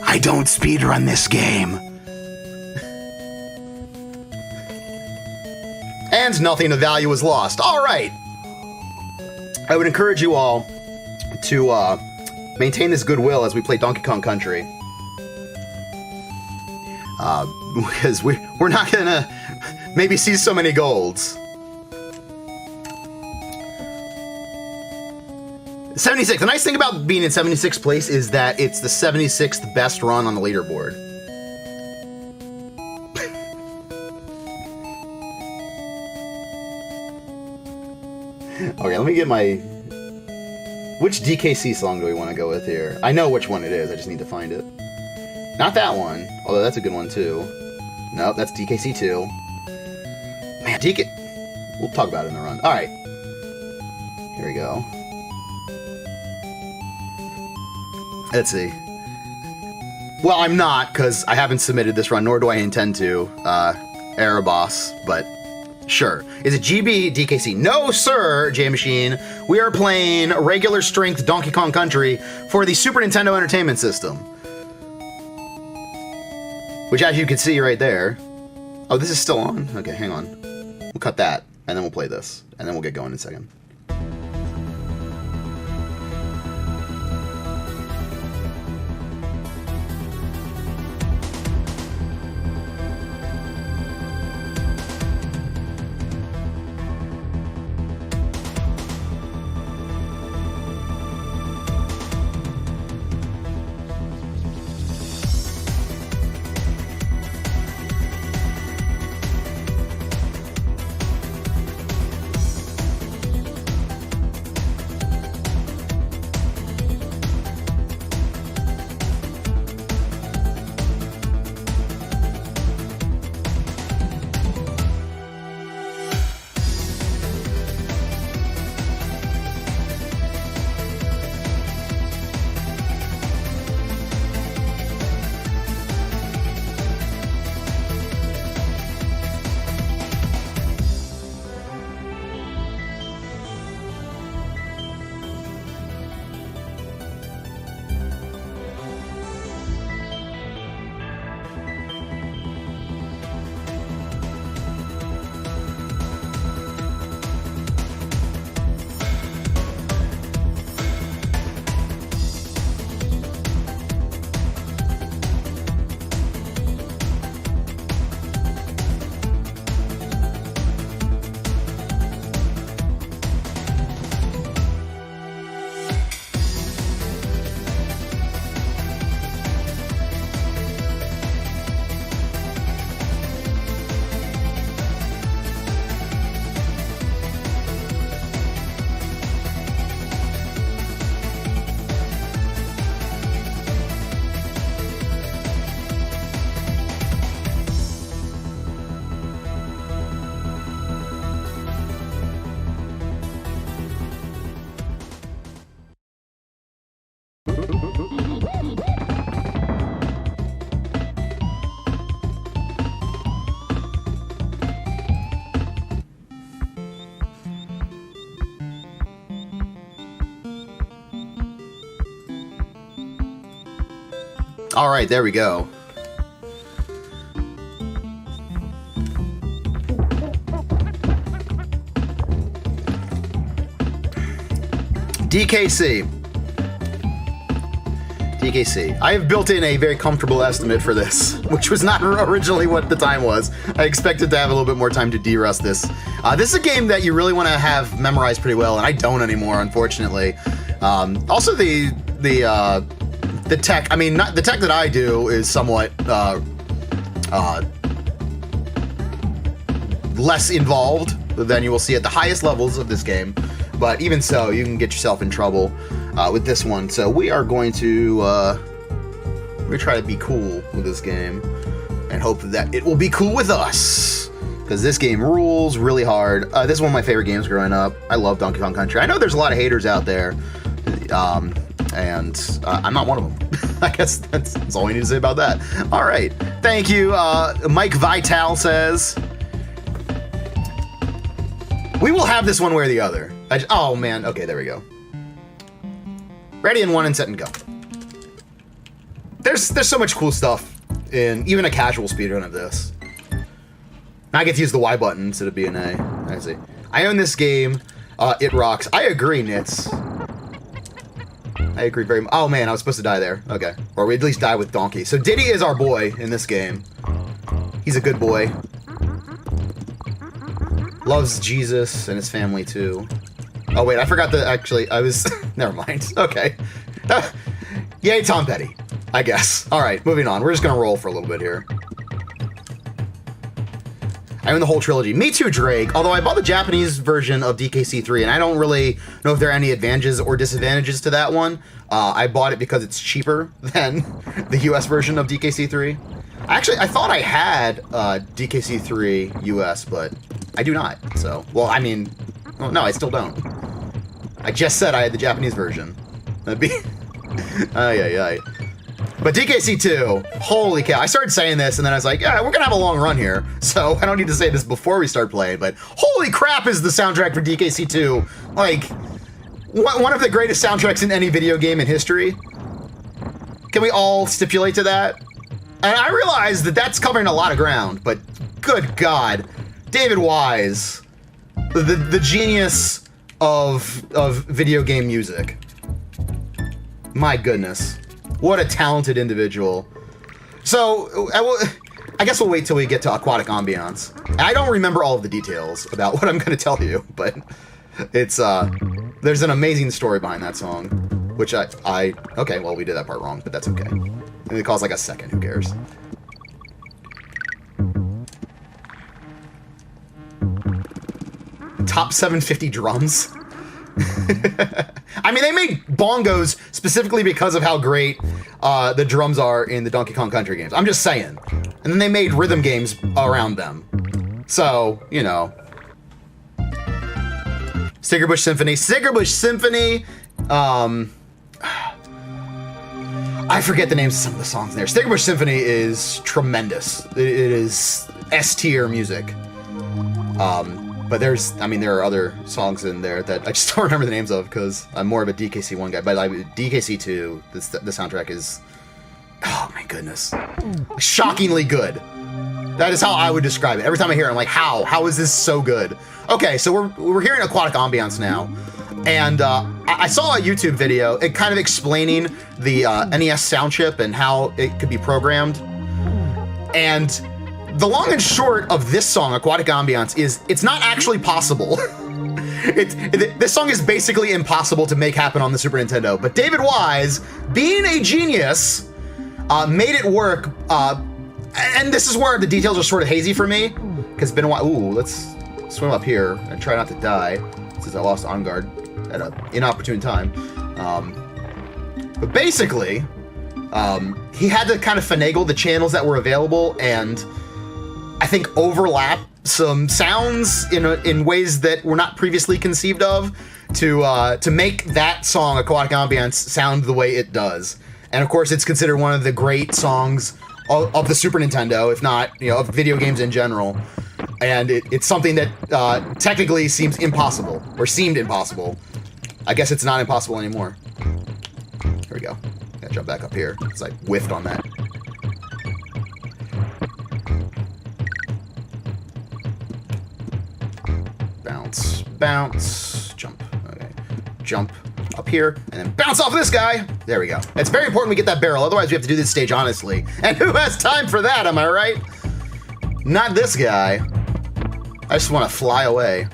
I don't speedrun this game. And nothing of value was lost. All right. I would encourage you all to maintain this goodwill as we play Donkey Kong Country. Because we're not gonna maybe see so many golds. 76. The nice thing about being in 76th place is that it's the 76th best run on the leaderboard. Okay, let me get my... Which DKC song do we want to go with here? I know which one it is, I just need to find it. Not that one, although that's a good one too. Nope, that's DKC 2. Man, DK... We'll talk about it in the run. Alright. Here we go. Let's see. Well, I'm not, because I haven't submitted this run, nor do I intend to. Erebos, but sure. Is it GB DKC? No, sir, J-Machine. We are playing regular strength Donkey Kong Country for the Super Nintendo Entertainment System. Which, as you can see right there... Oh, this is still on? Okay, hang on. We'll cut that, and then we'll play this. And then we'll get going in a second. All right, there we go. DKC. DKC. I have built in a very comfortable estimate for this, which was not originally what the time was. I expected to have a little bit more time to de-rust this. This is a game that you really want to have memorized pretty well, and I don't anymore, unfortunately. Also, the tech. I mean, the tech that I do is somewhat less involved than you will see at the highest levels of this game. But even so, you can get yourself in trouble with this one. So we are going to try to be cool with this game and hope that it will be cool with us, because this game rules really hard. This is one of my favorite games growing up. I love Donkey Kong Country. I know there's a lot of haters out there, and I'm not one of them. I guess that's all we need to say about that. All right. Thank you. Mike Vital says, we will have this one way or the other. Oh, man. Okay, there we go. Ready in 1 and set and go. There's so much cool stuff in even a casual speedrun of this. I get to use the Y button instead of B and A. I see. I own this game. It rocks. I agree, Nitz. I agree very much. Oh, man, I was supposed to die there. Okay. Or we at least die with Donkey. So Diddy is our boy in this game. He's a good boy. Loves Jesus and his family, too. Oh, wait, I forgot to actually... I was... Never mind. Okay. Yay, Tom Petty. I guess. All right, moving on. We're just going to roll for a little bit here. I own the whole trilogy. Me too, Drake. Although I bought the Japanese version of DKC3, and I don't really know if there are any advantages or disadvantages to that one. I bought it because it's cheaper than the US version of DKC3. Actually, I thought I had DKC3 US, but I do not. So, well, I mean, well, no, I still don't. I just said I had the Japanese version. That'd be... Ay. But DKC2, holy cow. I started saying this, and then I was like, yeah, we're gonna have a long run here, so I don't need to say this before we start playing, but holy crap is the soundtrack for DKC2. Like, one of the greatest soundtracks in any video game in history. Can we all stipulate to that? And I realize that that's covering a lot of ground, but good God. David Wise, the genius of video game music. My goodness. What a talented individual. So, I guess we'll wait till we get to Aquatic Ambiance. I don't remember all of the details about what I'm going to tell you, but it's, there's an amazing story behind that song, which okay, well, we did that part wrong, but that's okay. And it costs like a second, who cares? Top 750 drums? I mean, they made bongos specifically because of how great the drums are in the Donkey Kong Country games. I'm just saying. And then they made rhythm games around them. So, you know. Stickerbush Symphony. Stickerbush Symphony. I forget the names of some of the songs there. Stickerbush Symphony is tremendous. It is S-tier music. But there are other songs in there that I just don't remember the names of because I'm more of a DKC1 guy. But DKC2, the soundtrack is, oh my goodness, shockingly good. That is how I would describe it. Every time I hear it, I'm like, how is this so good? Okay, so we're hearing Aquatic Ambiance now, and I saw a YouTube video, it kind of explaining the NES sound chip and how it could be programmed, and the long and short of this song, Aquatic Ambiance, is it's not actually possible. This song is basically impossible to make happen on the Super Nintendo, but David Wise, being a genius, made it work, and this is where the details are sort of hazy for me, because it's been a while. Ooh, let's swim up here and try not to die, since I lost on guard at an inopportune time. But basically, he had to kind of finagle the channels that were available and I think overlap some sounds in ways that were not previously conceived of to make that song, Aquatic Ambiance, sound the way it does. And of course, it's considered one of the great songs of the Super Nintendo, if not, of video games in general. And it's something that technically seemed impossible. I guess it's not impossible anymore. Here we go. Gotta jump back up here, because I whiffed on that. Bounce, jump. Okay. Jump, up here, and then bounce off this guy. There we go. It's very important we get that barrel, otherwise we have to do this stage honestly. And who has time for that, am I right? Not this guy. I just want to fly away.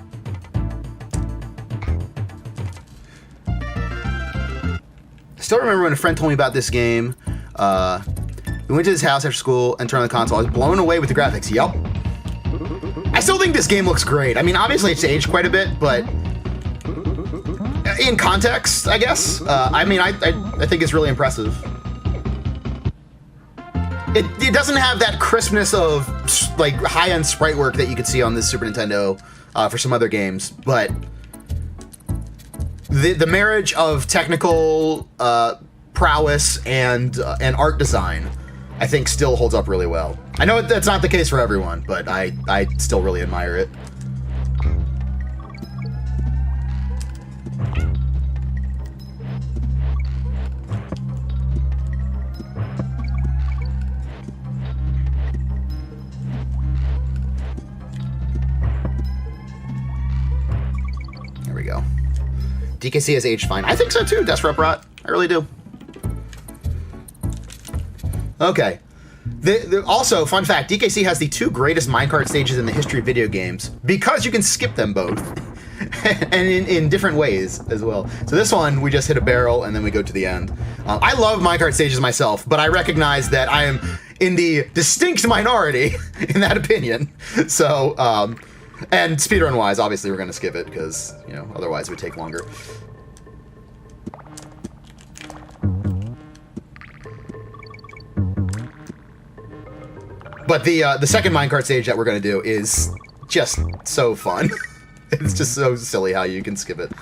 I still remember when a friend told me about this game. We went to his house after school and turned on the console. I was blown away with the graphics. Yup. I still think this game looks great. I mean, obviously it's aged quite a bit, but in context, I guess. I mean, I think it's really impressive. It doesn't have that crispness of like high-end sprite work that you could see on this Super Nintendo for some other games, but the marriage of technical prowess and art design, I think, still holds up really well. I know that's not the case for everyone, but I still really admire it. There we go. DKC has aged fine. I think so too, Desperate Rot. I really do. Okay. Also, fun fact, DKC has the 2 greatest minecart stages in the history of video games because you can skip them both. And in different ways as well. So this one, we just hit a barrel and then we go to the end. I love minecart stages myself, but I recognize that I am in the distinct minority in that opinion. So, and speedrun-wise, obviously we're going to skip it because, you know, otherwise it would take longer. But the second minecart stage that we're going to do is just so fun. It's just so silly how you can skip it.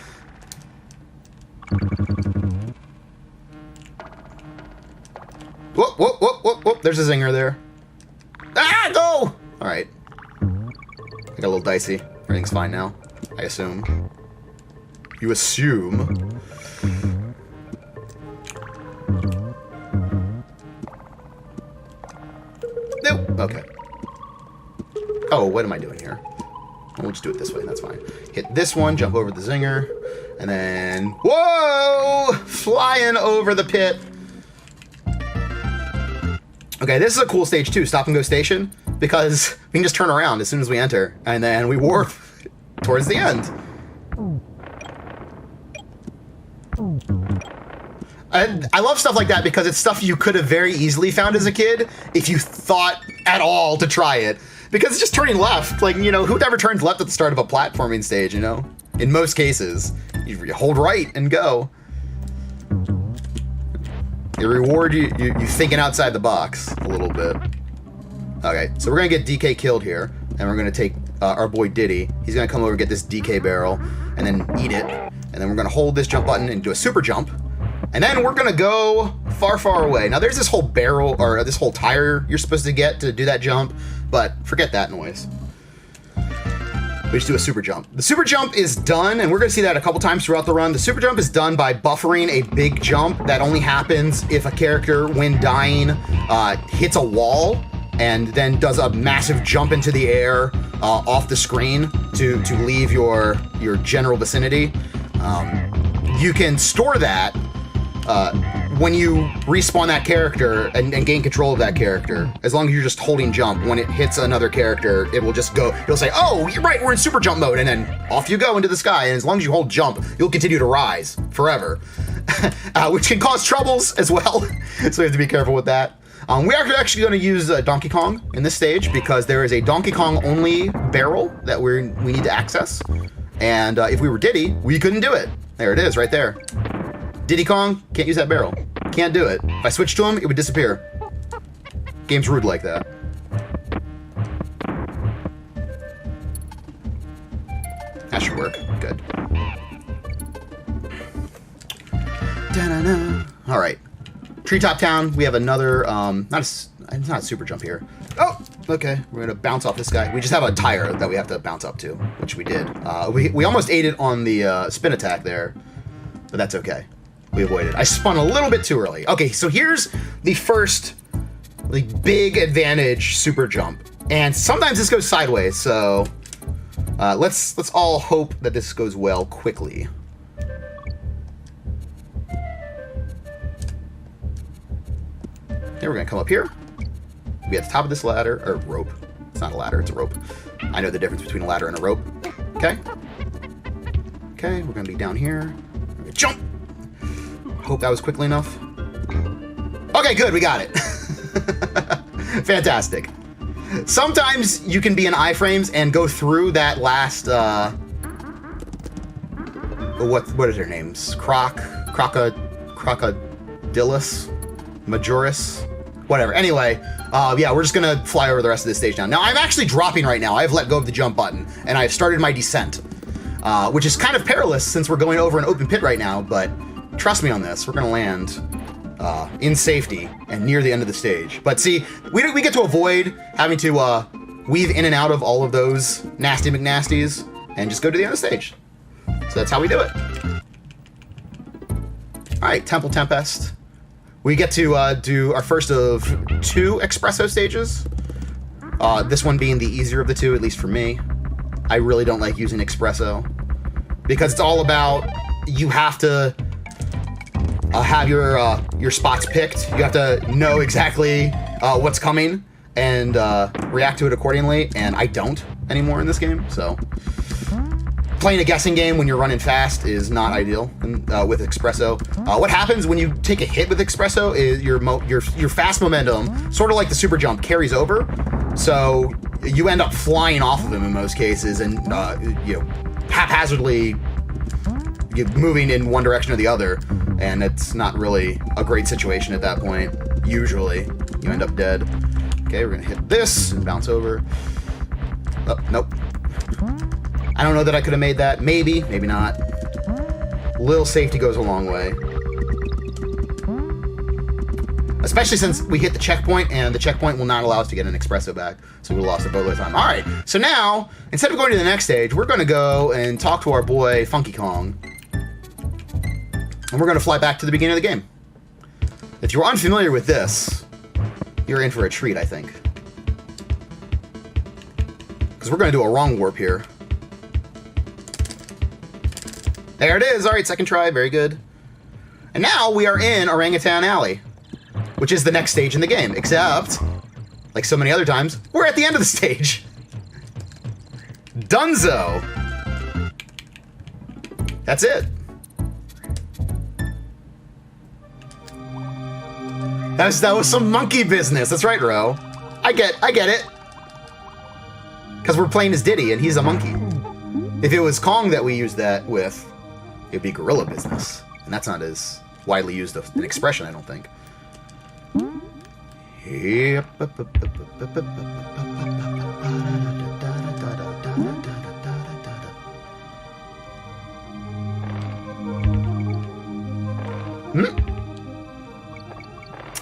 Whoop, whoop, whoop, whoop, whoop. There's a zinger there. Ah, no! Alright. I got a little dicey. Everything's fine now, I assume. You assume. Nope. Okay. Oh, what am I doing here? We'll just do it this way, that's fine. Hit this one, jump over the zinger, and then... Whoa! Flying over the pit. Okay, this is a cool stage too, Stop and Go Station, because we can just turn around as soon as we enter, and then we warp towards the end. I love stuff like that because it's stuff you could have very easily found as a kid if you thought at all to try it. Because it's just turning left. Like, you know, who ever turns left at the start of a platforming stage, you know? In most cases. You hold right and go. It reward you thinking outside the box a little bit. Okay, so we're going to get DK killed here. And we're going to take our boy Diddy. He's going to come over and get this DK barrel. And then eat it. And then we're going to hold this jump button and do a super jump. And then we're going to go far, far away. Now, there's this whole barrel, or this whole tire you're supposed to get to do that jump. But forget that noise. We just do a super jump. The super jump is done, and we're going to see that a couple times throughout the run. The super jump is done by buffering a big jump that only happens if a character, when dying, hits a wall and then does a massive jump into the air off the screen to leave your general vicinity. You can store that when you respawn that character and gain control of that character. As long as you're just holding jump, when it hits another character, it will just go, it'll say, oh, you're right, we're in super jump mode, and then off you go into the sky, and as long as you hold jump, you'll continue to rise forever. Which can cause troubles as well, so we have to be careful with that. We are actually going to use Donkey Kong in this stage, because there is a Donkey Kong only barrel that we need to access, and if we were Diddy, we couldn't do it. There it is, right there. Diddy Kong, can't use that barrel. Can't do it. If I switch to him, it would disappear. Game's rude like that. That should work. Good. Da-na-na. All right. Treetop Town, we have another, it's not a super jump here. Oh, okay. We're gonna bounce off this guy. We just have a tire that we have to bounce up to, which we did. We almost ate it on the spin attack there, but that's okay. We avoided. I spun a little bit too early. Okay, so here's the first big advantage super jump. And sometimes this goes sideways, so let's all hope that this goes well quickly. Then we're gonna come up here. We'll be at the top of this ladder, or rope. It's not a ladder, it's a rope. I know the difference between a ladder and a rope. Okay. Okay, we're gonna be down here. Jump! Hope that was quickly enough. Okay, good, we got it. Fantastic. Sometimes you can be in iframes and go through that last, what are their names? Crocodilus? Majoris? Whatever. Anyway, yeah, we're just gonna fly over the rest of this stage now. Now, I'm actually dropping right now. I've let go of the jump button, and I've started my descent, which is kind of perilous since we're going over an open pit right now, but trust me on this, we're gonna land in safety and near the end of the stage. But see, we get to avoid having to weave in and out of all of those nasty McNasties and just go to the end of the stage. So that's how we do it. All right, Temple Tempest. We get to do our first of 2 espresso stages. This one being the easier of the 2, at least for me. I really don't like using espresso because it's all about you have to have your spots picked. You have to know exactly what's coming and react to it accordingly. And I don't anymore in this game, so. Playing a guessing game when you're running fast is not ideal with espresso. What happens when you take a hit with espresso is your fast momentum, sort of like the super jump, carries over. So you end up flying off of him in most cases, and haphazardly moving in one direction or the other, and it's not really a great situation at that point. Usually, you end up dead. Okay, we're gonna hit this and bounce over. Oh, nope. I don't know that I could have made that. Maybe, maybe not. Little safety goes a long way. Especially since we hit the checkpoint, and the checkpoint will not allow us to get an espresso back. So we lost a boatload of time. All right, so now, instead of going to the next stage, we're going to go and talk to our boy, Funky Kong. And we're going to fly back to the beginning of the game. If you're unfamiliar with this, you're in for a treat, I think. Because we're going to do a wrong warp here. There it is. All right, second try. Very good. And now we are in Orangutan Alley, which is the next stage in the game. Except, like so many other times, we're at the end of the stage. Dunzo. That's it. That was some monkey business. That's right, Ro. I get it. Because we're playing as Diddy, and he's a monkey. If it was Kong that we used that with, it'd be gorilla business. And that's not as widely used an expression, I don't think.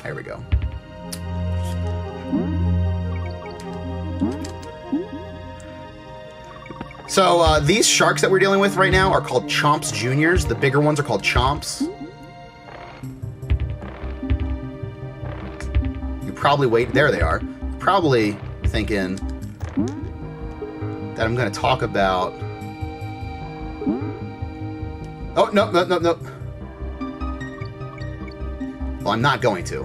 There we go. So these sharks that we're dealing with right now are called Chomps Juniors. The bigger ones are called Chomps. You probably there they are. Probably thinking that I'm going to talk about. Oh no. Well, I'm not going to.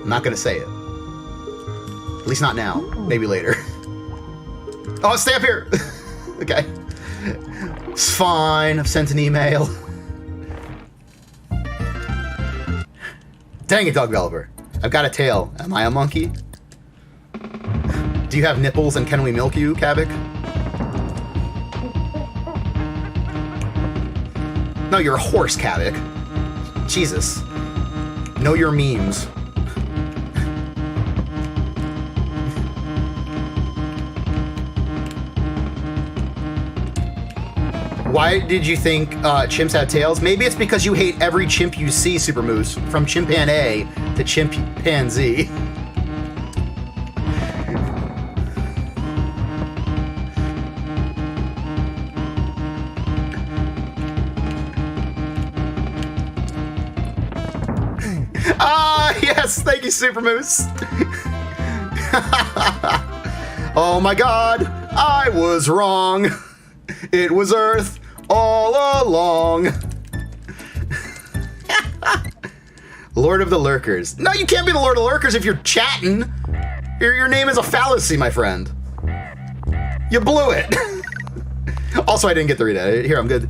I'm not going to say it. At least not now. Maybe later. Oh, stay up here! Okay. It's fine. I've sent an email. Dang it, Dog Developer. I've got a tail. Am I a monkey? Do you have nipples and can we milk you, Kavik? No, you're a horse, Kavik. Jesus. Know your memes. Why did you think chimps have tails? Maybe it's because you hate every chimp you see, Super Moose, from Chimpan A to Chimpanzee. Yes, thank you, Super Moose. Oh my god, I was wrong. It was Earth all along. Lord of the Lurkers. No, you can't be the Lord of the Lurkers if you're chatting. Your name is a fallacy, my friend. You blew it. Also, I didn't get the read it. Here, I'm good.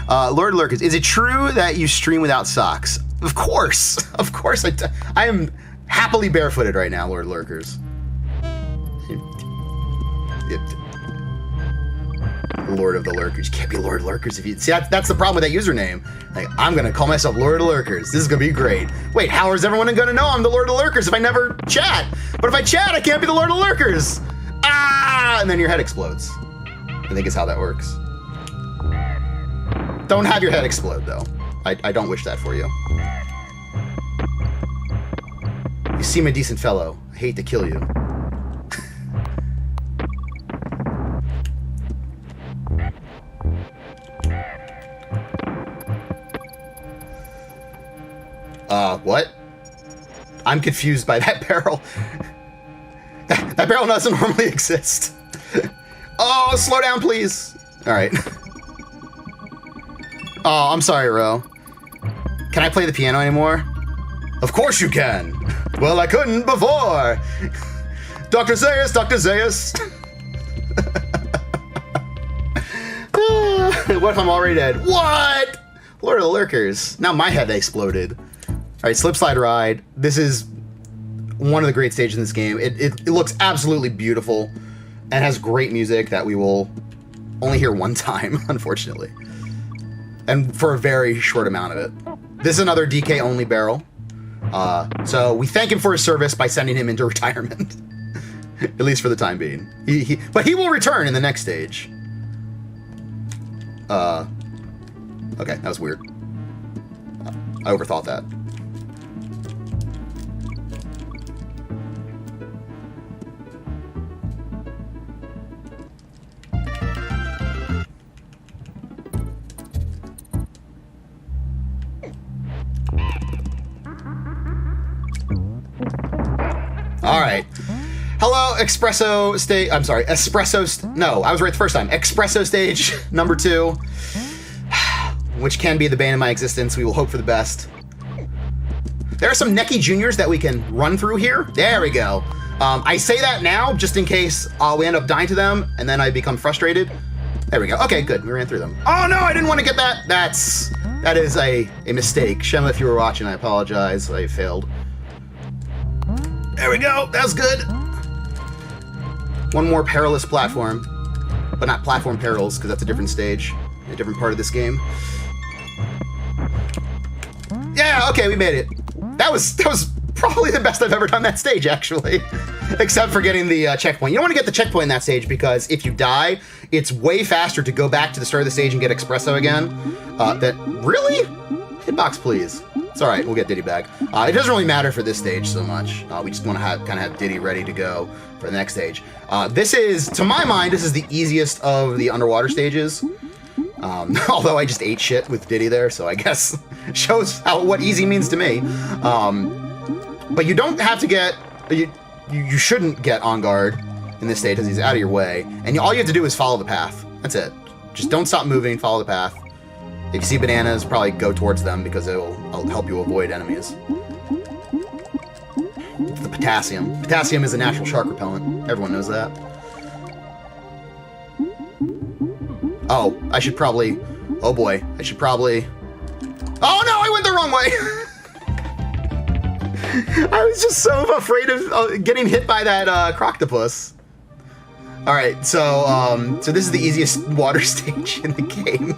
Lord of the Lurkers. Is it true that you stream without socks? Of course. Of course. I am happily barefooted right now, Lord of the Lurkers. Lord of the Lurkers. You can't be Lord of the Lurkers if you... See, that's the problem with that username. Like, I'm going to call myself Lord of the Lurkers. This is going to be great. Wait, how is everyone going to know I'm the Lord of the Lurkers if I never chat? But if I chat, I can't be the Lord of the Lurkers. Ah! And then your head explodes. I think is how that works. Don't have your head explode, though. I don't wish that for you. You seem a decent fellow. I hate to kill you. What? I'm confused by that barrel. That barrel doesn't normally exist. Oh, slow down, please. All right. Oh, I'm sorry, Ro. Can I play the piano anymore? Of course you can. Well, I couldn't before. Dr. Zaius, Dr. Zaius. What if I'm already dead? What? Lord of the Lurkers. Now my head exploded. All right, Slip Slide Ride. This is one of the great stages in this game. It looks absolutely beautiful and has great music that we will only hear one time, unfortunately. And for a very short amount of it. This is another DK only barrel. So we thank him for his service by sending him into retirement. At least for the time being. But he will return in the next stage. Okay, that was weird. I overthought that. All right. Hello, Espresso Stage. I'm sorry, Espresso. No, I was right the first time. Espresso Stage number 2, which can be the bane of my existence. We will hope for the best. There are some Neki Juniors that we can run through here. There we go. I say that now just in case we end up dying to them and then I become frustrated. There we go. Okay, good. We ran through them. Oh no, I didn't want to get that. That is a mistake. Shema, if you were watching, I apologize. I failed. There we go. That was good. One more perilous platform, but not platform perils because that's a different stage, a different part of this game. Yeah, okay, we made it. That was probably the best I've ever done that stage, actually, except for getting the checkpoint. You don't want to get the checkpoint in that stage because if you die, it's way faster to go back to the start of the stage and get Espresso again. Really? Hitbox, please. It's all right. We'll get Diddy back. It doesn't really matter for this stage so much. We just want to kind of have Diddy ready to go for the next stage. This is, to my mind, this is the easiest of the underwater stages. Although I just ate shit with Diddy there, so I guess shows what easy means to me. But you don't have to get, you shouldn't get on guard in this stage because he's out of your way. And all you have to do is follow the path. That's it. Just don't stop moving, follow the path. If you see bananas, probably go towards them because it'll help you avoid enemies. It's the potassium. Potassium is a natural shark repellent. Everyone knows that. Oh, I should probably... Oh boy, I should probably... Oh no, I went the wrong way! I was just so afraid of getting hit by that croctopus. Alright, so this is the easiest water stage in the game.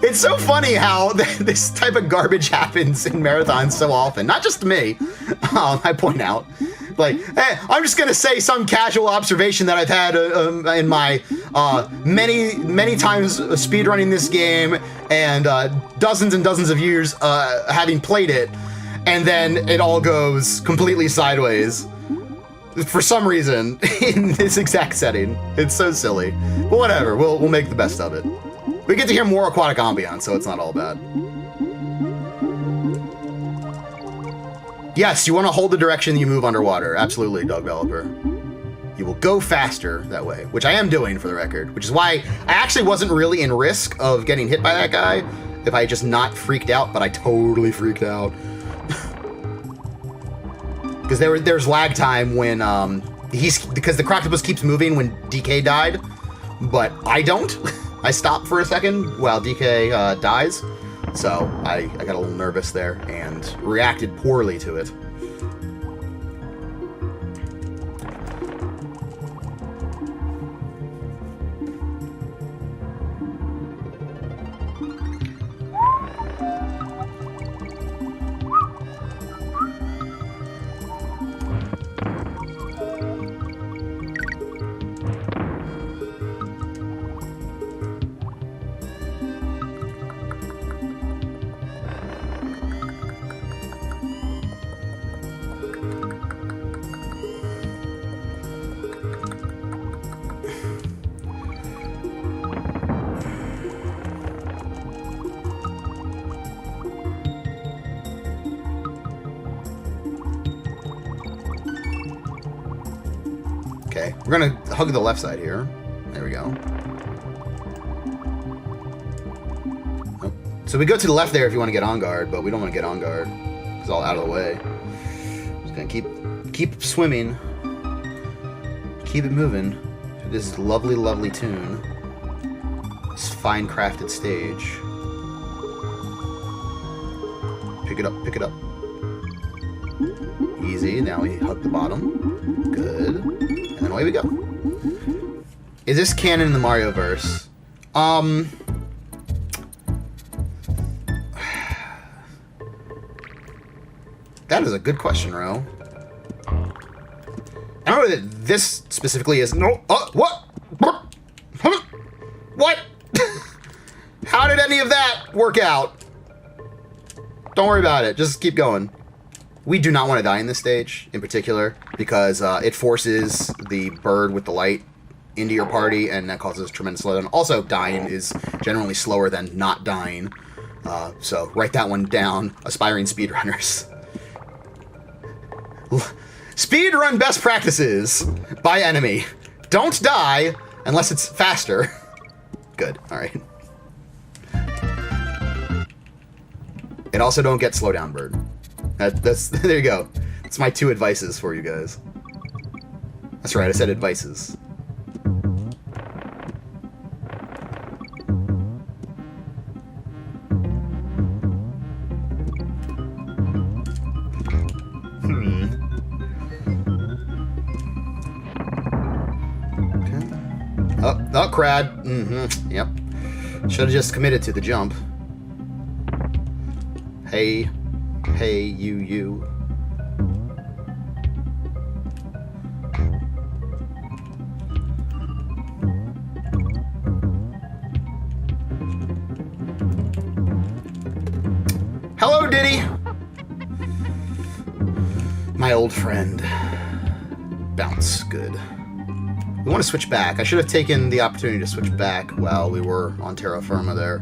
It's so funny how this type of garbage happens in marathons so often. Not just to me, I point out. Like, hey, I'm just gonna say some casual observation that I've had in my many times speedrunning this game and dozens and dozens of years having played it, and then it all goes completely sideways for some reason in this exact setting. It's so silly, but whatever. We'll make the best of it. We get to hear more aquatic ambiance, so it's not all bad. Yes, you want to hold the direction you move underwater. Absolutely, Dog Developer. You will go faster that way, which I am doing for the record, which is why I actually wasn't really in risk of getting hit by that guy if I had just not freaked out, but I totally freaked out. Because there's lag time when because the Croctopus keeps moving when DK died, but I don't. I stop for a second while DK dies, so I got a little nervous there and reacted poorly to it. Okay, we're gonna hug the left side here. There we go. Nope. So we go to the left there if you want to get on guard, but we don't want to get on guard. It's all out of the way. Just gonna keep swimming. Keep it moving. This lovely, lovely tune. This fine crafted stage. Pick it up, pick it up. Easy, now we hug the bottom. Good. And away we go. Is this canon in the Mario verse? That is a good question, Ro. I don't know that this specifically is. No. What? What? How did any of that work out? Don't worry about it. Just keep going. We do not want to die in this stage, in particular, because it forces the bird with the light into your party, and that causes tremendous slowdown. Also, dying is generally slower than not dying. So write that one down, aspiring speedrunners. Speedrun best practices by enemy. Don't die unless it's faster. Good, alright. And also don't get slowdown bird. That's there you go. That's my 2 advices for you guys. That's right, I said advices. Oh, crad. Yep. Should have just committed to the jump. Hey, you. Hello, Diddy. My old friend. Bounce. Good. We want to switch back. I should have taken the opportunity to switch back while we were on terra firma there.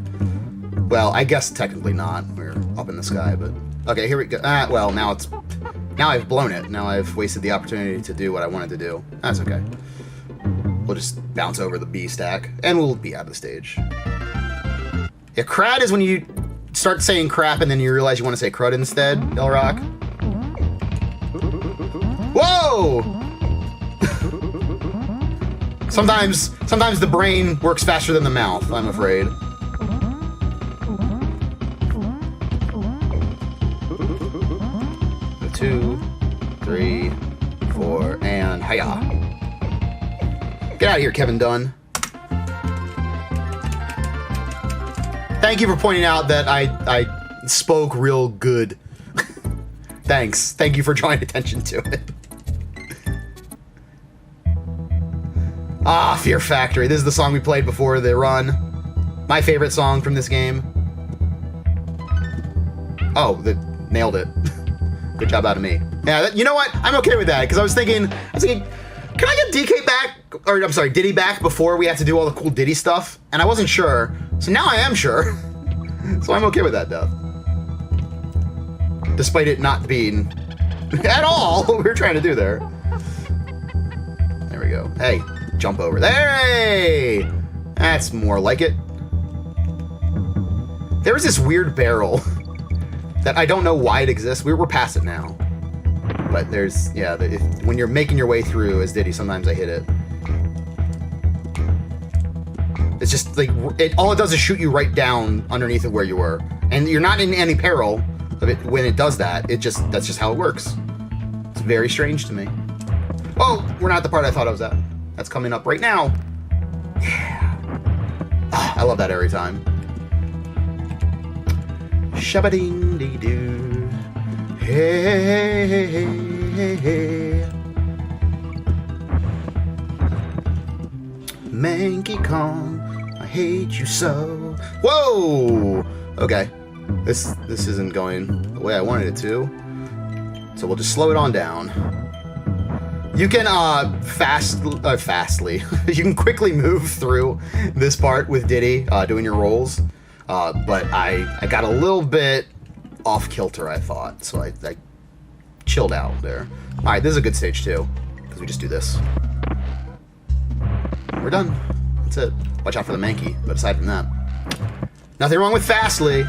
Well, I guess technically not. We're up in the sky, but... Okay, here we go. Well, now I've blown it. Now I've wasted the opportunity to do what I wanted to do. That's okay. We'll just bounce over the B stack, and we'll be out of the stage. Yeah, crad is when you start saying crap and then you realize you want to say crud instead, Elrock. Whoa! Sometimes the brain works faster than the mouth, I'm afraid. Two, 3, 4, and hiya. Get out of here, Kevin Dunn. Thank you for pointing out that I spoke real good. Thanks. Thank you for drawing attention to it. Ah, Fear Factory. This is the song we played before the run. My favorite song from this game. Oh, nailed it. Good job out of me. Yeah, you know what? I'm okay with that, because I was thinking, can I get DK back, or I'm sorry, Diddy back before we have to do all the cool Diddy stuff? And I wasn't sure, so now I am sure. So I'm okay with that death. Despite it not being at all what we were trying to do there. There we go. Hey, jump over there. Hey! That's more like it. There was this weird barrel that I don't know why it exists. We're past it now. But there's, yeah, when you're making your way through as Diddy, sometimes I hit it. It's just like, all it does is shoot you right down underneath of where you were. And you're not in any peril of it when it does that. That's just how it works. It's very strange to me. Oh, we're not at the part I thought I was at. That's coming up right now. Yeah. I love that every time. Shabba-ding-dee-doo. Hey, hey, hey, hey. Mankey Kong, I hate you so. Whoa! Okay. This isn't going the way I wanted it to. So we'll just slow it on down. You can fastly. You can quickly move through this part with Diddy doing your rolls. But I got a little bit off kilter, I thought, so I chilled out there. All right, this is a good stage too, because we just do this. We're done. That's it. Watch out for the Mankey, but aside from that, nothing wrong with fastly.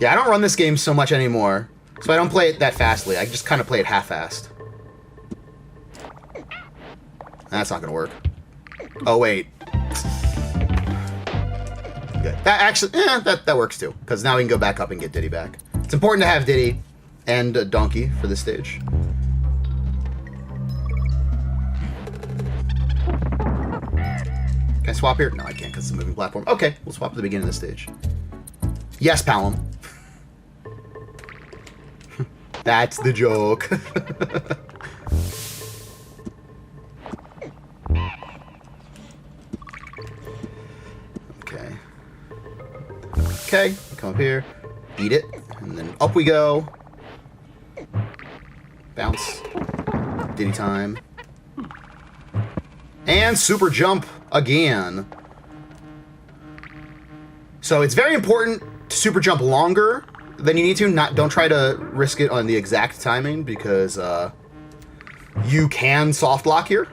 Yeah, I don't run this game so much anymore, so I don't play it that fastly. I just kind of play it half-assed. That's not gonna work. Oh wait. Good. That actually, that works too, because now we can go back up and get Diddy back. It's important to have Diddy and Donkey for this stage. Can I swap here? No, I can't because it's a moving platform. Okay, we'll swap at the beginning of the stage. Yes, Palom. That's the joke. Okay. Okay, come up here, eat it, and then up we go. Bounce. Diddy time. And super jump again. So it's very important to super jump longer than you need to. Don't try to risk it on the exact timing, because you can soft lock here.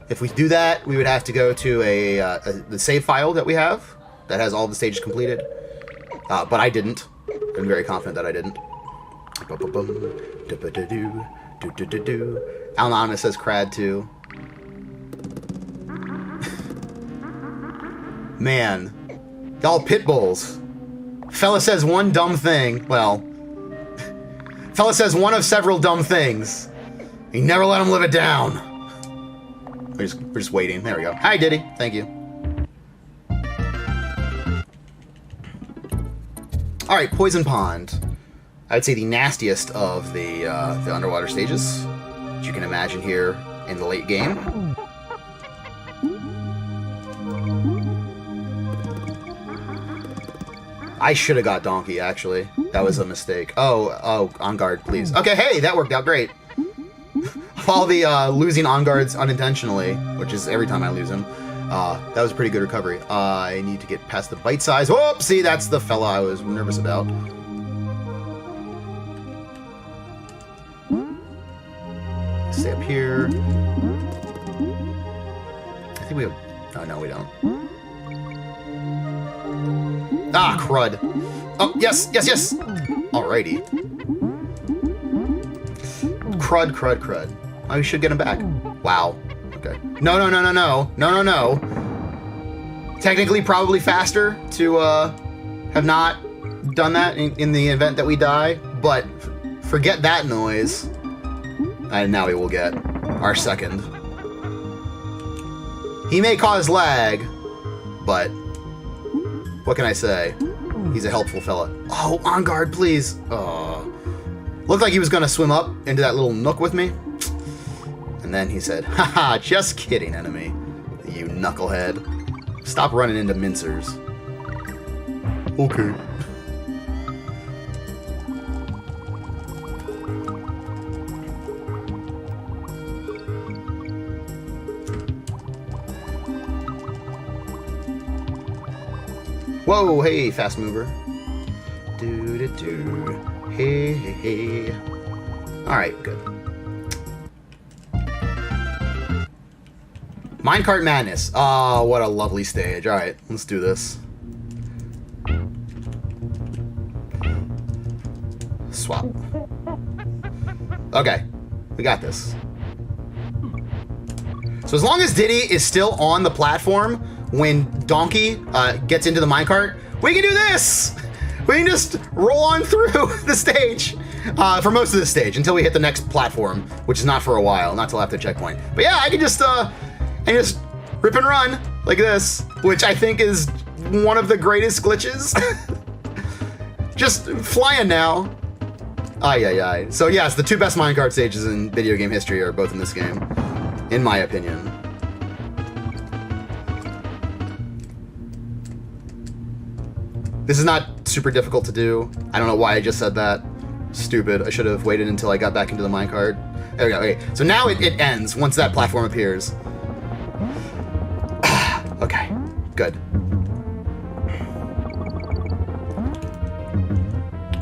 If we do that, we would have to go to the save file that we have that has all the stages completed. But I didn't. I'm very confident that I didn't. Alana says crad too. Man, y'all pit bulls. Fella says one dumb thing. Well, fella says one of several dumb things. You never let him live it down. We're just waiting. There we go. Hi, Diddy. Thank you. All right, Poison Pond. I would say the nastiest of the underwater stages, as you can imagine here in the late game. I should have got Donkey, actually. That was a mistake. Oh, on guard, please. Okay, hey, that worked out great. All the losing on guards unintentionally, which is every time I lose him, that was a pretty good recovery. I need to get past the bite size. Whoop! See, that's the fella I was nervous about. Stay up here. I think we have... Oh, no, we don't. Ah, crud. Oh, yes, yes, yes! Alrighty. Crud, crud, crud. Oh, we should get him back. Wow. Okay. No, no, no, no, no. No, no, no. Technically, probably faster to have not done that in the event that we die, but forget that noise. And now we will get our second. He may cause lag, but what can I say? He's a helpful fella. Oh, on guard, please. Oh. Looked like he was gonna swim up into that little nook with me. And then he said, haha, just kidding, enemy. You knucklehead. Stop running into mincers. Okay. Whoa, hey, fast mover. Do-do-do. Hey, hey, hey. Alright, good. Minecart Madness. Oh, what a lovely stage. All right, let's do this. Swap. Okay, we got this. So as long as Diddy is still on the platform when Donkey gets into the minecart, we can do this! We can just roll on through the stage for most of the stage until we hit the next platform, which is not for a while, not till after the checkpoint. But yeah, I can just rip and run like this, which I think is one of the greatest glitches. Just flying now. Ay, ay, ay. So yes, the two best minecart stages in video game history are both in this game, in my opinion. This is not super difficult to do. I don't know why I just said that. Stupid. I should have waited until I got back into the minecart. There we go. Okay, so now it ends once that platform appears. Okay, good.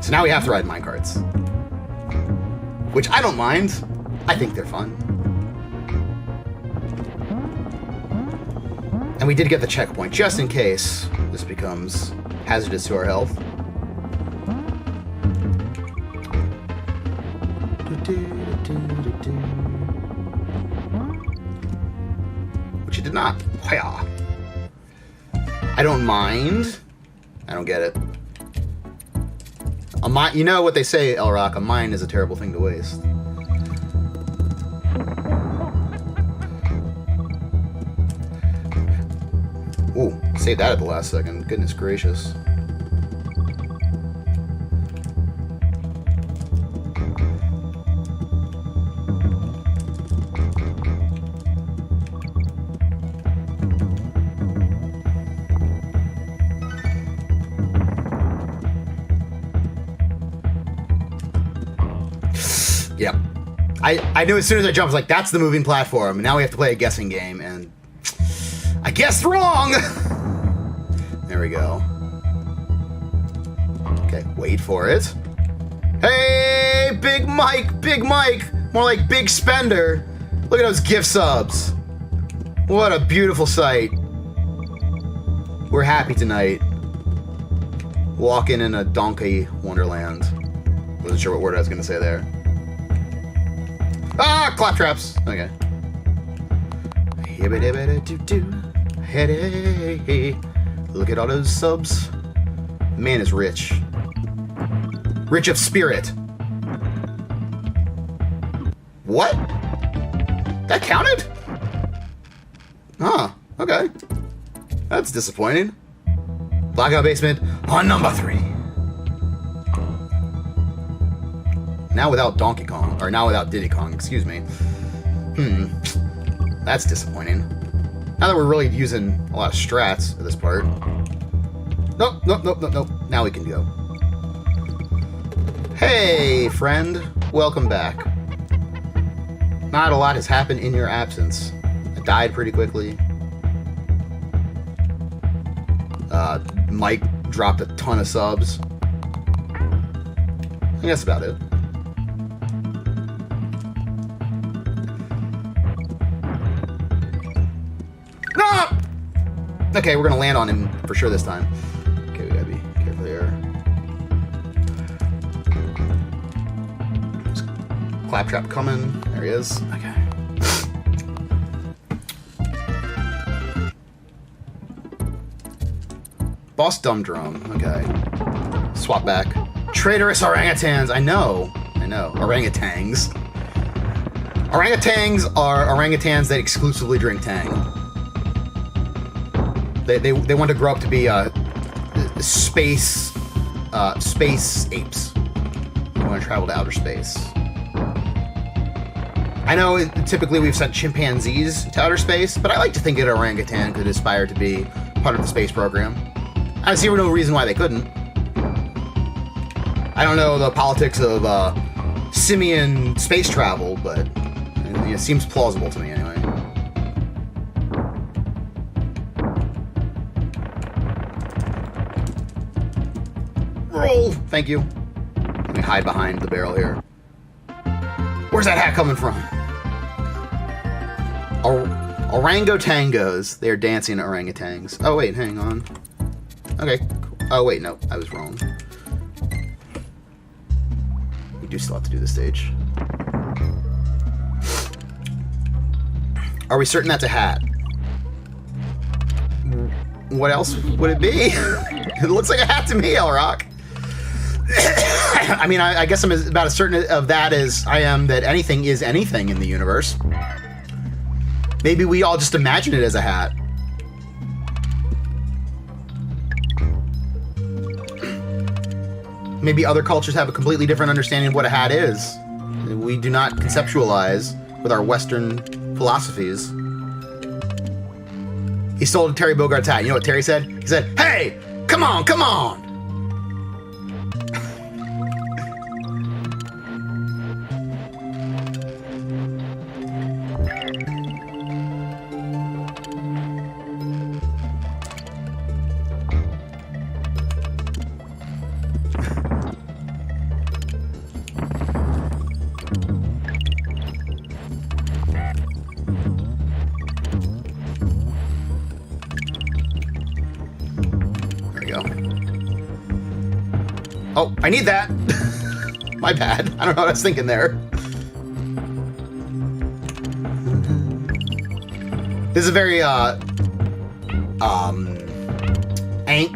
So now we have to ride minecarts. Which I don't mind. I think they're fun. And we did get the checkpoint, just in case this becomes hazardous to our health. Which it did not. I don't mind. I don't get it. You know what they say, Elrock, a mine is a terrible thing to waste. Ooh, saved that at the last second. Goodness gracious. Yep. I knew as soon as I jumped, I was like, that's the moving platform. Now we have to play a guessing game, and I guessed wrong! There we go. Okay, wait for it. Hey, Big Mike, Big Mike! More like Big Spender. Look at those gift subs. What a beautiful sight. We're happy tonight. Walking in a donkey wonderland. Wasn't sure what word I was going to say there. Ah, clap traps. Okay. Look at all those subs. Man is rich. Rich of spirit. What? That counted? Huh. Okay. That's disappointing. Blackout Basement on number 3. Now without Donkey Kong, or now without Diddy Kong, excuse me. That's disappointing. Now that we're really using a lot of strats at this part. Nope, nope, nope, nope, nope. Now we can go. Hey, friend. Welcome back. Not a lot has happened in your absence. I died pretty quickly. Mike dropped a ton of subs. I think that's about it. No! Okay, we're gonna land on him for sure this time. Okay, we gotta be careful here. Claptrap coming. There he is. Okay. Boss Dumb Drum. Okay. Swap back. Traitorous orangutans. I know. Orangutans. Orangutans are orangutans that exclusively drink Tang. They want to grow up to be space apes. They want to travel to outer space. I know typically we've sent chimpanzees to outer space, but I like to think an orangutan could aspire to be part of the space program. I see no reason why they couldn't. I don't know the politics of simian space travel, but it seems plausible to me anyway. Roll! Thank you. Let me hide behind the barrel here. Where's that hat coming from? Orangotangos. They are dancing orangutans. Oh, wait, hang on. Okay. Cool. Oh, wait, no. I was wrong. We do still have to do the stage. Are we certain that's a hat? What else would it be? It looks like a hat to me, Elrock. I mean, I guess I'm about as certain of that as I am that anything is anything in the universe. Maybe we all just imagine it as a hat. Maybe other cultures have a completely different understanding of what a hat is. We do not conceptualize with our Western philosophies. He stole Terry Bogart's hat. You know what Terry said? He said, "Hey, come on, come on!" Oh, I need that. My bad. I don't know what I was thinking there. This is a very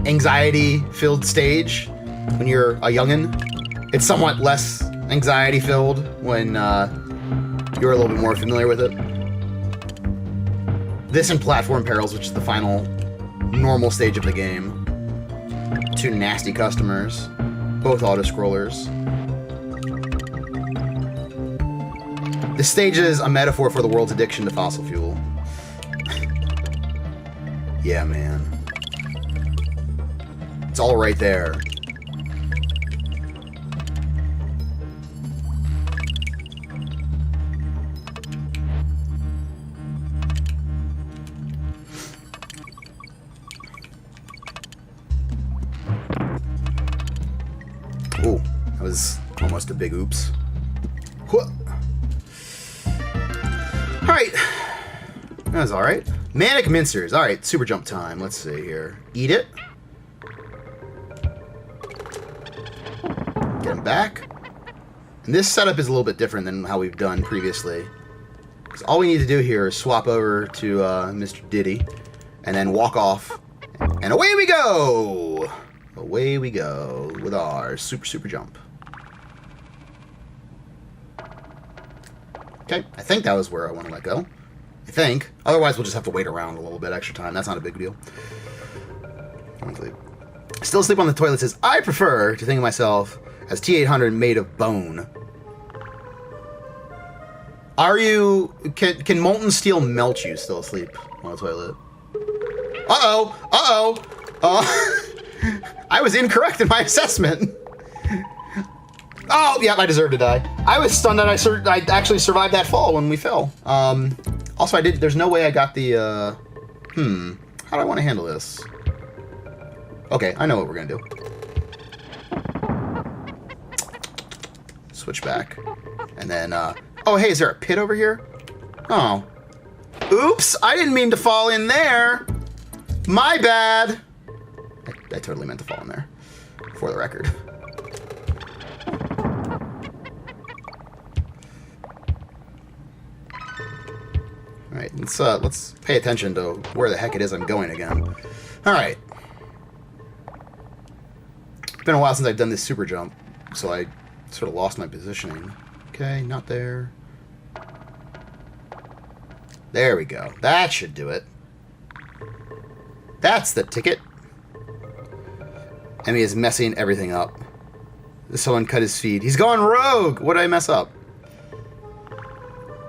anxiety-filled stage when you're a youngin'. It's somewhat less anxiety-filled when you're a little bit more familiar with it. This and Platform Perils, which is the final normal stage of the game. 2 nasty customers. Both auto-scrollers. This stage is a metaphor for the world's addiction to fossil fuel. Yeah, man. It's all right there. Ooh, that was almost a big oops. Alright. That was alright. Manic Mincers. Alright, super jump time. Let's see here. Eat it. Get him back. And this setup is a little bit different than how we've done previously. Because all we need to do here is swap over to Mr. Diddy. And then walk off. And away we go! Away we go with our super jump. Okay, I think that was where I want to let go. I think. Otherwise, we'll just have to wait around a little bit extra time. That's not a big deal. Still asleep on the toilet says, I prefer to think of myself as T-800 made of bone. Are you... Can molten steel melt you still asleep on the toilet? Uh-oh! Uh-oh! I was incorrect in my assessment. Oh, yeah, I deserve to die. I was stunned that I actually survived that fall when we fell. Also, there's no way I got the, how do I want to handle this? Okay, I know what we're gonna do. Switch back. And then, oh, hey, is there a pit over here? Oh. Oops, I didn't mean to fall in there. My bad. I totally meant to fall in there, for the record. Alright, let's pay attention to where the heck it is I'm going again. Alright. It's been a while since I've done this super jump, so I sort of lost my positioning. Okay, not there. There we go. That should do it. That's the ticket. Emmy is messing everything up. Someone cut his feed. He's going rogue! What did I mess up?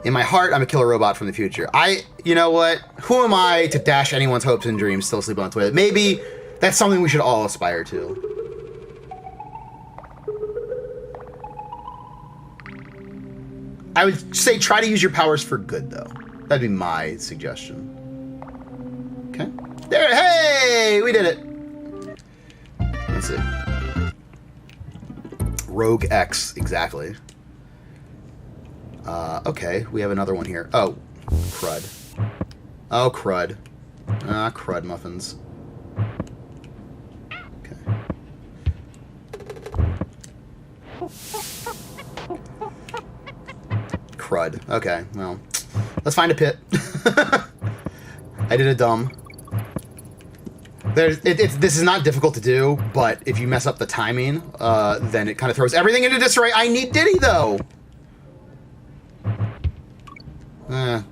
In my heart, I'm a killer robot from the future. You know what? Who am I to dash anyone's hopes and dreams still sleep on the toilet? Maybe that's something we should all aspire to. I would say try to use your powers for good, though. That'd be my suggestion. Okay. There, hey! We did it! Let's see. Rogue X, exactly. Okay, we have another one here. Oh, crud. Oh, crud. Ah, crud muffins. Okay. Crud. Okay, well. Let's find a pit. I did a dumb. This is not difficult to do, but if you mess up the timing, then it kind of throws everything into disarray. I need Diddy, though! The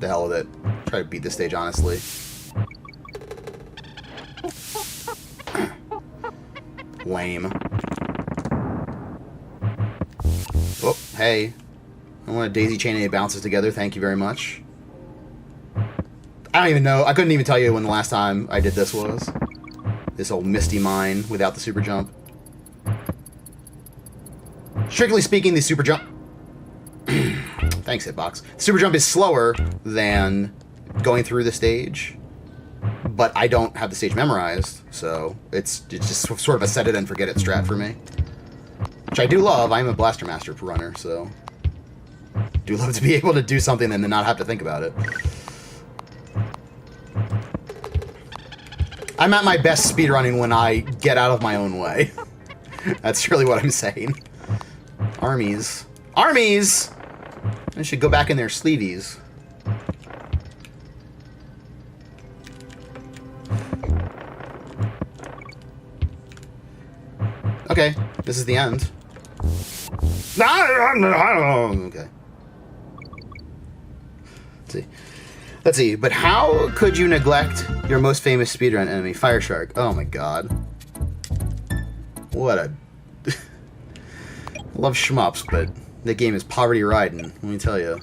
hell with it. Try to beat this stage, honestly. Lame. Oh, hey. I want a daisy chain and it bounces together. Thank you very much. I don't even know. I couldn't even tell you when the last time I did this was. This old Misty Mine without the super jump. Strictly speaking, the super jump... Thanks, Hitbox. Super jump is slower than going through the stage, but I don't have the stage memorized, so it's just sort of a set it and forget it strat for me. Which I do love. I'm a Blaster Master runner, so... do love to be able to do something and then not have to think about it. I'm at my best speedrunning when I get out of my own way. That's really what I'm saying. Armies. Armies! I should go back in their sleeveys. Okay, this is the end. Okay. Let's see, but how could you neglect your most famous speedrun enemy, Fire Shark? Oh my god. What a... I love shmups, but the game is poverty riding, let me tell you.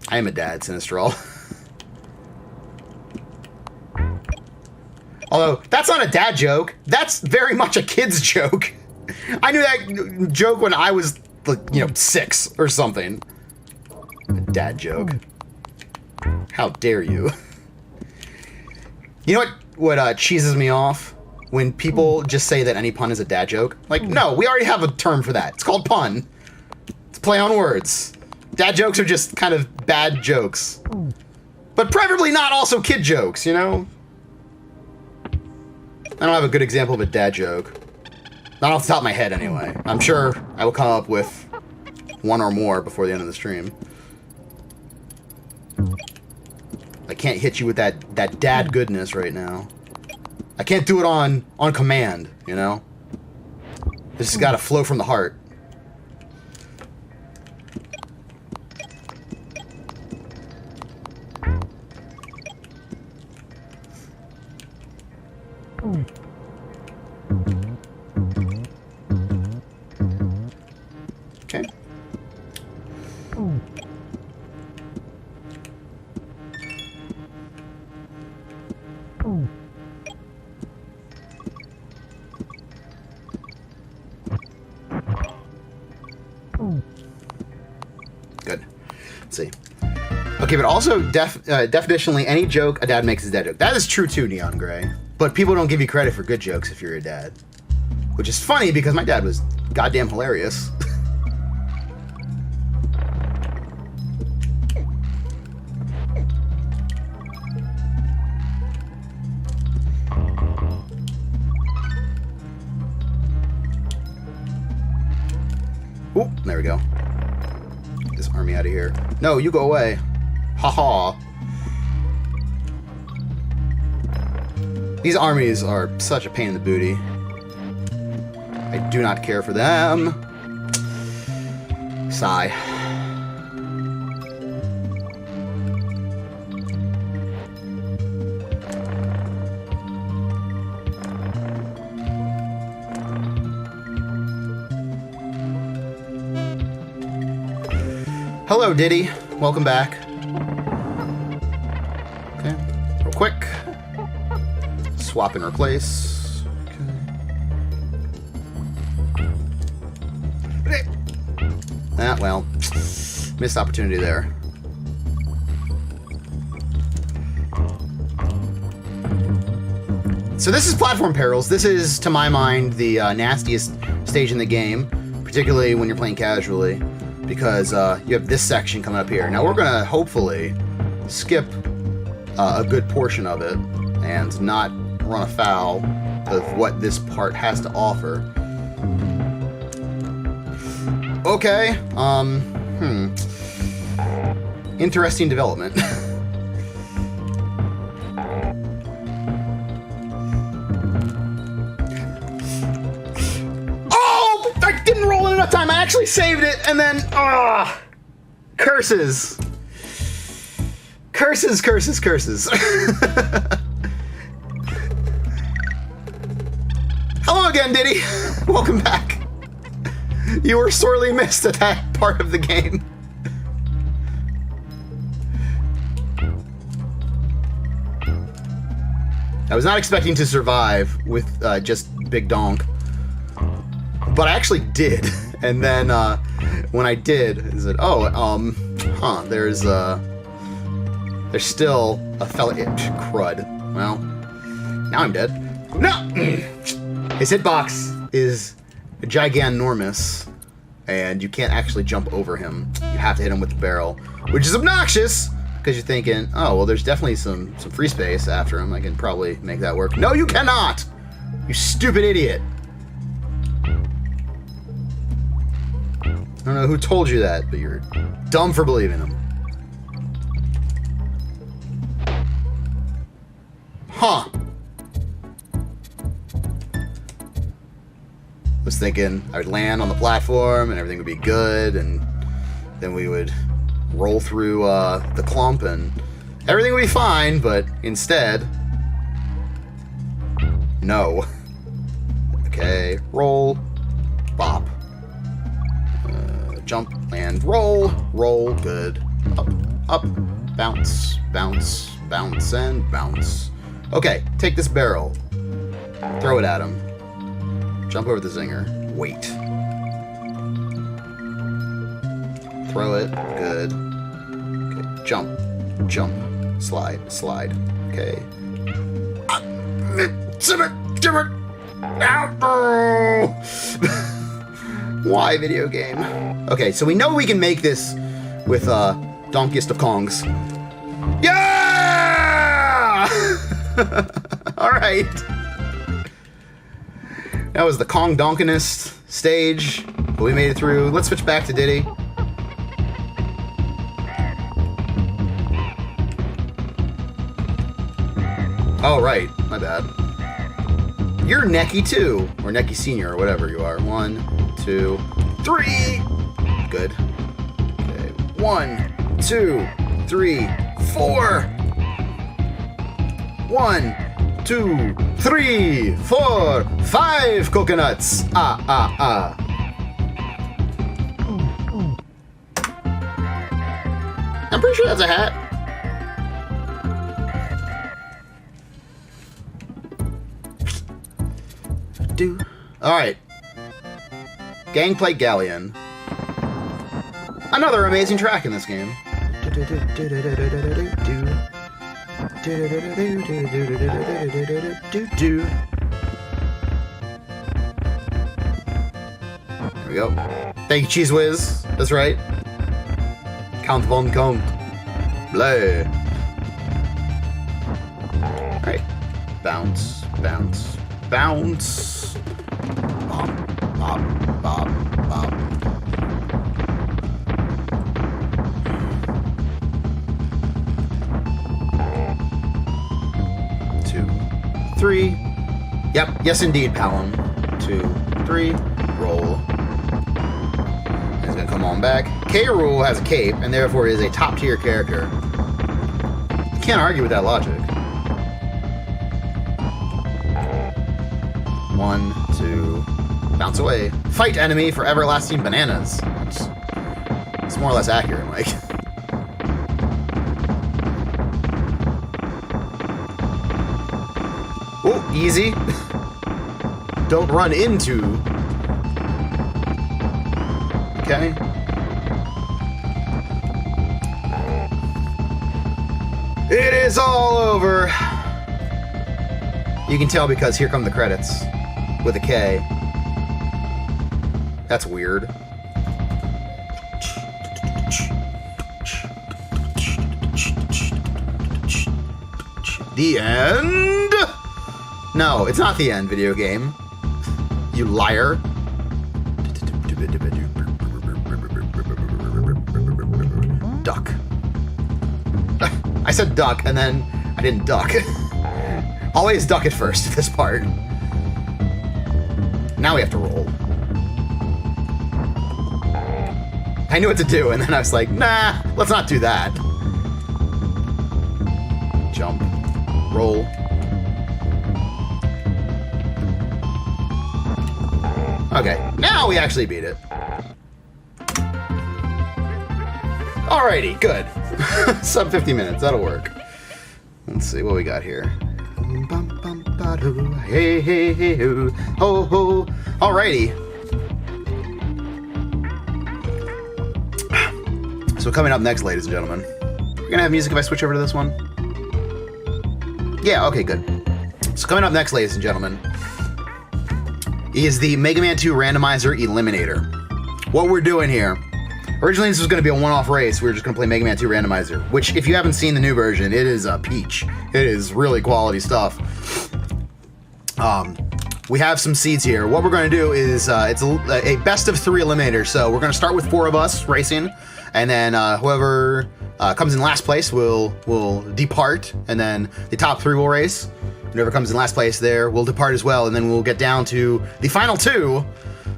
I am a dad, Sinistral. Although, that's not a dad joke. That's very much a kid's joke. I knew that joke when I was, like, 6 or something. A dad joke. How dare you? You know what cheeses me off? When people just say that any pun is a dad joke. Like, no, we already have a term for that. It's called pun. It's play on words. Dad jokes are just kind of bad jokes. But preferably not also kid jokes, you know? I don't have a good example of a dad joke. Not off the top of my head, anyway. I'm sure I will come up with one or more before the end of the stream. I can't hit you with that dad goodness right now. I can't do it on command, you know? This has got to flow from the heart. Okay. Good. Let's see. Okay, but also definitionally, any joke a dad makes is a dad joke. That is true too, Neon Gray. But people don't give you credit for good jokes if you're a dad. Which is funny because my dad was goddamn hilarious. Oop, there we go. Get this army out of here. No, you go away. Ha-ha. These armies are such a pain in the booty. I do not care for them. Sigh. Hello, Diddy. Welcome back. Okay, real quick. Swap and replace. Okay. Ah, well, missed opportunity there. So this is Platform Perils. This is, to my mind, the nastiest stage in the game. particularly when you're playing casually, because you have this section coming up here. Now we're gonna hopefully skip a good portion of it and not run afoul of what this part has to offer. Okay, interesting development. Oh! I didn't roll in enough time. I actually saved it, and then curses. Curses. Hello again, Diddy. Welcome back. You were sorely missed at that part of the game. I was not expecting to survive with just Big Donk, but I actually did. And then when I did, I said, there's still a fella. Crud. Well, now I'm dead. No! His hitbox is giganormous, and you can't actually jump over him. You have to hit him with the barrel, which is obnoxious, because you're thinking, oh, well, there's definitely some free space after him. I can probably make that work. No, you cannot! You stupid idiot. I don't know who told you that, but you're dumb for believing him. Huh. Was thinking I would land on the platform and everything would be good, and then we would roll through the clump and everything would be fine, but instead, no. Okay, roll, bop, jump, land, roll, good, up, bounce, and bounce. Okay, take this barrel, throw it at him. Jump over the zinger. Wait. Throw it. Good. Okay. Jump. Slide. Okay. Why video game? Okay, so we know we can make this with Donkeyest of Kongs. Yeah! Alright. That was the Kong Donkinist stage, but we made it through. Let's switch back to Diddy. Oh, right. My bad. You're Necky too, or Necky Senior, or whatever you are. 1, 2, 3. Good. Okay. 1, 2, 3, 4. 1, 2, 3, 4, 5 coconuts. I'm pretty sure that's a hat. Alright. Gangplank Galleon. Another amazing track in this game. There we go. Thank you, Cheese Whiz. That's right. Count von Count. Bleh. Alright. Bounce. Bop. 2, 3. Yep, yes indeed, Palom. 2, 3. Roll. And he's gonna come on back. K. Rool has a cape, and therefore is a top tier character. You can't argue with that logic. 1, 2. Bounce away. Fight enemy for everlasting bananas. It's more or less accurate, Mike. Oh, easy. Don't run into. Okay. It is all over. You can tell because here come the credits with a K. That's weird. The end? No, it's not the end, video game. You liar. Duck. I said duck, and then I didn't duck. Always duck at first at this part. Now we have to roll. I knew what to do, and then I was like, nah, let's not do that. Jump. Roll. Okay, now we actually beat it. Alrighty, good. Sub 50 minutes, that'll work. Let's see what we got here. Hey, hey, hey, ho, ho, ho. Alrighty. So coming up next, ladies and gentlemen, we're gonna have music if I switch over to this one. Yeah, okay, good. So coming up next, ladies and gentlemen, is the Mega Man 2 Randomizer Eliminator. What we're doing here, originally this was going to be a one-off race. We were just going to play Mega Man 2 Randomizer, which if you haven't seen the new version, it is a peach. It is really quality stuff. We have some seeds here. What we're going to do is, it's a best of 3 eliminator. So we're going to start with 4 of us racing, and then whoever comes in last place will depart, and then the top 3 will race. Whoever comes in last place there will depart as well, and then we'll get down to the final 2.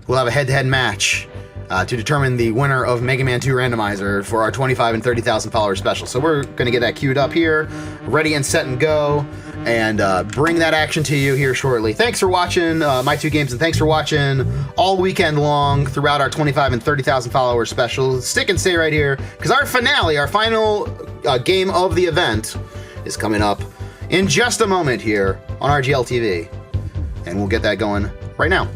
We'll have a head-to-head match to determine the winner of Mega Man 2 Randomizer for our 25 and 30,000 follower special. So we're going to get that queued up here, ready and set and go, and bring that action to you here shortly. Thanks for watching my 2 games, and thanks for watching all weekend long throughout our 25 and 30,000 follower special. Stick and stay right here, because our finale, our final game of the event is coming up in just a moment here on RGLtv, and we'll get that going right now.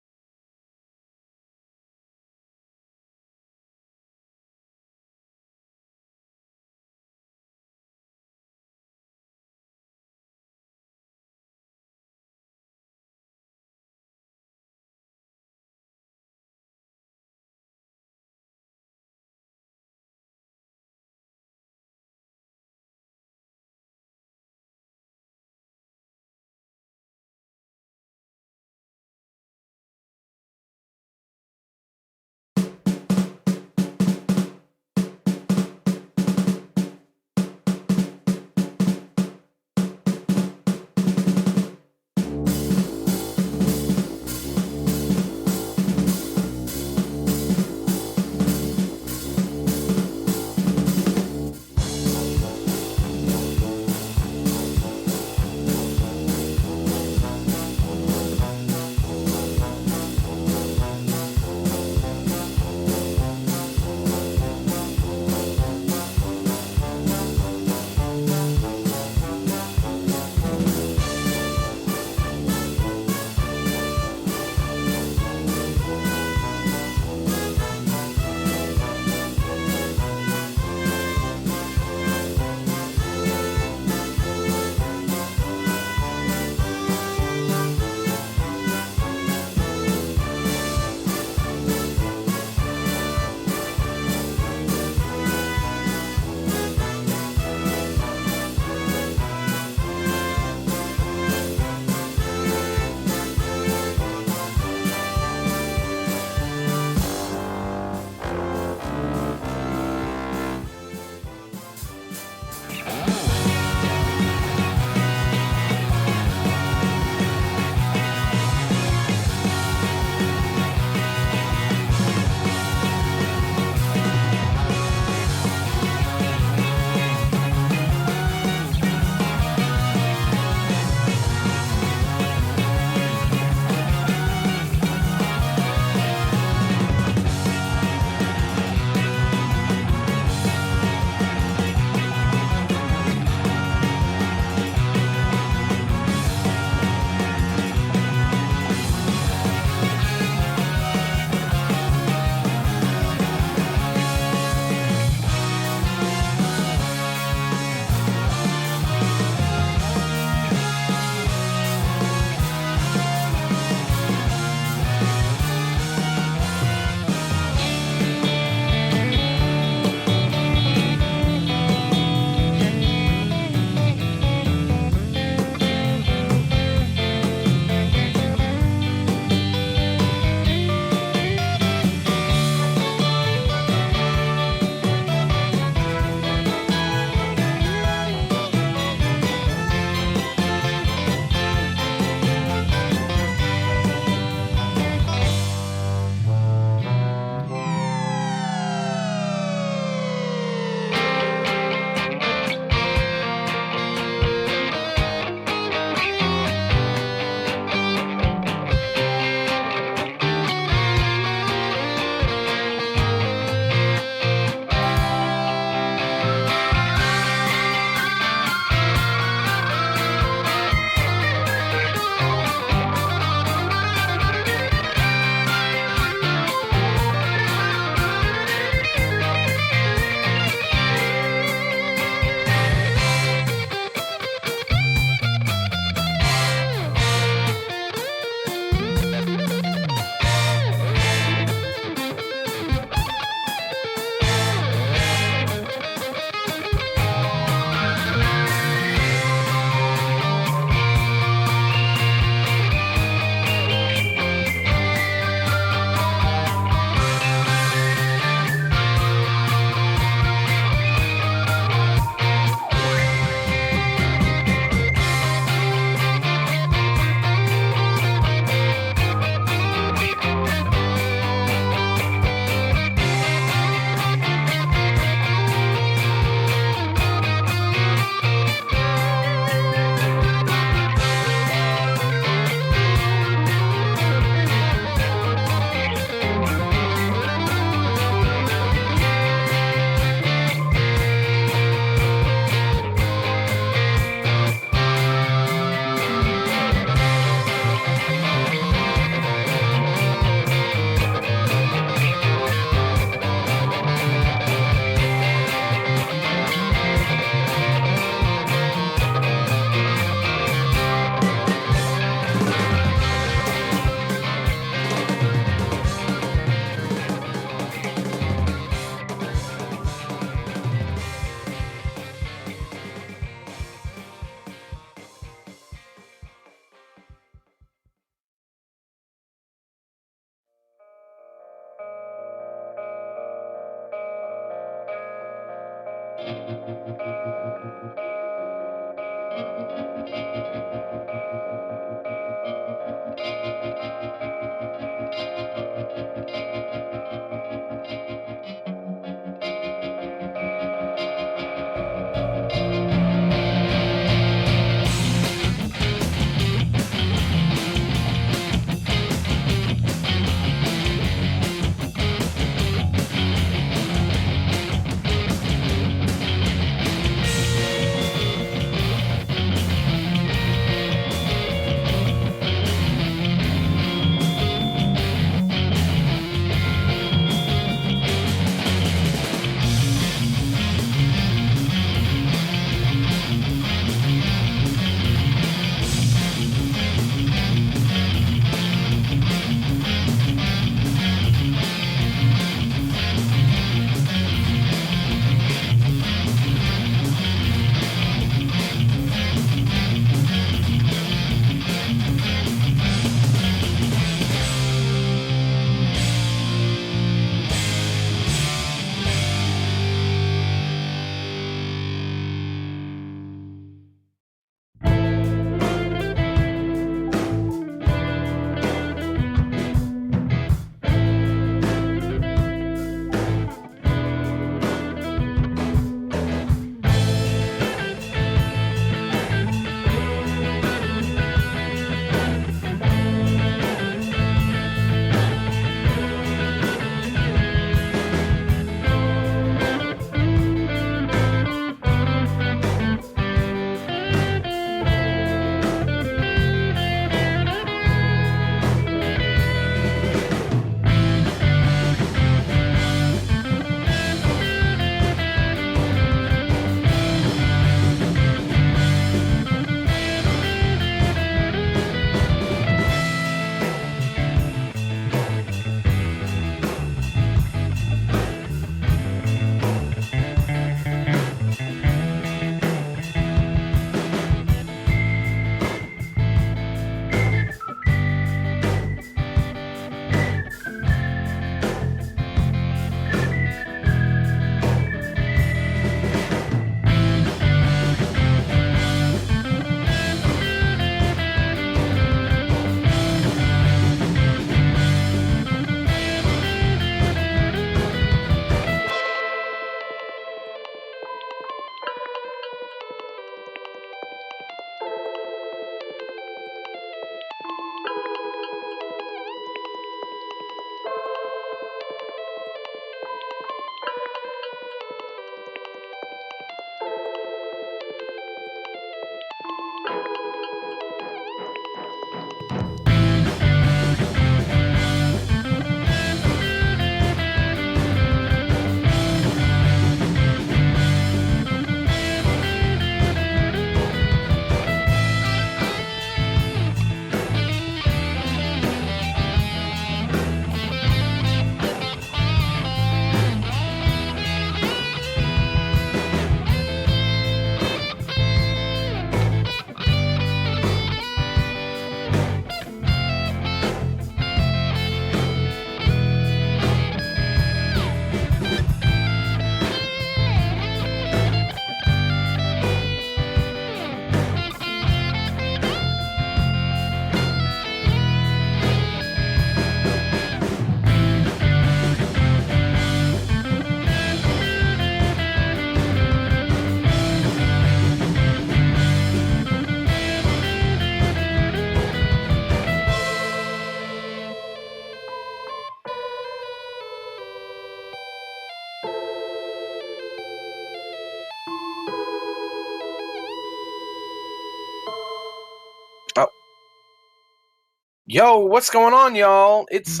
Yo, what's going on, y'all? It's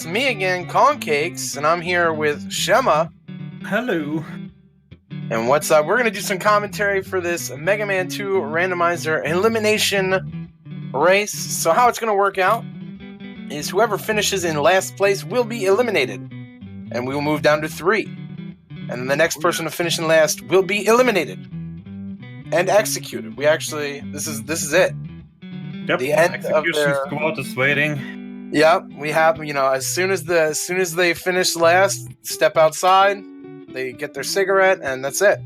me again, Concakes, and I'm here with Shema. Hello. And what's up? We're gonna do some commentary for this Mega Man 2 randomizer elimination race. So how it's gonna work out is whoever finishes in last place will be eliminated, and we will move down to 3. And then the next person to finish in last will be eliminated and executed. We actually, this is it. Yep. The end Execution of their squad is waiting. Yep, we have, as soon as they finish last, step outside, they get their cigarette, and that's it.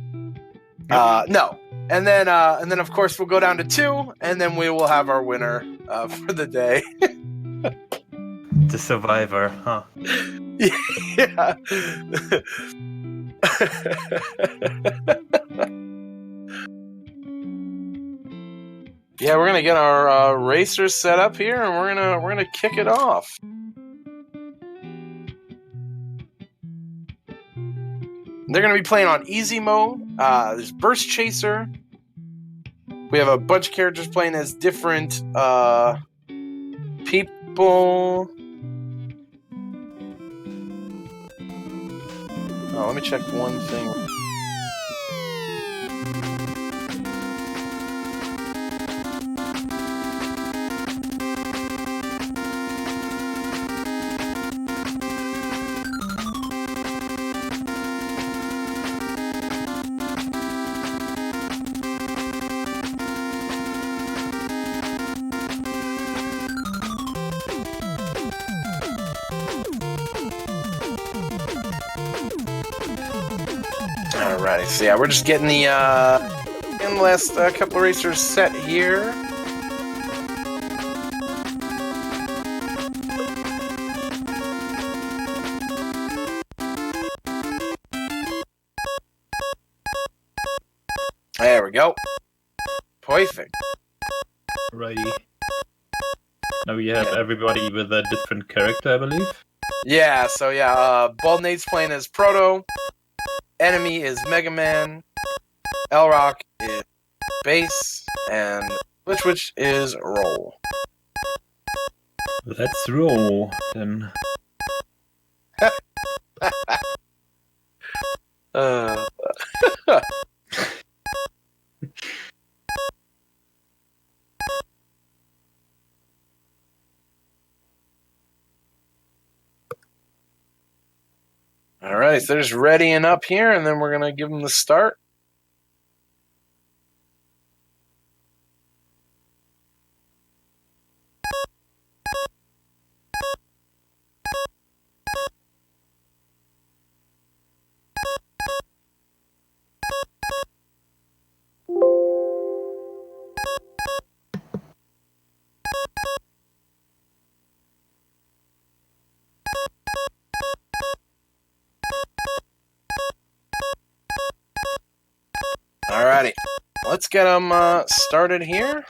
No. And then of course we'll go down to 2, and then we will have our winner for the day. The survivor, huh? Yeah. Yeah, we're gonna get our racers set up here, and we're gonna kick it off. They're gonna be playing on easy mode. There's Burst Chaser. We have a bunch of characters playing as different people. Oh, let me check one thing. Alrighty, so yeah, we're just getting the last couple of racers set here. There we go. Perfect. Righty. Now we have everybody with a different character, I believe. Yeah, so yeah, Bald Nate's playing as Proto. Enemy is Mega Man. L-Rock is Bass. And Witch is Roll. Let's roll, then. Alright, so they're just readying up here, and then we're going to give them the start. Alrighty, let's get them started here,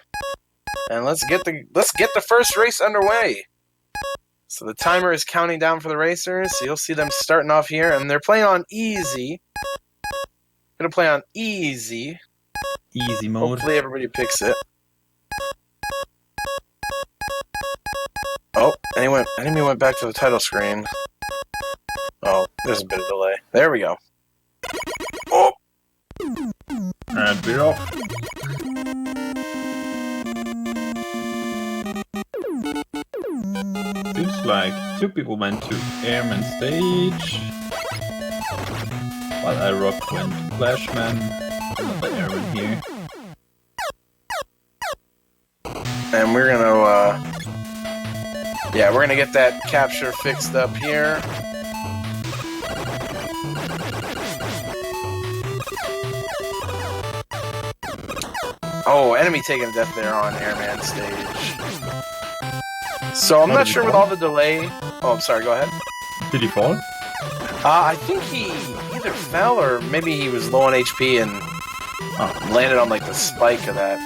and let's get the first race underway. So the timer is counting down for the racers. So you'll see them starting off here, and they're playing on easy. Gonna play on easy. Easy mode. Hopefully everybody picks it. Oh, enemy went back to the title screen. Oh, there's a bit of delay. There we go. Oh. And we're off. Seems like 2 people went to Airman stage, while I Rock went to Flashman. Another Airman here. And we're gonna, yeah, we're gonna get that capture fixed up here. Oh, enemy taking death there on Airman stage. So I'm not sure with all the delay. Oh, I'm sorry, go ahead. Did he fall? I think he either fell or maybe he was low on HP and landed on like the spike of that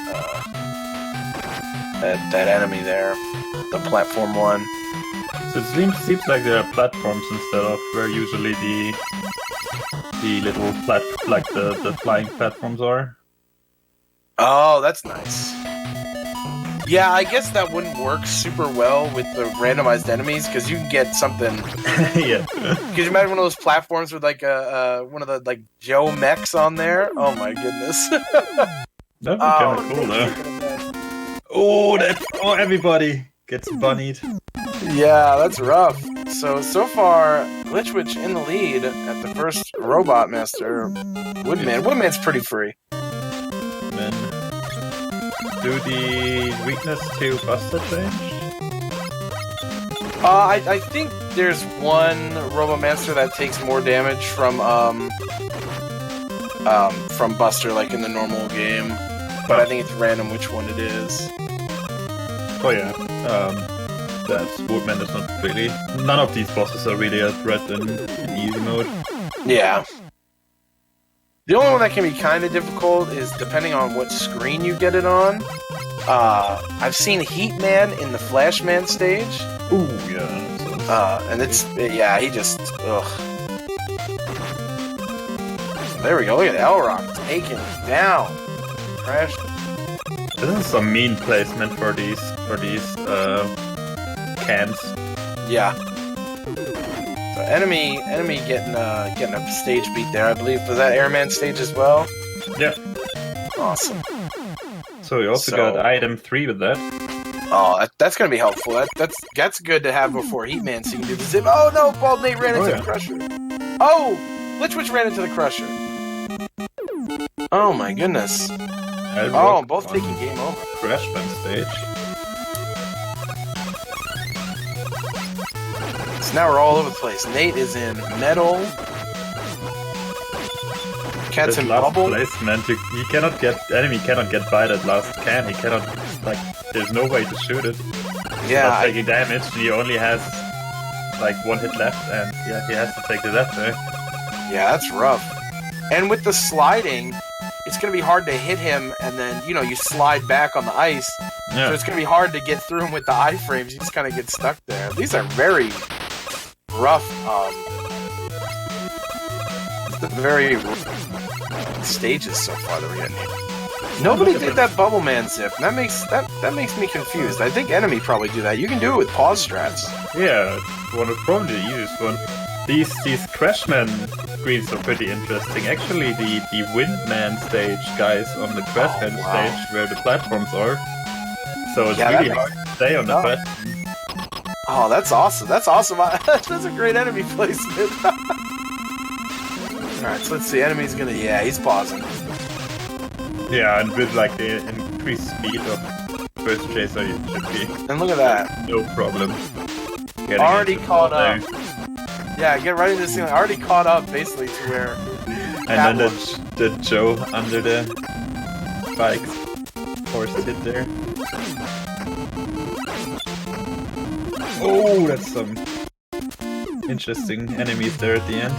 that enemy there, the platform one. So it seems like there are platforms instead of where usually the little the flying platforms are. Oh, that's nice. Yeah, I guess that wouldn't work super well with the randomized enemies because you can get something. Yeah. Could you imagine one of those platforms with like one of the like Joe mechs on there? Oh my goodness. That'd be kind of cool though. Oh, everybody gets bunnied. Yeah, that's rough. So far, Glitch Witch in the lead at the first Robot Master. Woodman. Woodman's pretty free. Then do the weakness to Buster change? I think there's one Robomancer that takes more damage from from Buster like in the normal game, but I think it's random which one it is. Oh yeah, that Woodman is not really... None of these bosses are really a threat in easy mode. Yeah. The only one that can be kind of difficult is depending on what screen you get it on. I've seen Heat Man in the Flash Man stage. Ooh, yeah. And it's, yeah, he just, ugh. There we go, look at Elrock taking it down. Crash. This is some mean placement for these cans. Yeah. So enemy getting a stage beat there, I believe. Was that Airman stage as well? Yeah. Awesome. So we also got item 3 with that. Oh, that's gonna be helpful. That's good to have before Heat Man, so you can do the zip. Oh no, Bald Nate ran into the Crusher. Oh, Lich Witch ran into the Crusher. Oh my goodness. Oh, both taking game over. Crashman stage. So now we're all over the place. Nate is in metal. Cat's in bubble. Placement. He cannot get enemy cannot get by that last can. He cannot like. There's no way to shoot it. Yeah. Not taking damage. He only has like 1 hit left, and yeah, he has to take the death there. Yeah, that's rough. And with the sliding, it's going to be hard to hit him, and then, you know, you slide back on the ice. Yeah. So it's going to be hard to get through him with the iframes. You just kind of get stuck there. These are very rough, very rough stages so far that we're getting here. Nobody did that Bubble Man zip. That makes me confused. I think enemy probably do that. You can do it with pause strats. Yeah, one of probably the easiest one. These Crashman screens are pretty interesting. Actually, the Windman stage guys on the Crashman stage where the platforms are. So it's really hard to stay on the platform. Oh, that's awesome. That's awesome. That's a great enemy placement. Alright, so let's see. Enemy's gonna... Yeah, he's pausing. Yeah, and with like the increased speed of first chaser, you should be. And look at that. No problem. Already caught up. Yeah, get right into this thing. Already caught up basically to where. And then the Joe under the spikes. Forced hit there. Oh, that's some interesting enemies there at the end.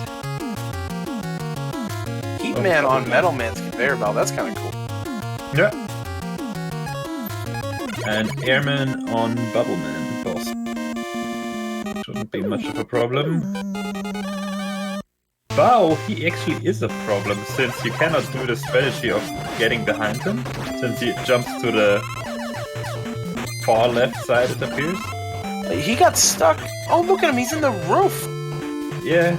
Heat Man on Metal Man's conveyor belt. That's kind of cool. Yeah. And Airman on Bubbleman boss. Shouldn't be much of a problem. Bow, he actually is a problem, since you cannot do the strategy of getting behind him, since he jumps to the far left side, it appears. He got stuck. Oh, look at him, he's in the roof. Yeah.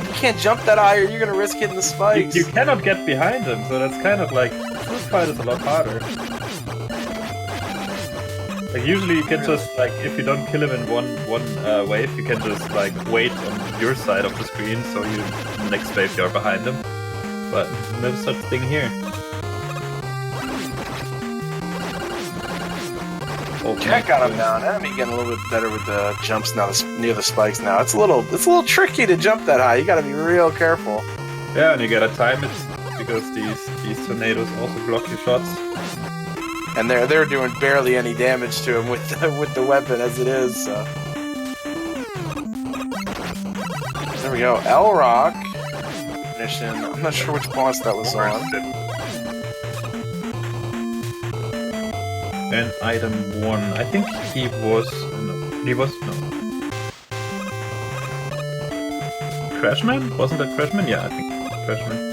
You can't jump that high or you're gonna risk hitting the spikes. You cannot get behind him, so that's kind of like, this fight is a lot harder. Like usually you can just like, if you don't kill him in one wave, you can just like wait on your side of the screen, so you next wave you're behind him. But no such thing here. Cat got him down. Enemy getting a little bit better with the jumps now, near the spikes now. It's a little tricky to jump that high. You gotta be real careful. Yeah, and you gotta time it, because these tornadoes also block your shots. And they're doing barely any damage to him with the weapon as it is. So. There we go. Elrock mission. I'm not sure which boss that was on. And item 1. I think he was no. Crashman? Wasn't that Crashman? Yeah, I think Crashman.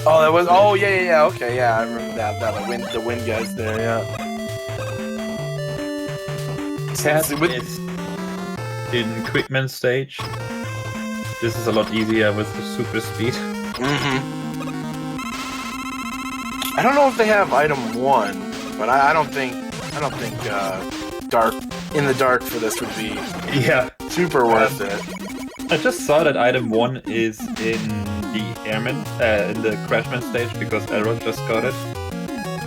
Oh, that was. Oh, yeah. Okay, yeah, I remember that. The wind guys there. Yeah. Cat is in Quickman stage. This is a lot easier with the super speed. I don't know if they have item 1, but I don't think dark in the dark for this would be super worth it. I just saw that item 1 is in the Airman, in the Crashman stage, because Elrock just got it.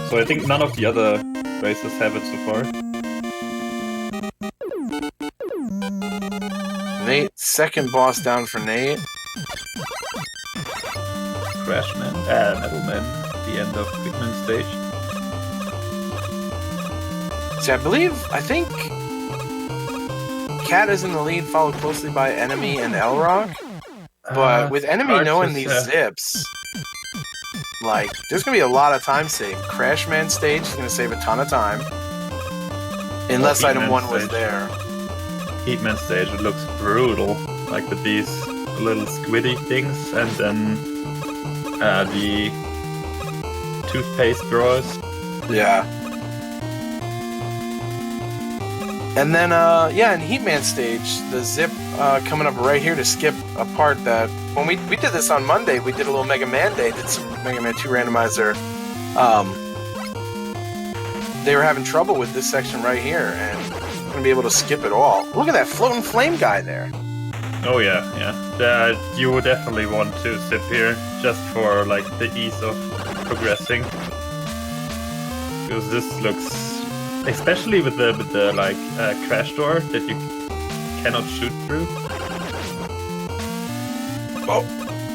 So I think none of the other races have it so far. Nate, second boss down for Nate. Crashman, Metalman at the end of Quickman stage. See, I think Cat is in the lead, followed closely by Enemy and Elrock. But with Enemy knowing these zips, like, there's going to be a lot of time saved. Crashman stage is going to save a ton of time. Unless item 1 was there. Heatman stage, it looks brutal. Like with these little squiddy things, and then the toothpaste drawers. Yeah. And then, in Heatman stage, the zip coming up right here to skip a part that, when we did this on Monday, we did a little Mega Man Day, did some Mega Man 2 randomizer. They were having trouble with this section right here, and we're going to be able to skip it all. Look at that floating flame guy there. Oh yeah. You would definitely want to zip here, just for like the ease of progressing. Because this looks, especially with the crash door that you cannot shoot through. Oh,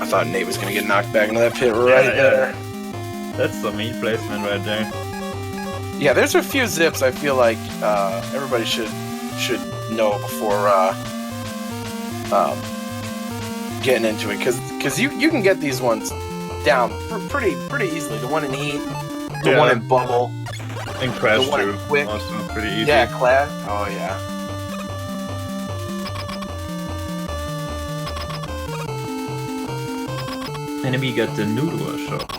I thought Nate was gonna get knocked back into that pit there. That's some meat placement right there. Yeah, there's a few zips I feel like everybody should know before getting into it, because you can get these ones down pretty easily. The one in Heat, the one in Bubble. And Crash the too, also pretty easy. Yeah, Clash. Oh yeah. Enemy got the noodle shop.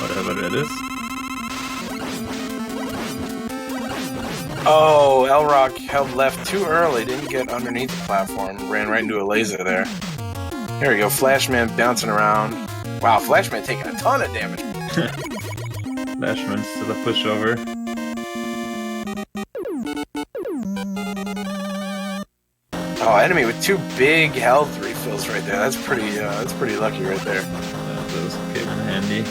Whatever that is. Oh, Elrock held left too early, didn't get underneath the platform, ran right into a laser there. Here we go, Flashman bouncing around. Wow, Flashman taking a ton of damage. Flashman's still a pushover. Oh, Enemy with 2 big health refills right there. That's pretty lucky right there. Those came in handy.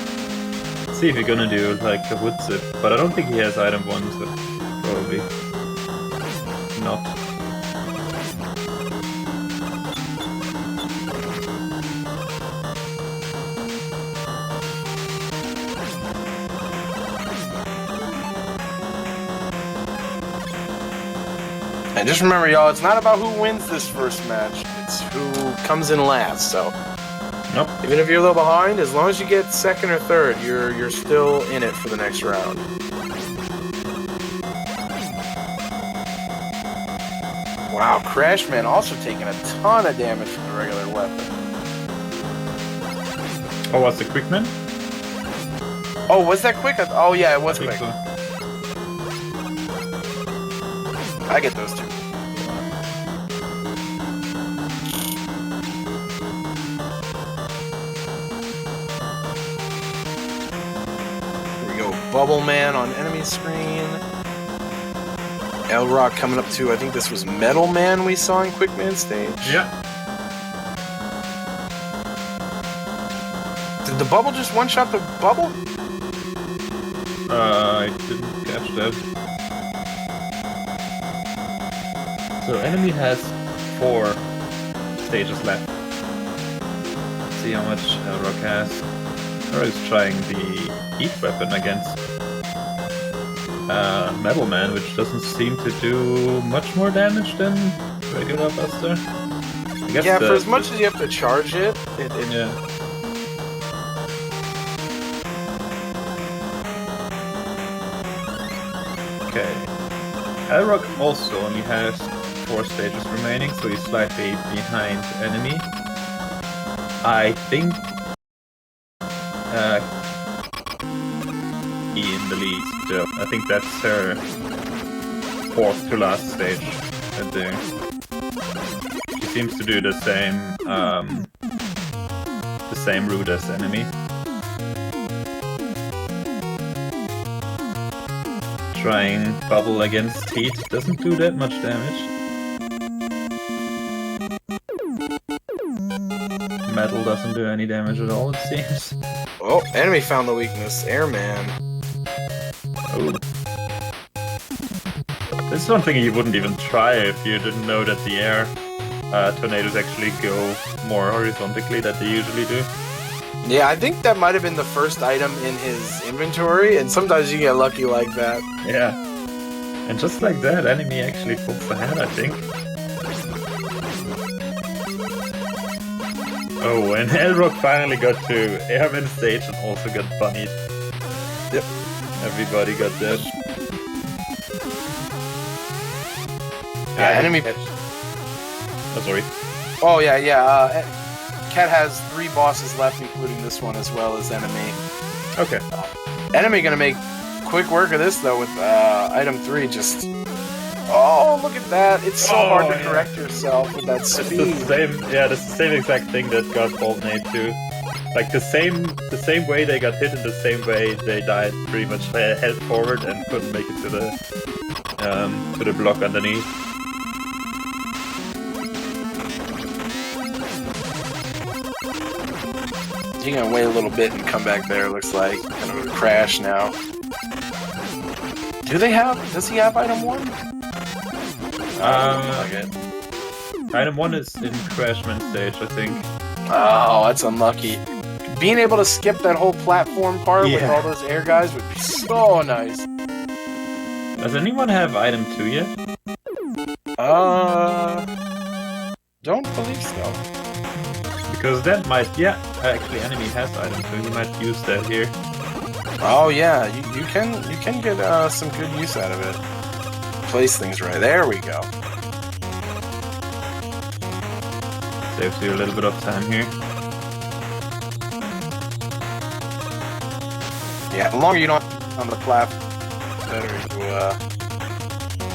Let's see if you're gonna do like a wood zip, but I don't think he has item 1, so probably not. And just remember, y'all, it's not about who wins this first match. It's who comes in last. So, nope. Even if you're a little behind, as long as you get second or third, you're still in it for the next round. Wow, Crashman also taking a ton of damage from the regular weapon. Oh, was the Quickman? Oh, was that quick? Oh yeah, it was quick. So. I get those 2. Here we go, Bubble Man on enemy screen. Elrock coming up to, I think this was Metal Man we saw in Quickman stage. Yeah. Did the Bubble just one-shot the Bubble? I didn't catch that. So enemy has 4 stages left. Let's see how much Elrock has. Elrock is trying the heat weapon against Metal Man, which doesn't seem to do much more damage than regular Buster. I guess yeah, for as much as you have to charge it, yeah. Okay. Elrock also only has 4 stages remaining, so he's slightly behind enemy. I think he in the lead still. I think that's her 4th to last stage right there. She seems to do the same route as enemy. Trying Bubble against Heat doesn't do that much damage. Metal doesn't do any damage at all, it seems. Oh, enemy found the weakness. Airman. Oh. This is one thing you wouldn't even try if you didn't know that the air tornadoes actually go more horizontally than they usually do. Yeah, I think that might have been the first item in his inventory, and sometimes you get lucky like that. Yeah. And just like that, enemy actually pulls ahead, I think. Oh, and Elrock finally got to Airman stage and also got bunnied. Yep. Everybody got dead. Yeah, enemy. Oh, sorry. Oh, yeah. Cat has 3 bosses left, including this one as well as enemy. Okay. Enemy gonna make quick work of this though with item 3. Just look at that! It's so hard to correct yourself with that speed. That's the same exact thing that got Bald Nate too. Like the same way they got hit in the same way they died. Pretty much head forward and couldn't make it to the block underneath. He's gonna wait a little bit and come back there, looks like. Kind of a crash now. Does he have item 1? Item 1 is in Crashman stage, I think. Oh, that's unlucky. Being able to skip that whole platform part with all those air guys would be so nice. Does anyone have item 2 yet? Don't believe so. Because that might, actually enemy has item 2, you might use that here. Oh yeah, you can get some good use out of it. Place things right. There we go. Saves you a little bit of time here. Yeah, the longer you don't on the platform,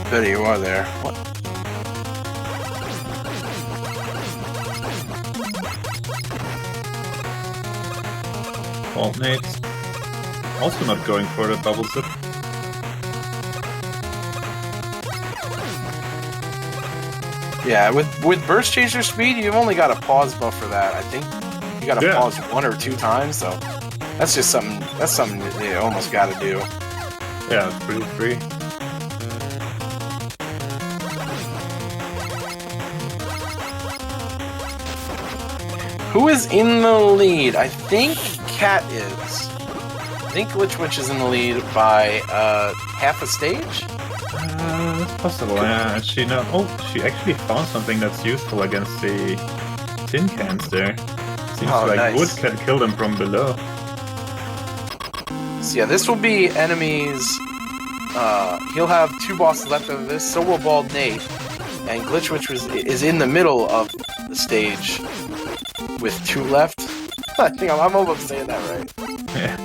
better you are there. What? Alternates. Also not going for the bubble zip. Yeah, with burst chaser speed, you've only got a pause buff for that. I think you got to pause 1 or 2 times, so that's just something. That's something you almost got to do. Yeah, it's pretty free. Who is in the lead? I think Cat is. I think Glitch Witch is in the lead by half a stage. That's possible. Yeah, she actually found something that's useful against the tin cans there. Seems like wood can kill them from below. So yeah, this will be enemies. He'll have 2 bosses left of this. So will Bald Nate, and Glitch Witch is in the middle of the stage with 2 left. I think I'm almost saying that right. Yeah.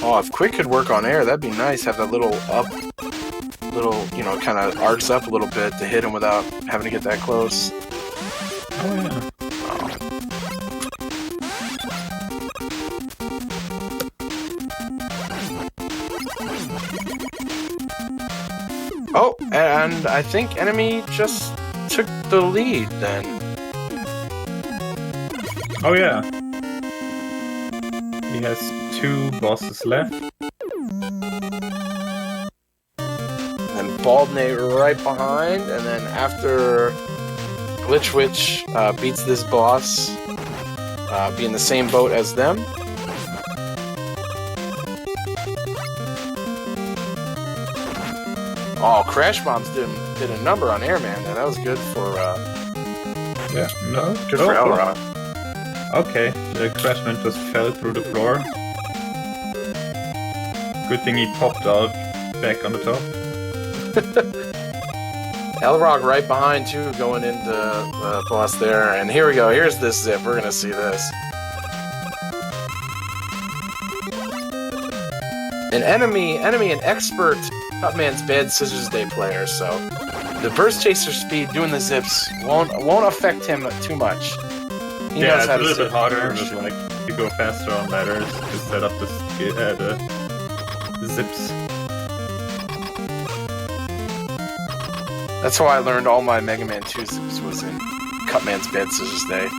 Oh, if Quick could work on air, that'd be nice. Have that little kind of arcs up a little bit to hit him without having to get that close. Oh, yeah. Oh, and I think enemy just took the lead then. Oh, yeah. He has 2 bosses left. And Bald Nate right behind, and then after Glitch Witch beats this boss, be in the same boat as them. Oh, Crash Bombs did a number on Airman. That was good for good for Elrock. Okay, the Crashman just fell through the floor. Good thing he popped out back on the top. Elrock right behind too, going into the boss there. And here we go. Here's this zip. We're gonna see this. An enemy, an expert Cutman's Bad Scissors Day player. So the burst chaser speed doing the zips won't affect him too much. He knows it's how a to little zip bit harder, first. but like you go faster on ladders to set up the zips. That's how I learned all my Mega Man 2 zips was in Cutman's Bad Scissors Day.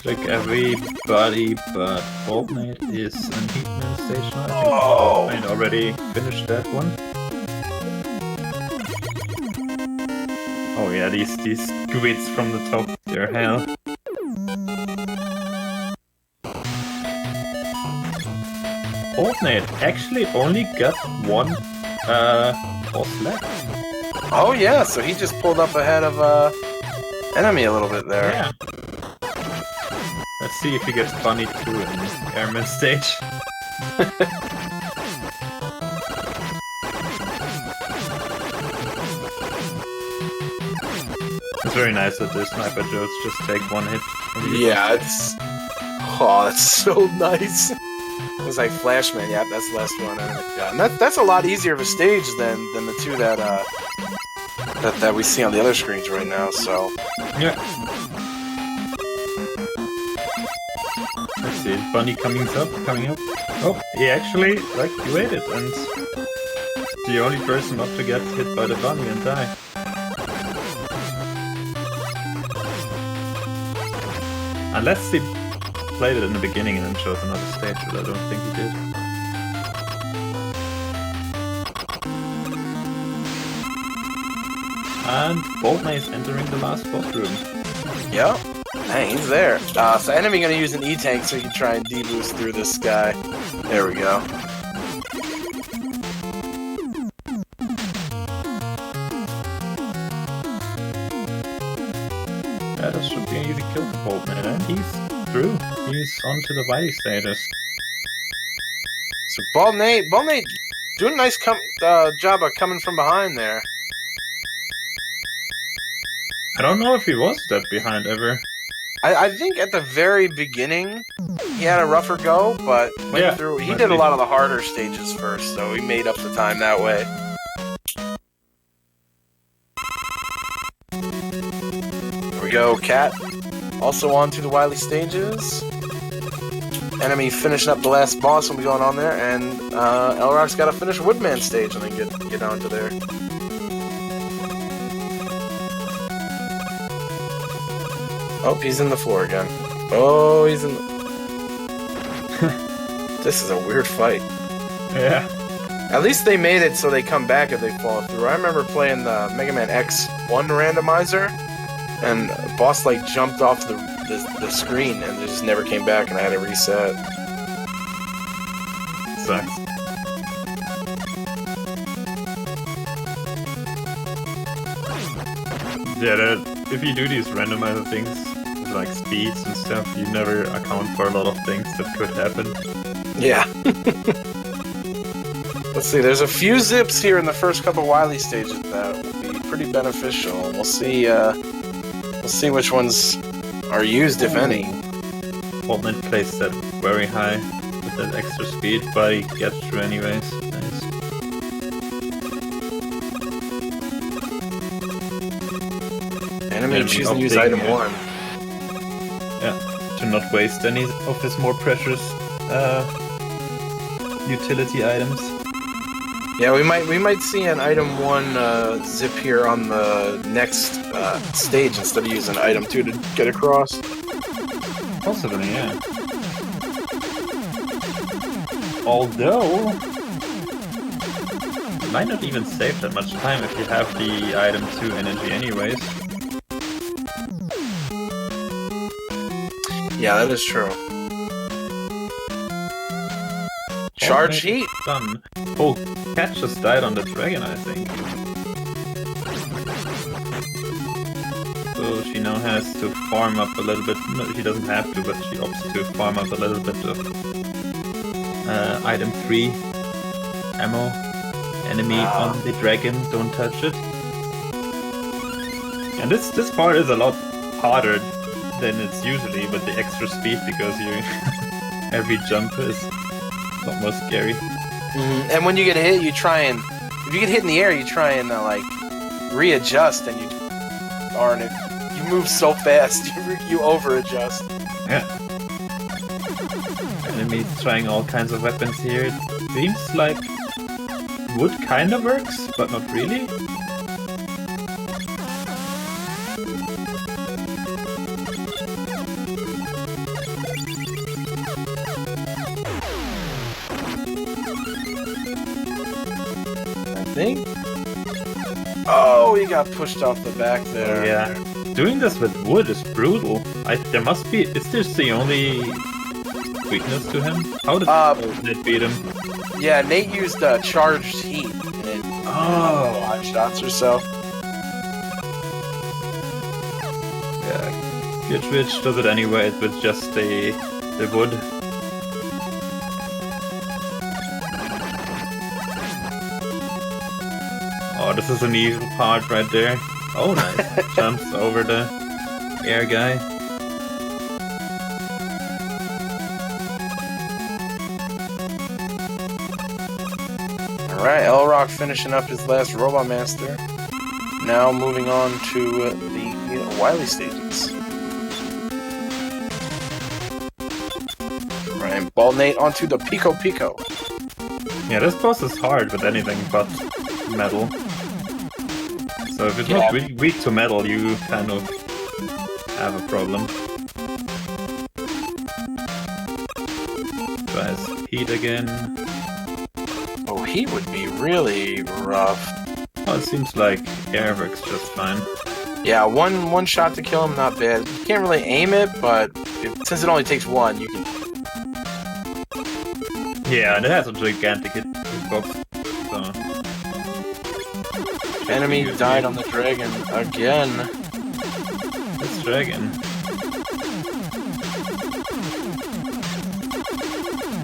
Looks like everybody but Boltnate is in Heatman stage now. I think Boltnate already finished that one. Oh yeah, these grids from the top, they're hell. Boltnate actually only got one boss left. Oh yeah, so he just pulled up ahead of enemy a little bit there. Yeah. Let's see if he gets Bunny too in the Airman stage. It's very nice that the Sniper Joes just take one hit. Yeah, it's... Oh, that's so nice. It was like Flashman, yeah, that's the last one. And that's a lot easier of a stage than the two that we see on the other screens right now, so... Yeah. Let's see, Bunny coming up. Oh, he actually, like, waited, and the only person not to get hit by the bunny and die. Unless he played it in the beginning and then chose another stage, but I don't think he did. And Boltnate is entering the last boss room. Yep. Hey, he's there. So enemy gonna use an E-Tank so he can try and deboost through this guy. There we go. Yeah, that should be an easy kill for Boltnate, and he's through. He's on to the Wily status. So Boltnate doing a nice job of coming from behind there. I don't know if he was that behind ever. I think at the very beginning he had a rougher go, but went through. He did a lot of the harder stages first, so he made up the time that way. Here we go, Cat. Also on to the Wily stages. Enemy finishing up the last boss will be going on there, and Elrock's got to finish Woodman stage and then get onto there. Oh, he's in the floor again. Oh, he's in the... This is a weird fight. Yeah. At least they made it so they come back if they fall through. I remember playing the Mega Man X1 randomizer, and the boss like jumped off the screen and they just never came back, and I had to reset. Sucks. Yeah, if you do these randomizer things, like speeds and stuff, you never account for a lot of things that could happen. Yeah. Let's see, there's a few zips here in the first couple Wily stages that will be pretty beneficial. We'll see which ones are used, if any. Boltnate placed that very high with that extra speed, but he gets through anyways. Nice. Enemy choosing to use item 1. Yeah, to not waste any of his more precious utility items. Yeah, we might see an item 1 zip here on the next stage instead of using item 2 to get across. Possibly, yeah. Although, it might not even save that much time if you have the item 2 energy anyways. Yeah, that is true. Charge heat. Done. Oh, Cat just died on the dragon, I think. So she now has to farm up a little bit. No, she doesn't have to, but she opts to farm up a little bit of item 3 ammo. Enemy on the dragon, don't touch it. And this part is a lot harder than it's usually, but the extra speed, because you every jump is a lot more scary. And when you get hit, you try and if you get hit in the air, you try and like readjust, and you move so fast, you over adjust. Yeah. Enemies trying all kinds of weapons here. It seems like wood kind of works, but not really. think. Oh, he got pushed off the back there. Yeah. Doing this with wood is brutal. There must be. Is this the only weakness to him? How did Nate beat him? Yeah, Nate used charged heat and 5 shots or so. Yeah, Glitch does it anyway with just the wood. Oh, this is an evil part right there. Oh, nice. Jumps over the air guy. Alright, L-Rock finishing up his last Robot Master. Now moving on to the Wily stages. Alright, Bald Nate onto the Pico Pico. Yeah, this boss is hard with anything but metal. So if it's not really weak to metal, you kind of have a problem. Tries heat again. Oh, heat would be really rough. Oh, it seems like air works just fine. Yeah, one shot to kill him, not bad. You can't really aim it, but since it only takes one, you can... Yeah, and it has a gigantic hitbox, so... Enemy died on the dragon again. This dragon.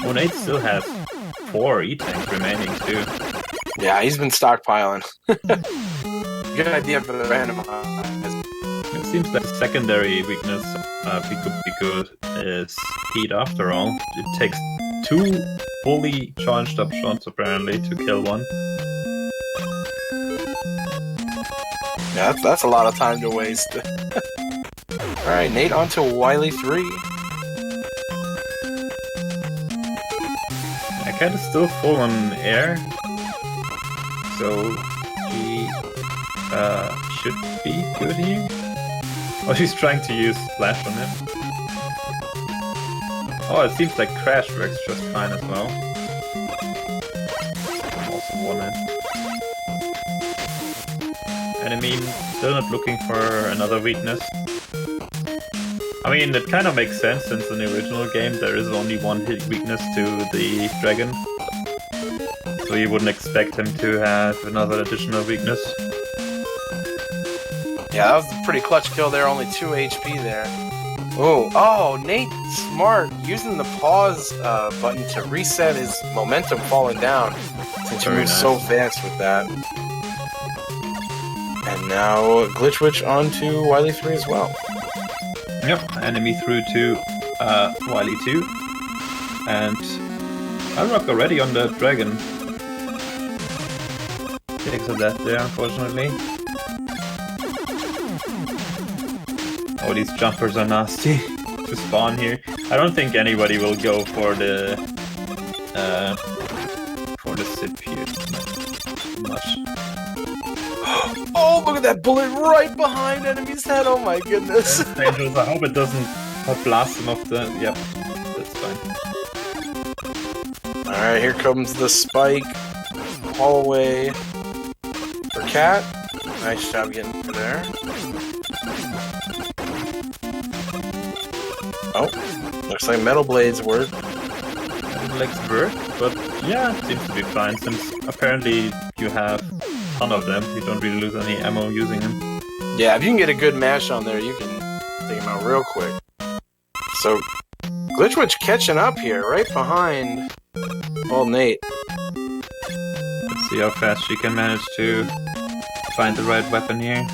Oh, Nate still has 4 E-tanks remaining too. Yeah, he's been stockpiling. Good idea for the randomizer. It seems like the secondary weakness Pico Pico is heat after all. It takes 2 fully charged up shots apparently to kill one. Yeah, that's a lot of time to waste. Alright, Nate onto Wily 3. I kind of still full on air, so he should be good here. Oh, she's trying to use Flash on him. Oh, it seems like Crash works just fine as well. Also one hit. Enemy still not looking for another weakness. I mean, it kind of makes sense since in the original game there is only one hit weakness to the dragon. So you wouldn't expect him to have another additional weakness. Yeah, that was a pretty clutch kill there, only 2 HP there. Oh, Nate, smart, using the pause button to reset his momentum falling down, since he moves so fast with that. And now Glitchwitch onto Wily 3 as well. Yep, enemy through to Wily 2. And Alrock already on the dragon. Takes a death there, unfortunately. Oh, these jumpers are nasty to spawn here. I don't think anybody will go for the sip here much. Oh, look at that bullet right behind enemy's head. Oh my goodness. That's dangerous. I hope it doesn't blast him off the... Yep, that's fine. Alright, here comes the spike. Hallway for Cat. Nice job getting through there. Oh, looks like Metal Blades work. Metal Blades work, but yeah, it seems to be fine since apparently you have a ton of them. You don't really lose any ammo using them. Yeah, if you can get a good mash on there, you can take them out real quick. So, Glitchwitch catching up here, right behind old Nate. Let's see how fast she can manage to find the right weapon here.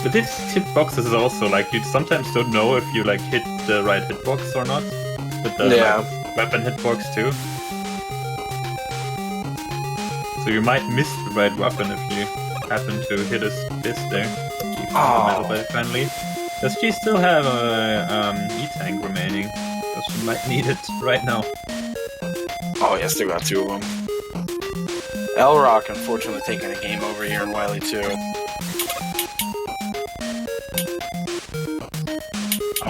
But this hitbox is also like you sometimes don't know if you like hit the right hitbox or not. With the like, weapon hitbox too. So you might miss the right weapon if you happen to hit his fist there. Keep the metal blade friendly. Does she still have a E-tank remaining? Because she might need it right now. Oh yeah, still got 2 of them. L-Rock unfortunately taking a game over here in Wily 2.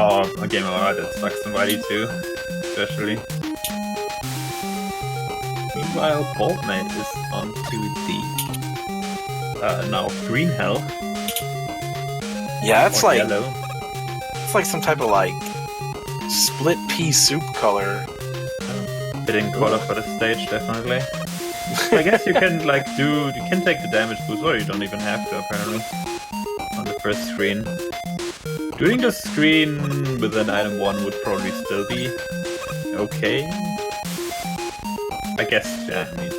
Oh, a game of art that sucks somebody too, especially. Meanwhile, Baldmate is onto the now green health. Yeah, it's or like yellow. it's like some type of like split pea soup color. Fitting color for the stage, definitely. I guess you can you can take the damage boost, or you don't even have to apparently on the first screen. Doing the screen with an item 1 would probably still be okay. I guess, yeah. I mean,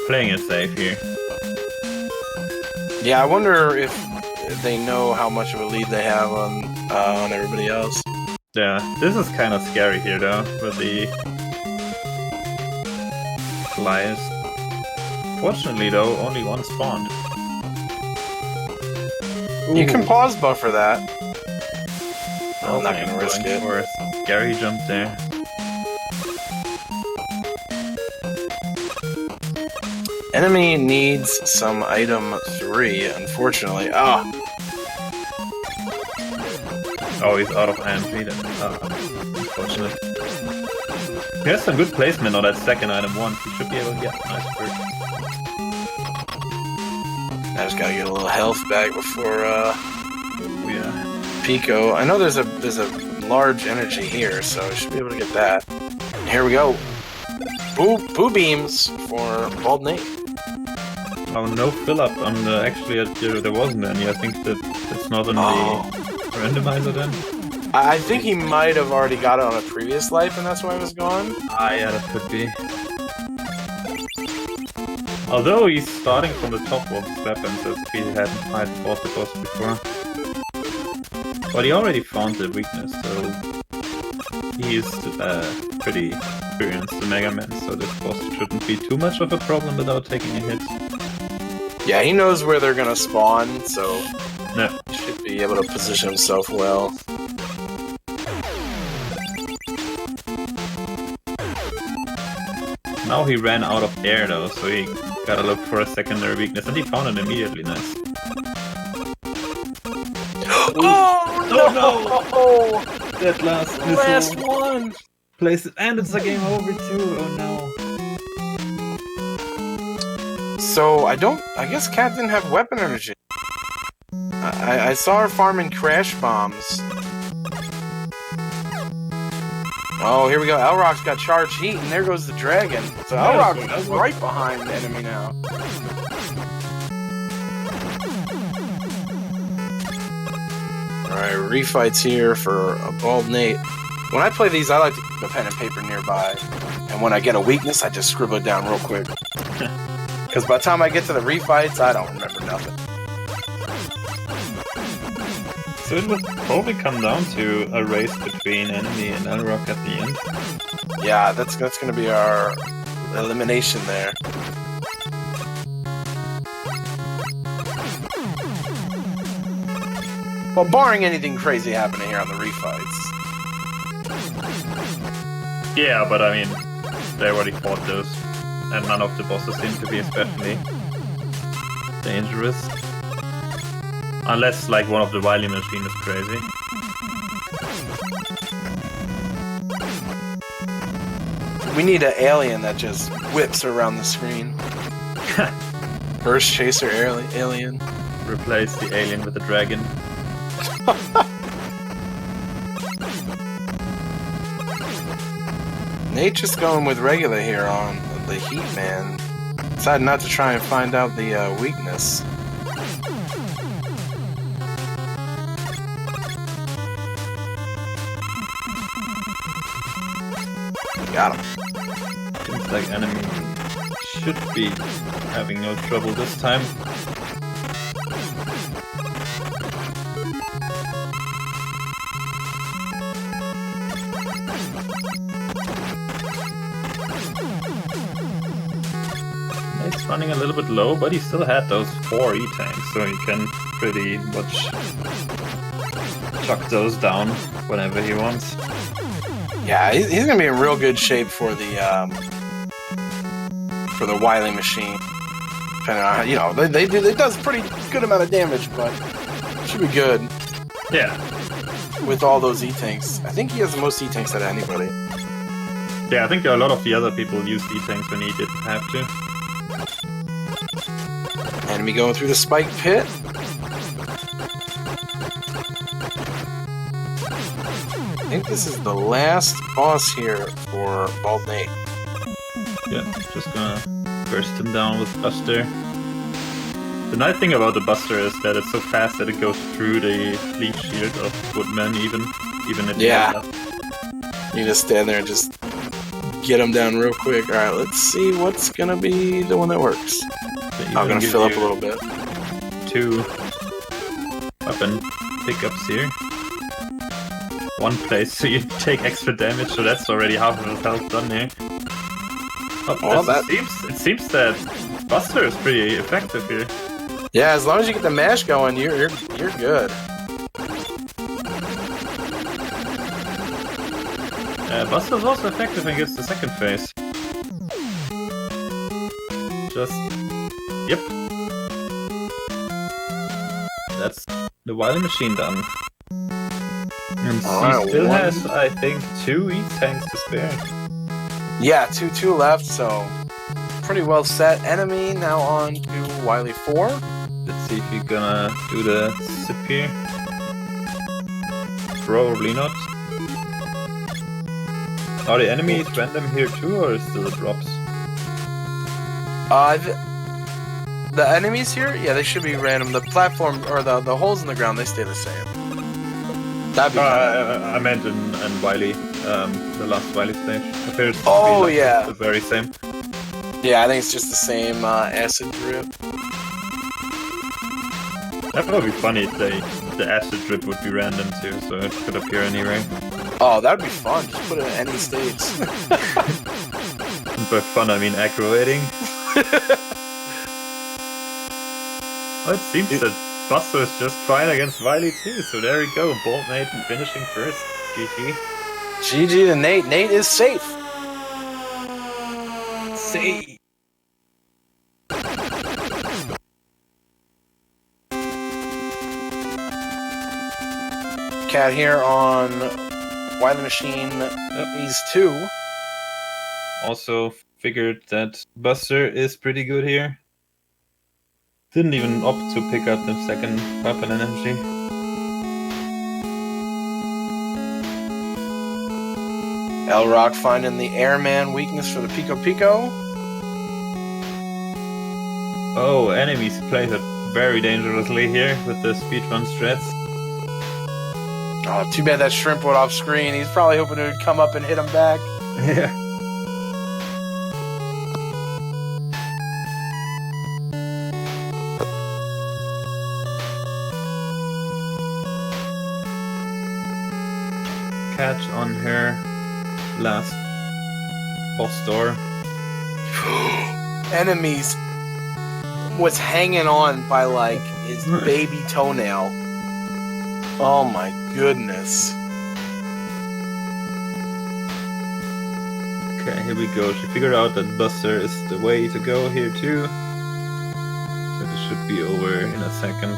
playing it safe here. Yeah, I wonder if they know how much of a lead they have on everybody else. Yeah, this is kind of scary here though, with the Goliath. Fortunately though, only one spawned. You can pause buffer that. I'm not Okay, gonna risk going it. for a scary jump there. Enemy needs some item 3, unfortunately. Ah, Oh, he's out of IMG then. Unfortunate. He has some good placement on that second item 1. He should be able to get nice first. I just gotta get a little health back before Yeah. Pico. I know there's a large energy here, so I should be able to get that. Here we go. Poo beams for Bald Nate. Oh, no fill up on the. Actually, there wasn't any. I think that it's not in the randomizer then. I think he might have already got it on a previous life, and that's why it was gone. Ah, yeah, that could be. Although he's starting from the top of his weapons, as he hadn't fought the boss before. But he already found the weakness, so he is pretty experienced, the Mega Man, so this boss shouldn't be too much of a problem without taking a hit. Yeah, he knows where they're gonna spawn, so Yeah. he should be able to position himself well. Now he ran out of air though, so he gotta look for a secondary weakness, and he found it immediately. Nice. Oh no! That last Last one! place it, and it's a game over too. Oh no. So I guess Cat didn't have weapon energy. I saw her farming crash bombs. Oh, here we go. Elrock's got charged heat, and there goes the dragon. So Elrock is right behind the enemy now. Alright, refights here for a Bald Nate. When I play these, I like to keep a pen and paper nearby. And when I get a weakness, I just scribble it down real quick. Because by the time I get to the refights, I don't remember nothing. So it would probably come down to a race between enemy and Elrock at the end. Yeah, that's gonna be our elimination there. Well, barring anything crazy happening here on the refights. Yeah, but I mean, they already fought those, and none of the bosses seem to be especially dangerous. Unless, like, one of the Wily Machine is crazy. We need an alien that just whips around the screen. Burst Chaser alien. Replace the alien with a dragon. Nate's just going with regular here on the Heat Man. Decided not to try and find out the weakness. Got him. Seems like enemy should be having no trouble this time. It's running a little bit low, but he still had those 4 E-tanks, so he can pretty much chuck those down whenever he wants. Yeah, he's gonna be in real good shape for the Wily Machine. Depending on, you know, it does pretty good amount of damage, but it should be good. Yeah. with all those E-tanks. I think he has the most E-tanks out of anybody. Yeah, I think a lot of the other people used E-tanks when he didn't have to. Enemy going through the spike pit. I think this is the last boss here for Bald Nate. Yeah, just gonna burst him down with Buster. The nice thing about the Buster is that it's so fast that it goes through the leech shield of Woodman, even if You just stand there and just get him down real quick. All right, let's see what's gonna be the one that works. I'm gonna fill up a little bit. 2 weapon pickups here. One place, so you take extra damage, so that's already half of his health done here. It seems that Buster is pretty effective here. Yeah, as long as you get the mash going, you're good. Buster's also effective against the second phase. Yep. That's the Wily Machine done. And he still has, I think, 2 E-tanks to spare. Yeah, two left, so pretty well set. Enemy now on to Wily 4. Let's see if he's gonna do the sip here. Probably not. Are the enemies random here too, or is still the drops? The enemies here, yeah, they should be random. The platform or the holes in the ground, they stay the same. That'd be I meant in Wily, the last Wily stage. Appears to be yeah, the very same. Yeah, I think it's just the same acid drip. That would be funny if the acid drip would be random too, so it could appear anywhere. Oh, that'd be fun. Just put it in any states. By fun, I mean aggravating. Well, it seems that Buster is just fine against Wily too, so there we go. Bald Nate finishing first. GG. GG to Nate. Nate is safe. Safe. Cat here on Wily Machine. He's 2. Also figured that Buster is pretty good here. Didn't even opt to pick up the second weapon energy. L-Rock finding the airman weakness for the Pico Pico. Oh, enemies play that very dangerously here with the speedrun strats. Oh, too bad that shrimp went off screen. He's probably hoping it would come up and hit him back. Yeah. Catch on her last boss door. Enemies was hanging on by like his baby toenail. Oh my goodness. Okay, here we go. She figured out that Buster is the way to go here too. So this should be over in a second.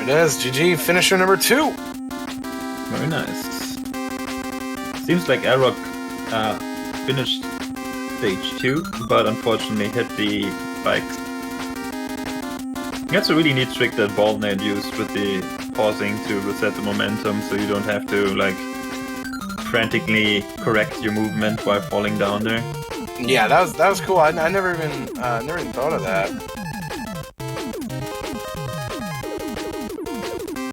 There it is. GG. Finisher number 2. Very nice. Seems like Arok finished stage 2, but unfortunately hit the spikes. That's a really neat trick that Bald Nate used with the pausing to reset the momentum, so you don't have to like frantically correct your movement while falling down there. Yeah, that was cool. I never even thought of that.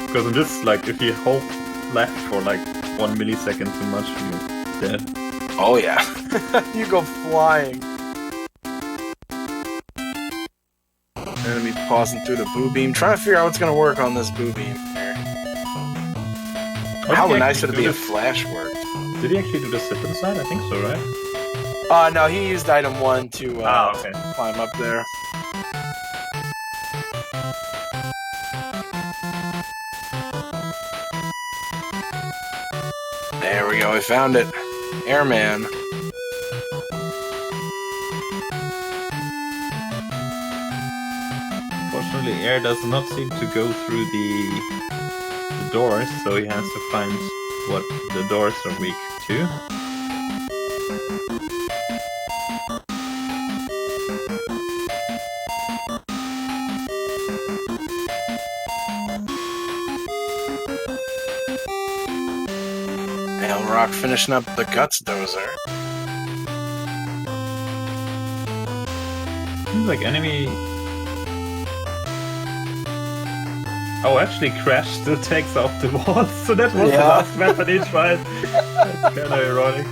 Because in this, like, if you hold left for like 1 millisecond too much, you're dead. Oh yeah, you go flying. Enemy pausing through the boo beam, trying to figure out what's gonna work on this boo beam here. How nice would it be if flash worked? Did he actually do the zip inside? I think so, right? No, he used item 1 to okay. climb up there. There we go, we found it. Airman. air does not seem to go through the doors, so he has to find what the doors are weak to. Rock finishing up the guts dozer. Seems like enemy. Oh, actually, Crash still takes off the walls, so that was the last weapon he tried. That's kind of ironic.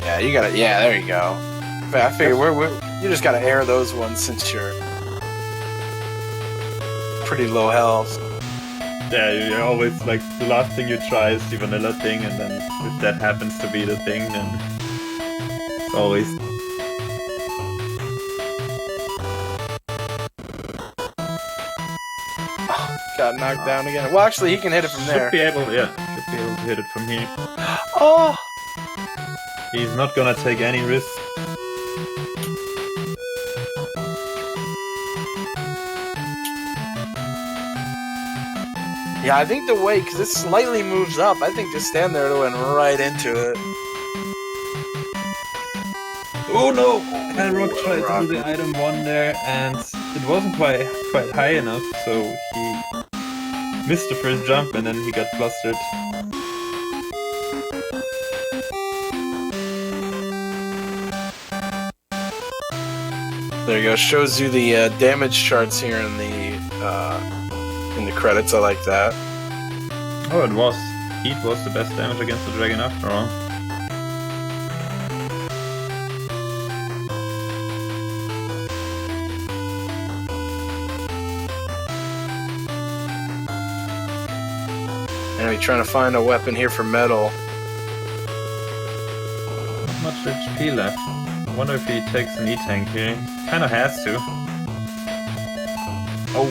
Yeah, you gotta. Yeah, there you go. I figure you just gotta air those ones since you're pretty low health. Yeah, you always like the last thing you try is the vanilla thing, and then if that happens to be the thing, then it's always. Oh, got knocked down again. Well, actually, he can hit it from there. Should be able to hit it from here. Oh! He's not gonna take any risks. Yeah, I think the way, because it slightly moves up, I think just stand there and went right into it. Oh no! Elrock tried to do the item 1 there, and it wasn't quite high enough, so he missed the first jump and then he got flustered. There you go. Shows you the damage charts here in the credits. I like that. Oh, it was. Heat was the best damage against the dragon after all. Anyway, trying to find a weapon here for metal. Not much HP left. I wonder if he takes an E-tank here. Kinda has to. Oh.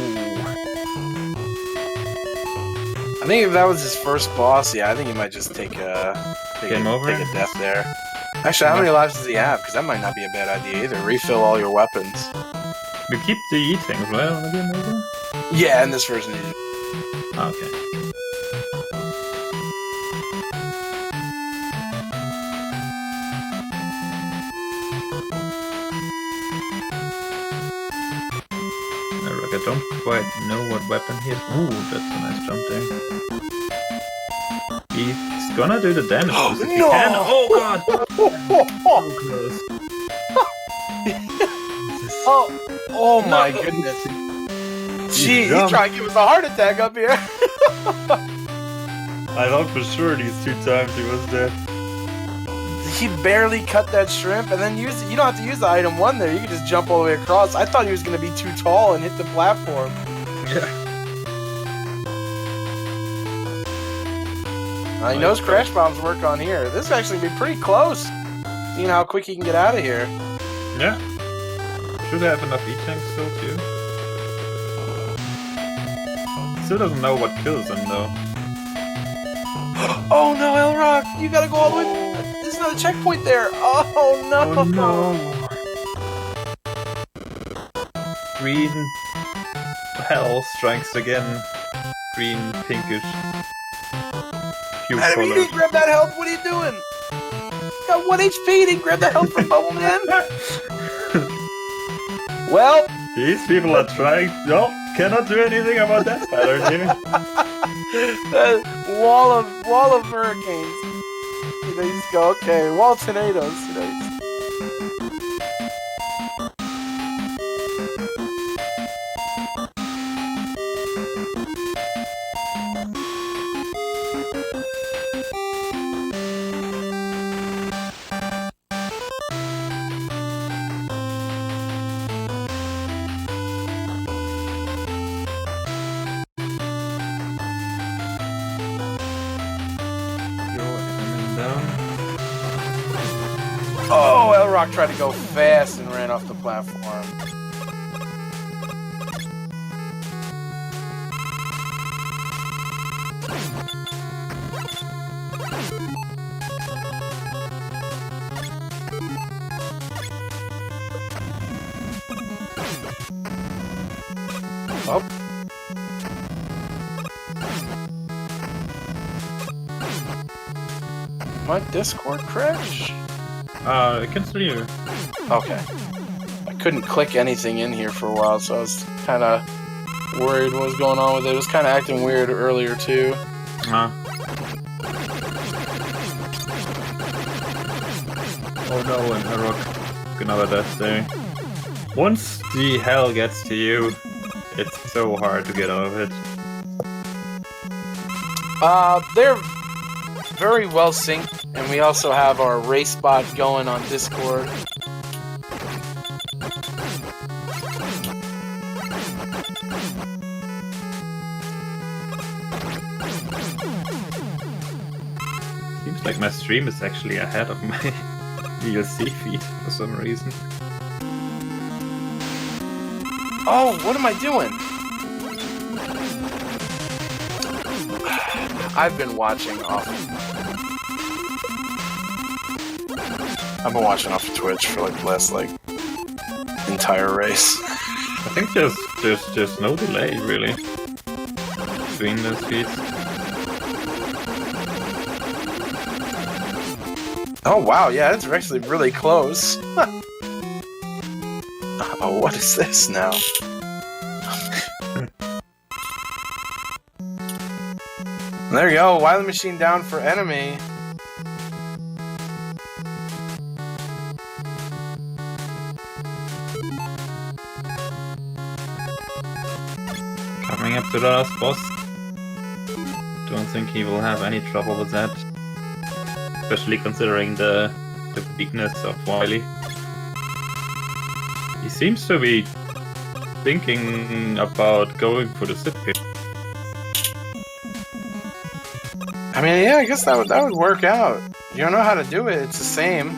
I think if that was his first boss, yeah, I think he might just take a death there. Actually, how many lives does he have? Because that might not be a bad idea either. Refill all your weapons. We keep the E-tanks, right, on the game over? Yeah, in this version. Okay. I don't quite know what weapon he is. Ooh, that's a nice jump there. He's gonna do the damage. Oh, if he no! can. Oh god! So close. Oh my goodness. Gee, he's trying to give us a heart attack up here. I thought for sure these 2 times he was dead. He barely cut that shrimp, and then you don't have to use the item 1 there. You can just jump all the way across. I thought he was going to be too tall and hit the platform. Yeah. He knows crash bombs work on here. This is actually be pretty close, seeing how quick he can get out of here. Yeah. Should have enough E-tanks still too. Still doesn't know what kills him though. Oh no, Elrock! You gotta go all the way. There's another checkpoint there. Oh no! Oh no! Green hell strikes again. Green, pinkish. Adam, you didn't grab that health. What are you doing? You got 1 HP. You didn't grab the health from Bubble Man. Well, these people are trying. No, cannot do anything about that pattern here. wall of hurricanes. You know, you just go, okay, wall of tornadoes. You know, oh, Elrock tried to go fast and ran off the platform. Oh. My Discord crash? I can still hear you. Okay. I couldn't click anything in here for a while, so I was kind of worried what was going on with it. It was kind of acting weird earlier, too. Oh no, and Harrock, another death there. Once the hell gets to you, it's so hard to get out of it. They're very well synced, and we also have our race bot going on Discord. Seems like my stream is actually ahead of my DLC feed for some reason. Oh, what am I doing? I've been watching off. I've been watching off of Twitch for like the last entire race. I think there's no delay really between those feeds. Oh wow, yeah, it's actually really close. Oh, what is this now? There you go, Wily Machine down for enemy. Coming up to the last boss. Don't think he will have any trouble with that. Especially considering the weakness of Wily. He seems to be thinking about going for the sit pit. I mean, yeah, I guess that would work out. You don't know how to do it, it's the same.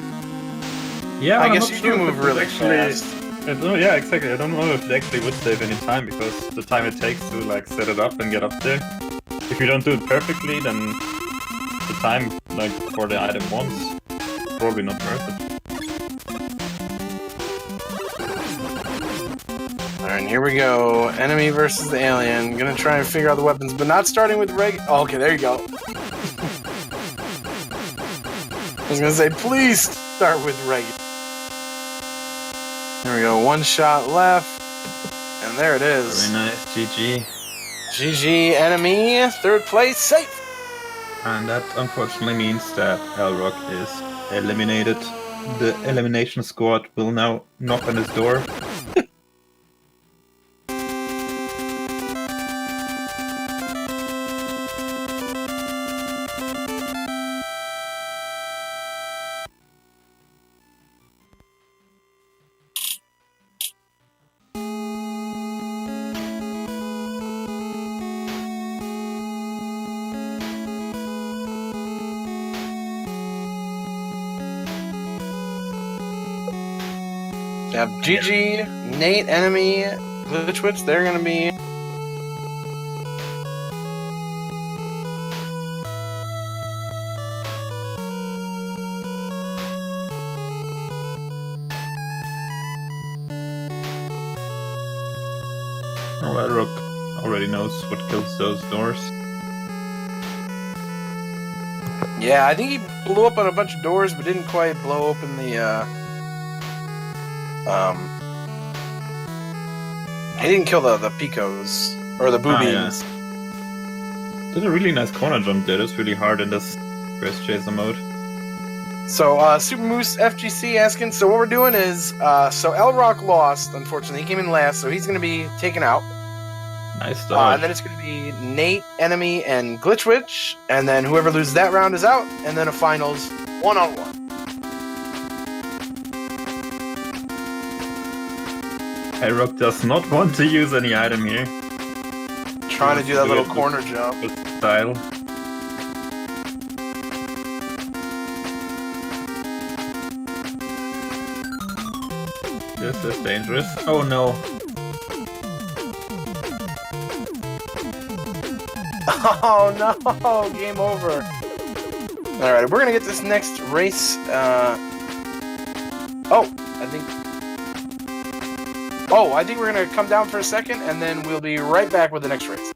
Yeah, I I'm guess not you sure do if move it really actually, fast. Yeah, exactly. I don't know if it actually would save any time, because the time it takes to like set it up and get up there. If you don't do it perfectly, then the time like for the item once probably not worth it. Alright, here we go. Enemy versus the alien. Gonna try and figure out the weapons, but not starting with oh, okay, there you go. I was gonna say, please start with regular. There we go, one shot left. And there it is. Very nice, GG. GG, enemy, third place, safe! And that unfortunately means that Elrock is eliminated. The elimination squad will now knock on his door. Yeah, GG, Nate, enemy, Glitchwitch, they're gonna be... Oh, Elrock already knows what kills those doors. Yeah, I think he blew up on a bunch of doors, but didn't quite blow open the, he didn't kill the Picos, or the boobies. Yeah. Did a really nice corner jump there. That's really hard in this Grace Chaser mode. So, Super Moose FGC asking, so what we're doing is, so Elrock lost, unfortunately. He came in last, so he's going to be taken out. Nice dodge. And then it's going to be Nate, enemy, and Glitchwitch, and then whoever loses that round is out, and then a finals one-on-one. Elrock does not want to use any item here. Trying to do that little corner jump. With style. This is dangerous. Oh no. Oh no! Game over. Alright, we're gonna get this next race. Oh, I think. Oh, I think we're going to come down for a second, and then we'll be right back with the next race.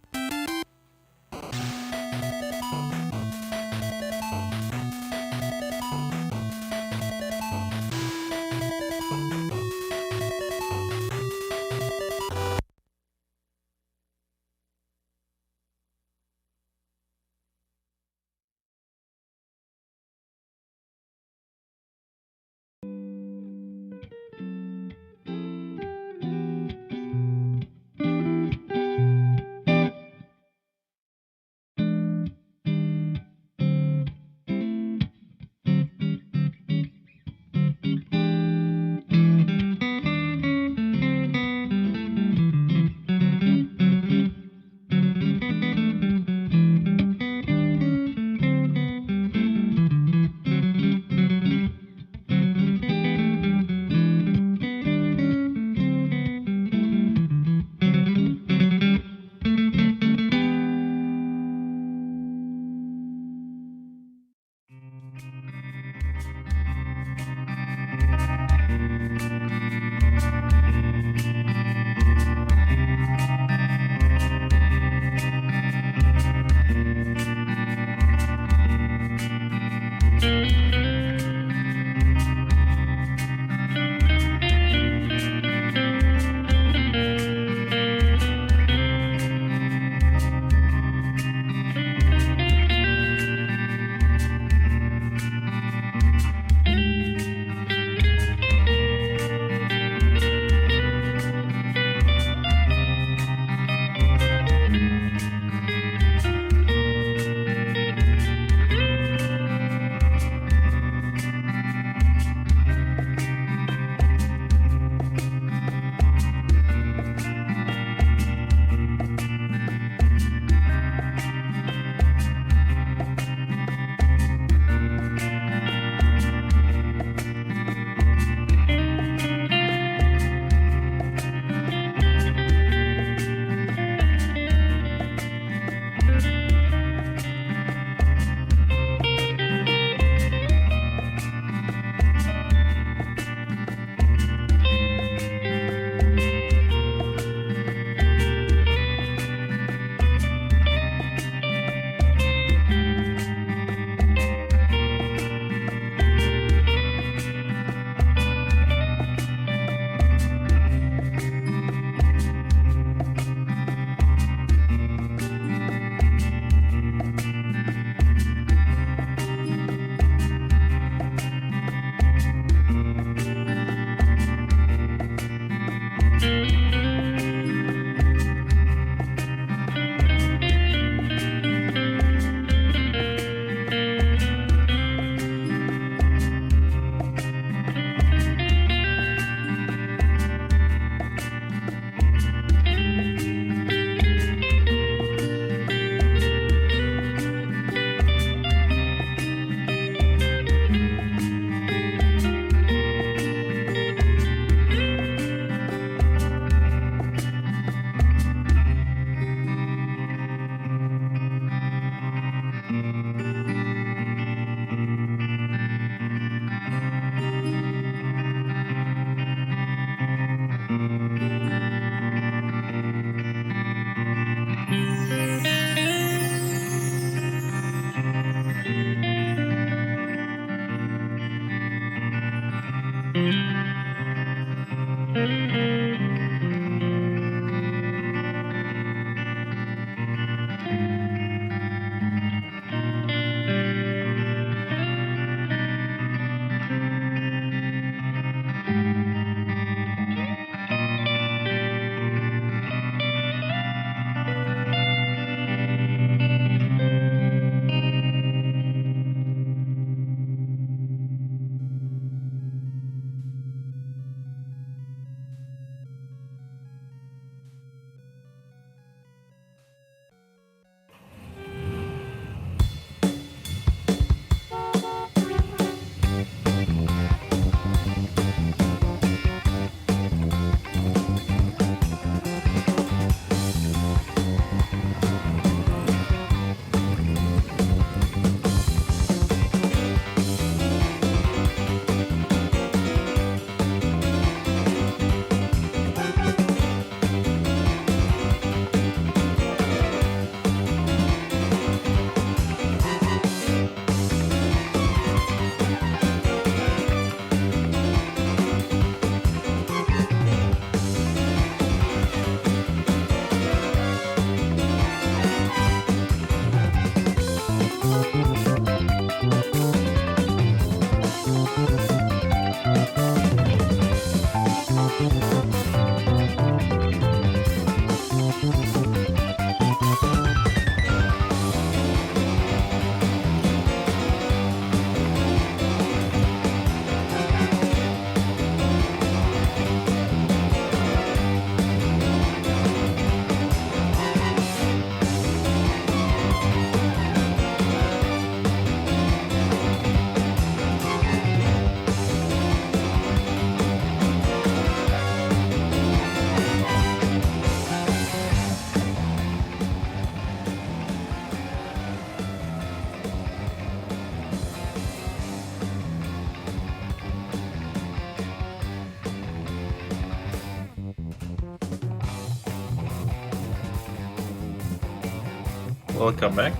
welcome back.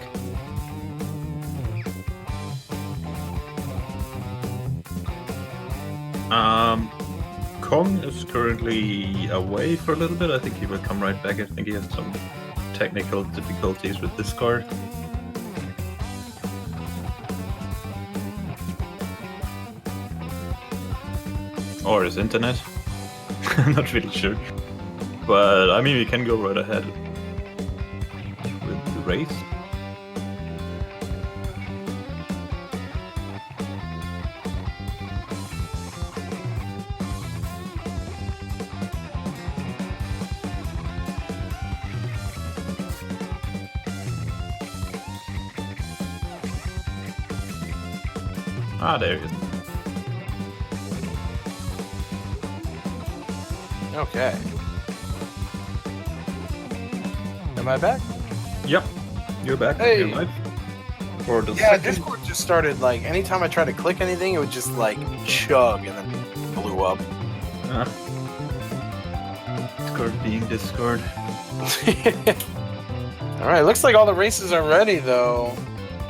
Kong is currently away for a little bit. I think he will come right back. I think he has some technical difficulties with this card. Or his internet. I'm not really sure. But, I mean, we can go right ahead with the race. Ah, there he is. Okay. Am I back? Yep, you're back. Hey. You're live. For the Yeah, second... Discord just started, like, anytime I tried to click anything, it would just, like, chug and then blew up. Discord being Discord. Alright, looks like all the races are ready, though.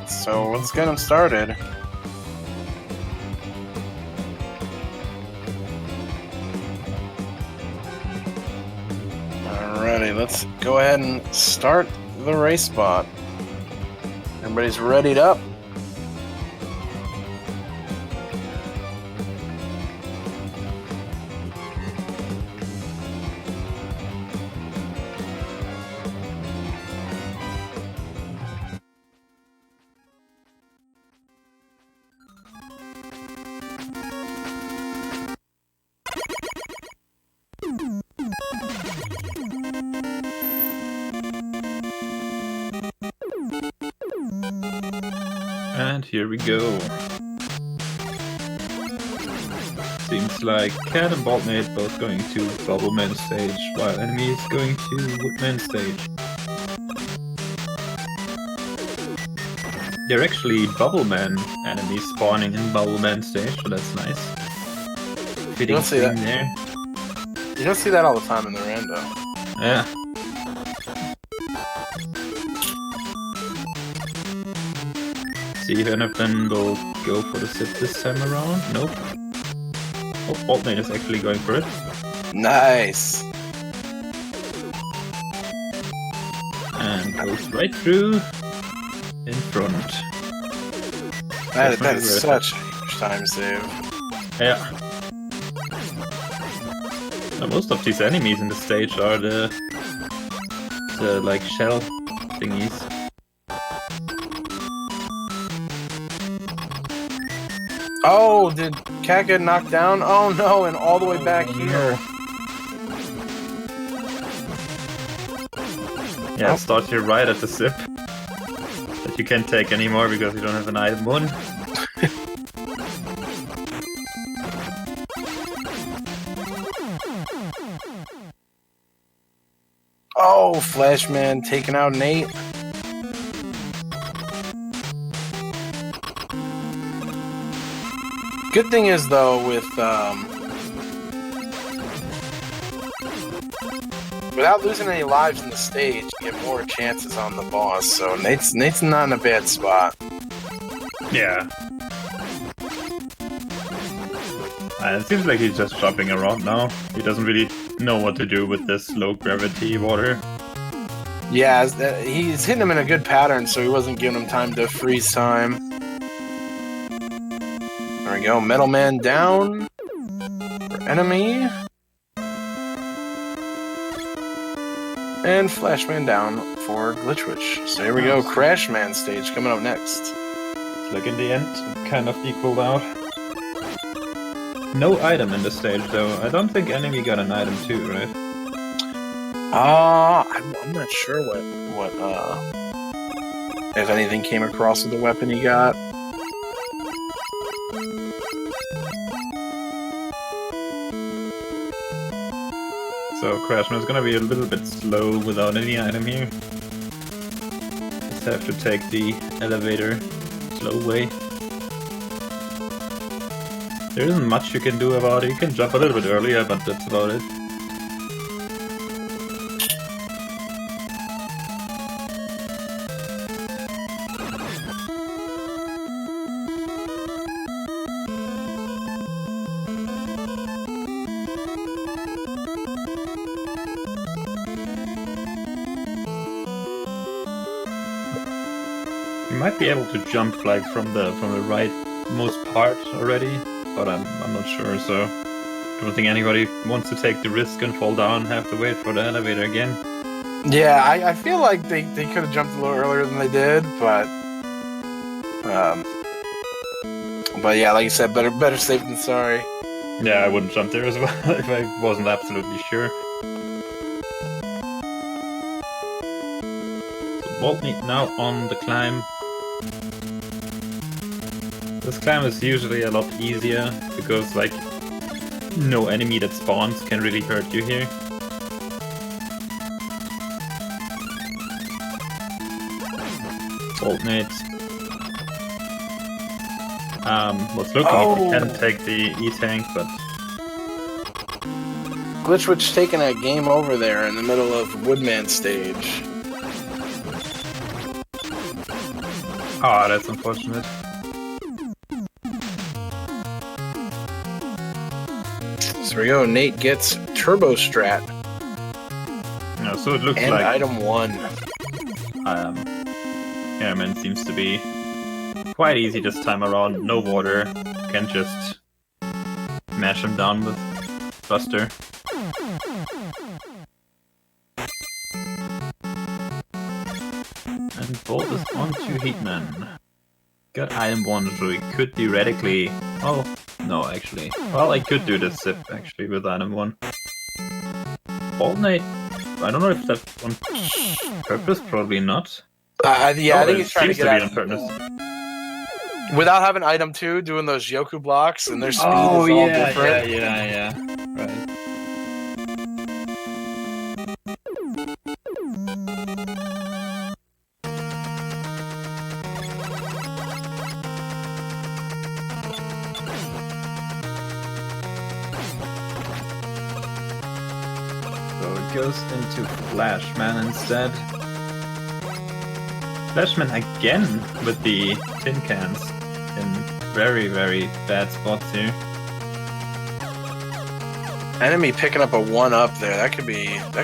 So, let's get them started. Alrighty, let's go ahead and start the race spot. Everybody's readied up. And here we go. Seems like Cat and Boltnate both going to Bubbleman stage, while Enemy is going to Woodman stage. They're actually Bubbleman enemies spawning in Bubbleman stage, so that's nice. Fitting don't see that. thing there. You don't see that all the time in the rando. Yeah. See if any of them will go for the sit this time around. Nope. Oh, Boltnate is actually going for it. Nice. And goes right through in front. That is such a huge time save. Yeah. Now, most of these enemies in the stage are the like shell thingies. Oh, did Cat get knocked down? Oh no, and all the way back here. Yeah, it starts here right at the zip. That you can't take anymore because you don't have an item 1. Oh, Flashman taking out an 8. Good thing is, though, without losing any lives in the stage, you get more chances on the boss, so Nate's not in a bad spot. Yeah. It seems like he's just shopping around now. He doesn't really know what to do with this low gravity water. Yeah, he's hitting him in a good pattern, so he wasn't giving him time to freeze time. There we go, Metal Man down for Enemy. And Flashman down for Glitchwitch. So here we go, Crashman stage coming up next. Like in the end, it kind of equaled out. No item in the stage though. I don't think Enemy got an item too, right? I'm not sure what if anything came across with the weapon he got. So Crashman is gonna be a little bit slow without any item here. Just have to take the elevator slow way. There isn't much you can do about it. You can jump a little bit earlier, but that's about it. might be able to jump like from the rightmost part already, but I'm not sure. So I don't think anybody wants to take the risk and fall down and have to wait for the elevator again. Yeah, I feel like they could have jumped a little earlier than they did, but yeah, like you said, better safe than sorry. Yeah, I wouldn't jump there as well if I wasn't absolutely sure. So Boltney now on the climb. This climb is usually a lot easier because like no enemy that spawns can really hurt you here. Boltney. Was looking if he can take the E-tank, but Glitchwitch taking that game over there in the middle of Woodman stage. oh, that's unfortunate. So we go. Nate gets Turbo Strat. No, so it looks and like item 1. Airman seems to be quite easy this time around. No water, can just mash him down with Buster. And Bolt is on to Heatman. Got item 1, so he could theoretically... Oh, no, actually. Well, I could do this zip, actually, with item 1. Boltnate, I don't know if that's on purpose, probably not. Yeah, I think he's trying to get out on purpose. Without having item 2, doing those Yoku blocks, and their speed is all different. Yeah. Right. So it goes into Flashman instead. Flashman again with the tin cans in very, very bad spots here. Enemy picking up a 1-up there. That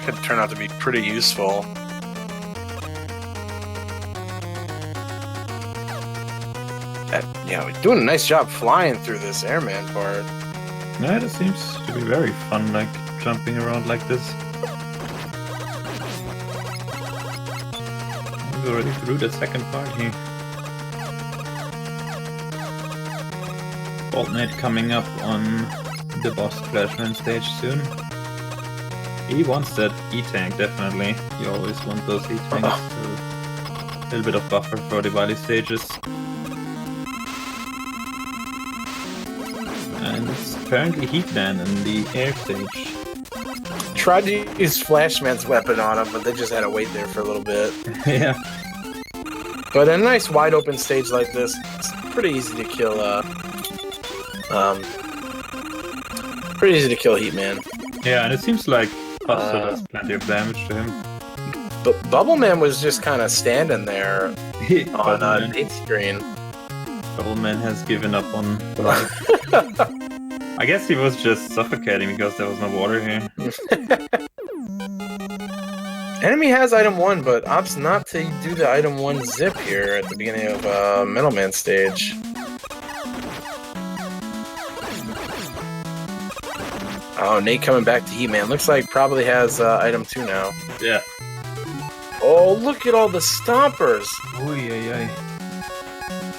could turn out to be pretty useful. Yeah, doing a nice job flying through this airman part. Yeah, it seems to be very fun, like jumping around like this. He's already through the second part here. Boltnate coming up on the boss Flashman stage soon. He wants that E-tank, definitely. You always want those E-tanks. A little bit of buffer for the Bali stages. And it's apparently Heatman in the air stage. Tried to use Flashman's weapon on him, but they just had to wait there for a little bit. Yeah. But in a nice wide open stage like this, it's pretty easy to kill. Pretty easy to kill Heatman. Yeah, and it seems like Buster does plenty of damage to him. But Bubbleman was just kind of standing there on Nate's screen. Bubbleman has given up on life. I guess he was just suffocating because there was no water here. Enemy has item 1, but opts not to do the item 1 zip here at the beginning of Middleman stage. Oh, Nate coming back to Heatman. Looks like probably has item 2 now. Yeah. Oh, look at all the stompers. Oy.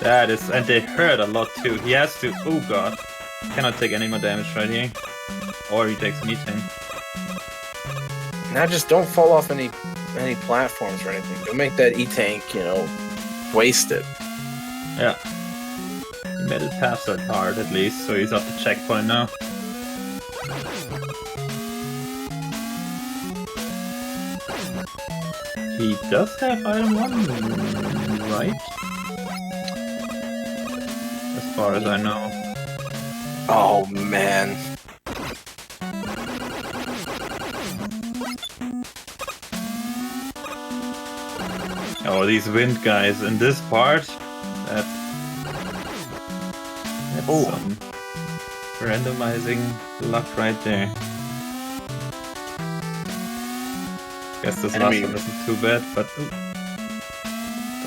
That is, and they hurt a lot too. He has to, oh god. Cannot take any more damage right here. Or he takes an E-tank. Now just don't fall off any platforms or anything. Don't make that E-tank, waste it. Yeah. He made it past that part at least, so he's up the checkpoint now. He does have item 1, right? As far as I know. Oh, man. Oh, these wind guys in this part. That's some randomizing luck right there. Guess this last one isn't too bad, but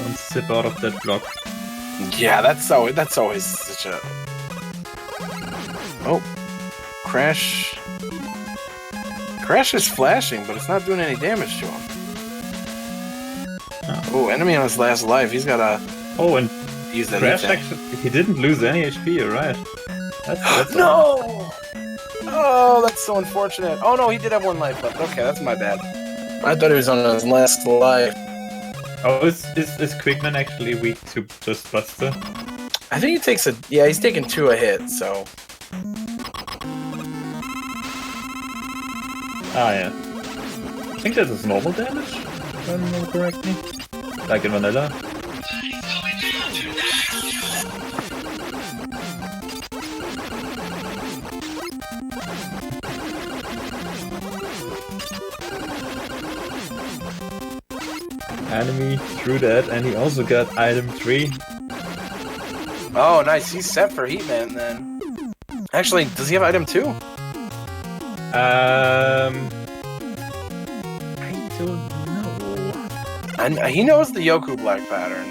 Don't zip out of that block. Yeah, that's always such a... Oh. Crash. Crash is flashing, but it's not doing any damage to him. Oh, enemy on his last life. He's got to and use that Crash attack. actually, he didn't lose any HP, you're right. That's No! Oh, that's so unfortunate. Oh no, he did have 1 life left. Okay, that's my bad. I thought he was on his last life. Oh, is Quickman actually weak to just Buster? I think he takes a... Yeah, he's taking 2 a hit, so... Ah, yeah. I think that is normal damage, if I remember correctly. Like in vanilla. Enemy threw that, and he also got item 3. Oh, nice. He's set for Heatman then. Actually, does he have item 2? I don't know. And he knows the Yoku Black pattern.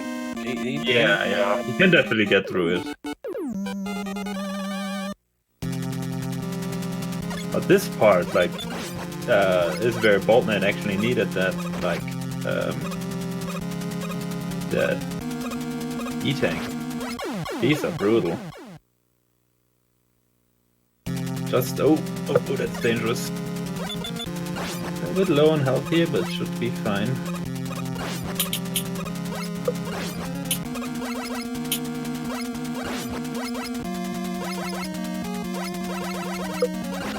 Yeah. He can definitely get through it. But this part, like, is where Boltman actually needed that, like, that E-Tank. These are brutal. Just, oh, that's dangerous. A bit low on health here, but should be fine.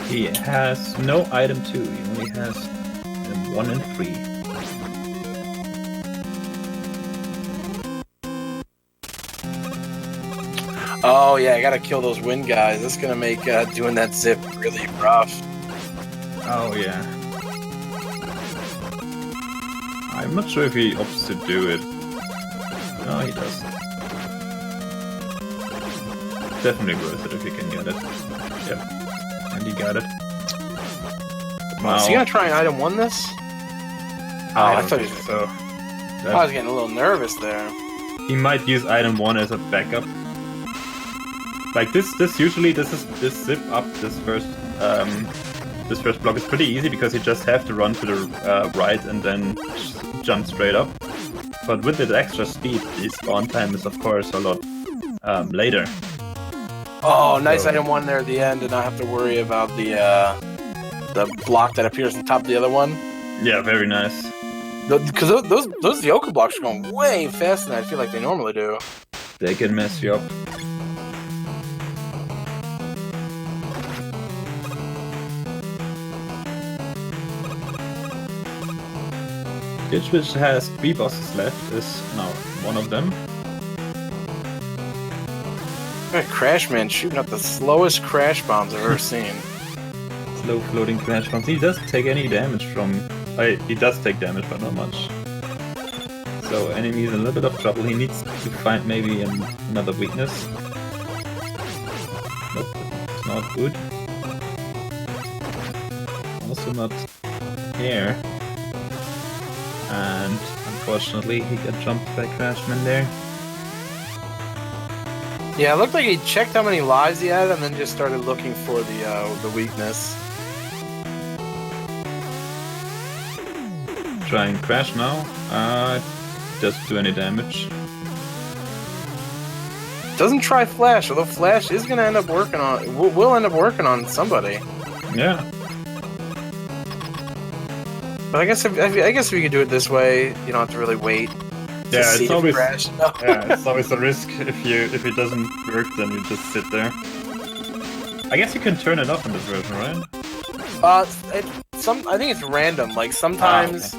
He has no item 2, he only has item 1 and 3. Oh yeah, I gotta kill those wind guys. That's gonna make doing that zip really rough. Oh yeah. I'm not sure if he opts to do it. No, he does. Definitely worth it if you can get it. Yep. And he got it. Wow. Is he gonna try an item 1 this? I thought he was... So. I was getting a little nervous there. He might use item 1 as a backup. Like this zip up this first block is pretty easy because you just have to run to the right and then jump straight up. But with the extra speed, the spawn time is of course a lot later. Oh, nice item 1 there at the end, and not have to worry about the block that appears on top of the other one. Yeah, very nice. Because those Yoku blocks are going way faster than I feel like they normally do. They can mess you up. Which has 3 bosses left, is now one of them. Crashman shooting up the slowest crash bombs I've ever seen. Slow floating crash bombs. He doesn't take any damage from... he does take damage, but not much. So enemy is in a little bit of trouble. He needs to find maybe another weakness. Nope, it's not good. Also not air. And unfortunately he got jumped by Crashman there. Yeah, it looked like he checked how many lives he had and then just started looking for the weakness. Try and crash now. Doesn't do any damage. Doesn't try Flash, although Flash is gonna end up working on... will end up working on somebody. Yeah. But I guess if you could do it this way, you don't have to really wait. Yeah, it's always crash. yeah, it's always a risk. If it doesn't work, then you just sit there. I guess you can turn it off in this version, right? I think it's random. Like sometimes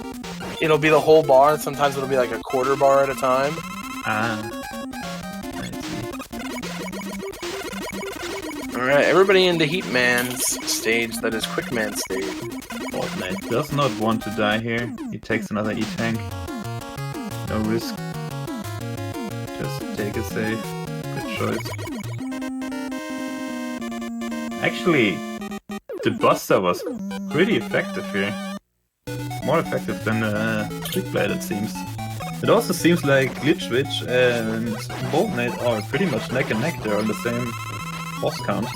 it'll be the whole bar, and sometimes it'll be like a quarter bar at a time. Alright, everybody into Heatman's stage, that is Quickman stage. Boltman does not want to die here. He takes another E-Tank. No risk. Just take a save. Good choice. Actually, the Buster was pretty effective here. More effective than the Quick Blade, it seems. It also seems like Glitchwitch and Boltnate are pretty much neck and neck. They're on the same boss count.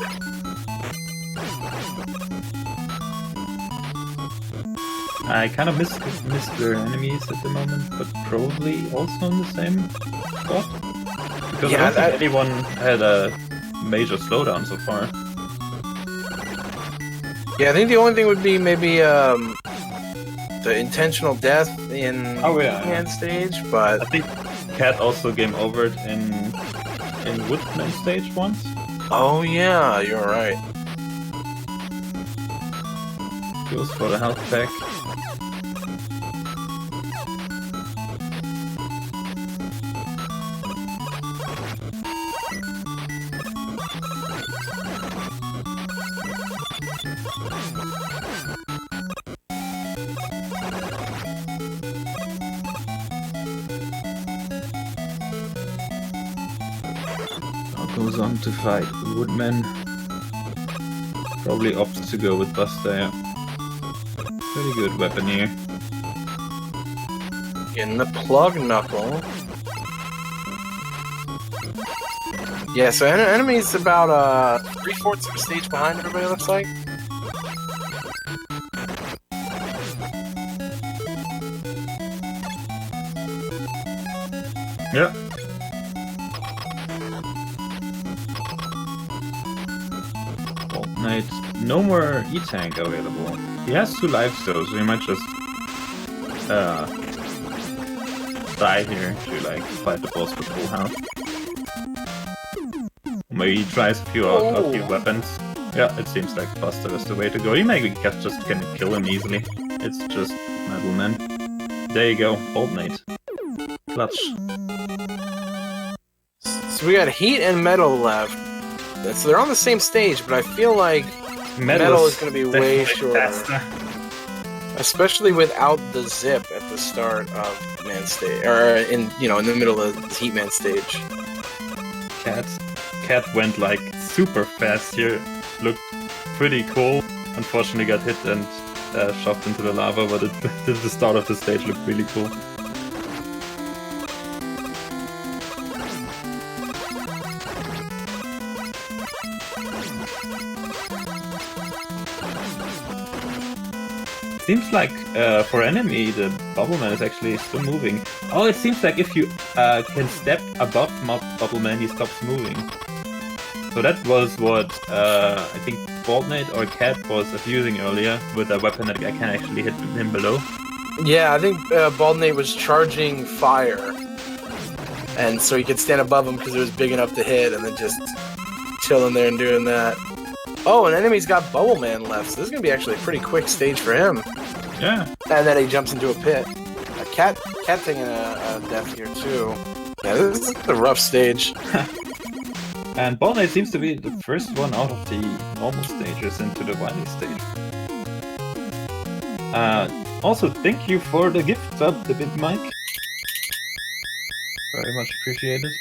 I kind of miss their enemies at the moment, but probably also on the same spot. Because I don't think anyone had a major slowdown so far. Yeah, I think the only thing would be maybe the intentional death in hand stage, but I think Cat also game overed in Woodman stage once. Oh yeah, you're right. Goes for the health pack. Goes on to fight Woodman. Probably opts to go with Buster. Yeah. Pretty good weapon here. In the plug knuckle. Yeah, so enemy's about 3/4 of the stage behind everybody, looks like. Yeah. No more E-Tank available. He has 2 lives though, so he might just die here to like fight the boss with full health. Maybe he tries a few weapons. Yeah, it seems like Buster is the way to go. You maybe just can kill him easily. It's just Metal Man. There you go, Boltnate. Clutch. So we got Heat and Metal left. So they're on the same stage, but I feel like Metal is going to be way shorter. Especially without the zip at the start of Man stage, or in the middle of the Heat Man stage. Cat went like super fast here. Looked pretty cool. Unfortunately got hit and shoved into the lava, but the start of the stage looked really cool. Seems like for enemy the Bubbleman is actually still moving. Oh, it seems like if you can step above Bubbleman, he stops moving. So that was what I think Boltnate or Cat was abusing earlier with a weapon that I can actually hit him below. Yeah, I think Boltnate was charging fire, and so he could stand above him because it was big enough to hit, and then just chilling there and doing that. Oh, and enemy's got Bubbleman left, so this is going to be actually a pretty quick stage for him. Yeah. And then he jumps into a pit. A cat taking a death here, too. Yeah, this is a rough stage. And Boltnate seems to be the first one out of the normal stages into the Wily stage. Also, thank you for the gift sub, the Big Mike. Very much appreciated.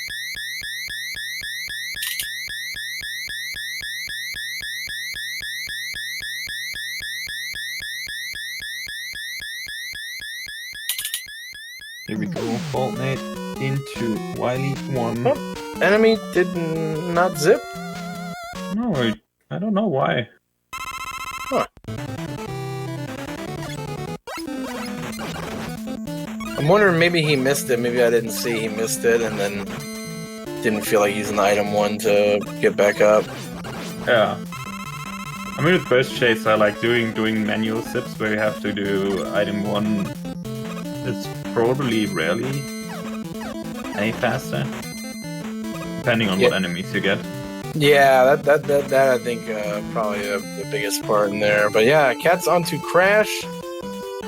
Here we go, Boltnate into Wily 1. Oh, enemy did not zip? No, I don't know why. Huh. I'm wondering, maybe he missed it, maybe I didn't see he missed it, and then didn't feel like using the item 1 to get back up. Yeah. I mean, with burst chase, I like doing manual zips where you have to do item 1. It's probably rarely any faster, depending on what enemies you get. Yeah, that I think probably the biggest part in there. But yeah, Cat's onto Crash.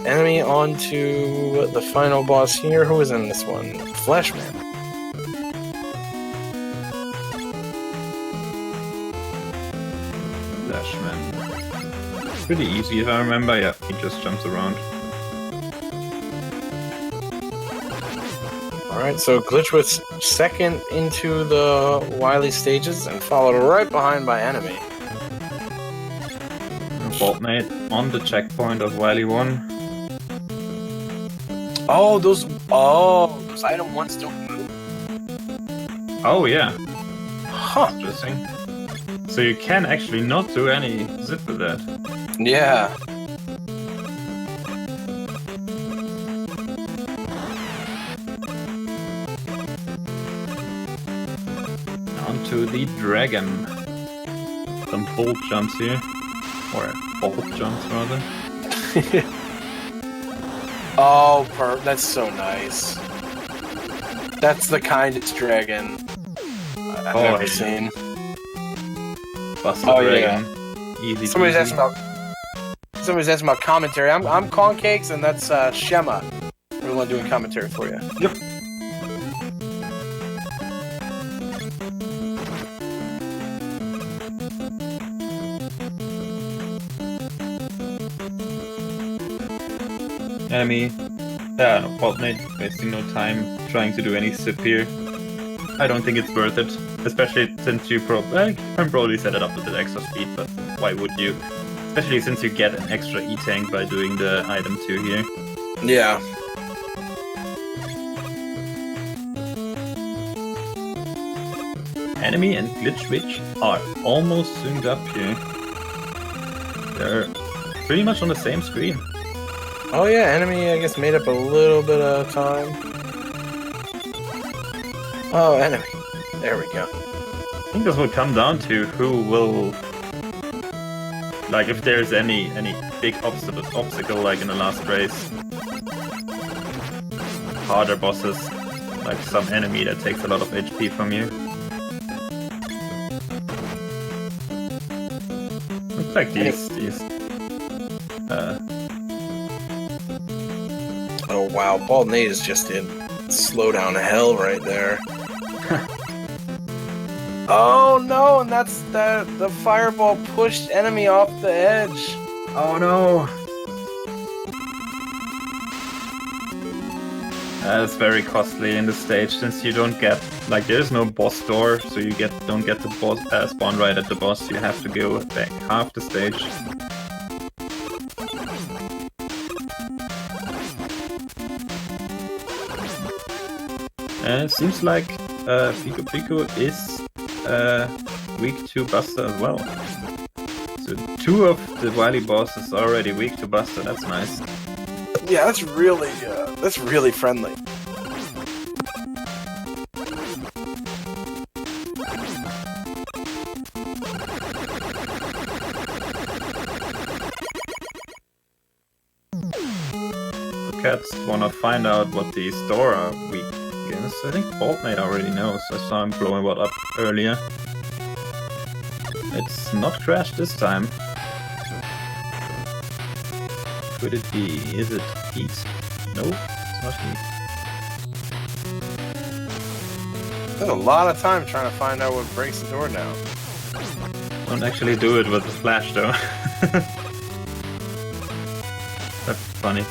Enemy onto the final boss here. Who is in this one? Fleshman. Fleshman. Pretty easy if I remember. Yeah, he just jumps around. Alright, so Glitchwitz second into the Wily stages and followed right behind by Enemy. Boltnate on the checkpoint of Wily 1. Oh, those item ones don't move. Oh yeah. Huh. Interesting. So you can actually not do any zip with that. Yeah. Onto the dragon. Some bolt jumps here. Or bolt jumps, rather. Oh, that's so nice. That's the kindest dragon I've ever seen. Buster dragon. Easy. Somebody's asking about commentary. I'm Corn Cakes, and that's Shema. We're the one doing commentary for you. Yep. Enemy. Yeah, no, alternate, wasting no time trying to do any zip here. I don't think it's worth it, especially since you can probably set it up with an extra speed, but why would you? Especially since you get an extra E-tank by doing the item 2 here. Yeah. Enemy and Glitch Witch are almost synced up here. They're pretty much on the same screen. Oh yeah, enemy I guess made up a little bit of time. Oh, enemy. There we go. I think this will come down to who will, like, if there's any big obstacle like in the last race. Harder bosses, like some enemy that takes a lot of HP from you. Looks like these Oh wow, Bald Nate is just in slowdown hell right there. Oh no, and that's the fireball pushed enemy off the edge. Oh no. That's very costly in the stage since you don't get, like, there's no boss door, so you don't get the boss spawn right at the boss. You have to go back half the stage. And it seems like Pico Pico is weak to Buster as well. So 2 of the Wily bosses are already weak to Buster. That's nice. Yeah, that's really friendly. Cats wanna find out what these door are weak against. I think Altmate already knows. I saw him blowing what up earlier. It's not Crash this time. Could it be? Is it Heat? No, it's not Heat. There's a lot of time trying to find out what breaks the door now. Don't actually do it with the flash though. That's funny.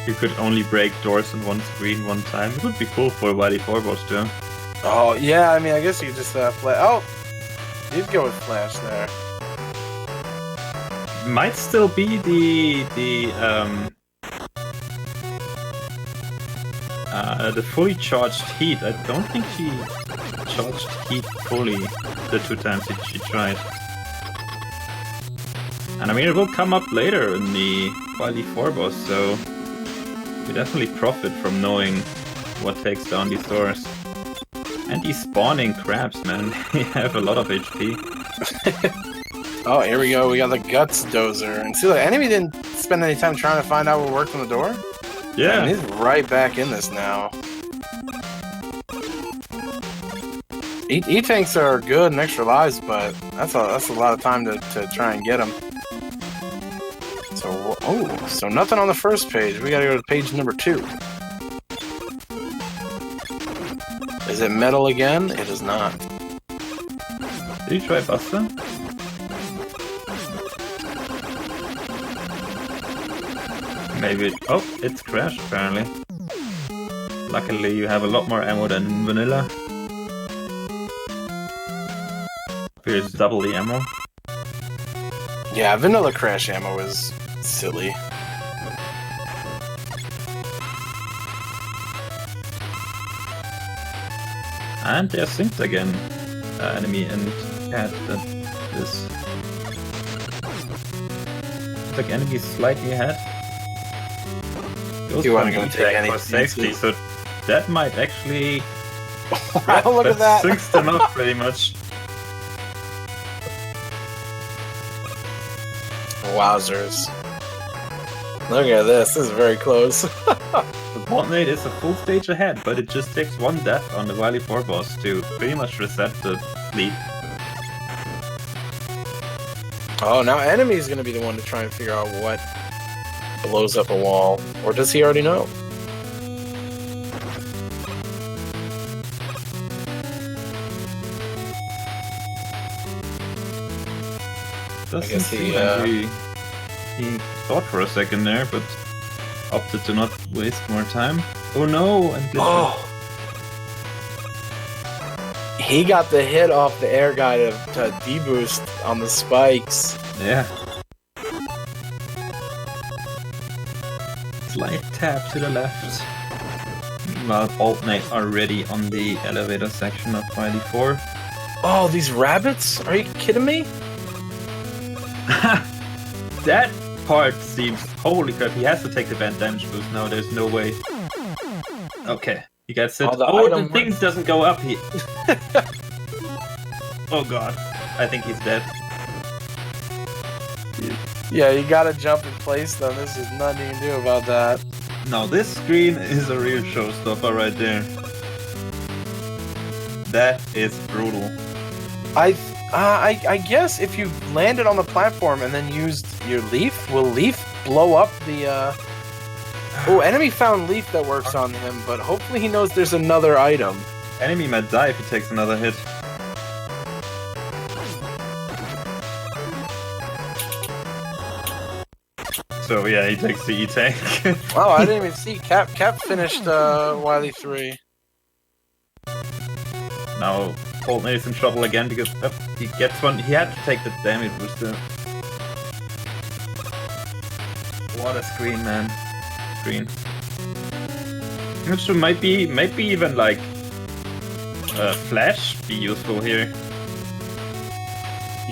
You could only break doors on one screen one time. It would be cool for a YD4 boss too. Oh yeah, I mean I guess you just oh, you'd go with flash there. Might still be the fully charged Heat. I don't think she charged Heat fully the 2 times she tried. And I mean, it will come up later in the YD4 boss, so you definitely profit from knowing what takes down these doors. And these spawning crabs, man, they have a lot of HP. Oh, here we go. We got the Guts Dozer. And see, the enemy didn't spend any time trying to find out what worked on the door. Yeah. And he's right back in this now. E-tanks are good and extra lives, but that's a lot of time to try and get them. So nothing on the first page. We gotta go to page number 2. Is it metal again? It is not. Did you try Buster? Maybe. Oh, it's Crash apparently. Luckily, you have a lot more ammo than in vanilla. Here's double the ammo. Yeah, vanilla Crash ammo is silly. And they're synced again. Enemy and cat. That is. Looks like enemy is slightly ahead. You want to go take any for safety, so that might actually. Wow, look at that! Syncs them up pretty much. Wowzers. Look at this, this is very close. The Fortnite is a full stage ahead, but it just takes one death on the Wily 4 boss to pretty much reset the lead. Oh, now enemy is going to be the one to try and figure out what blows up a wall. Or does he already know? Doesn't seem like he thought for a second there, but opted to not waste more time. Oh no! And he got the hit off the air guy to deboost on the spikes. Yeah. Slight tap to the left. Meanwhile, Altnate are ready on the elevator section of Wily 4. Oh, these rabbits? Are you kidding me? That part seems... Holy crap, he has to take the band damage boost now, there's no way. Okay, he gets it. Oh, the thing doesn't go up here. Oh god, I think he's dead. Yeah, you gotta jump in place though, there's just nothing you can do about that. Now this screen is a real showstopper right there. That is brutal. I guess if you landed on the platform and then used your leaf, will leaf blow up the Oh, enemy found leaf that works on him, but hopefully he knows there's another item. Enemy might die if he takes another hit. So yeah, he takes the E-Tank. Oh, I didn't even see. Cap finished Wily 3. Now Colton is in trouble again because he gets one. He had to take the damage booster. What a screen, man! Screen. Which might be even like flash be useful here.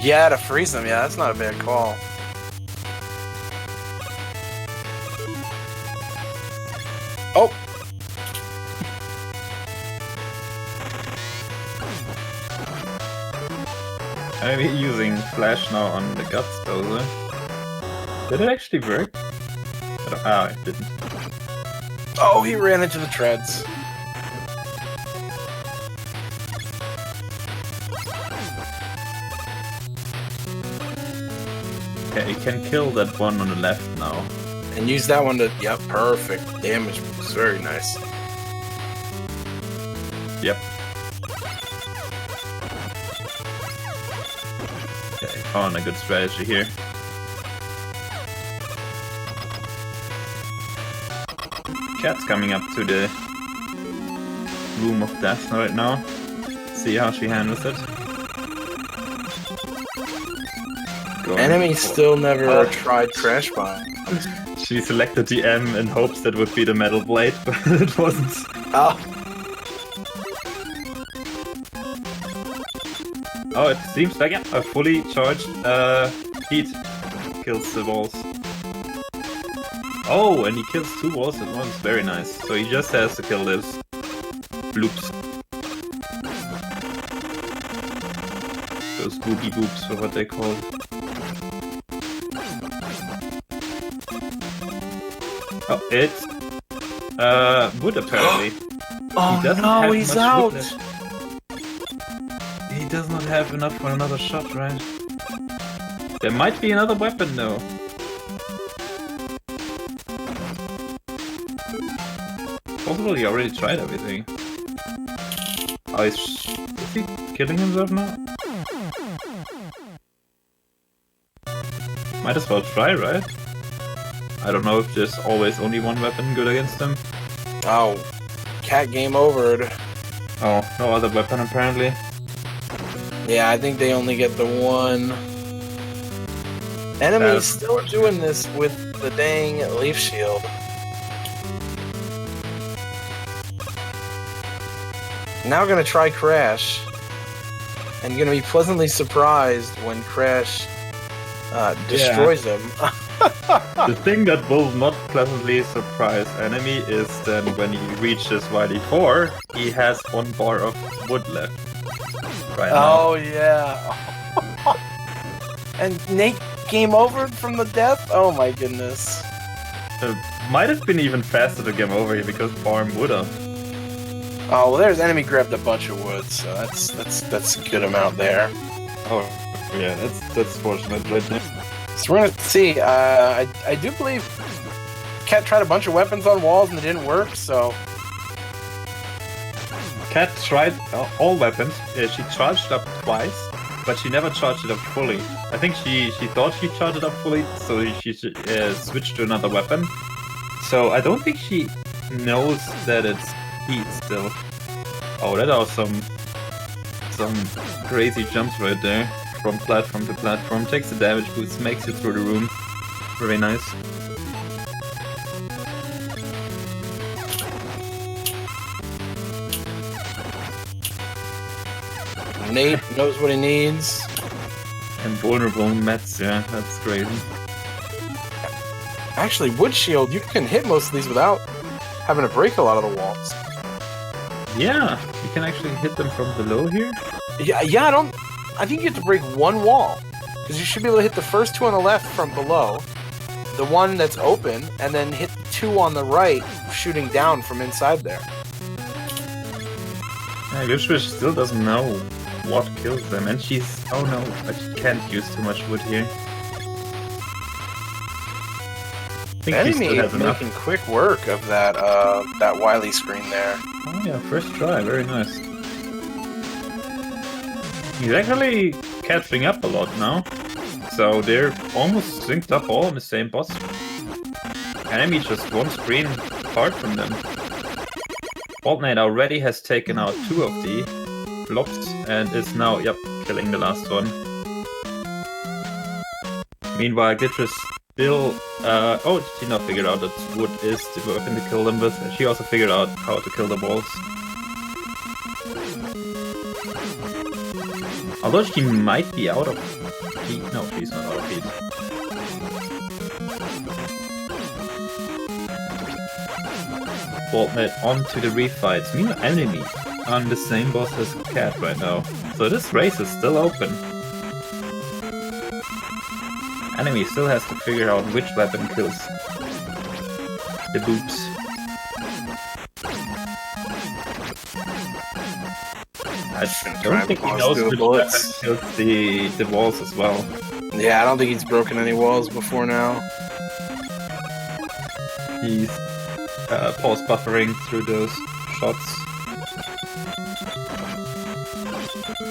Yeah, to freeze them. Yeah, that's not a bad call. Oh. I'm using flash now on the guts though. Did it actually work? Ah, it didn't. Oh, he ran into the treads. Okay, you can kill that one on the left now. And use that one to... Yep, perfect. Damage was very nice. Yep. Okay, found a good strategy here. Cat's coming up to the room of death right now. See how she handles it. Enemy still never tried Crash Bomb. She selected the M in hopes that would be the metal blade, but it wasn't. Oh. Oh, it seems like a fully charged heat kills the walls. Oh, and he kills 2 walls at once. Very nice. So he just has to kill this. Bloops. Those booby boops, or what they call it. Oh, it's wood apparently. Oh no, he's out! He does not have enough for another shot, right? There might be another weapon though. Possible he already tried everything. Oh, is he killing himself now? Might as well try, right? I don't know if there's always only one weapon good against them. Oh, cat game overed. Oh, no other weapon apparently. Yeah, I think they only get the one. Enemy's still doing this with the dang leaf shield. now gonna try Crash, and gonna be pleasantly surprised when Crash destroys him. The thing that will not pleasantly surprise enemy is then when he reaches Wily 4, he has 1 bar of wood left. Right Oh now. yeah. And Nate game over from the death? Oh my goodness. Might have been even faster to game over here because farm wood up. Oh well, there's enemy grabbed a bunch of wood, so that's a good amount there. Oh yeah, that's fortunate right there. So we're gonna see. I do believe Cat tried a bunch of weapons on walls and it didn't work. So Cat tried all weapons. She charged up twice, but she never charged it up fully. I think she thought she charged it up fully, so she switched to another weapon. So I don't think she knows that it's heat still. Oh, that are some crazy jumps right there. From platform to platform. Takes the damage boost, makes it through the room. Very nice. Nate knows what he needs. And vulnerable Mets, yeah, that's crazy. Actually, Wood Shield, you can hit most of these without having to break a lot of the walls. Yeah, you can actually hit them from below here. Yeah, I think you have to break 1 wall. Because you should be able to hit the first 2 on the left from below, the one that's open, and then hit 2 on the right, shooting down from inside there. Yeah, Glitchfish still doesn't know what kills them, and she's... Oh no, but she can't use too much wood here. I think she still has enough. Making quick work of that Wily screen there. Oh yeah, first try, very nice. He's actually catching up a lot now. So they're almost synced up all on the same boss. Enemy just 1 screen apart from them. Altnate already has taken out 2 of the blocks and is now, killing the last one. Meanwhile, Glitch is still... she not figured out that wood is the weapon to kill them with. She also figured out how to kill the walls. Although she might be out of heat. No, she's not out of heat. Boltnet onto the refights. Meanwhile, enemy on the same boss as Cat right now. So this race is still open. Enemy still has to figure out which weapon kills the boobs. I don't think he knows which weapon kills the walls as well. Yeah, I don't think he's broken any walls before now. He's pause buffering through those shots.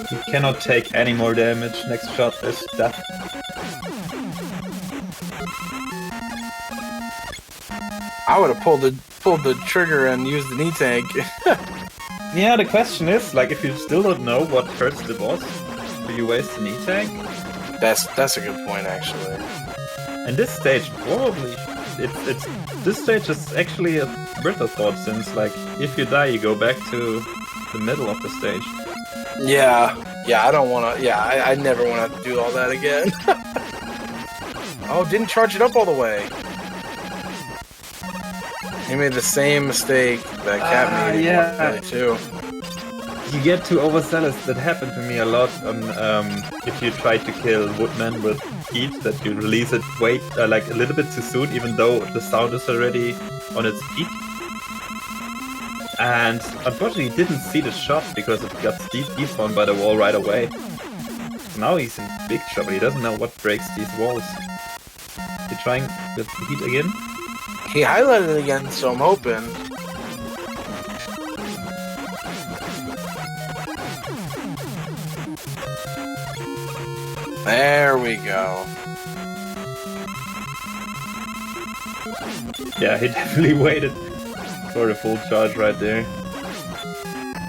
He cannot take any more damage. Next shot is death. I would have pulled the trigger and used the knee tank. Yeah, the question is, like, if you still don't know what hurts the boss, do you waste the knee tank? That's a good point, actually. And this stage, probably, this stage is actually a better thought, since, like, if you die, you go back to the middle of the stage. Yeah, I don't want to. Yeah, I never want to have to do all that again. Oh, didn't charge it up all the way. He made the same mistake that Cat made. Yeah, too. You get too overzealous. That happened to me a lot. If you try to kill Woodman with heat, that you release it like a little bit too soon, even though the sound is already on its peak. And unfortunately, he didn't see the shot because it got despawned by the wall right away. Now he's in big trouble. He doesn't know what breaks these walls. You trying with heat again? He highlighted it again, so I'm hoping. There we go. Yeah, he definitely waited for the full charge right there.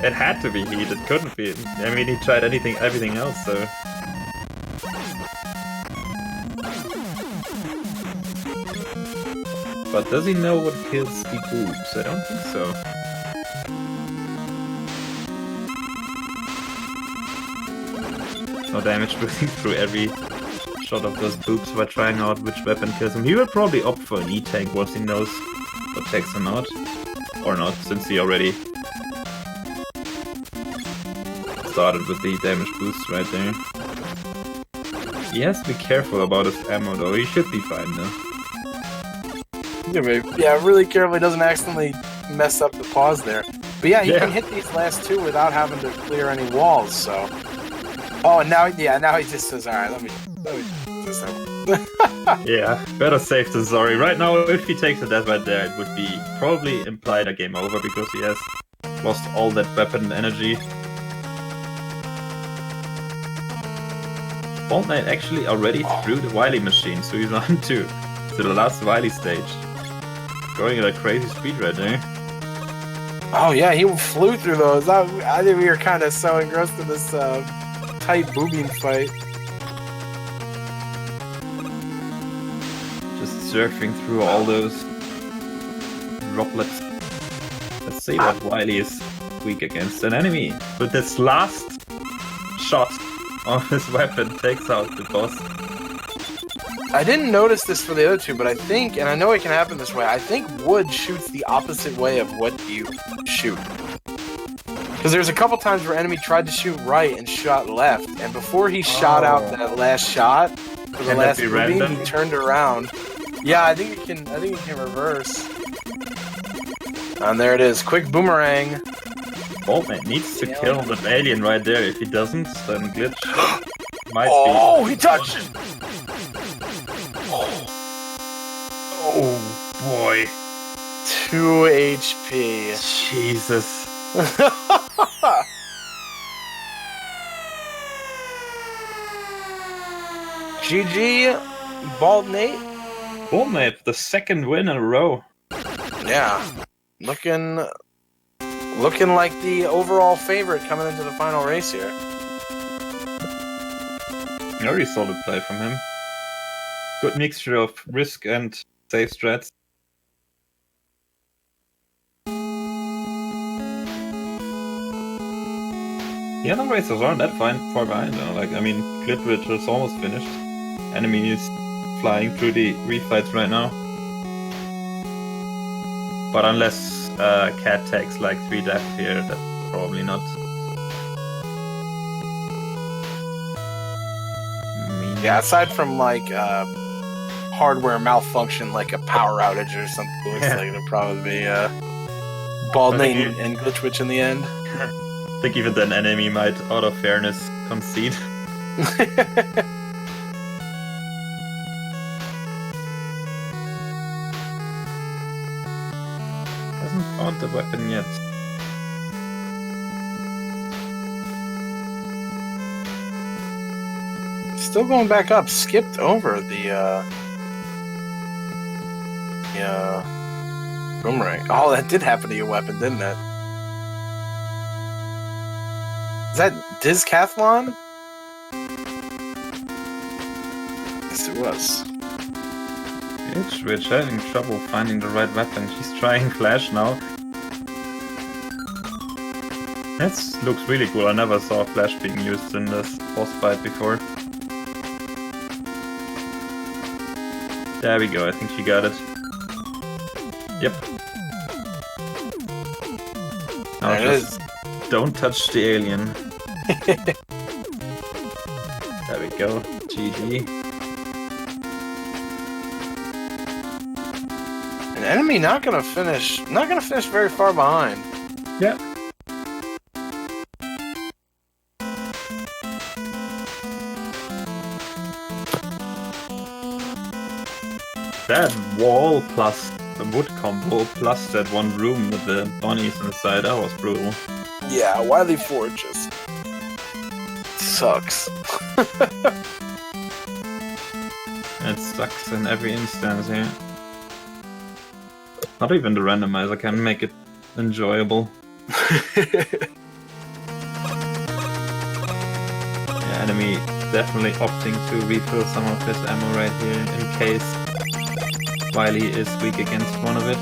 It had to be heat, it couldn't be. I mean, he tried everything else, so... But does he know what kills the boobs? I don't think so. no damage boosting through every shot of those boobs by trying out which weapon kills him. He will probably opt for an E-tank once he knows what takes him out. Or not, since he already started with the damage boost right there. He has to be careful about his ammo though, he should be fine though. Yeah, really careful he doesn't accidentally mess up the pause there. But yeah, he can hit these last two without having to clear any walls, so... Oh, and now he just says, alright, let me just Yeah, better safe than sorry. Right now, if he takes a death right there, it would be probably implied a game over because he has lost all that weapon energy. Bald Knight actually already threw the Wily machine, so he's on to the last Wily stage. Going at a crazy speed right there. Oh yeah, he flew through those. I think we were kind of so engrossed in this tight boobing fight. Just surfing through all those droplets. Let's see what Wily is weak against. An enemy with this last shot of his weapon takes out the boss. I didn't notice this for the other two, but I think, and I know it can happen this way, I think wood shoots the opposite way of what you shoot. Because there's a couple times where enemy tried to shoot right and shot left, and before he shot out that last shot, for the last movie, he turned around. Yeah, I think it can reverse. And there it is, quick boomerang. Boltman needs to kill the alien right there. If he doesn't, then Glitch might be... Oh, he touched it! Oh boy. 2 HP. Jesus. GG, Bald Nate. Bald Nate, the second win in a row. Yeah. Looking like the overall favorite coming into the final race here. Very solid play from him. Good mixture of risk and safe strats. The other racers aren't that far behind though. Like, I mean, Glitch is almost finished. Enemy is flying through the refights right now. But unless Cat takes like 3 deaths here, that's probably not. Yeah, aside from like hardware malfunction, like a power outage or something, looks like it'll probably be Bald Nate and Glitchwitch in the end. I think even then enemy might, out of fairness, concede. Hasn't found the weapon yet. Still going back up, skipped over the boomerang. Oh, that did happen to your weapon, didn't it? Is that Dizcathlon? Yes, it was. Glitchwitch having trouble finding the right weapon. She's trying Flash now. That looks really cool. I never saw Flash being used in this boss fight before. There we go, I think she got it. Yep. Now there just don't touch the alien. There we go. GG. An enemy not gonna finish very far behind. Yep. That wall plus the wood combo plus that one room with the bunnies inside, that was brutal. Yeah, Wily 4 just sucks. It sucks in every instance here. Not even the randomizer can make it enjoyable. Yeah, enemy definitely opting to refill some of his ammo right here in case Wily is weak against one of it.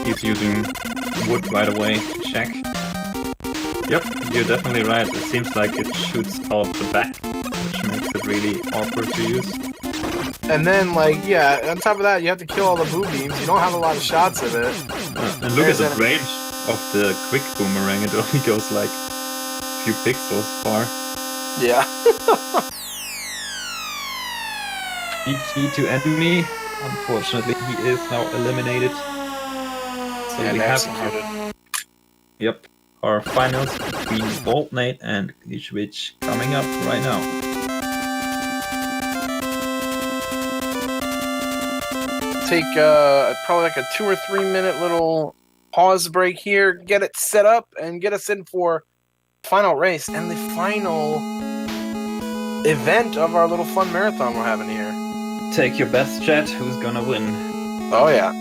he's using wood right away. Check. Yep, you're definitely right. It seems like it shoots out the back, which makes it really awkward to use. And then, like, yeah, on top of that, you have to kill all the boo beams. You don't have a lot of shots of it. And look at the range of the quick boomerang. It only goes like a few pixels far. Yeah. GG to enemy. Unfortunately, he is now eliminated. So And we have executed. Yep, our finals between Voltnate and Glitchwitch coming up right now. Take probably like a 2 or 3 minute little pause break here, get it set up, and get us in for final race and the final event of our little fun marathon we're having here. Take your best, chat. Who's gonna win? Oh yeah.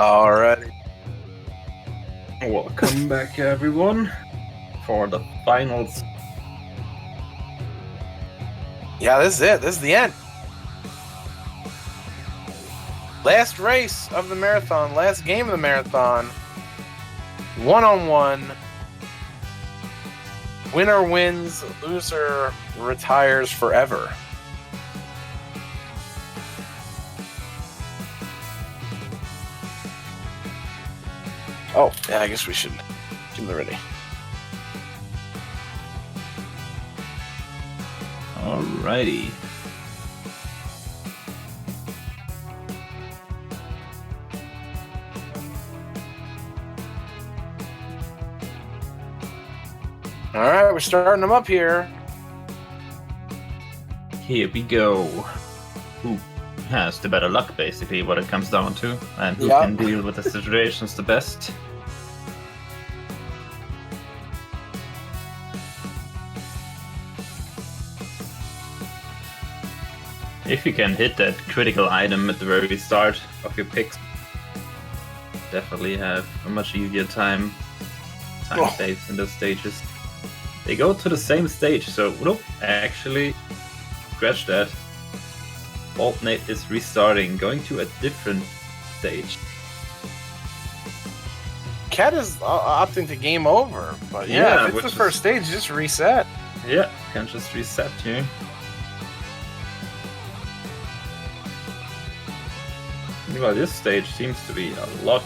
Alrighty. Welcome back, everyone, for the finals. Yeah, this is it. This is the end. Last race of the marathon. Last game of the marathon. 1-on-1. Winner wins. Loser retires forever. Oh, yeah, I guess we should get them ready. Alrighty. Alright, we're starting them up here. Here we go. Who has the better luck, basically, what it comes down to, and who Yep. can deal with the situations the best. If you can hit that critical item at the very start of your picks, definitely have a much easier time saves in those stages. They go to the same stage, so nope, actually, scratch that. Alternate is restarting, going to a different stage. Cat is opting to game over, but yeah, if it's the first stage, just reset. Yeah, can just reset here. Well, this stage seems to be a lot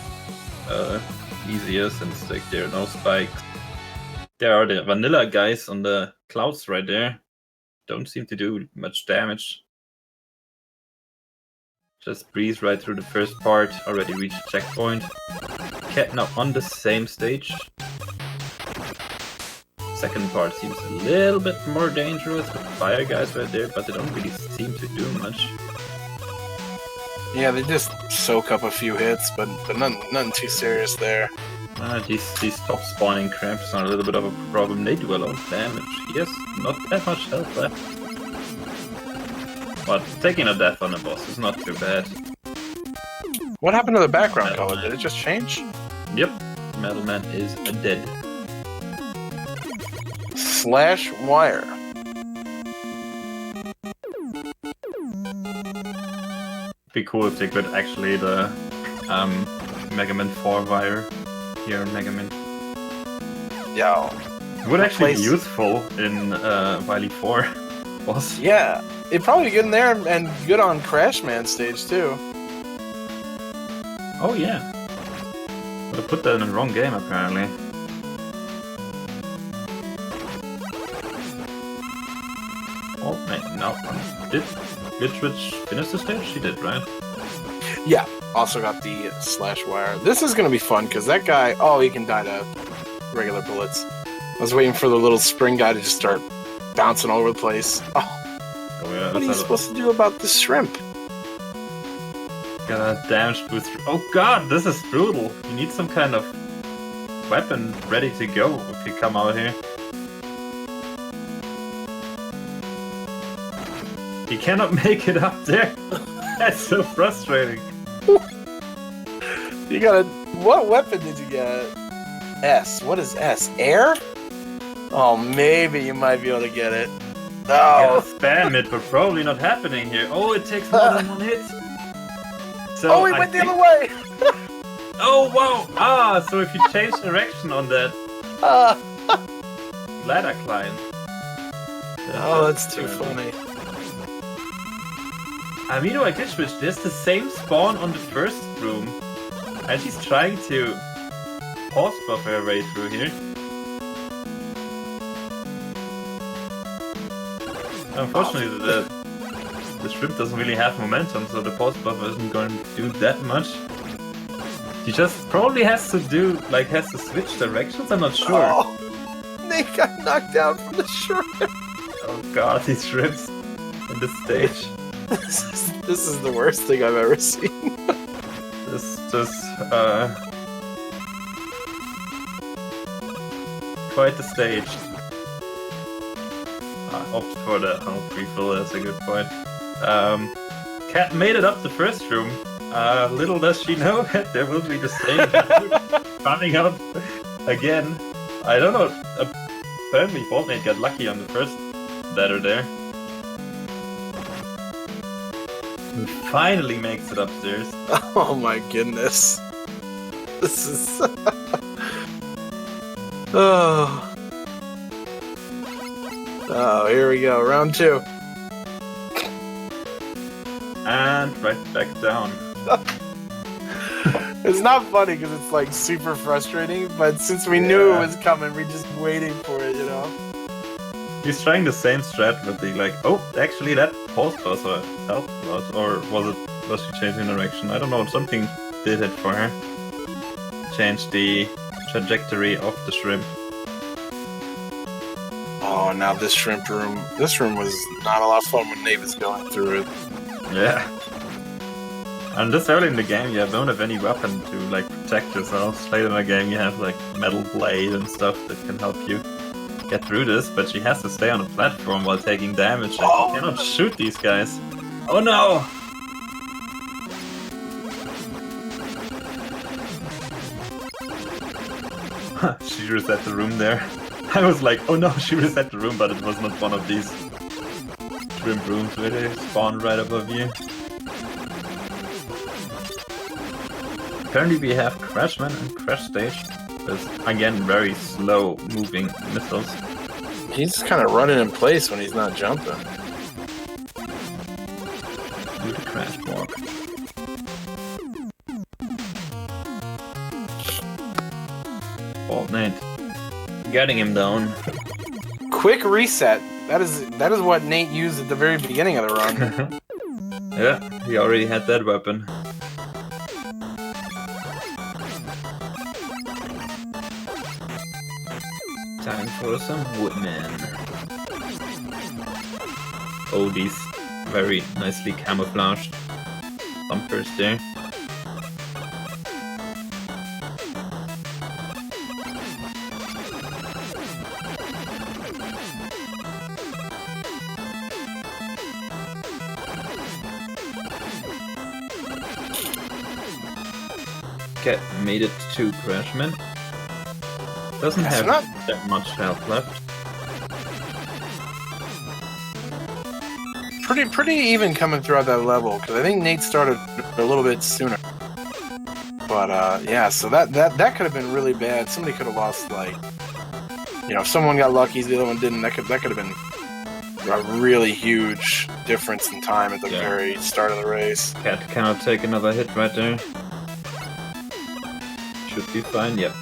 easier since like there are no spikes. There are the vanilla guys on the clouds right there. Don't seem to do much damage. Just breeze right through the first part, already reached the checkpoint. Cat now on the same stage. Second part seems a little bit more dangerous with fire guys right there, but they don't really seem to do much. Yeah, they just soak up a few hits, but nothing too serious there. These top spawning cramps are a little bit of a problem. They do a lot of damage. Yes, not that much health left. But taking a death on the boss is not too bad. What happened to the background color? Did it just change? Yep, Metalman is dead. Slash wire. Be cool if they could actually the Mega Man 4 wire here in Mega Man. Yo. It would actually be useful in Wily 4 boss. Yeah, it'd probably be good in there and good on Crashman stage too. Oh yeah. But I put that in the wrong game apparently. Oh wait, no. Did Glitchwitch finish the stage? She did, right? Yeah, also got the slash wire. This is gonna be fun because that guy, oh, he can die to regular bullets. I was waiting for the little spring guy to just start bouncing all over the place. Oh, yeah, what are you supposed to do about the shrimp? Got a damage boost. Oh god, this is brutal. You need some kind of weapon ready to go if you come out here. You cannot make it up there. That's so frustrating. You got a... What weapon did you get? S. What is S? Air? Oh, maybe you might be able to get it. Oh, spam it, but probably not happening here. Oh, it takes more than one hit. So oh, he went the other way! Oh, wow! Ah, so if you change direction on that ladder climb. Oh, that's too funny. I mean, I did switch. There's the same spawn on the first room, and she's trying to pause buff her way through here. Unfortunately, the shrimp doesn't really have momentum, so the pause buff isn't going to do that much. She just probably has to switch directions. I'm not sure. Oh, they got knocked out from the shrimp. Oh god, these shrimps in this stage. This is the worst thing I've ever seen. Quite the stage. Opt for the refill, that's a good point. Cat made it up the first room. Little does she know that there will be the same coming out again. I don't know. Apparently, Fortnite got lucky on the first ladder there. He finally makes it upstairs. Oh my goodness. This is... Oh. Oh, here we go. Round 2. And right back down. It's not funny because it's like super frustrating, but since we knew it was coming, we're just waiting for it, you know? He's trying the same strat with the like, oh, actually that post also helped a lot, or was she changing direction? I don't know, something did it for her. Changed the trajectory of the shrimp. Oh, now this shrimp room. This room was not a lot of fun when Nate was going through it. Yeah. And this early in the game, you don't have any weapon to like protect yourself. Later in the game, you have like metal blade and stuff that can help you get through this. But she has to stay on a platform while taking damage. Like, you cannot shoot these guys. Oh no! She reset the room there. I was like, oh no, she reset the room, but it was not one of these shrimp rooms where they spawn right above you. Apparently we have Crashman and Crash Stage with, again, very slow moving missiles. He's kind of running in place when he's not jumping. Do the crash walk. Fortnite. Getting him down. Quick reset. That is what Nate used at the very beginning of the run. Yeah, he already had that weapon. Time for some woodman. Oh, these very nicely camouflaged bumpers there. Okay, made it to Crashman. Doesn't have that much health left. Pretty even coming throughout that level, because I think Nate started a little bit sooner. But yeah, so that could have been really bad. Somebody could have lost, like, you know, if someone got lucky, the other one didn't. That could have been a really huge difference in time at the very start of the race. Cat cannot take another hit right there. Should be fine, yep.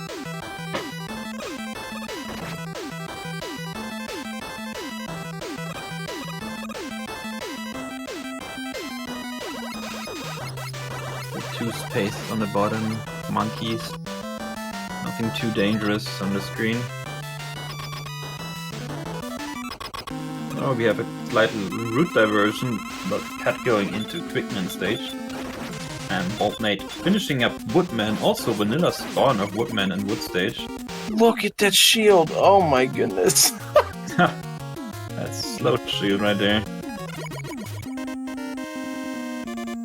Two spaces on the bottom, monkeys. Nothing too dangerous on the screen. Oh, we have a slight route diversion, but Cat going into Quickman stage. And Fortnite finishing up Woodman, also vanilla spawn of Woodman and Wood stage. Look at that shield! Oh my goodness! That's slow shield right there.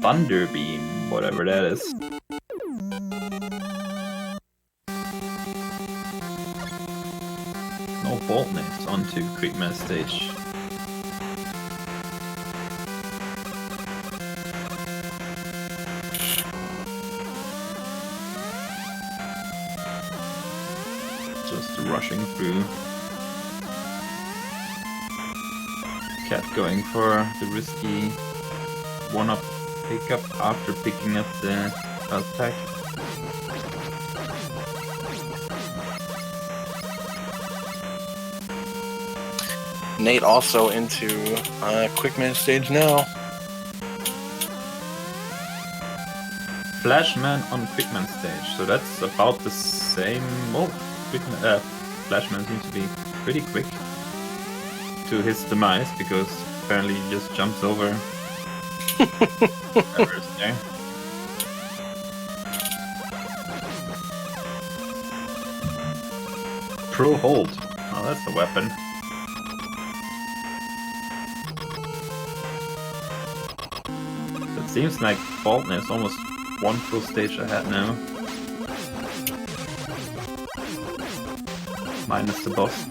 Thunder beam, whatever that is. No Fortnite onto Quickman stage. Just rushing through. Cat going for the risky one-up pickup after picking up the health pack. Nate also into Quickman stage now. Flashman on Quickman stage, so that's about the same. Oh, Flashman seems to be pretty quick to his demise because apparently he just jumps over whatever's there. Pro hold. Oh, that's a weapon. It seems like Bolton is almost one full stage ahead now. Minus the boss.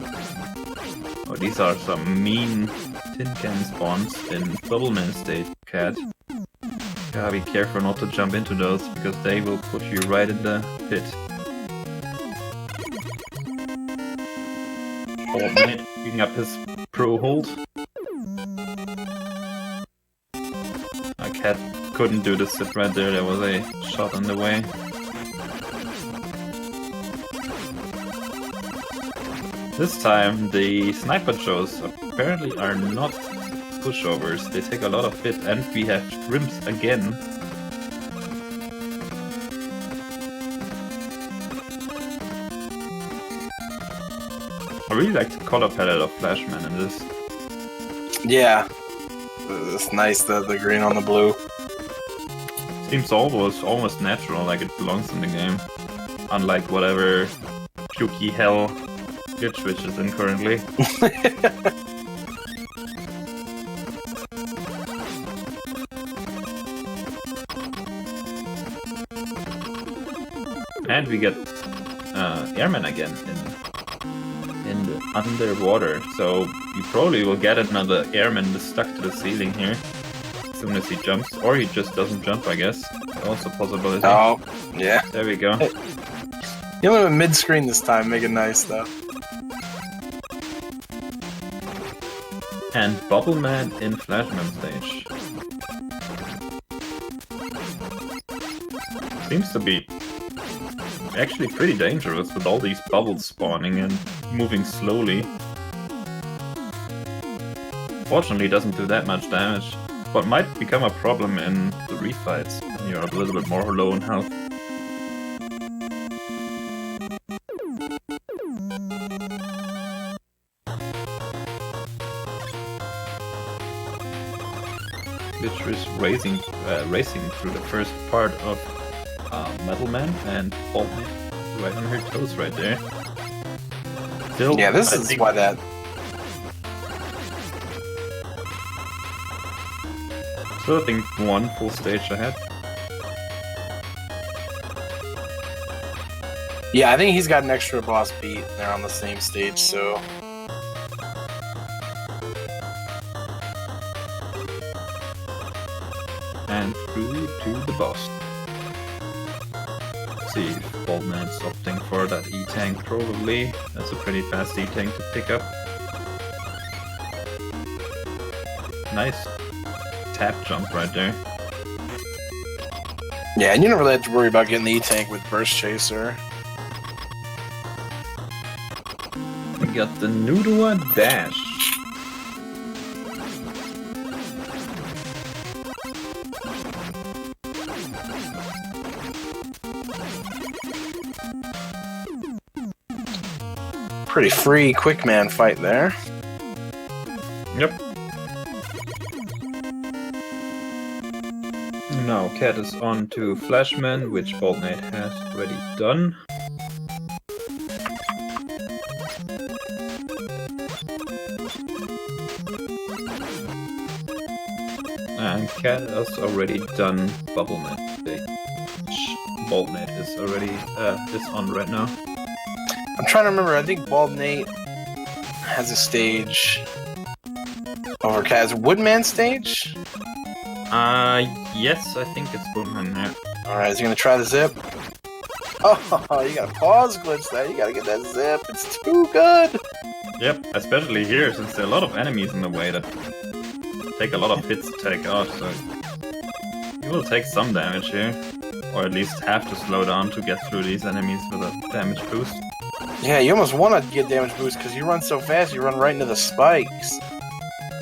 Oh, these are some mean tin can spawns in Bubble Man stage, Cat. Gotta be careful not to jump into those, because they will put you right in the pit. Bald Knight picking up his pro hold. My Cat couldn't do the sit right there, there was a shot on the way. This time the sniper shows apparently are not pushovers, they take a lot of hit, and we have shrimps again. I really like the color palette of Flashman in this. Yeah. It's nice, the green on the blue. Seems almost natural, like it belongs in the game. Unlike whatever pukey hell glitch which is in currently. And we get airmen again in the underwater, so you probably will get another airman stuck to the ceiling here as soon as he jumps, or he just doesn't jump, I guess. Also possibility. Oh, yeah. There we go. Hey. You only went mid-screen this time, make it nice though. And Bobbleman in Flashman stage. Seems to be actually pretty dangerous with all these bubbles spawning and moving slowly. Fortunately, it doesn't do that much damage, but might become a problem in the refights when you're a little bit more low in health. Glitch is racing through the first part of Metal Man, and Bald Knight right on her toes right there. Still, yeah, this is why that. So I think one full stage ahead. Yeah, I think he's got an extra boss beat. They're on the same stage, so. And through to the boss. Let's see if Bald Knight's opting for that E-Tank, probably. That's a pretty fast E-Tank to pick up. Nice tap jump right there. Yeah, and you never really have to worry about getting the E-Tank with Burst Chaser. We got the Noodua Dash. Pretty free quick man fight there. Yep. Now Cat is on to Flashman, which Bald Knight has already done. And Cat has already done Bubble Knight, which Bald Knight is already is on right now. I'm trying to remember, I think Bald Knight has a stage over Kaz. Woodman stage? Yes, I think it's Woodman now. Alright, is he gonna try the zip? Oh, you gotta pause glitch there, you gotta get that zip, it's too good! Yep, especially here, since there are a lot of enemies in the way that take a lot of hits to take out, so you will take some damage here. Or at least have to slow down to get through these enemies with a damage boost. Yeah, you almost want to get damage boost because you run so fast, you run right into the spikes.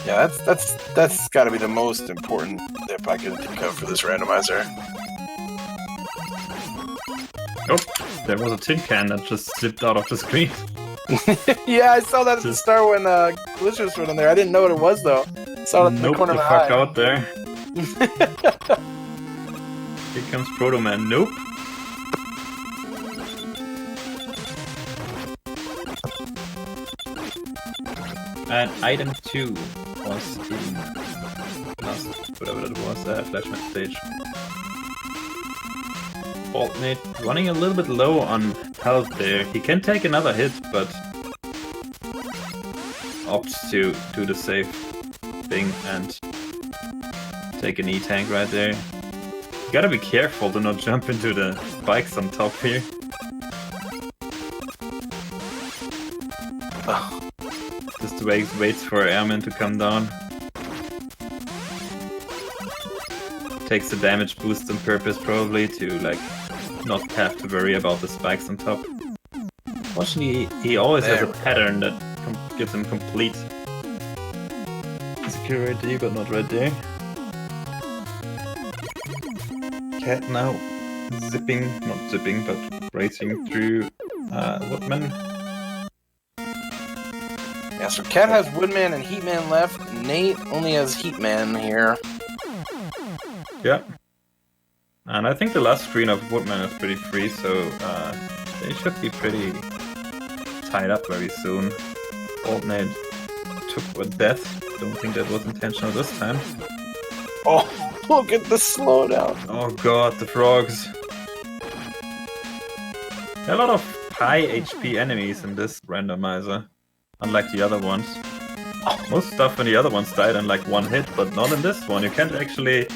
Yeah, that's got to be the most important tip I can think of for this randomizer. Oh, there was a tin can that just slipped out of the screen. Yeah, I saw that at the start when Glitchers went in there. I didn't know what it was though. Saw it in the corner of my eye. Out there. Here comes Proto Man. Nope. And item 2 was in last, whatever that was, Flashman stage. Alternate running a little bit low on health there. He can take another hit, but opts to do the safe thing and take an E-tank right there. You gotta be careful to not jump into the spikes on top here. Just waits for Airman to come down. Takes the damage boost on purpose probably to like not have to worry about the spikes on top. Fortunately, he always has a pattern that gives him complete security, but not right there. Cat now not zipping, but racing through Woodman. Yeah, so Cat has Woodman and Heatman left. Nate only has Heatman here. Yeah. And I think the last screen of Woodman is pretty free, so they should be pretty tied up very soon. Alternate took a death. Don't think that was intentional this time. Oh, look at the slowdown. Oh god, the frogs. There are a lot of high HP enemies in this randomizer, unlike the other ones. Most stuff in the other ones died in like one hit, but not in this one. You can't actually...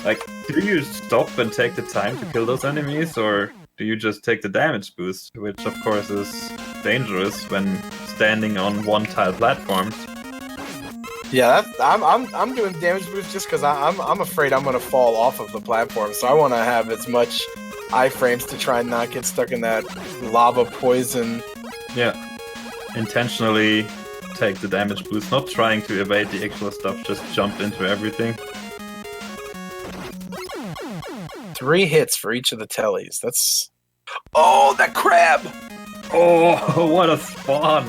Like, do you stop and take the time to kill those enemies, or do you just take the damage boost? Which, of course, is dangerous when standing on one-tile platforms. Yeah, I'm doing damage boost just because I'm afraid I'm gonna fall off of the platform, so I want to have as much iframes to try and not get stuck in that lava poison. Yeah, intentionally take the damage boost, not trying to evade the actual stuff, just jump into everything. 3 hits for each of the tellies. That's... Oh, that crab! Oh, what a spawn!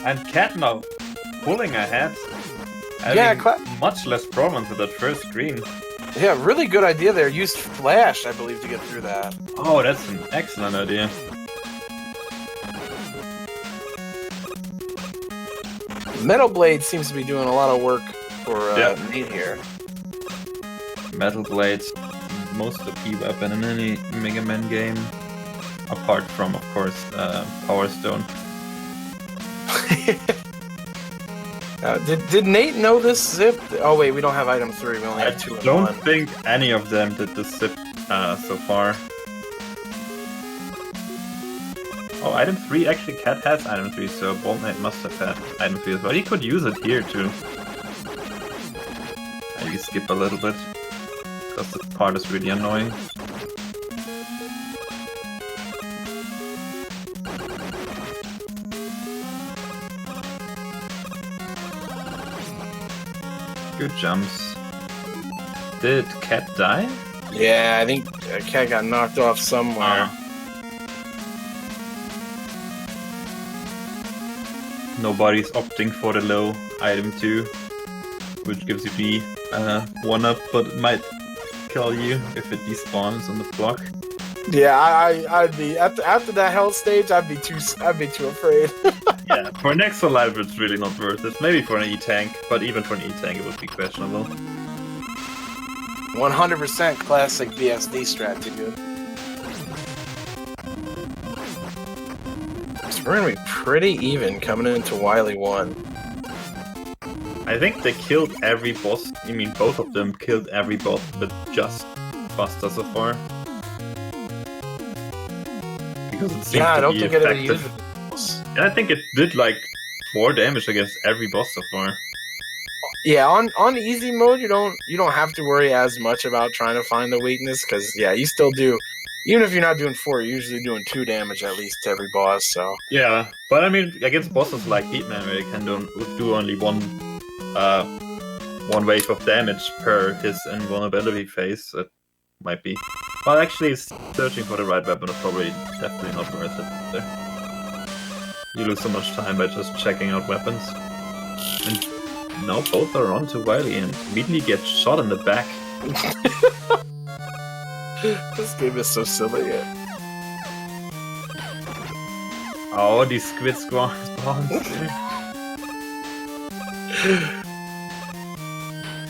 And Cat now pulling ahead. Much less problems with that first screen. Yeah, really good idea there. Used Flash, I believe, to get through that. Oh, that's an excellent idea. Metal Blade seems to be doing a lot of work for Nate here. Metal Blade's most OP weapon in any Mega Man game, apart from, of course, Power Stone. Did Nate know this zip? Oh wait, we don't have item 3. We only have 2 and 1. I don't think any of them did the zip so far. Oh, item 3, actually Cat has item 3, so Bolt Knight must have had item 3 as well. He could use it here too. Maybe skip a little bit, because this part is really annoying. Good jumps. Did Cat die? Yeah, I think Cat got knocked off somewhere. Nobody's opting for the low item 2, which gives you the 1-up, but it might kill you if it despawns on the block. Yeah, I'd be after that hell stage. I'd be too afraid. Yeah, for an extra life, it's really not worth it. Maybe for an E-tank, but even for an E-tank, it would be questionable. 100% classic BSD strat, dude. So we're gonna be pretty even coming into Wily 1. I think they killed every boss. I mean, both of them killed every boss, but just Buster so far. Because it seems I don't think it ever effective. used it. Yeah, I think it did like 4 damage against every boss so far. Yeah, on easy mode, you don't have to worry as much about trying to find the weakness, because yeah, you still do. Even if you're not doing 4, you're usually doing 2 damage at least to every boss. So yeah, but I mean, against bosses like Heatman, where you can do only one wave of damage per his invulnerability phase, it might be. Well, actually, searching for the right weapon is probably definitely not worth it either. You lose so much time by just checking out weapons. And now both are on to Wily and immediately get shot in the back. This game is so silly. Oh, these squid spawns.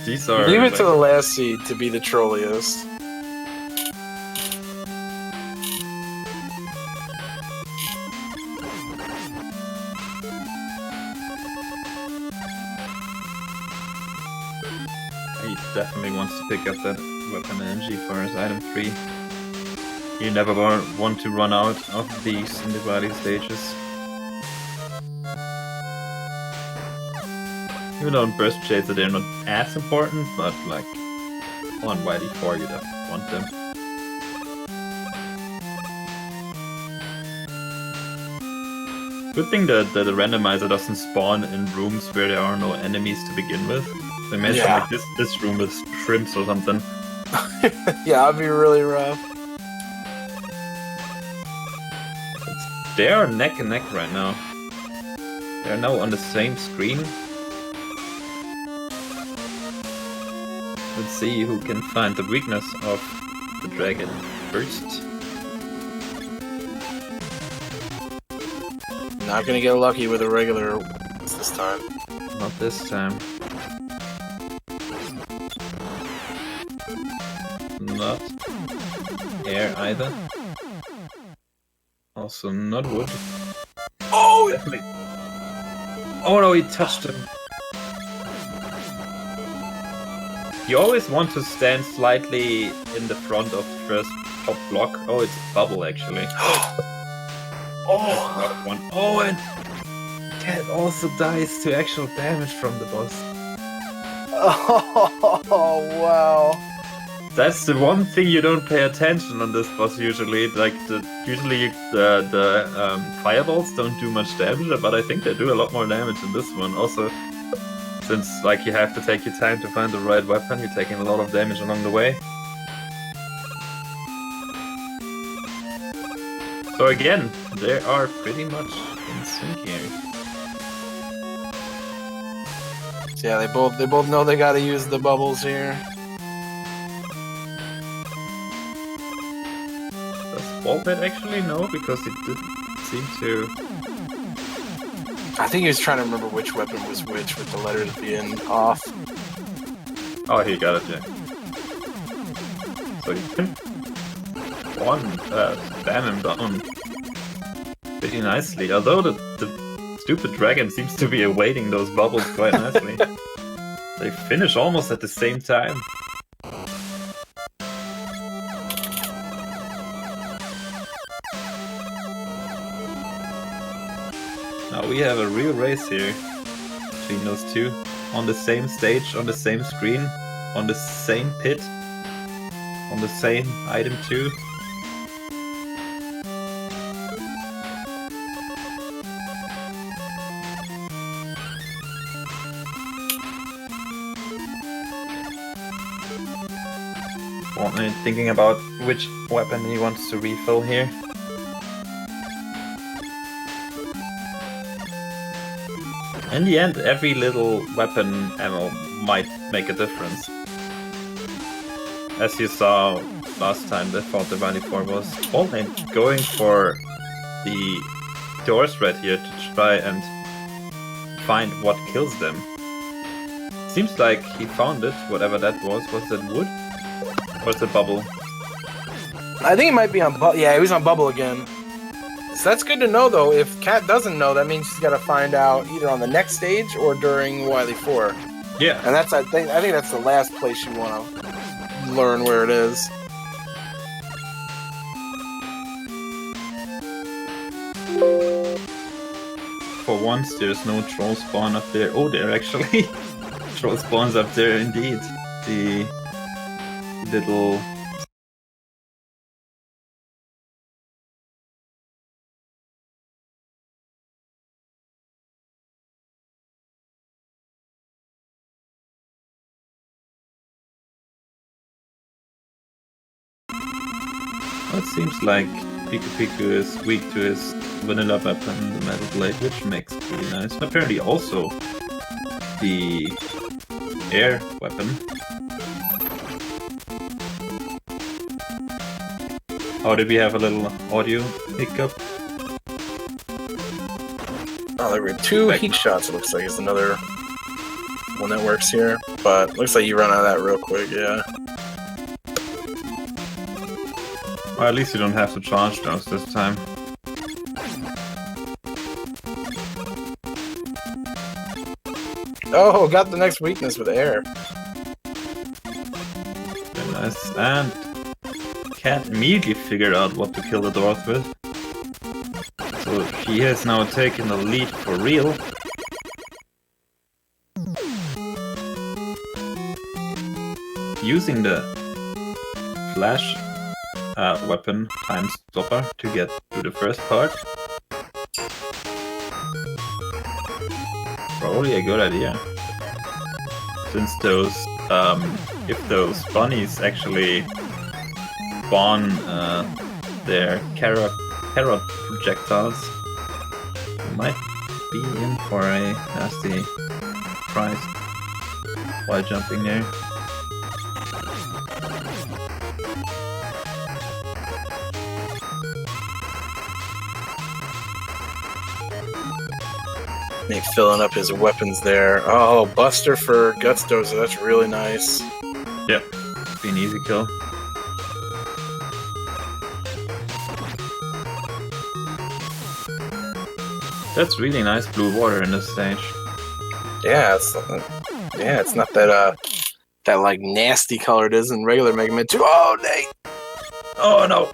These are... Leave it to the last seed to be the trolliest. He definitely wants to pick up that weapon energy for his item 3. You never want to run out of these in the Wily stages. Even though in Burst Chaser they're not as important, but like on Wily 4 you definitely want them. Good thing that the randomizer doesn't spawn in rooms where there are no enemies to begin with. They mentioned like this room with shrimps or something. Yeah, that'd be really rough. They are neck and neck right now. They are now on the same screen. Let's see who can find the weakness of the dragon first. Not gonna get lucky with a regular this time. Not this time. Not air either. Also not wood. Oh! Definitely. Oh no, he touched him. You always want to stand slightly in the front of the first top block. Oh, it's a bubble actually. Oh, one. Oh, and Cat also dies to actual damage from the boss. Oh, wow. That's the one thing you don't pay attention on this boss usually. Like usually the fireballs don't do much damage, but I think they do a lot more damage in this one. Also, since like you have to take your time to find the right weapon, you're taking a lot of damage along the way. So again, they are pretty much in sync here. So yeah, they both know they gotta use the bubbles here. Does Baldhead actually know? Because it didn't seem to... I think he was trying to remember which weapon was which with the letters being off. Oh, he got it, yeah. So you can spam him down pretty nicely. Although the stupid dragon seems to be awaiting those bubbles quite nicely. They finish almost at the same time. Now we have a real race here between those two. On the same stage, on the same screen, on the same pit, on the same item too. Thinking about which weapon he wants to refill here. In the end, every little weapon ammo might make a difference. As you saw last time they fought the Valley 4 was Altnate going for the doors right here to try and find what kills them. Seems like he found it, whatever that was. Was that wood? Or is it bubble? I think it might be on bubble. Yeah, he was on bubble again. So that's good to know, though. If Kat doesn't know, that means she's got to find out either on the next stage or during Wily 4. Yeah. And that's I think that's the last place you want to learn where it is. For once, there's no troll spawn up there. Oh, there actually troll spawns up there indeed. The little... Well, it seems like Piku Piku is weak to his vanilla weapon, the Metal Blade, which makes it really nice. Apparently also the air weapon. Oh, did we have a little audio hiccup? Oh, there were two heat shots, it looks like, is another one that works here. But looks like you run out of that real quick, yeah. Or at least you don't have to charge those this time. Oh, got the next weakness with air. Nice. And Cat immediately figured out what to kill the dwarf with. So she has now taken the lead for real. Using the flash weapon time stopper to get to the first part. Probably a good idea. Since those, if those bunnies actually spawn their carrot projectiles, we might be in for a nasty prize while jumping there. Nate filling up his weapons there. Oh, Buster for Guts Dozer. That's really nice. Yep, be an easy kill. That's really nice blue water in this stage. Yeah, it's not that that like nasty color it is in regular Mega Man 2. Oh, Nate! Oh no!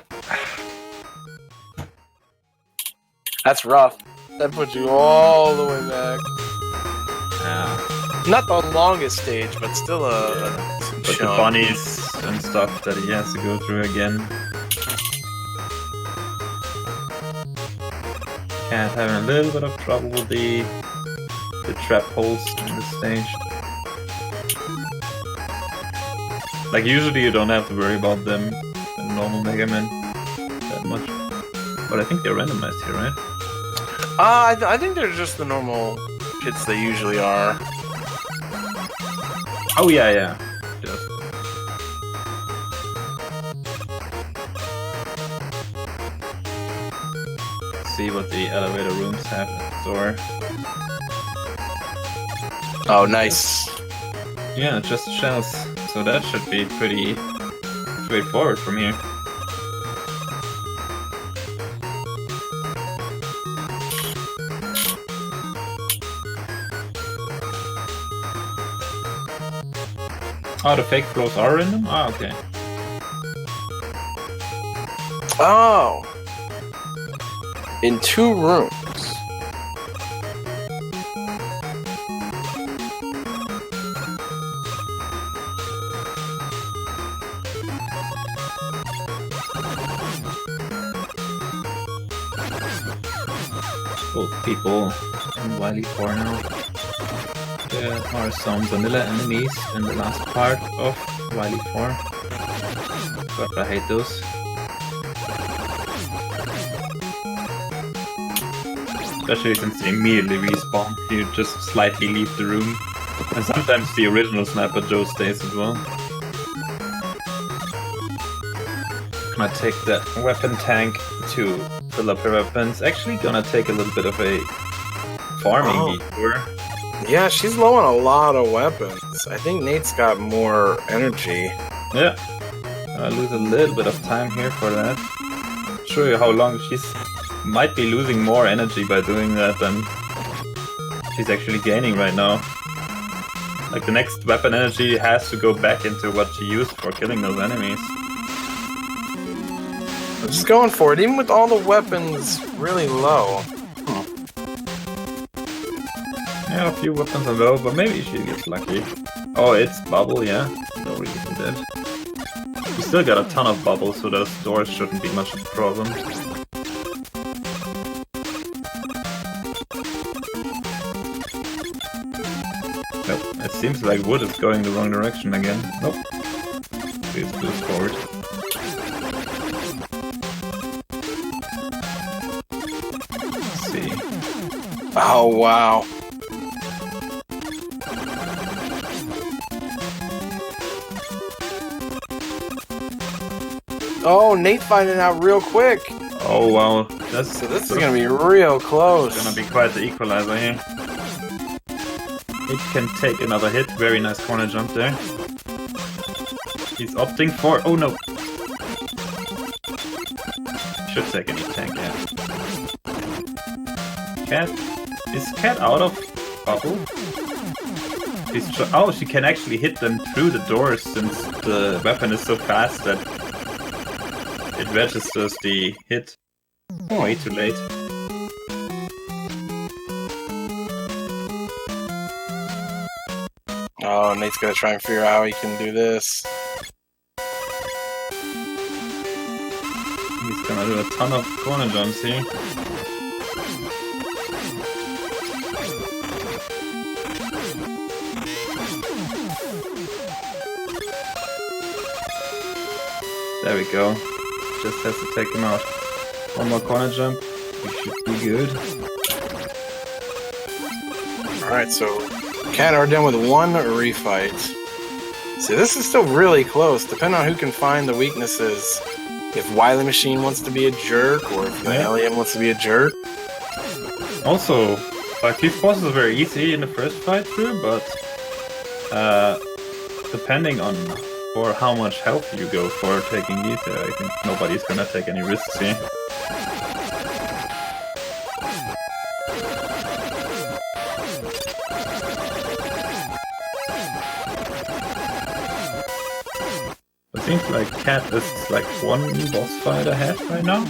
That's rough. That puts you all the way back. Yeah. Not the longest stage, but still a But the bunnies and stuff that he has to go through again. Cat having a little bit of trouble with the trap holes in this stage. Like usually you don't have to worry about them in normal Mega Man that much. But I think they're randomized here, right? I think they're just the normal pits they usually are. Oh yeah. Just. See what the elevator rooms have in store. Oh, nice. Yeah, just shells. So that should be pretty straightforward from here. Oh, the fake floors are random? Ah, okay. Oh! In 2 rooms. Both people in Wily 4 now. There are some vanilla enemies in the last part of Wily 4. But I hate those. Especially since they immediately respawn. You just slightly leave the room. And sometimes the original Sniper Joe stays as well. Gonna take the weapon tank to fill up her weapons. Actually gonna take a little bit of a farming detour. Yeah, she's low on a lot of weapons. I think Nate's got more energy. Yeah. I lose a little bit of time here for that. Show you how long she's might be losing more energy by doing that than she's actually gaining right now. Like the next weapon energy has to go back into what she used for killing those enemies. I'm just going for it, even with all the weapons really low. Yeah, a few weapons are low, but maybe she gets lucky. Oh, it's bubble, yeah. No reason dead. We still got a ton of bubbles, so those doors shouldn't be much of a problem. Nope, it seems like wood is going the wrong direction again. Nope. Please move forward. Let's see. Oh, wow. Oh, Nate finding out real quick. Oh wow, So this is gonna be real close. Gonna be quite the equalizer here. It can take another hit. Very nice corner jump there. He's opting for. Oh no. Should take any tank, yeah. Cat. Is Cat out of bubble? Oh, she can actually hit them through the doors since the weapon is so fast that it registers the hit. Oh, way too late. Oh, Nate's gonna try and figure out how he can do this. He's gonna do a ton of corner jumps here. There we go. Just has to take him out. One more corner jump. We should be good. Alright, so Cat are done with one refight. See, this is still really close, depending on who can find the weaknesses. If Wily Machine wants to be a jerk, or if the alien wants to be a jerk. Also, like, these bosses are very easy in the first fight through, but depending on for how much health you go for taking these, I think nobody's gonna take any risks here. It seems like Cat is like one boss fight ahead right now.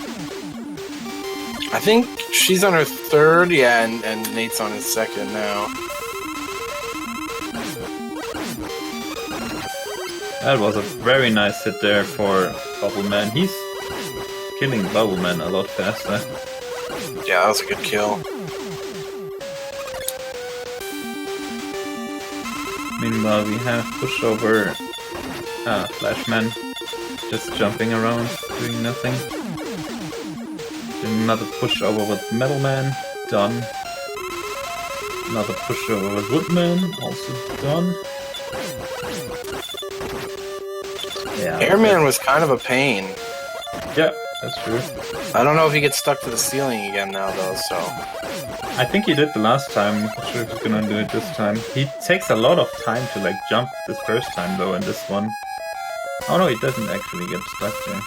I think she's on her third, yeah, and Nate's on his second now. That was a very nice hit there for Bubbleman. He's killing Bubbleman a lot faster. Yeah, that was a good kill. Meanwhile, we have pushover Flashman just jumping around, doing nothing. Another pushover with Metalman, done. Another pushover with Woodman, also done. Yeah, Airman was kind of a pain. Yeah, that's true. I don't know if he gets stuck to the ceiling again now, though, so... I think he did the last time. Not sure if he's gonna do it this time. He takes a lot of time to like jump this first time though, in this one. Oh no, he doesn't actually get stuck there.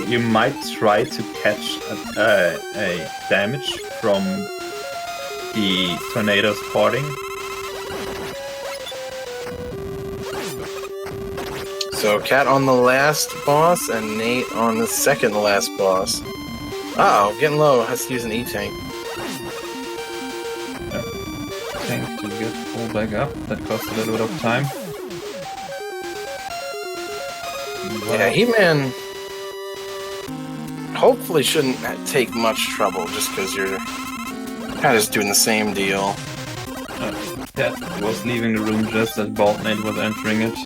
You might try to catch a damage from the tornadoes parting. So Cat on the last boss and Nate on the second to last boss. Uh oh, getting low. Has to use an E-tank. Yeah. Tank to get pulled back up. That costs a little bit of time. Yeah, He-Man hopefully shouldn't take much trouble just because you're kind of just doing the same deal. Cat was leaving the room just as Bald Nate was entering it.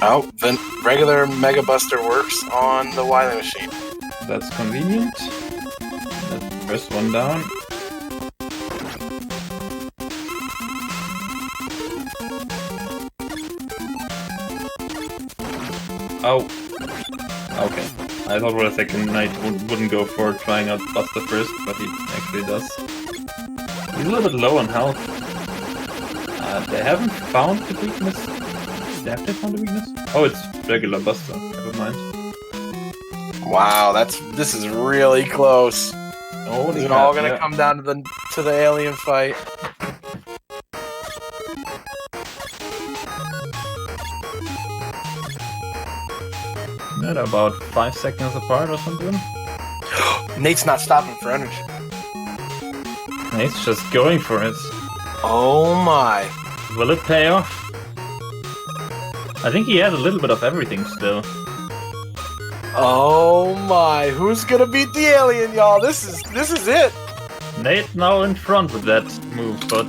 Oh, the regular Mega Buster works on the Wily Machine. That's convenient. That's the first one down. Oh. Okay. I thought for a second Knight wouldn't go for trying out Buster first, but he actually does. He's a little bit low on health. They haven't found the weakness. Have they found the weakness? Oh, it's regular Buster. Never mind. Wow, this is really close. Oh, it's all gonna come down to the alien fight. They're about 5 seconds apart or something. Nate's not stopping for energy. Nate's just going for it. Oh my. Will it pay off? I think he has a little bit of everything still. Oh my, who's gonna beat the alien, y'all? This is it. Nate now in front with that move, but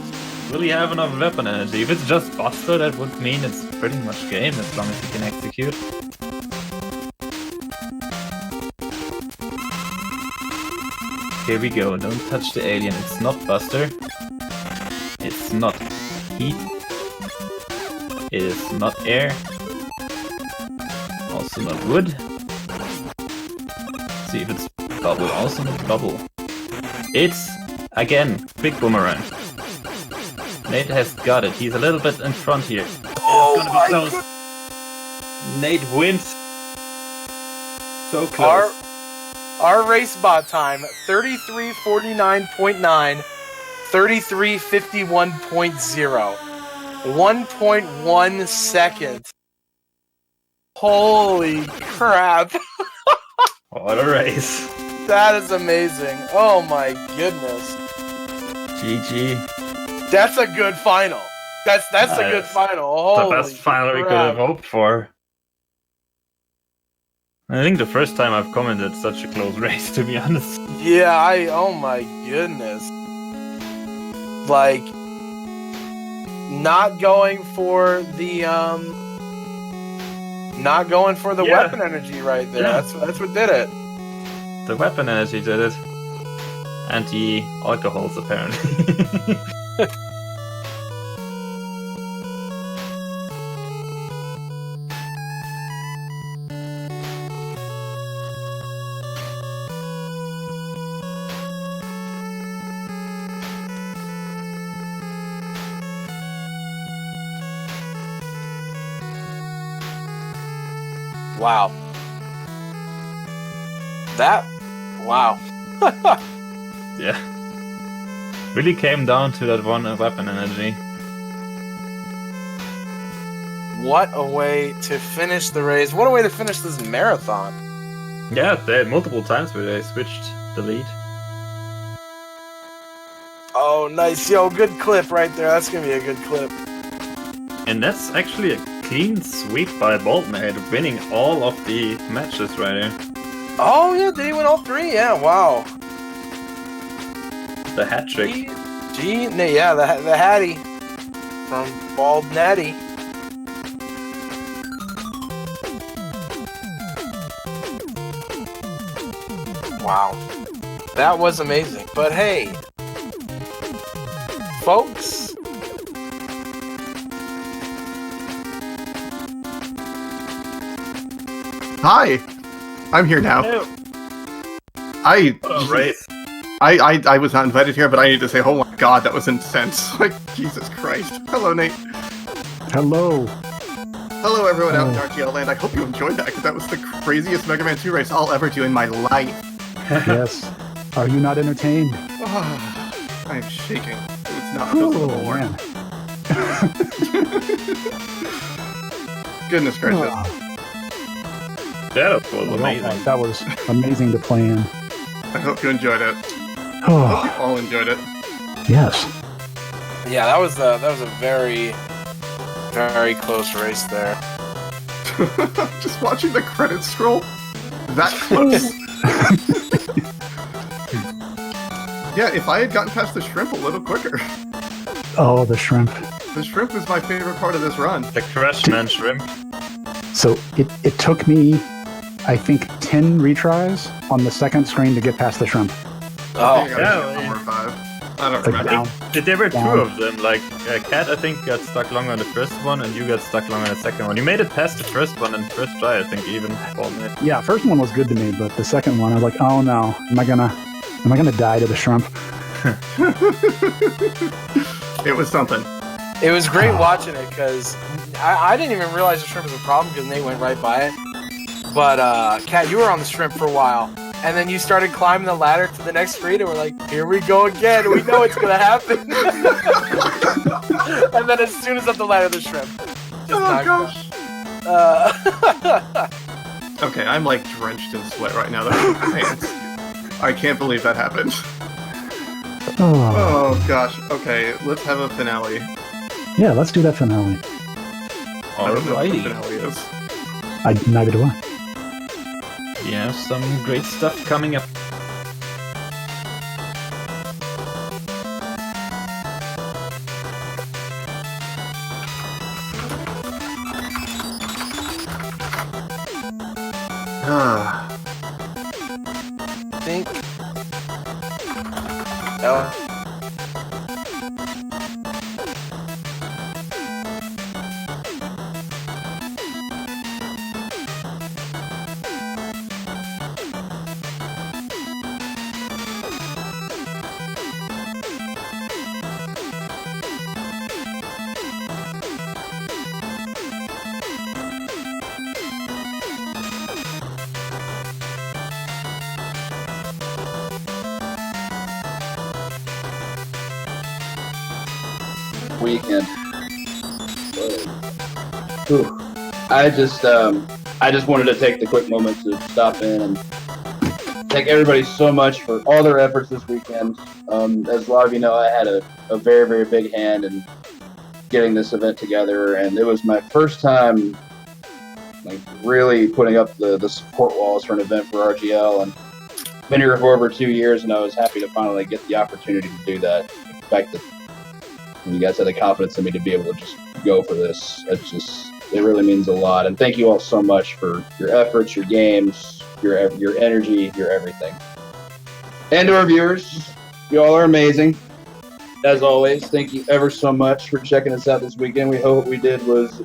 will he have enough weapon energy? If it's just Buster, that would mean it's pretty much game as long as he can execute. Here we go, don't touch the alien. It's not Buster. It's not heat. It is not air. Also not wood. Let's see if it's bubble. Also not bubble. It's, again, big boomerang. Nate has got it. He's a little bit in front here. Oh, it's gonna be close. Nate wins. So close. Our race bot time 33:49.9, 33:51.0, 1.1 seconds. Holy crap! What a race! That is amazing. Oh my goodness. GG. That's a good final. That's a good final. Holy The best final we could crap. have hoped for. I think the first time I've commented such a close race, to be honest. Yeah, oh my goodness. Like, not going for the weapon energy right there. Yeah. That's what did it. The weapon energy did it. And the alcohols, apparently. Wow. Wow. Yeah. Really came down to that one weapon energy. What a way to finish the race. What a way to finish this marathon. Yeah, there are multiple times where they switched the lead. Oh, nice. Yo, good clip right there. That's going to be a good clip. And that's actually a clean sweep by Boltmade, winning all of the matches right here. Oh, yeah, did he win all three? Yeah, wow. The hat trick. Yeah, the Hattie from Bald Natty. Wow. That was amazing. But hey, folks, Hi, I'm here now. I was not invited here, but I need to say, oh my god, that was intense. Like, Jesus Christ. Hello, Nate. Hello. Hello, everyone out in RGL land. I hope you enjoyed that, because that was the craziest Mega Man 2 race I'll ever do in my life. Yes. Are you not entertained? Oh, I'm shaking. It's not just a little more. Man. Goodness gracious. That was amazing. That was amazing to play in. I hope you enjoyed it. I Oh, hope you all enjoyed it. yes. yeah, that was a very, very close race there. Just watching the credits scroll. That close. Yeah, if I had gotten past the shrimp a little quicker. Oh, the shrimp. The shrimp is my favorite part of this run. The Crashman shrimp. So it took me, I think, 10 retries on the second screen to get past the shrimp. Oh, yeah. Number 5. I don't Like remember. down. There were two Down. of them. Like, Cat, I think, got stuck longer on the first one, and you got stuck longer on the second one. You made it past the first one and first try, I think, even. Boltmade. Yeah, first one was good to me, but the second one, I was like, oh no, am I gonna die to the shrimp? It was something. it was great watching it because I didn't even realize the shrimp was a problem because Nate went right by it. But Kat, you were on the shrimp for a while, and then you started climbing the ladder to the next screen, and we're like, here we go again. We know it's gonna happen. And then as soon as up the ladder, the shrimp. Just Okay, I'm like drenched in sweat right now. That's I can't believe that happened. Oh gosh. Okay, let's have a finale. Yeah, let's do that finale. I don't know what the Alrighty. finale is. Neither do I. We have some great stuff coming up. think. Oh. weekend. Whew. I just wanted to take the quick moment to stop in and thank everybody so much for all their efforts this weekend. As a lot of you know, I had a very, very big hand in getting this event together, and it was my first time like really putting up the support walls for an event for RGL, and been here for over 2 years, and I was happy to finally get the opportunity to do that. The fact that you guys had the confidence in me to be able to just go for this, it really means a lot. And thank you all so much for your efforts, your games, your energy, your everything. And to our viewers, you all are amazing. As always, thank you ever so much for checking us out this weekend. We hope what we did was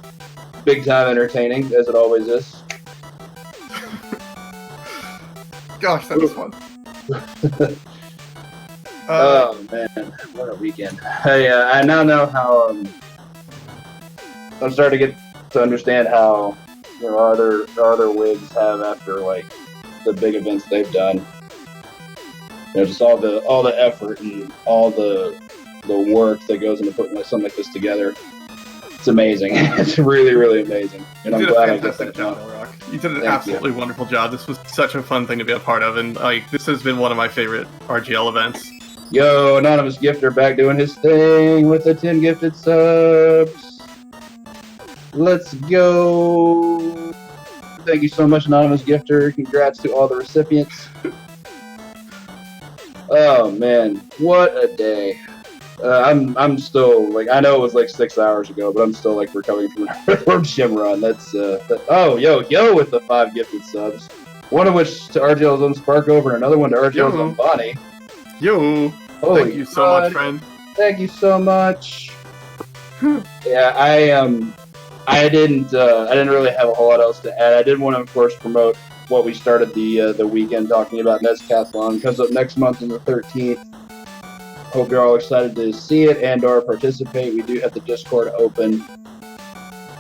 big time entertaining, as it always is. Gosh, that was fun. Oh man, what a weekend! I now know how. I'm starting to get to understand how other wigs have after like the big events they've done. Just all the effort and all the work that goes into putting something like this together. It's amazing. It's really, really amazing. And I'm glad I got that job. You did an absolutely wonderful job. This was such a fun thing to be a part of, and like this has been one of my favorite RGL events. Yo, Anonymous Gifter back doing his thing with the 10 gifted subs. Let's go. Thank you so much, Anonymous Gifter. Congrats to all the recipients. Oh man, what a day. I'm still like, I know it was like 6 hours ago, but I'm still like recovering from an Earthworm Shim run. Oh, yo with the 5 gifted subs. One of which to RGL's own Sparkover and another one to RGL's own Bonnie. Yo, thank you so much, friend. Thank you so much. Yeah, I didn't really have a whole lot else to add. I did want to, of course, promote what we started the weekend talking about, Nescathlon. Comes up next month on the 13th. Hope you're all excited to see it and/or participate. We do have the Discord open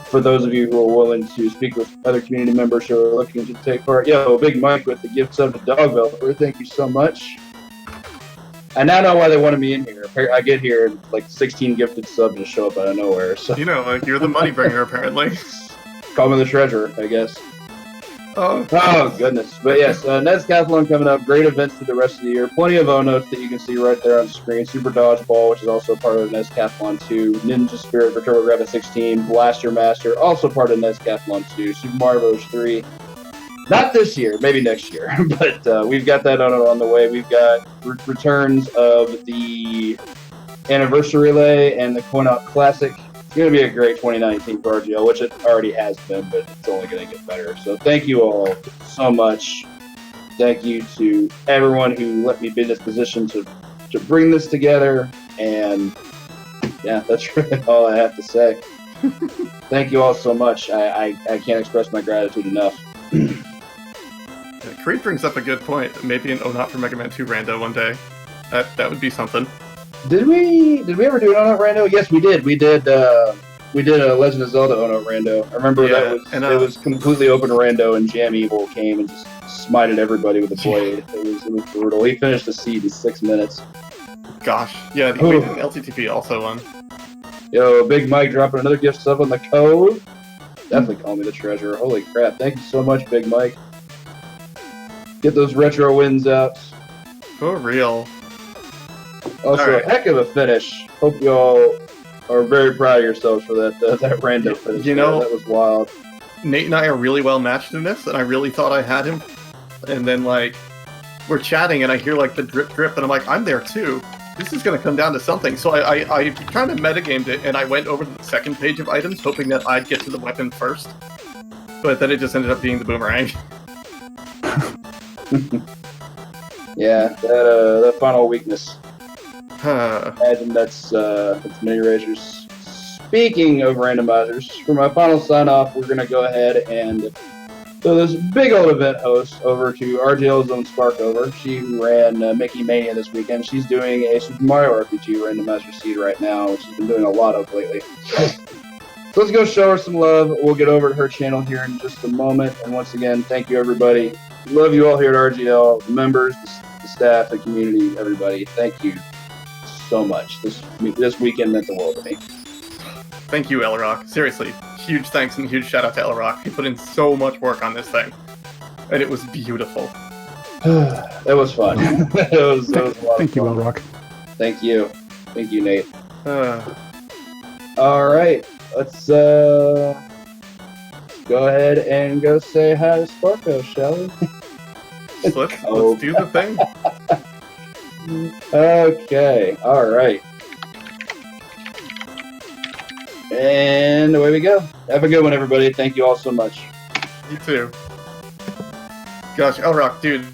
for those of you who are willing to speak with other community members who are looking to take part. Yo, Big Mike with the gift sub to Dog Velvet. Thank you so much. I now know why they wanted me in here. I get here and like 16 gifted subs just show up out of nowhere. So you know, like you're the money bringer apparently. Call me the treasurer, I guess. Oh goodness. But yes, Nescathlon coming up. Great events for the rest of the year. Plenty of O-Notes that you can see right there on the screen. Super Dodgeball, which is also part of Nescathlon 2. Ninja Spirit for TurboGrafx 16. Blaster Master, also part of Nescathlon 2. Super Mario Bros. 3. Not this year, maybe next year. But we've got that on the way. We've got returns of the Anniversary Relay and the Coin Out Classic. It's going to be a great 2019 for RGL, which it already has been, but it's only going to get better. So thank you all so much. Thank you to everyone who let me be in this position to bring this together. And yeah, that's really all I have to say. Thank you all so much. I can't express my gratitude enough. Creed brings up a good point. Maybe an Oh Not for Mega Man 2 rando one day. That would be something. Did we ever do an Oh Not rando? Yes, we did. We did a Legend of Zelda Oh Not rando. I remember it was completely open rando, and Jam Evil came and just smited everybody with a blade. It was brutal. He finished the seed in 6 minutes. Gosh, yeah. The LTTP also won. Yo, Big Mike dropping another gift sub on the code. Definitely call me the treasurer. Holy crap! Thank you so much, Big Mike. Get those retro wins out. For real. Also, a heck of a finish. Hope you all are very proud of yourselves for that random finish. You know, that was wild. Nate and I are really well matched in this, and I really thought I had him. And then, like, we're chatting, and I hear, like, the drip, drip, and I'm like, I'm there, too. This is going to come down to something. So I kind of metagamed it, and I went over to the second page of items, hoping that I'd get to the weapon first. But then it just ended up being the boomerang. Yeah, that final weekness. Huh. Imagine that's Mini Racers. Speaking of randomizers, for my final sign-off, we're going to go ahead and throw this big old event host over to RGL's own Sparkover. She who ran Mickey Mania this weekend. She's doing a Super Mario RPG randomizer seed right now, which she's been doing a lot of lately. So let's go show her some love. We'll get over to her channel here in just a moment. And once again, thank you, everybody. Love you all here at RGL, the members, the staff, the community, everybody. Thank you so much. This weekend meant the world to me. Thank you, Elrock. Seriously, huge thanks and huge shout out to Elrock. He put in so much work on this thing, and it was beautiful. It was fun. it was a lot Thank you, Elrock. Thank you, Nate. All right, let's go ahead and go say hi to Sparko, shall we? Let's do the thing. Okay, all right. And away we go. Have a good one, everybody. Thank you all so much. You too. Gosh, Elrock, dude.